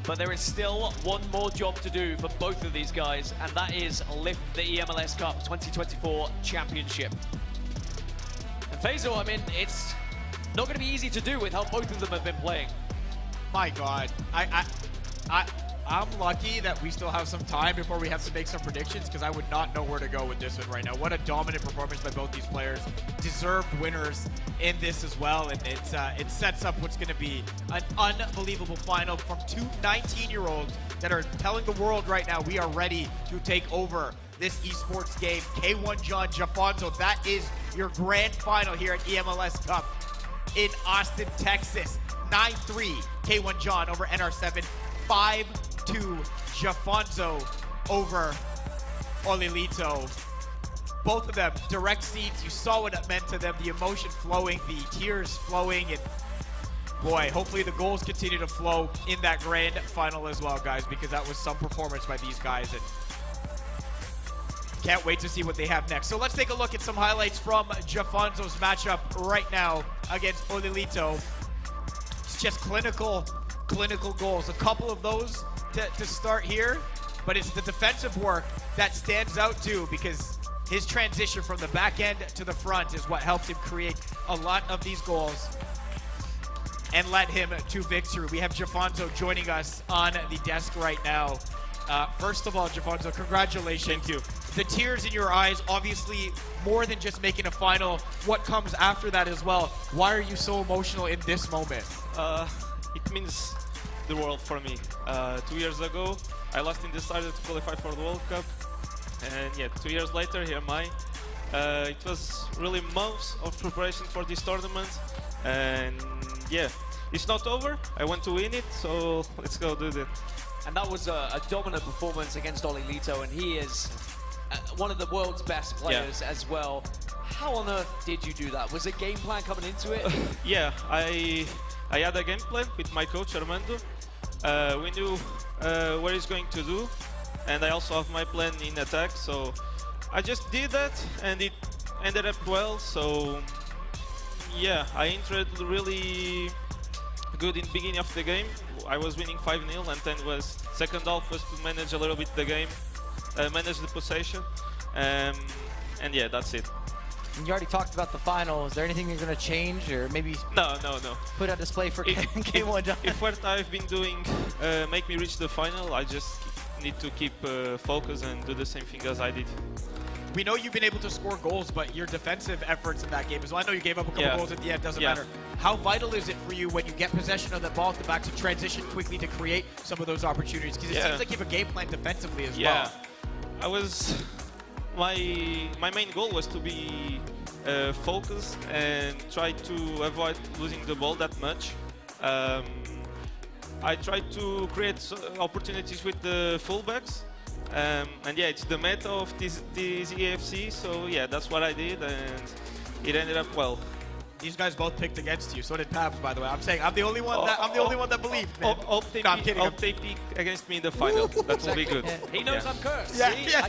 But there is still one more job to do for both of these guys, and that is lift the eMLS Cup 2024 Championship. And Faisal, I mean, it's not going to be easy to do with how both of them have been playing. My God, I'm lucky that we still have some time before we have to make some predictions, because I would not know where to go with this one right now. What a dominant performance by both these players. Deserved winners in this as well, and it sets up what's going to be an unbelievable final from two 19-year-olds that are telling the world right now we are ready to take over this esports game. K1 John, Jafonzo, that is your grand final here at eMLS Cup in Austin, Texas. 9-3 K1 John over NR7. 5-2 Jafonzo over Olilito. Both of them direct seeds. You saw what it meant to them, the emotion flowing, the tears flowing, and boy, hopefully the goals continue to flow in that grand final as well, guys, because that was some performance by these guys, and can't wait to see what they have next. So let's take a look at some highlights from Jafonzo's matchup right now against Olilito. It's just clinical goals. A couple of those to start here, but it's the defensive work that stands out too, because his transition from the back end to the front is what helped him create a lot of these goals and led him to victory. We have Jafonzo joining us on the desk right now. First of all, Jafonzo, congratulations. Thank you. The tears in your eyes, obviously more than just making a final. What comes after that as well? Why are you so emotional in this moment? It means the world for me. 2 years ago, I lost in the start to qualify for the World Cup. And yeah, 2 years later, here am I. It was really months of preparation for this tournament. And yeah, it's not over. I want to win it, so let's go do that. And that was a dominant performance against Olilito, and he is one of the world's best players as well. How on earth did you do that? Was a game plan coming into it? Yeah, I had a game plan with my coach Armando. We knew what he's going to do, and I also have my plan in attack, so I just did that, and it ended up well. So yeah, I entered really good in the beginning of the game. I was winning 5-0, and then was second half was to manage a little bit the game, manage the possession, and yeah, that's it. And you already talked about the final. Is there anything you're going to change, or maybe no. put on display for K1 John? If what I've been doing make me reach the final, I just need to keep focus and do the same thing as I did. we know you've been able to score goals, but your defensive efforts in that game as well. I know you gave up a couple goals at the end, doesn't matter. How vital is it for you when you get possession of the ball at the back to transition quickly to create some of those opportunities? Because it seems like you have a game plan defensively as well. I was, my main goal was to be focused and try to avoid losing the ball that much. I tried to create opportunities with the fullbacks. And yeah, it's the meta of this EFC, so yeah, that's what I did, and it ended up well. These guys both picked against you. So did Pabs, by the way. I'm saying I'm the only one that believed. Hope they pick against me in the final. That will be good. He knows I'm cursed.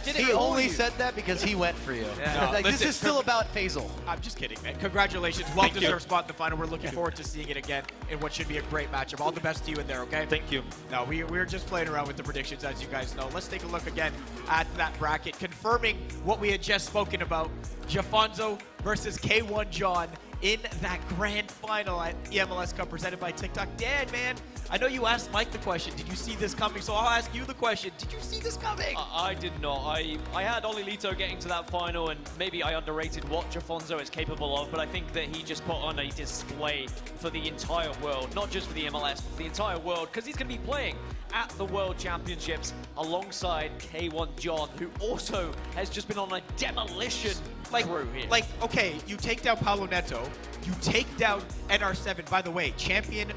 He only said that because he went for you. No, like, this is still about Faisal. I'm just kidding, man. Congratulations. Well-deserved spot in the final. We're looking forward to seeing it again in what should be a great matchup. All the best to you in there, okay? Thank you. No, we're just playing around with the predictions, as you guys know. Let's take a look again at that bracket, confirming what we had just spoken about. Jafonzo versus K1 John in that grand final at eMLS Cup presented by Tik Tok. Dan, man, I know you asked Mike the question, did you see this coming? So I'll ask you the question, did you see this coming? I did not. I had Oli Lito getting to that final, and maybe I underrated what Jafonzo is capable of, but I think that he just put on a display for the entire world, not just for the MLS, but the entire world, because he's going to be playing at the World Championships alongside K1 John, who also has just been on a demolition crew here. Okay, you take down Paulo Neto, you take down NR7, by the way, champion,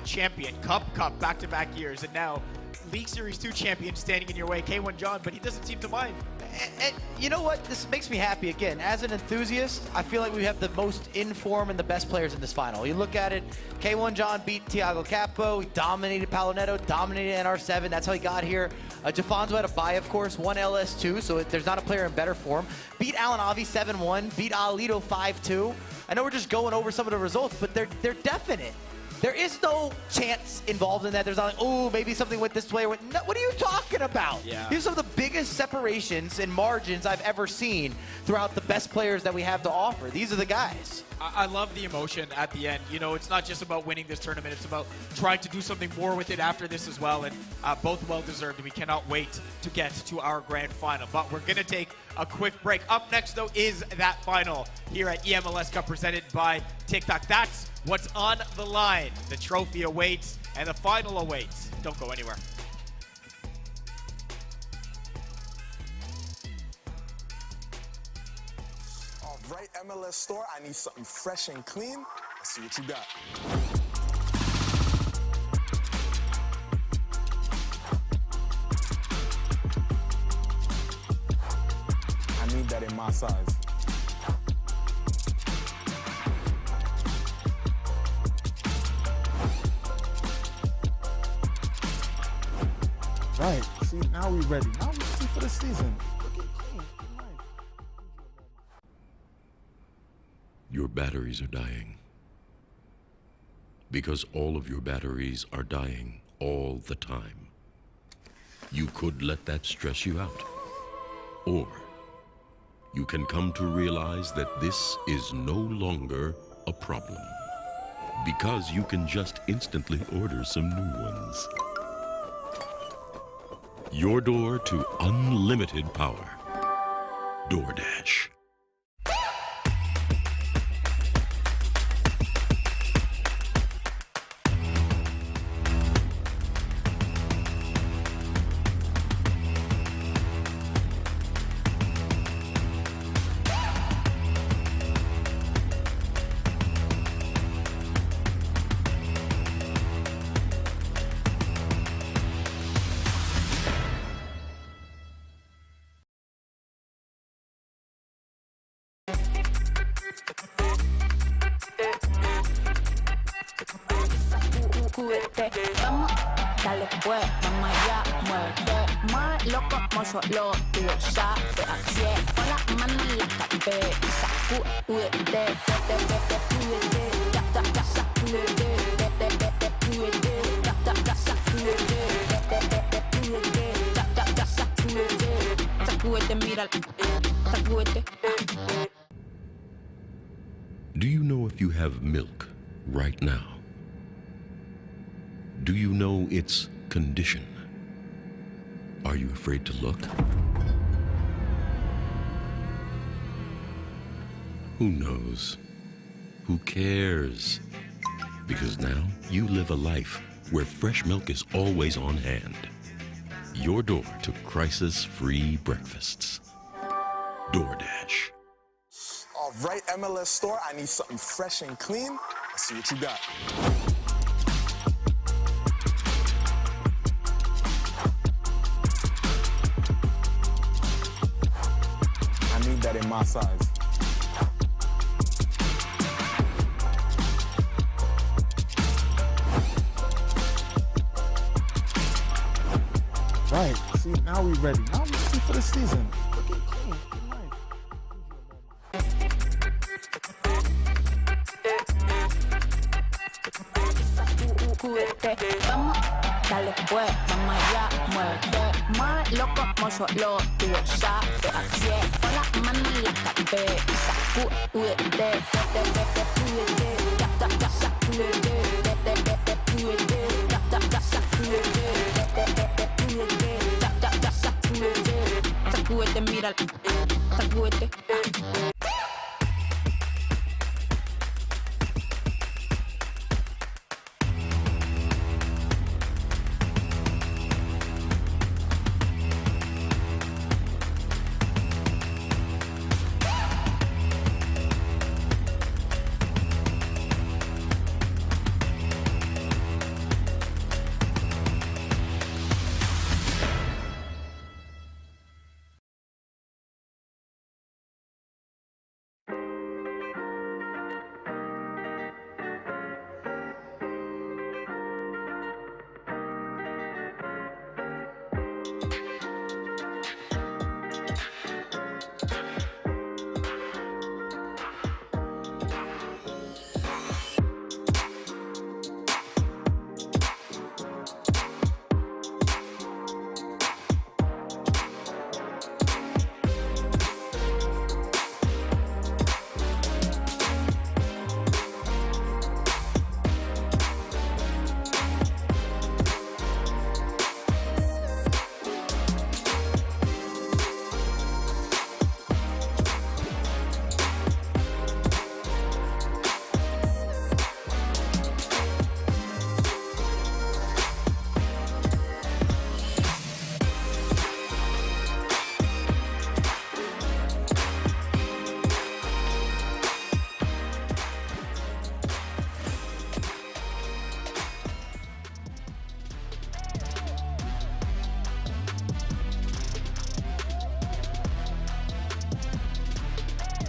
cup, back-to-back years, and now League Series 2 champion standing in your way, K1 John, but he doesn't seem to mind. And you know what? This makes me happy again. As an enthusiast, I feel like we have the most in form and the best players in this final. You look at it, K1 John beat Thiago Capo, he dominated Paulo Neto, dominated NR7. That's how he got here. Jafonzo had a bye, of course, won LS2, so there's not a player in better form. Beat Alan Avi 7-1, beat Alito 5-2. I know we're just going over some of the results, but they're definite. There is no chance involved in that. There's not like, oh, maybe something with this player. No, what are you talking about? Yeah. These are some of the biggest separations and margins I've ever seen throughout the best players that we have to offer. These are the guys. I love the emotion at the end. You know, it's not just about winning this tournament. It's about trying to do something more with it after this as well. And both well-deserved. And we cannot wait to get to our grand final. But we're going to take a quick break. Up next, though, is that final here at eMLS Cup presented by Tik Tok. That's what's on the line. The trophy awaits and the final awaits. Don't go anywhere. Right, MLS store, I need something fresh and clean. Let's see what you got. I need that in my size. Right. See, now we ready. Now we're ready for the season. Your batteries are dying. Because all of your batteries are dying all the time. You could let that stress you out. Or you can come to realize that this is no longer a problem. Because you can just instantly order some new ones. Your door to unlimited power. DoorDash. Vamos, dale pues, vamos allá, muévete más loco, como solo tú lo sabes. Así es, con las manos en la cabeza, sacúdete, sacúdete, mira, sacúdete. Do you know if you have milk right now? Do you know its condition? Are you afraid to look? Who knows? Who cares? Because now you live a life where fresh milk is always on hand. Your door to crisis-free breakfasts. DoorDash. All right, MLS store, I need something fresh and clean. Let's see what you got. I need that in my size. Right. See, now we ready. Now we ready for the season. Looking clean. Vamos, dale pues, vamos allá, muévete más loco como solo tú lo sabes. Así es, con las manos en la cabeza, sacúdete, sacúdete, mira, sacúdete.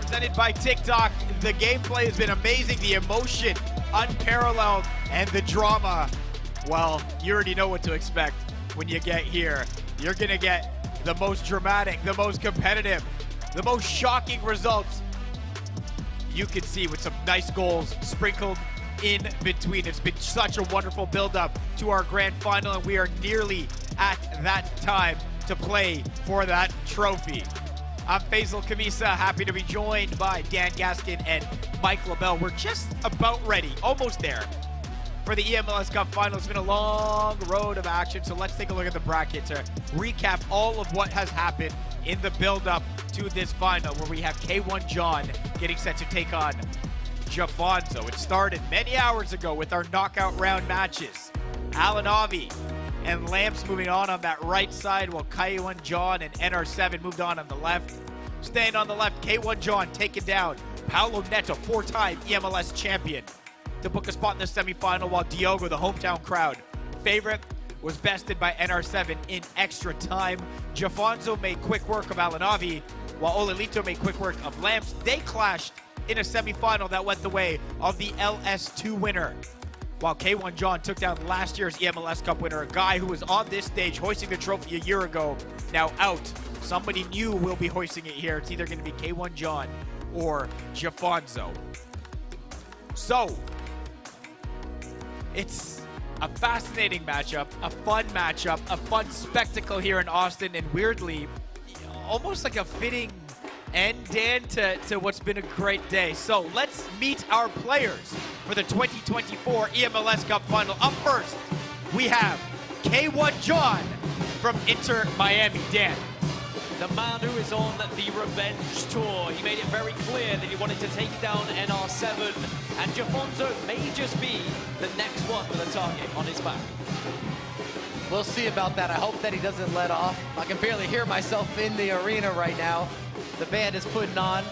Presented by Tik Tok. The gameplay has been amazing, the emotion unparalleled, and the drama, well, you already know what to expect when you get here. You're gonna get the most dramatic, the most competitive, the most shocking results you can see, with some nice goals sprinkled in between. It's been such a wonderful build-up to our grand final, and we are nearly at that time to play for that trophy. I'm Faisal Kamisa, happy to be joined by Dan Gaskin and Mike LaBelle. We're just about ready, almost there, for the eMLS Cup final. It's been a long road of action, so let's take a look at the bracket to recap all of what has happened in the build-up to this final, where we have K1 John getting set to take on Jafonzo. It started many hours ago with our knockout round matches. Alan Avi and Lamps moving on that right side, while K1 John and NR7 moved on the left. Staying on the left, K1 John taking down Paulo Neto, four-time eMLS champion, to book a spot in the semifinal, while Diogo, the hometown crowd favorite, was bested by NR7 in extra time. Jafonzo made quick work of Alan Avi, while Olelito made quick work of Lamps. They clashed in a semifinal that went the way of the LS2 winner, while K1 John took down last year's eMLS Cup winner, a guy who was on this stage hoisting the trophy a year ago, now out. Somebody new will be hoisting it here. It's either going to be K1 John or Jafonzo. So, it's a fascinating matchup, a fun spectacle here in Austin, and weirdly, almost like a fitting end, Dan, to what's been a great day. So let's meet our players for the 2024 eMLS Cup Final. Up first, we have K1 John from Inter Miami. Dan. the man who is on the revenge tour. He made it very clear that he wanted to take down NR7, and Jafonzo may just be the next one with a target on his back. We'll see about that. I hope that he doesn't let off. I can barely hear myself in the arena right now. The band is putting on.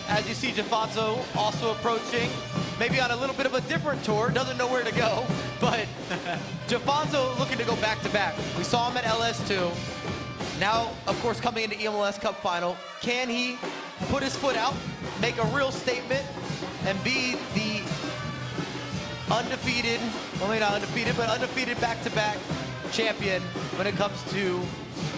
As you see, Jafonzo also approaching, maybe on a little bit of a different tour, doesn't know where to go, but Jafonzo looking to go back-to-back. We saw him at LS2. Now, of course, coming into eMLS Cup Final, can he put his foot out, make a real statement, and be the undefeated, well, maybe not undefeated, but undefeated back-to-back champion when it comes to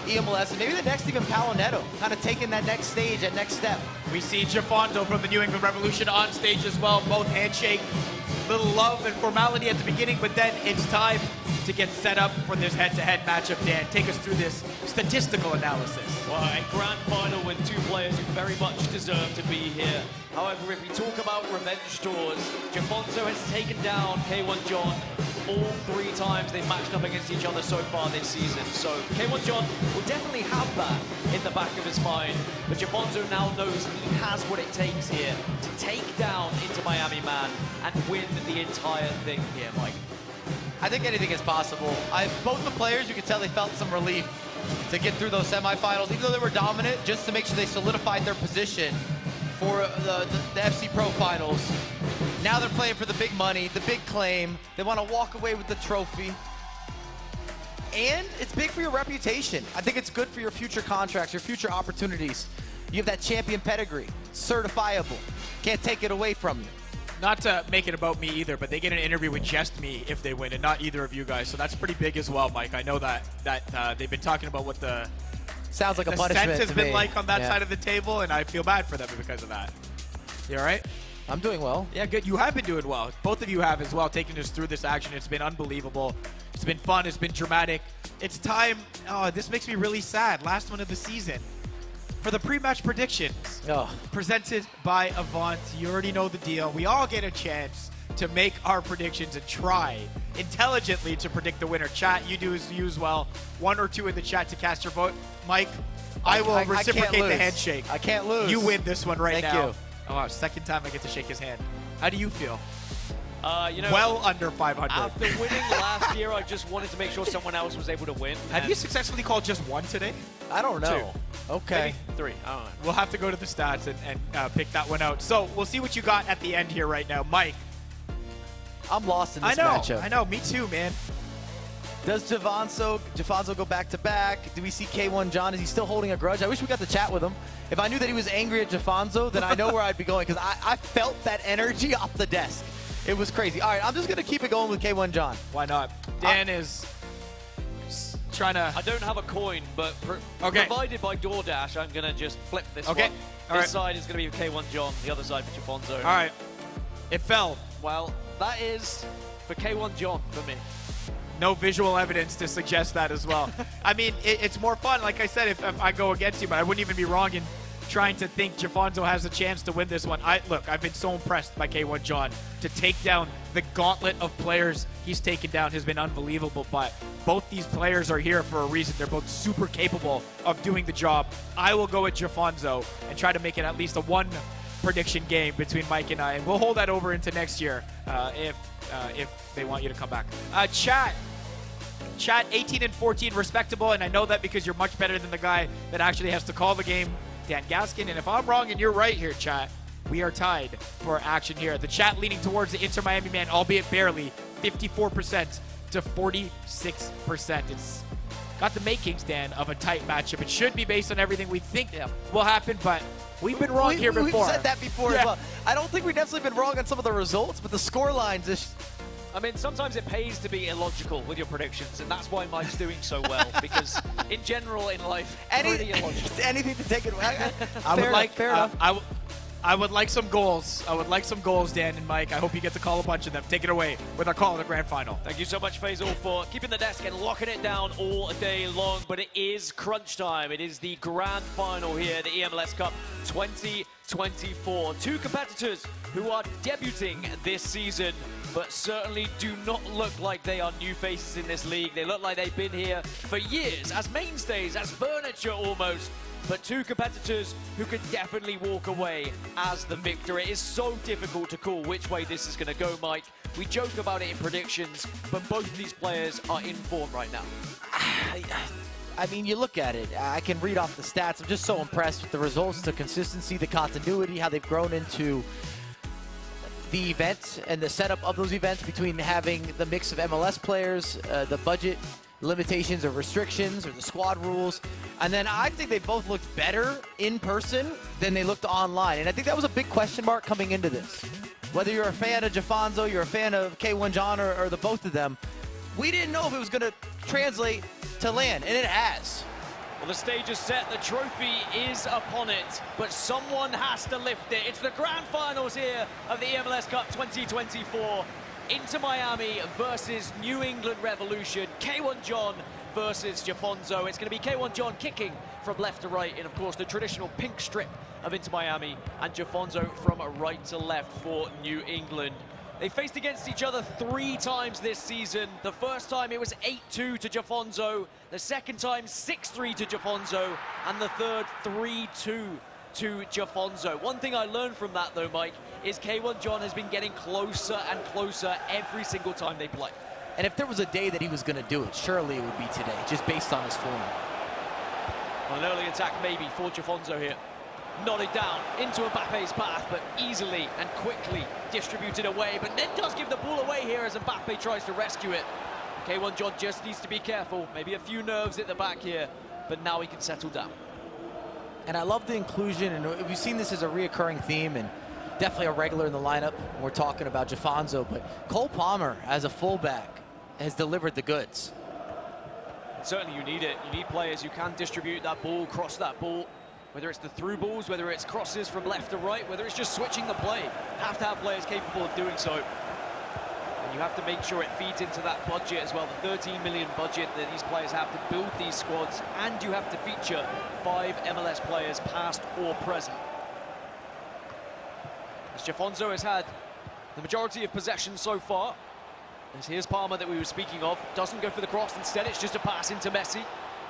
eMLS, and maybe the next even Palonetto, kind of taking that next stage, that next step. We see Jafonzo from the New England Revolution on stage as well, both handshake, little love and formality at the beginning, but then it's time to get set up for this head-to-head matchup. Dan, take us through this statistical analysis. Well, a grand final with two players who very much deserve to be here. However, if we talk about revenge tours, Jafonzo has taken down K1 John all 3 times they've matched up against each other so far this season. So K1 John will definitely have that in the back of his mind, but Jafonzo now knows he has what it takes here to take down Inter Miami Man and win the entire thing here, Mike. I think anything is possible. Both the players, you could tell they felt some relief to get through those semifinals, even though they were dominant, just to make sure they solidified their position for the FC Pro Finals. Now they're playing for the big money, the big claim. They want to walk away with the trophy. And it's big for your reputation. I think it's good for your future contracts, your future opportunities. You have that champion pedigree, certifiable. Can't take it away from you. Not to make it about me either, but they get an interview with just me if they win, and not either of you guys. So that's pretty big as well, Mike. I know that they've been talking about what the sounds like a punishment scent has to been me. like on that side of the table, and I feel bad for them because of that. You all right? I'm doing well. Yeah, good. You have been doing well. Both of you have as well, taking us through this action. It's been unbelievable. It's been fun. It's been dramatic. It's time. Oh, this makes me really sad. Last one of the season. For the pre-match predictions, presented by Avant. You already know the deal. We all get a chance to make our predictions and try intelligently to predict the winner. Chat, you do as you as well. 1 or 2 in the chat to cast your vote. Mike, I will reciprocate the handshake. I can't lose. You win this one right now. Thank you. Oh, wow, second time I get to shake his hand. How do you feel? You know, well under 500. After winning last year, I just wanted to make sure someone else was able to win. Have you successfully called just 1 today? I don't know. 2. Okay. Maybe 3. I don't know. We'll have to go to the stats and pick that one out. So we'll see what you got at the end here right now. Mike. I'm lost in this matchup. I know. Me too, man. Does Jafonzo go back-to-back? Do we see K1 John? Is he still holding a grudge? I wish we got to chat with him. If I knew that he was angry at Jafonzo, then I know where I'd be going, because I felt that energy off the desk. It was crazy. All right, I'm just going to keep it going with K1 John. Why not? Dan is trying to... I don't have a coin, but provided by DoorDash, I'm going to just flip this one. This side is going to be K1 John, the other side for Jafonzo. All right. It fell. Well, that is for K1 John for me. No visual evidence to suggest that as well. I mean, it's more fun, like I said, if I go against you, but I wouldn't even be wrong in trying to think Jafonzo has a chance to win this one. Look, I've been so impressed by K1 John. To take down the gauntlet of players he's taken down has been unbelievable, but both these players are here for a reason. They're both super capable of doing the job. I will go with Jafonzo and try to make it at least a 1 prediction game between Mike and I, and we'll hold that over into next year if they want you to come back. Chat 18 and 14 respectable, and I know that because you're much better than the guy that actually has to call the game, Dan Gaskin. And if I'm wrong and you're right here, chat, we are tied for action here. The chat leaning towards the Inter Miami Man, albeit barely, 54% to 46%. It's got the makings, Dan, of a tight matchup. It should be based on everything we think will happen, but we've been wrong here before. We've said that before as well. I don't think we've necessarily been wrong on some of the results, but the score lines is... I mean, sometimes it pays to be illogical with your predictions, and that's why Mike's doing so well, because in general in life, pretty illogical. Anything to take it away. Fair enough. I would like some goals. I would like some goals, Dan and Mike. I hope you get to call a bunch of them. Take it away with our call of the grand final. Thank you so much, Faisal, for keeping the desk and locking it down all day long. But it is crunch time. It is the grand final here, the eMLS Cup 2020. 24. Two competitors who are debuting this season, but certainly do not look like they are new faces in this league. They look like they've been here for years, as mainstays, as furniture almost. But two competitors who could definitely walk away as the victor. It is so difficult to call which way this is going to go, Mike. We joke about it in predictions, but both of these players are in form right now. I mean, you look at it, I can read off the stats. I'm just so impressed with the results, the consistency, the continuity, how they've grown into the events and the setup of those events between having the mix of MLS players, the budget limitations or restrictions or the squad rules. And then I think they both looked better in person than they looked online. And I think that was a big question mark coming into this. Whether you're a fan of Jafonzo, you're a fan of K1 John, or the both of them, we didn't know if it was going to translate to land, and it has. Well, the stage is set, the trophy is upon it, but someone has to lift it. It's the grand finals here of the eMLS Cup 2024. Inter Miami versus New England Revolution. K1 John versus Jafonzo. It's going to be K1 John kicking from left to right in, of course, the traditional pink strip of Inter Miami, and Jafonzo from right to left for New England. They faced against each other 3 times this season. The first time it was 8-2 to Jafonzo, the second time 6-3 to Jafonzo, and the third 3-2 to Jafonzo. One thing I learned from that though, Mike, is K1 John has been getting closer and closer every single time they play. And if there was a day that he was going to do it, surely it would be today, just based on his form. Well, an early attack maybe for Jafonzo here. Nodded down into Mbappe's path, but easily and quickly distributed away. But then does give the ball away here as Mbappe tries to rescue it. K1 John just needs to be careful. Maybe a few nerves at the back here, but now he can settle down. And I love the inclusion, and we've seen this as a reoccurring theme, and definitely a regular in the lineup when we're talking about Jafonzo, but Cole Palmer as a fullback has delivered the goods. Certainly you need it. You need players who can distribute that ball, cross that ball, whether it's the through balls, whether it's crosses from left to right, whether it's just switching the play. Have to have players capable of doing so. And you have to make sure it feeds into that budget as well, the 13 million budget that these players have to build these squads, and you have to feature 5 MLS players past or present. As Jafonzo has had the majority of possession so far, as here's Palmer that we were speaking of, doesn't go for the cross, instead it's just a pass into Messi.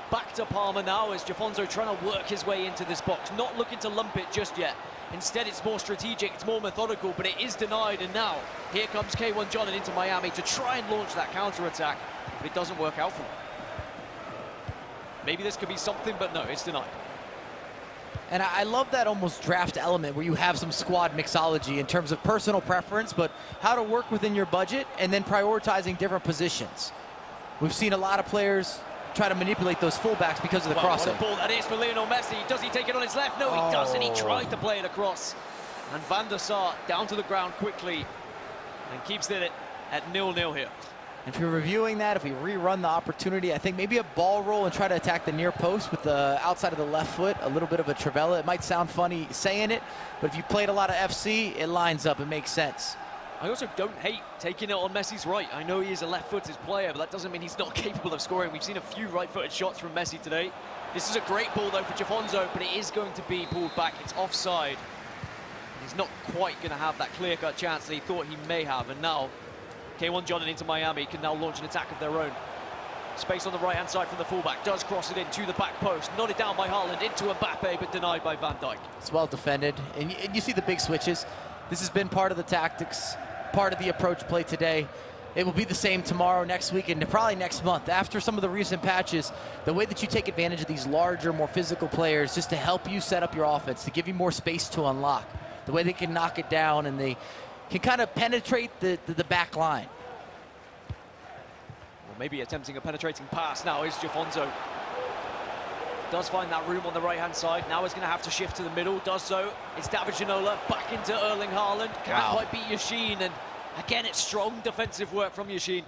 Back to Palmer now as Jafonzo trying to work his way into this box, not looking to lump it just yet. Instead it's more strategic, it's more methodical, but it is denied, and now here comes K1 John and Inter Miami to try and launch that counter-attack, but it doesn't work out for them. Maybe this could be something, but no, it's denied. And I love that almost draft element where you have some squad mixology in terms of personal preference, but how to work within your budget and then prioritizing different positions. We've seen a lot of players try to manipulate those fullbacks because of the crossing. What a ball that is for Lionel Messi. Does he take it on his left? No, he doesn't. He tried to play it across. And Van der Sar down to the ground quickly and keeps it at 0-0 here. If you're reviewing that, if we rerun the opportunity, I think maybe a ball roll and try to attack the near post with the outside of the left foot, a little bit of a Trivela. It might sound funny saying it, but if you played a lot of FC, it lines up, it makes sense. I also don't hate taking it on Messi's right. I know he is a left-footed player, but that doesn't mean he's not capable of scoring. We've seen a few right-footed shots from Messi today. This is a great ball, though, for Jafonzo, but it is going to be pulled back. It's offside. He's not quite going to have that clear-cut chance that he thought he may have, and now K1 John and Inter Miami can now launch an attack of their own. Space on the right-hand side from the fullback. Does cross it into the back post. Nodded down by Haaland into Mbappe, but denied by Van Dijk. It's well defended, and you see the big switches. This has been part of the tactics, part of the approach play today. It will be the same tomorrow, next week, and probably next month. After some of the recent patches, the way that you take advantage of these larger, more physical players just to help you set up your offense, to give you more space to unlock. The way they can knock it down and they can kind of penetrate the back line. Well, maybe attempting a penetrating pass now is Jafonzo. Does find that room on the right-hand side. Now he's going to have to shift to the middle. Does so. It's David Ginola back into Erling Haaland. Can't quite beat Yashin. And again, it's strong defensive work from Yashin.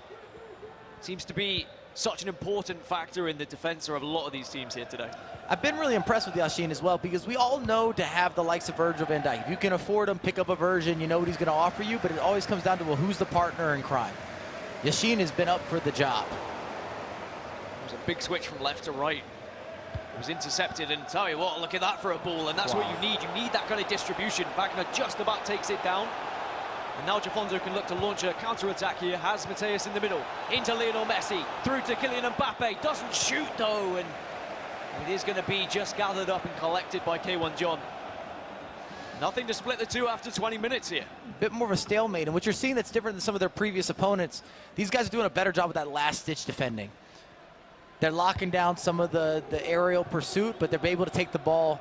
Seems to be such an important factor in the defense of a lot of these teams here today. I've been really impressed with Yashin as well, because we all know to have the likes of Virgil van Dijk. If you can afford him, pick up a version, you know what he's going to offer you, but it always comes down to, well, who's the partner in crime? Yashin has been up for the job. There's a big switch from left to right. was intercepted, and tell you what, look at that for a ball, and that's what you need. You need that kind of distribution. Wagner just about takes it down. And now Jafonzo can look to launch a counter-attack here. Has Mateus in the middle, into Lionel Messi, through to Kylian Mbappe. Doesn't shoot though, and it is going to be just gathered up and collected by K1 John. Nothing to split the two after 20 minutes here. Bit more of a stalemate, and what you're seeing that's different than some of their previous opponents, these guys are doing a better job with that last-ditch defending. They're locking down some of the aerial pursuit, but they're able to take the ball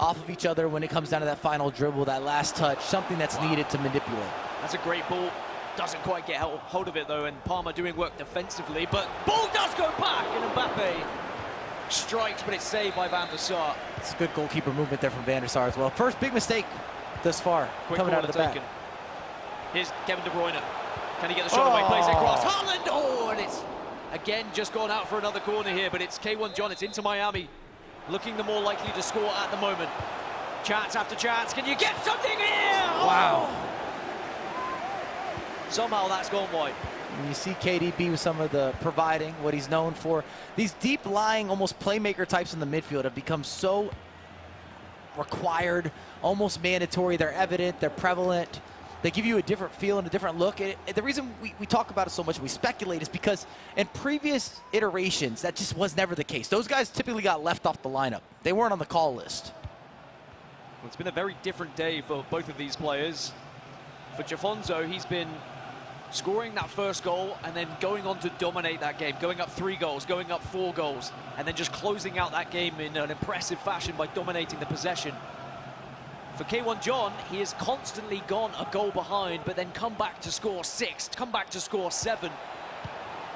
off of each other when it comes down to that final dribble, that last touch, something that's needed to manipulate. That's a great ball. Doesn't quite get hold of it though, and Palmer doing work defensively, but ball does go back, and Mbappe strikes, but it's saved by Van der Sar. It's a good goalkeeper movement there from Van der Sar as well. First big mistake thus far, coming out of the back. Here's Kevin De Bruyne. Can he get the shot away? Plays it across. Haaland! Oh, and it's again just gone out for another corner here, but it's K1 John. It's into Miami. Looking the more likely to score at the moment. Chance after chance. Can you get something here? Wow. Somehow that's gone wide. And you see KDB with some of the providing, what he's known for. These deep-lying, almost playmaker types in the midfield have become so required, almost mandatory. They're evident, they're prevalent. They give you a different feel and a different look. The reason we talk about it so much, we speculate, is because in previous iterations, that just was never the case. Those guys typically got left off the lineup. They weren't on the call list. Well, it's been a very different day for both of these players. For Jafonzo, he's been scoring that first goal and then going on to dominate that game, going up 3 goals, going up 4 goals, and then just closing out that game in an impressive fashion by dominating the possession. For K1 John, he has constantly gone a goal behind, but then come back to score 6, come back to score 7.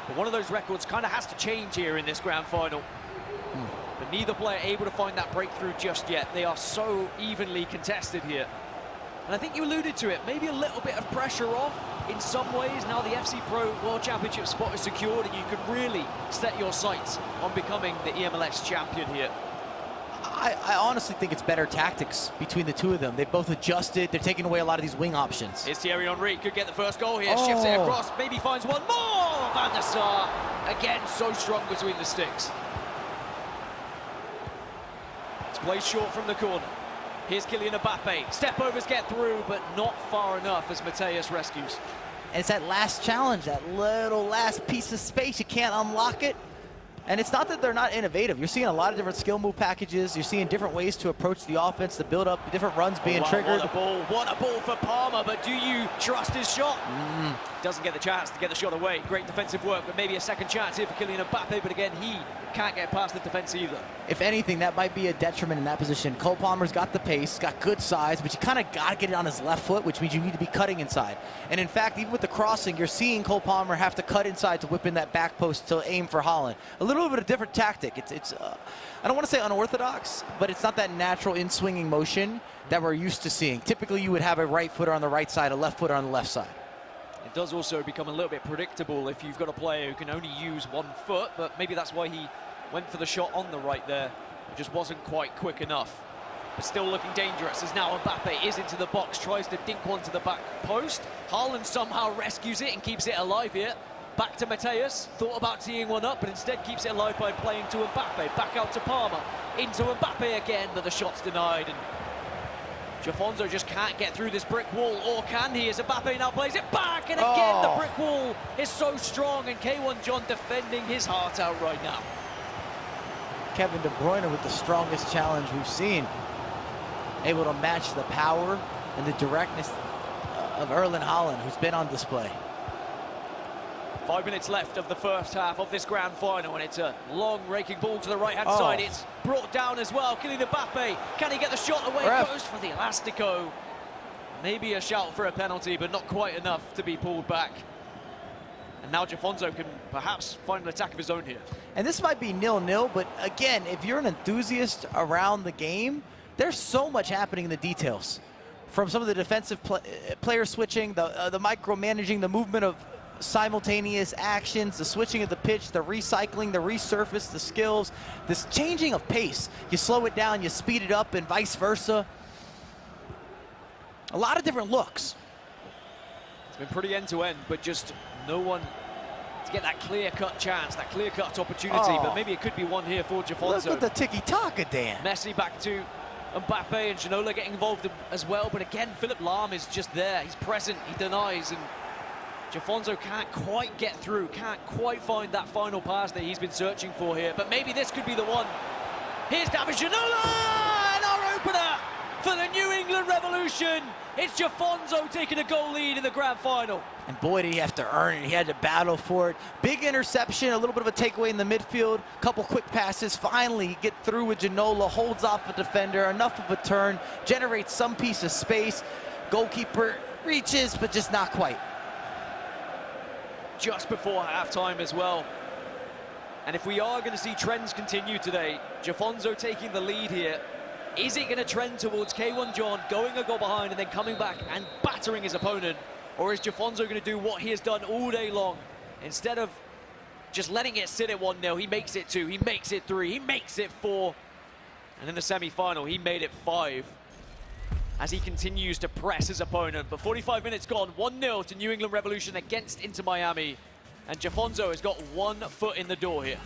But one of those records kind of has to change here in this grand final. But neither player able to find that breakthrough just yet. They are so evenly contested here. And I think you alluded to it, maybe a little bit of pressure off in some ways. Now the FC Pro World Championship spot is secured, and you could really set your sights on becoming the eMLS champion here. I honestly think it's better tactics between the two of them. They've both adjusted. They're taking away a lot of these wing options. Here's Thierry Henry, could get the first goal here. Shifts it across, maybe finds one more. Van der Sar, again, so strong between the sticks. It's played short from the corner. Here's Kylian Mbappe. Step overs get through, but not far enough as Mateus rescues. And it's that last challenge, that little last piece of space. You can't unlock it. And it's not that they're not innovative. You're seeing a lot of different skill move packages. You're seeing different ways to approach the offense, to build up different runs being triggered. What a ball for Palmer, but do you trust his shot? Doesn't get the chance to get the shot away. Great defensive work, but maybe a second chance here for Kylian Mbappe, but again, he can't get past the defense either. If anything, that might be a detriment in that position. Cole Palmer's got the pace, got good size, but you kind of got to get it on his left foot, which means you need to be cutting inside. And in fact, even with the crossing, you're seeing Cole Palmer have to cut inside to whip in that back post to aim for Haaland. A little bit of a different tactic. It's I don't want to say unorthodox, but it's not that natural in-swinging motion that we're used to seeing. Typically, you would have a right footer on the right side, a left footer on the left side. It does also become a little bit predictable if you've got a player who can only use one foot, but maybe that's why he went for the shot on the right there. It just wasn't quite quick enough. But still looking dangerous as now Mbappe is into the box, tries to dink one to the back post. Haaland somehow rescues it and keeps it alive here. Back to Mateus, thought about teeing one up, but instead keeps it alive by playing to Mbappe. Back out to Palmer, into Mbappe again, but the shot's denied. And Jafonzo just can't get through this brick wall, or can he? As Mbappe now plays it back, and again the brick wall is so strong, and K1 John defending his heart out right now. Kevin De Bruyne with the strongest challenge we've seen. Able to match the power and the directness of Erling Haaland, who's been on display. 5 minutes left of the first half of this grand final, and it's a long raking ball to the right-hand side. It's brought down as well. Kylian Mbappe, can he get the shot away? Goes for the Elastico. Maybe a shout for a penalty, but not quite enough to be pulled back. And now Jafonzo can perhaps find an attack of his own here. And this might be 0-0, but again, if you're an enthusiast around the game, there's so much happening in the details. From some of the defensive player switching, the micromanaging, the movement of simultaneous actions, the switching of the pitch, the recycling, the resurface, the skills, this changing of pace. You slow it down, you speed it up, and vice versa. A lot of different looks. It's been pretty end-to-end, but just no one to get that clear-cut chance, that clear-cut opportunity, but maybe it could be one here for Jafonzo. Look at the tiki-taka, Dan. Messi back to Mbappe, and Ginola getting involved as well, but again, Philipp Lahm is just there. He's present, he denies, and Jafonzo can't quite get through, can't quite find that final pass that he's been searching for here, but maybe this could be the one. Here's David Ginola, and our opener for the New England Revolution. It's Jafonzo taking a goal lead in the grand final. And boy, did he have to earn it. He had to battle for it. Big interception, a little bit of a takeaway in the midfield. Couple quick passes. Finally, get through with Ginola, holds off a defender, enough of a turn, generates some piece of space. Goalkeeper reaches, but just not quite. Just before halftime as well. And if we are going to see trends continue today, Jafonzo taking the lead here, is it going to trend towards K1 John going a goal behind and then coming back and battering his opponent? Or is Jafonzo going to do what he has done all day long? Instead of just letting it sit at 1-0, he makes it 2, he makes it 3, he makes it 4. And in the semi-final, he made it 5. As he continues to press his opponent. But 45 minutes gone, 1-0 to New England Revolution against Inter Miami. And Jafonzo has got 1 foot in the door here.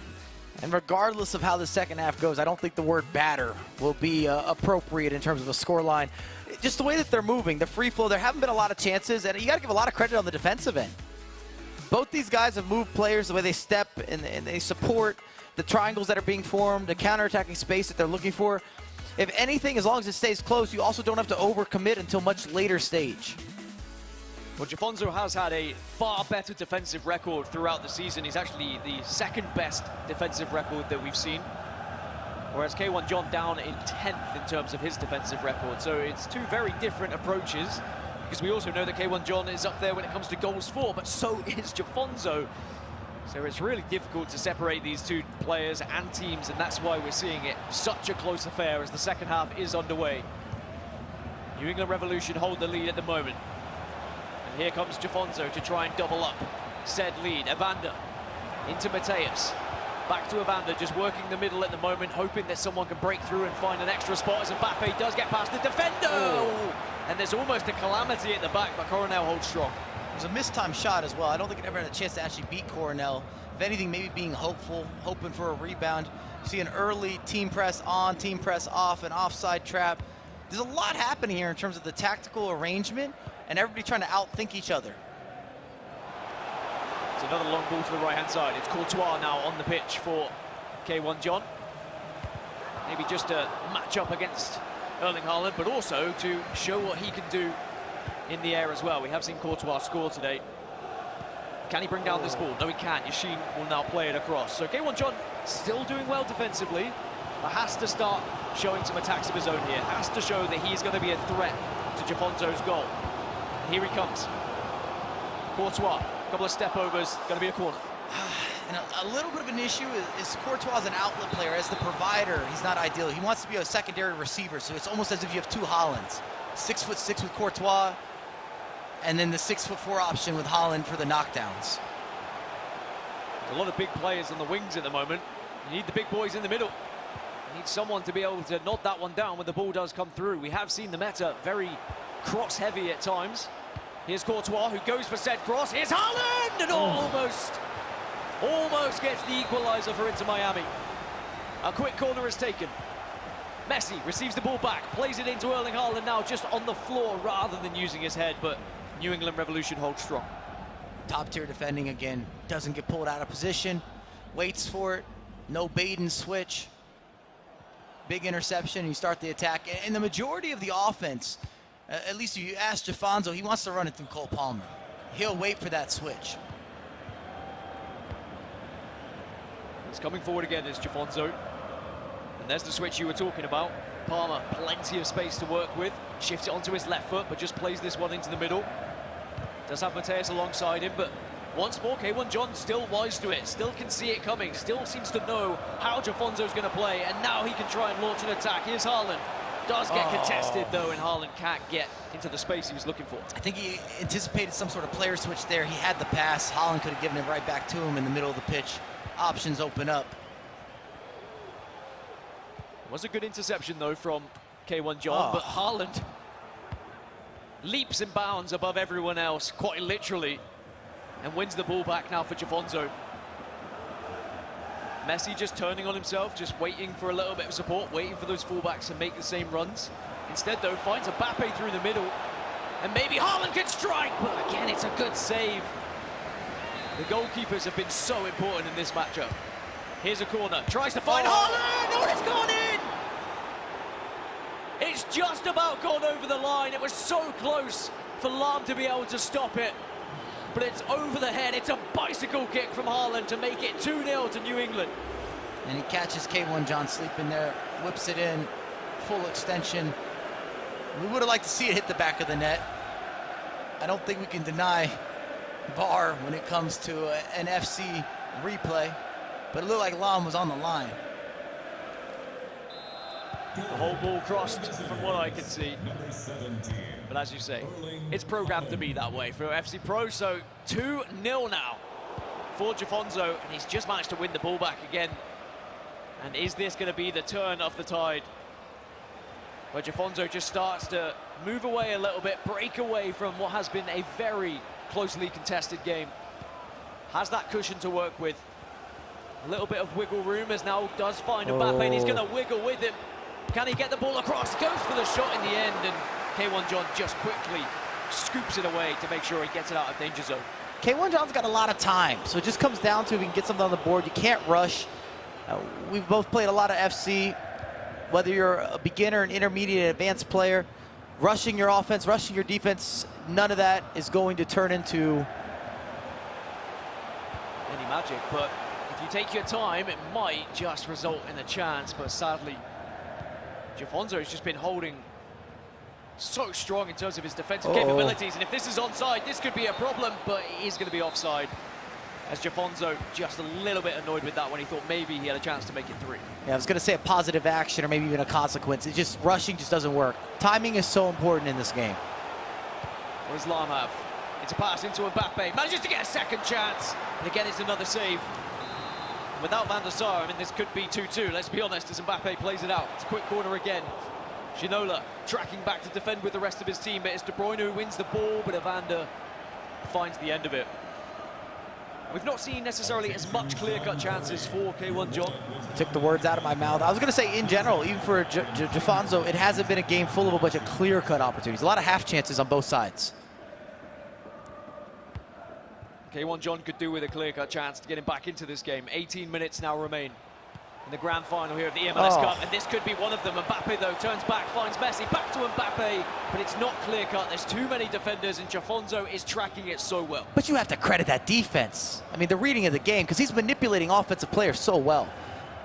And regardless of how the second half goes, I don't think the word batter will be appropriate in terms of a scoreline. Just the way that they're moving, the free flow, there haven't been a lot of chances, and you got to give a lot of credit on the defensive end. Both these guys have moved players, the way they step and they support the triangles that are being formed, the counter-attacking space that they're looking for. If anything, as long as it stays close, you also don't have to overcommit until much later stage. Well, Jafonzo has had a far better defensive record throughout the season. He's actually the second best defensive record that we've seen. Whereas K1 John down in 10th in terms of his defensive record. So it's two very different approaches, because we also know that K1 John is up there when it comes to goals for, but so is Jafonzo. So it's really difficult to separate these two players and teams, and that's why we're seeing it such a close affair as the second half is underway. New England Revolution hold the lead at the moment. And here comes Jafonzo to try and double up said lead. Evander into Mateus. Back to Evander, just working the middle at the moment, hoping that someone can break through and find an extra spot as Mbappe does get past the defender. Oh. And there's almost a calamity at the back, but Coronel holds strong. It was a mistimed shot as well. I don't think it ever had a chance to actually beat Coronel. If anything, maybe being hopeful, hoping for a rebound. You see an early team press on, team press off, an offside trap. There's a lot happening here in terms of the tactical arrangement and everybody trying to outthink each other. It's another long ball to the right-hand side. It's Courtois now on the pitch for K1 John. Maybe just to match up against Erling Haaland, but also to show what he can do in the air as well. We have seen Courtois score today. Can he bring down this ball? No, he can't. Yashin will now play it across. So K1 John still doing well defensively, but has to start showing some attacks of his own here. Has to show that he's going to be a threat to Jafonzo's goal. And here he comes. Courtois, a couple of step overs, going to be a corner. And a little bit of an issue is Courtois as an outlet player, as the provider. He's not ideal. He wants to be a secondary receiver, so it's almost as if you have two Haalands. 6'6" with Courtois, and then the 6'4" option with Haaland for the knockdowns. There's a lot of big players on the wings at the moment. You need the big boys in the middle. You need someone to be able to knock that one down when the ball does come through. We have seen the meta very cross-heavy at times. Here's Courtois, who goes for said cross. Here's Haaland, and almost gets the equalizer for Inter Miami. A quick corner is taken. Messi receives the ball back, plays it into Erling Haaland now, just on the floor rather than using his head, but New England Revolution holds strong. Top tier defending again, doesn't get pulled out of position, waits for it, no bait and switch. Big interception, you start the attack, and the majority of the offense, at least if you ask Jafonzo, he wants to run it through Cole Palmer. He'll wait for that switch. It's coming forward again, is Jafonzo. And there's the switch you were talking about. Palmer, plenty of space to work with. Shifts it onto his left foot, but just plays this one into the middle. Does have Mateus alongside him, but once more, K1 John still wise to it. Still can see it coming. Still seems to know how Jafonzo's going to play. And now he can try and launch an attack. Here's Haaland. Does get contested, though, and Haaland can't get into the space he was looking for. I think he anticipated some sort of player switch there. He had the pass. Haaland could have given it right back to him in the middle of the pitch. Options open up. Was a good interception, though, from K1 John, but Haaland leaps and bounds above everyone else, quite literally. and wins the ball back now for Jafonzo. Messi just turning on himself, just waiting for a little bit of support, waiting for those fullbacks to make the same runs. Instead, though, finds Mbappe through the middle, and maybe Haaland can strike, but again, it's a good save. The goalkeepers have been so important in this matchup. Here's a corner, tries to find Haaland, oh, it's gone in! It's just about gone over the line. It was so close for Lahm to be able to stop it, but it's over the head. It's a bicycle kick from Haaland to make it 2-0 to New England. And he catches K1 John sleeping there, whips it in, full extension. We would have liked to see it hit the back of the net. I don't think we can deny VAR when it comes to an FC replay, but it looked like Lahm was on the line. The whole ball crossed from what I could see. But as you say, it's programmed to be that way for FC Pro, so 2-0 now for Jafonzo, and he's just managed to win the ball back again. And is this going to be the turn of the tide? Where Jafonzo just starts to move away a little bit, break away from what has been a very closely contested game. Has that cushion to work with. A little bit of wiggle room as now does find Mbappe, and he's going to wiggle with him. Can he get the ball across? Goes for the shot in the end, and K1 John just quickly scoops it away to make sure he gets it out of danger zone. K1 John's got a lot of time, so it just comes down to if he can get something on the board. You can't rush. We've both played a lot of FC. Whether you're a beginner, an intermediate, advanced player, rushing your offense, rushing your defense, none of that is going to turn into any magic. But if you take your time, it might just result in a chance. But sadly, Jafonzo has just been holding so strong in terms of his defensive capabilities. And if this is onside, this could be a problem, but it is going to be offside. As Jafonzo just a little bit annoyed with that when he thought maybe he had a chance to make it 3. Yeah, I was going to say a positive action or maybe even a consequence. It's just rushing just doesn't work. Timing is so important in this game. What does Lahm have? It's a pass into Mbappe. Manages to get a second chance. And again, it's another save. Without Van der Sar, I mean, this could be 2-2. Let's be honest, as Mbappe plays it out. It's a quick corner again. Ginola tracking back to defend with the rest of his team, but it's De Bruyne who wins the ball, but Evander finds the end of it. We've not seen necessarily as much clear-cut chances for K1 John. Took the words out of my mouth. I was going to say, in general, even for Jafonzo, it hasn't been a game full of a bunch of clear-cut opportunities. A lot of half chances on both sides. K1 John could do with a clear-cut chance to get him back into this game. 18 minutes now remain in the grand final here of the eMLS Cup, and this could be one of them. Mbappe, though, turns back, finds Messi, back to Mbappe, but it's not clear-cut. There's too many defenders, and Jafonzo is tracking it so well. But you have to credit that defense. I mean, the reading of the game, because he's manipulating offensive players so well.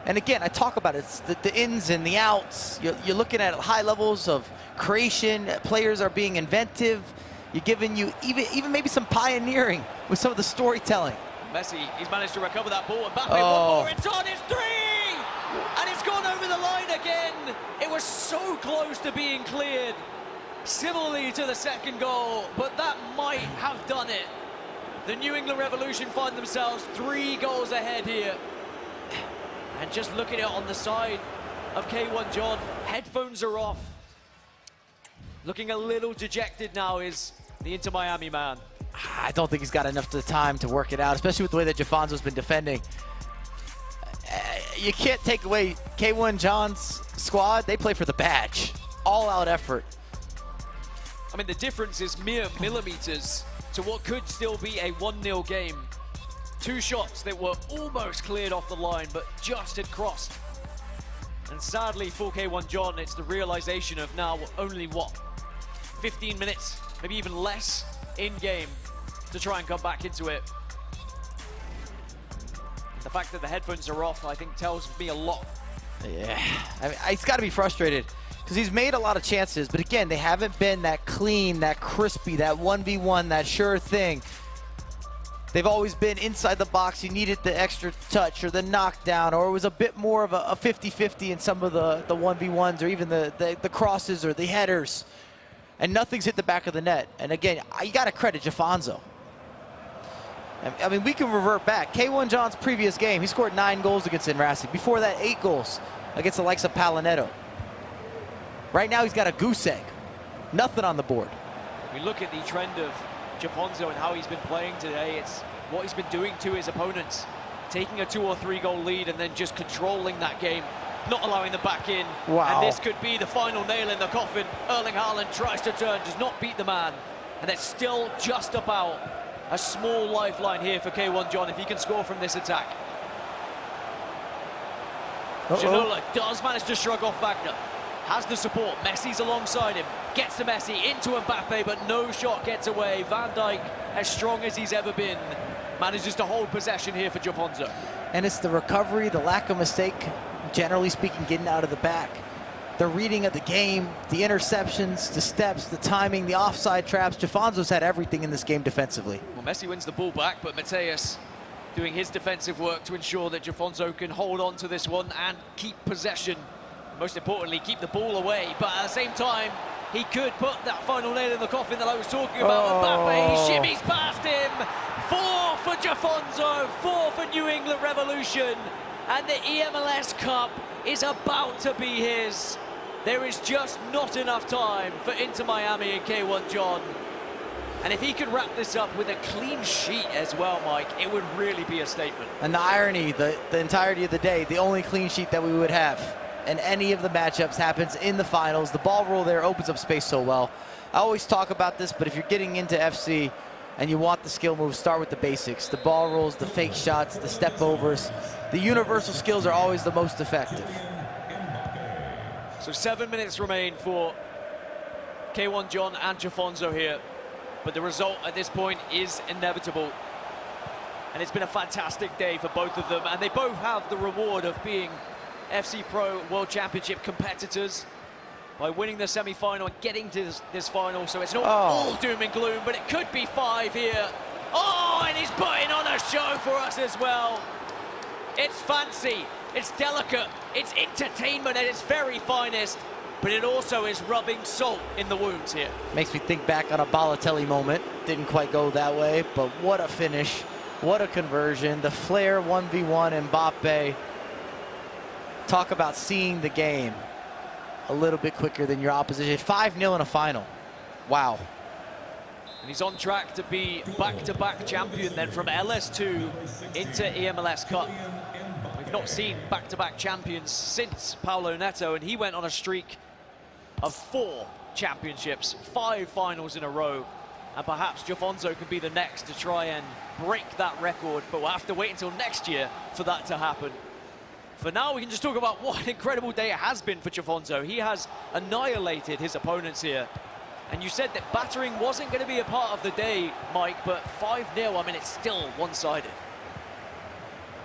And again, I talk about it, it's the ins and the outs. You're looking at high levels of creation. Players are being inventive. You're giving you even maybe some pioneering with some of the storytelling. Messi, he's managed to recover that ball. Mbappe, one more, it's on, it's 3! And it's gone over the line again. It was so close to being cleared. Similarly to the second goal, but that might have done it. The New England Revolution find themselves 3 goals ahead here. And just look at it on the side of K1 John. Headphones are off. Looking a little dejected now is the Inter Miami man. I don't think he's got enough time to work it out, especially with the way that Jafonzo's been defending. You can't take away K1 John's squad. They play for the badge. All-out effort. I mean, the difference is mere millimeters to what could still be a 1-0 game. 2 shots that were almost cleared off the line, but just had crossed. And sadly for K1 John, it's the realization of now only, 15 minutes, maybe even less in game to try and come back into it. The fact that the headphones are off, I think, tells me a lot. Yeah, I mean, he's got to be frustrated because he's made a lot of chances, but again, they haven't been that clean, that crispy, that 1v1, that sure thing. They've always been inside the box. You needed the extra touch or the knockdown, or it was a bit more of a 50-50 in some of the 1v1s or even the crosses or the headers. And nothing's hit the back of the net. And again, you got to credit Jafonzo. I mean, we can revert back. K1 John's previous game, he scored 9 goals against Racing. Before that, 8 goals against the likes of Palinetto. Right now, he's got a goose egg. Nothing on the board. We look at the trend of Jafonzo and how he's been playing today. It's what he's been doing to his opponents. Taking a 2 or 3 goal lead and then just controlling that game, not allowing them back in. Wow. And this could be the final nail in the coffin. Erling Haaland tries to turn, does not beat the man. And it's still just about a small lifeline here for K1 John if he can score from this attack. Ginola does manage to shrug off Wagner. Has the support, Messi's alongside him, gets to Messi, into Mbappe, but no shot gets away. Van Dijk, as strong as he's ever been, manages to hold possession here for Jafonzo. And it's the recovery, the lack of mistake, generally speaking, getting out of the back. The reading of the game, the interceptions, the steps, the timing, the offside traps. Jafonzo's had everything in this game defensively. Well, Messi wins the ball back, but Mateus doing his defensive work to ensure that Jafonzo can hold on to this one and keep possession. Most importantly, keep the ball away, but at the same time, he could put that final nail in the coffin that I was talking about. Mbappe, he shimmies past him. 4 for Jafonzo, 4 for New England Revolution, and the eMLS Cup is about to be his. There is just not enough time for Inter Miami and K1 John. And if he could wrap this up with a clean sheet as well, Mike, it would really be a statement. And the irony, the entirety of the day, the only clean sheet that we would have in any of the matchups happens in the finals. The ball roll there opens up space so well. I always talk about this, but if you're getting into FC and you want the skill moves, start with the basics. The ball rolls, the fake shots, the step overs. The universal skills are always the most effective. So 7 minutes remain for K1 John and Jafonzo here. But the result at this point is inevitable. And it's been a fantastic day for both of them. And they both have the reward of being FC Pro World Championship competitors by winning the semi-final and getting to this final. So it's not all doom and gloom, but it could be 5 here. Oh, and he's putting on a show for us as well. It's fancy, it's delicate, it's entertainment at its very finest, but it also is rubbing salt in the wounds here. Makes me think back on a Balotelli moment. Didn't quite go that way, but what a finish, what a conversion. The flair 1v1 Mbappe. Talk about seeing the game a little bit quicker than your opposition. 5-0 in a final. Wow. And he's on track to be back-to-back champion then from LS2 into eMLS Cup. We've not seen back-to-back champions since Paulo Neto, and he went on a streak of 4 championships, 5 finals in a row. And perhaps Jafonzo could be the next to try and break that record, but we'll have to wait until next year for that to happen. For now, we can just talk about what an incredible day it has been for Jafonzo. He has annihilated his opponents here. And you said that battering wasn't going to be a part of the day, Mike, but 5-0, I mean, it's still one-sided.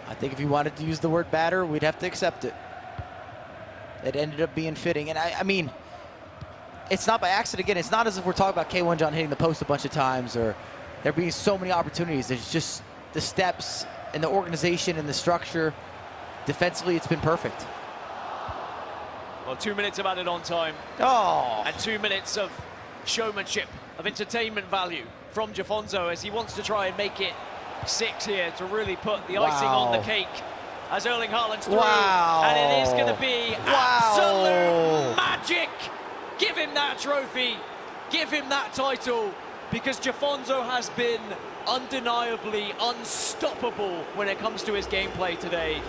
I think if you wanted to use the word batter, we'd have to accept it. It ended up being fitting. And I mean, it's not by accident. Again, it's not as if we're talking about K1 John hitting the post a bunch of times or there being so many opportunities. There's just the steps and the organization and the structure. Defensively, it's been perfect. Well, 2 minutes of added on time. Oh! And 2 minutes of showmanship, of entertainment value from Jafonzo as he wants to try and make it 6 here to really put the icing on the cake as Erling Haaland's through. And it is going to be absolute magic. Give him that trophy. Give him that title, because Jafonzo has been undeniably unstoppable when it comes to his gameplay today.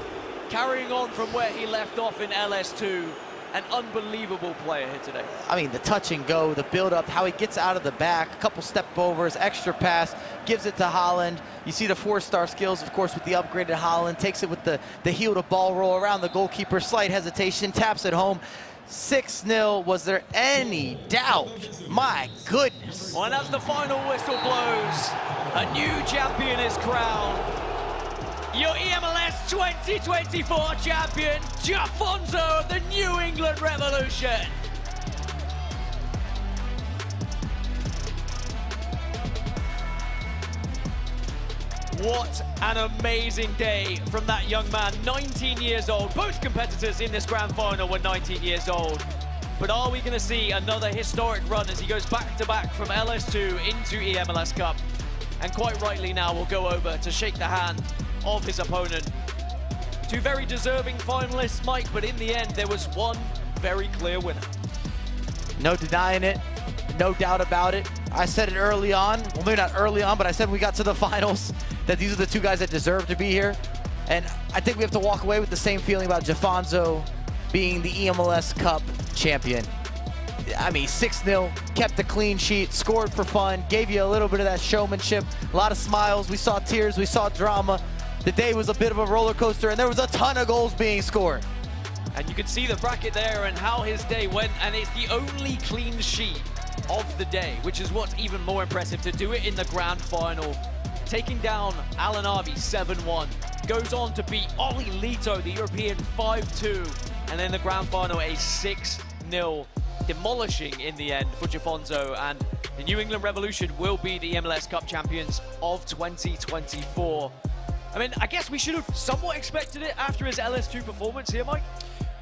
Carrying on from where he left off in LS2, an unbelievable player here today. I mean, the touch and go, the build-up, how he gets out of the back, a couple step-overs, extra pass, gives it to Haaland. You see the 4-star skills, of course, with the upgraded Haaland. Takes it with the heel to ball roll around the goalkeeper, slight hesitation, taps it home. 6-0, was there any doubt? My goodness. Well, and as the final whistle blows, a new champion is crowned. Your eMLS 2024 champion, Jafonzo of the New England Revolution. What an amazing day from that young man, 19 years old. Both competitors in this grand final were 19 years old. But are we going to see another historic run as he goes back-to-back from LS2 into eMLS Cup? And quite rightly now we'll go over to shake the hand of his opponent. 2 very deserving finalists, Mike, but in the end there was one very clear winner. No denying it, no doubt about it. I said it early on, well maybe not early on, but I said when we got to the finals that these are the two guys that deserve to be here. And I think we have to walk away with the same feeling about Jafonzo being the eMLS Cup champion. I mean, 6-0, kept a clean sheet, scored for fun, gave you a little bit of that showmanship, a lot of smiles, we saw tears, we saw drama. The day was a bit of a roller coaster and there was a ton of goals being scored. And you can see the bracket there and how his day went, and it's the only clean sheet of the day, which is what's even more impressive, to do it in the grand final. Taking down Alan Arby 7-1, goes on to beat Ollie Lito, the European 5-2, and then the grand final a 6-0, demolishing in the end for Jafonzo, and the New England Revolution will be the eMLS Cup champions of 2024. I mean, I guess we should have somewhat expected it after his LS2 performance here, Mike.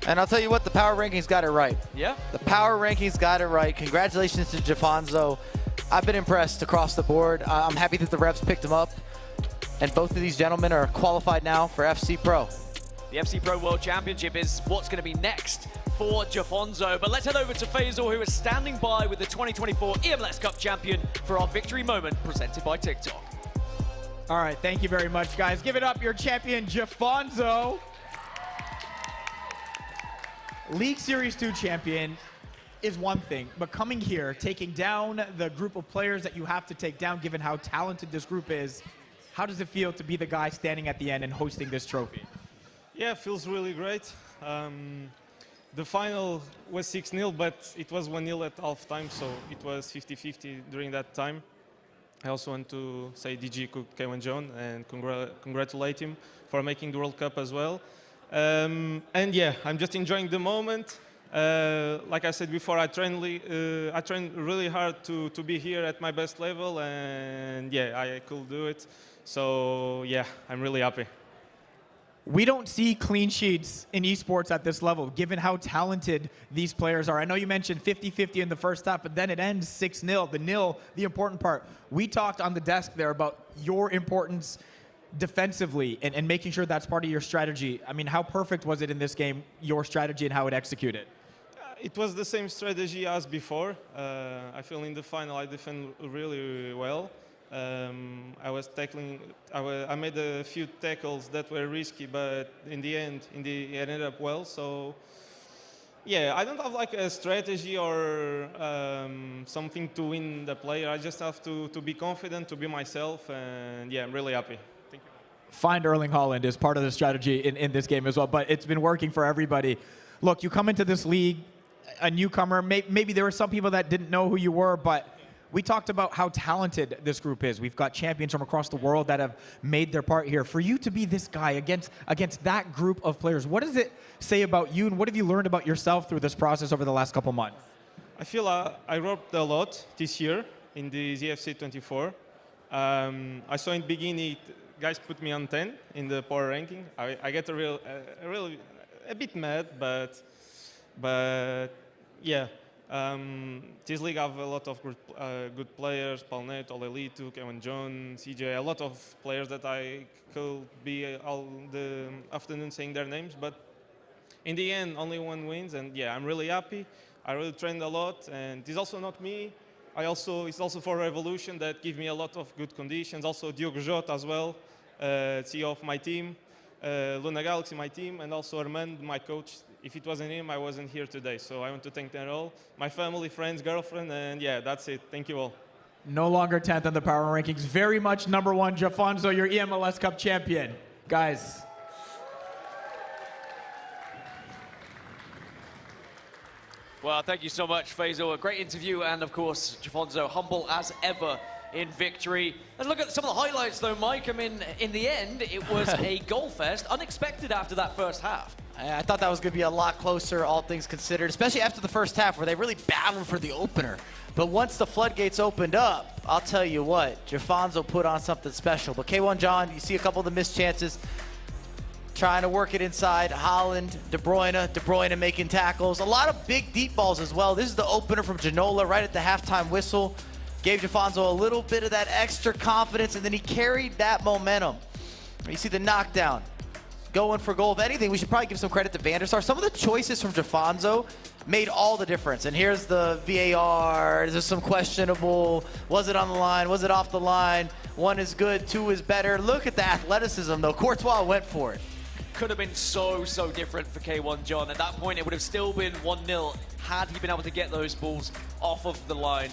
And I'll tell you what, the power rankings got it right. Yeah? The power rankings got it right. Congratulations to Jafonzo. I've been impressed across the board. I'm happy that the reps picked him up. And both of these gentlemen are qualified now for FC Pro. The FC Pro World Championship is what's going to be next for Jafonzo. But let's head over to Faisal, who is standing by with the 2024 eMLS Cup champion for our victory moment presented by Tik Tok. All right, thank you very much, guys. Give it up, your champion, Jafonzo. League Series 2 champion is one thing, but coming here, taking down the group of players that you have to take down, given how talented this group is, how does it feel to be the guy standing at the end and hosting this trophy? Yeah, it feels really great. The final was 6-0, but it was 1-0 at halftime, so it was 50-50 during that time. I also want to say DG Cook K1 John and congratulate him for making the World Cup as well. And yeah, I'm just enjoying the moment. Like I said before, I train really hard to be here at my best level, and yeah, I could do it. So yeah, I'm really happy. We don't see clean sheets in esports at this level, given how talented these players are. I know you mentioned 50-50 in the first half, but then it ends 6-0. The nil, the important part. We talked on the desk there about your importance defensively and making sure that's part of your strategy. I mean, how perfect was it in this game, your strategy and how it executed? It was the same strategy as before. I feel in the final I defend really well. I was tackling. I made a few tackles that were risky, but in the end, it ended up well. So, yeah, I don't have like a strategy or something to win the player. I just have to be confident, to be myself, and yeah, I'm really happy. Thank you. Find Erling Haaland is part of the strategy in this game as well, but it's been working for everybody. Look, you come into this league, a newcomer. Maybe there were some people that didn't know who you were, but we talked about how talented this group is. We've got champions from across the world that have made their part here. For you to be this guy against that group of players, what does it say about you, and what have you learned about yourself through this process over the last couple months? I feel I worked a lot this year in the ZFC 24. I saw in the beginning, guys put me on 10 in the power ranking. I get a bit mad, but yeah. This league have a lot of good players, Palnet, Olelito, Kevin John, CJ, a lot of players that I could be all the afternoon saying their names, but in the end, only one wins, and yeah, I'm really happy. I really trained a lot, and it's also not me. It's also for Revolution that give me a lot of good conditions. Also Diogo Jota as well, CEO of my team, Luna Galaxy, my team, and also Armand, my coach. If it wasn't him, I wasn't here today. So I want to thank them all, my family, friends, girlfriend, and yeah, that's it. Thank you all. No longer 10th on the power rankings. Very much number one, Jafonzo, your eMLS Cup champion. Guys. Well, thank you so much, Faisal. A great interview, and of course, Jafonzo, humble as ever in victory. Let's look at some of the highlights, though, Mike. I mean, in the end, it was a goal fest, unexpected after that first half. I thought that was going to be a lot closer, all things considered, especially after the first half where they really battled for the opener. But once the floodgates opened up, I'll tell you what, Jafonzo put on something special. But K1 John, you see a couple of the missed chances, trying to work it inside. Haaland, De Bruyne making tackles. A lot of big deep balls as well. This is the opener from Ginola right at the halftime whistle. Gave Jafonzo a little bit of that extra confidence, and then he carried that momentum. You see the knockdown. going for goal. If anything, we should probably give some credit to Vanderstar. Some of the choices from Jafonzo made all the difference. And here's the VAR. Is there some questionable? Was it on the line? Was it off the line? 1 is good, 2 is better. Look at the athleticism, though. Courtois went for it. Could have been so different for K1 John. At that point, it would have still been 1-0 had he been able to get those balls off of the line.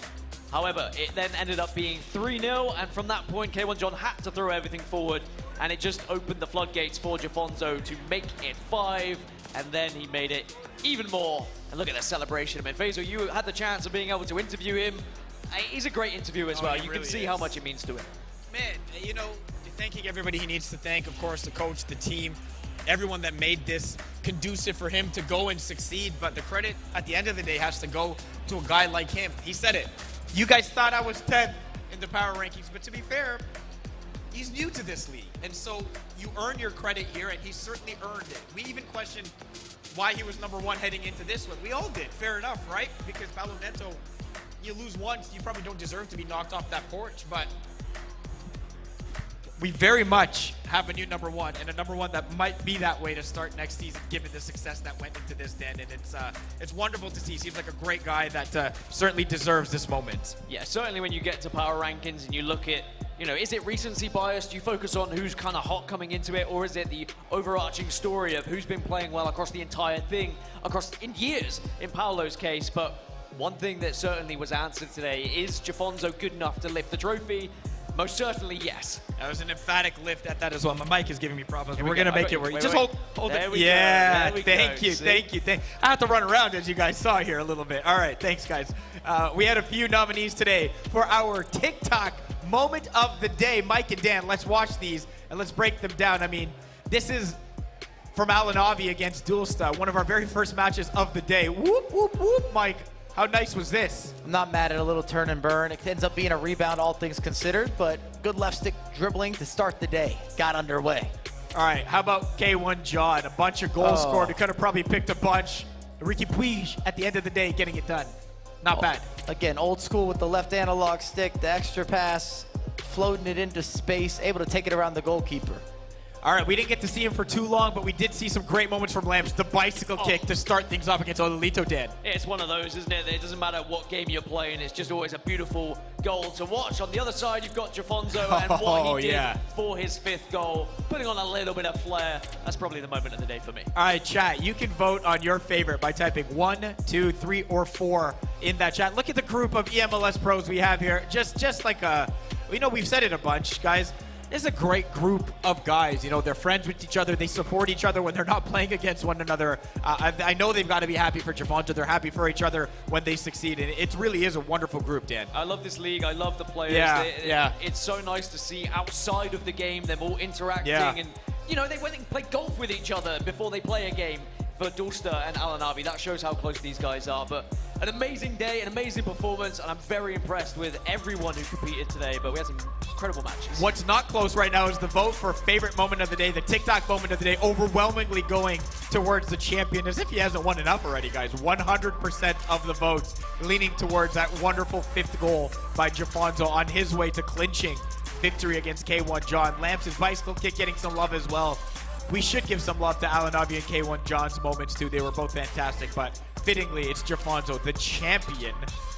However, it then ended up being 3-0, and from that point, K1 John had to throw everything forward, and it just opened the floodgates for Jafonzo to make it 5, and then he made it even more. And look at the celebration. I mean, Faisal, you had the chance of being able to interview him. He's a great interview as well. You can see how much it means to him. Man, you know, thanking everybody he needs to thank, of course, the coach, the team, everyone that made this conducive for him to go and succeed. But the credit at the end of the day has to go to a guy like him. He said it. You guys thought I was 10th in the power rankings, but to be fair, he's new to this league. And so you earn your credit here, and he certainly earned it. We even questioned why he was #1 heading into this one. We all did. Fair enough, right? Because Paulo Neto, you lose once, you probably don't deserve to be knocked off that porch, but we very much have a new #1, and a #1 that might be that way to start next season, given the success that went into this den. And it's wonderful to see. Seems like a great guy that certainly deserves this moment. Yeah, certainly when you get to power rankings and you look at, you know, is it recency bias? Do you focus on who's kind of hot coming into it, or is it the overarching story of who's been playing well across the entire thing, in years, in Paolo's case? But one thing that certainly was answered today, is Jafonzo good enough to lift the trophy? Most certainly, yes. That was an emphatic lift at that as well. My mic is giving me problems. We're we going to go. make it work. Wait, Just wait. hold There it. we go. Yeah, There we thank go. you, See? thank you. I have to run around, as you guys saw here a little bit. All right, thanks, guys. We had a few nominees today for our TikTok moment of the day. Mike and Dan, let's watch these and let's break them down. I mean, this is from Alanavi against Dulsta, one of our very first matches of the day. Whoop, whoop, whoop, Mike. How nice was this? I'm not mad at a little turn and burn. It ends up being a rebound, all things considered, but good left stick dribbling to start the day. Got underway. All right, how about K1 John? A bunch of goals scored. He could have probably picked a bunch. Ricky Puig, at the end of the day, getting it done. Not bad. Again, old school with the left analog stick, the extra pass, floating it into space, able to take it around the goalkeeper. All right, we didn't get to see him for too long, but we did see some great moments from Lamps. The bicycle kick to start things off against Ololito, Dan. It's one of those, isn't it? It doesn't matter what game you're playing. It's just always a beautiful goal to watch. On the other side, you've got Jafonzo and what he did for his 5th goal, putting on a little bit of flair. That's probably the moment of the day for me. All right, chat, you can vote on your favorite by typing 1, 2, 3, or 4 in that chat. Look at the group of eMLS pros we have here. Just like we've said it a bunch, guys. This is a great group of guys. You know, they're friends with each other. They support each other when they're not playing against one another. I know they've got to be happy for Jafonzo. They're happy for each other when they succeed. And it really is a wonderful group, Dan. I love this league. I love the players. Yeah. It's so nice to see outside of the game, them all interacting. Yeah. And, you know, they went and play golf with each other before they play a game. For Dulsta and Alanavi, that shows how close these guys are. But an amazing day, an amazing performance, and I'm very impressed with everyone who competed today. But we had some incredible matches. What's not close right now is the vote for favorite moment of the day, the TikTok moment of the day, overwhelmingly going towards the champion, as if he hasn't won enough already, guys. 100% of the votes leaning towards that wonderful 5th goal by Jafonzo on his way to clinching victory against K1 John. Lamps' bicycle kick getting some love as well. We should give some love to Alanavi and K1 John's moments too. They were both fantastic, but fittingly, it's Jafonzo, the champion,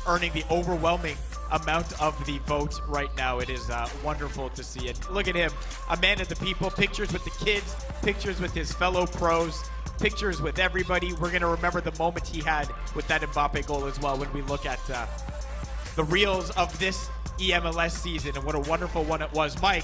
earning the overwhelming amount of the votes right now. It is wonderful to see it. Look at him, a man of the people. Pictures with the kids, pictures with his fellow pros, pictures with everybody. We're going to remember the moment he had with that Mbappe goal as well when we look at the reels of this eMLS season and what a wonderful one it was. Mike,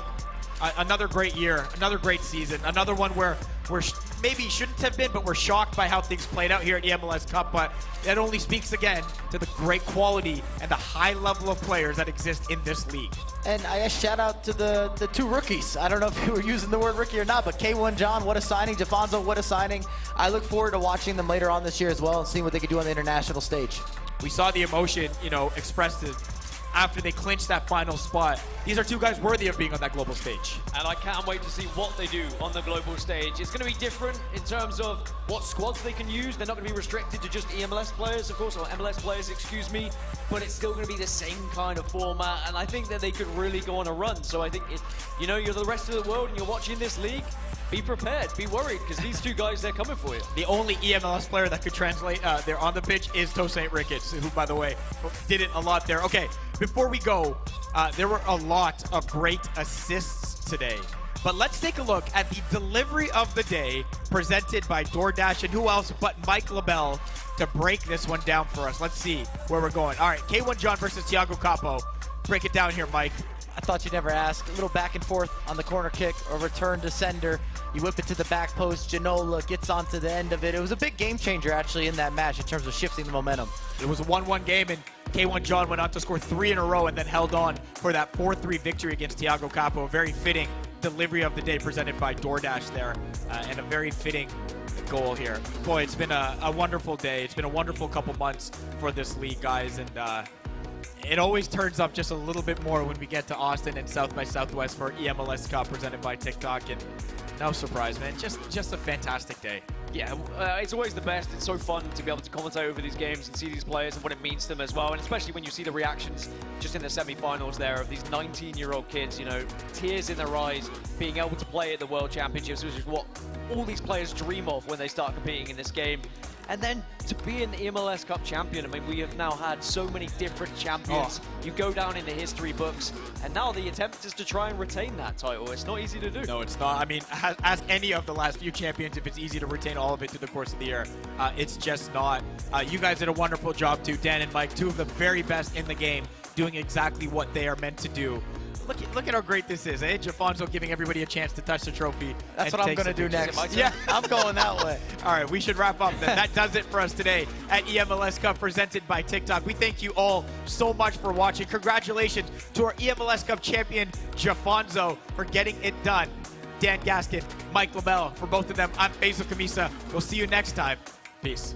another great year, another great season, another one where we're maybe shouldn't have been, but we're shocked by how things played out here at the MLS Cup. But that only speaks again to the great quality and the high level of players that exist in this league. And I shout out to the 2 rookies. I don't know if you were using the word rookie or not, but K1 John, what a signing. Jafonzo, what a signing. I look forward to watching them later on this year as well and seeing what they can do on the international stage. We saw the emotion, expressed after they clinched that final spot. These are 2 guys worthy of being on that global stage. And I can't wait to see what they do on the global stage. It's going to be different in terms of what squads they can use. They're not going to be restricted to just eMLS players, of course, or MLS players, excuse me. But it's still going to be the same kind of format. And I think that they could really go on a run. So I think, you're the rest of the world and you're watching this league, be prepared, be worried, because these two guys, they're coming for you. The only eMLS player that could translate there on the pitch is Tosaint Ricketts, who, by the way, did it a lot there. Okay, before we go, there were a lot of great assists today. But let's take a look at the delivery of the day presented by DoorDash, and who else but Mike LaBelle to break this one down for us. Let's see where we're going. All right, K1 John versus Thiago Capo. Break it down here, Mike. I thought you'd never ask. A little back and forth on the corner kick, or return to sender. You whip it to the back post. Janola gets onto the end of it. It was a big game changer, actually, in that match in terms of shifting the momentum. It was a 1-1 game, and K1 John went on to score 3 in a row and then held on for that 4-3 victory against Thiago Capo. A very fitting delivery of the day presented by DoorDash there, and a very fitting goal here. Boy, it's been a wonderful day. It's been a wonderful couple months for this league, guys, and it always turns up just a little bit more when we get to Austin and South by Southwest for eMLS Cup presented by Tik Tok, and no surprise, man. Just a fantastic day. Yeah, it's always the best. It's so fun to be able to commentate over these games and see these players and what it means to them as well. And especially when you see the reactions just in the semi-finals there of these 19-year-old kids, you know, tears in their eyes, being able to play at the World Championships, which is what all these players dream of when they start competing in this game. And then to be an eMLS Cup champion, I mean, we have now had so many different champions. You go down in the history books, and now the attempt is to try and retain that title. It's not easy to do. No, it's not. I mean, as any of the last few champions, if it's easy to retain all of it through the course of the year, it's just not. You guys did a wonderful job too, Dan and Mike, two of the very best in the game, doing exactly what they are meant to do. Look at how great this is, eh? Jafonso giving everybody a chance to touch the trophy. That's what I'm going to do next. Yeah, I'm going that way. All right, we should wrap up then. That does it for us today at eMLS Cup presented by Tik Tok. We thank you all so much for watching. Congratulations to our eMLS Cup champion, Jafonso, for getting it done. Dan Gaskin, Mike LaBelle, for both of them, I'm Faisal Kamisa. We'll see you next time. Peace.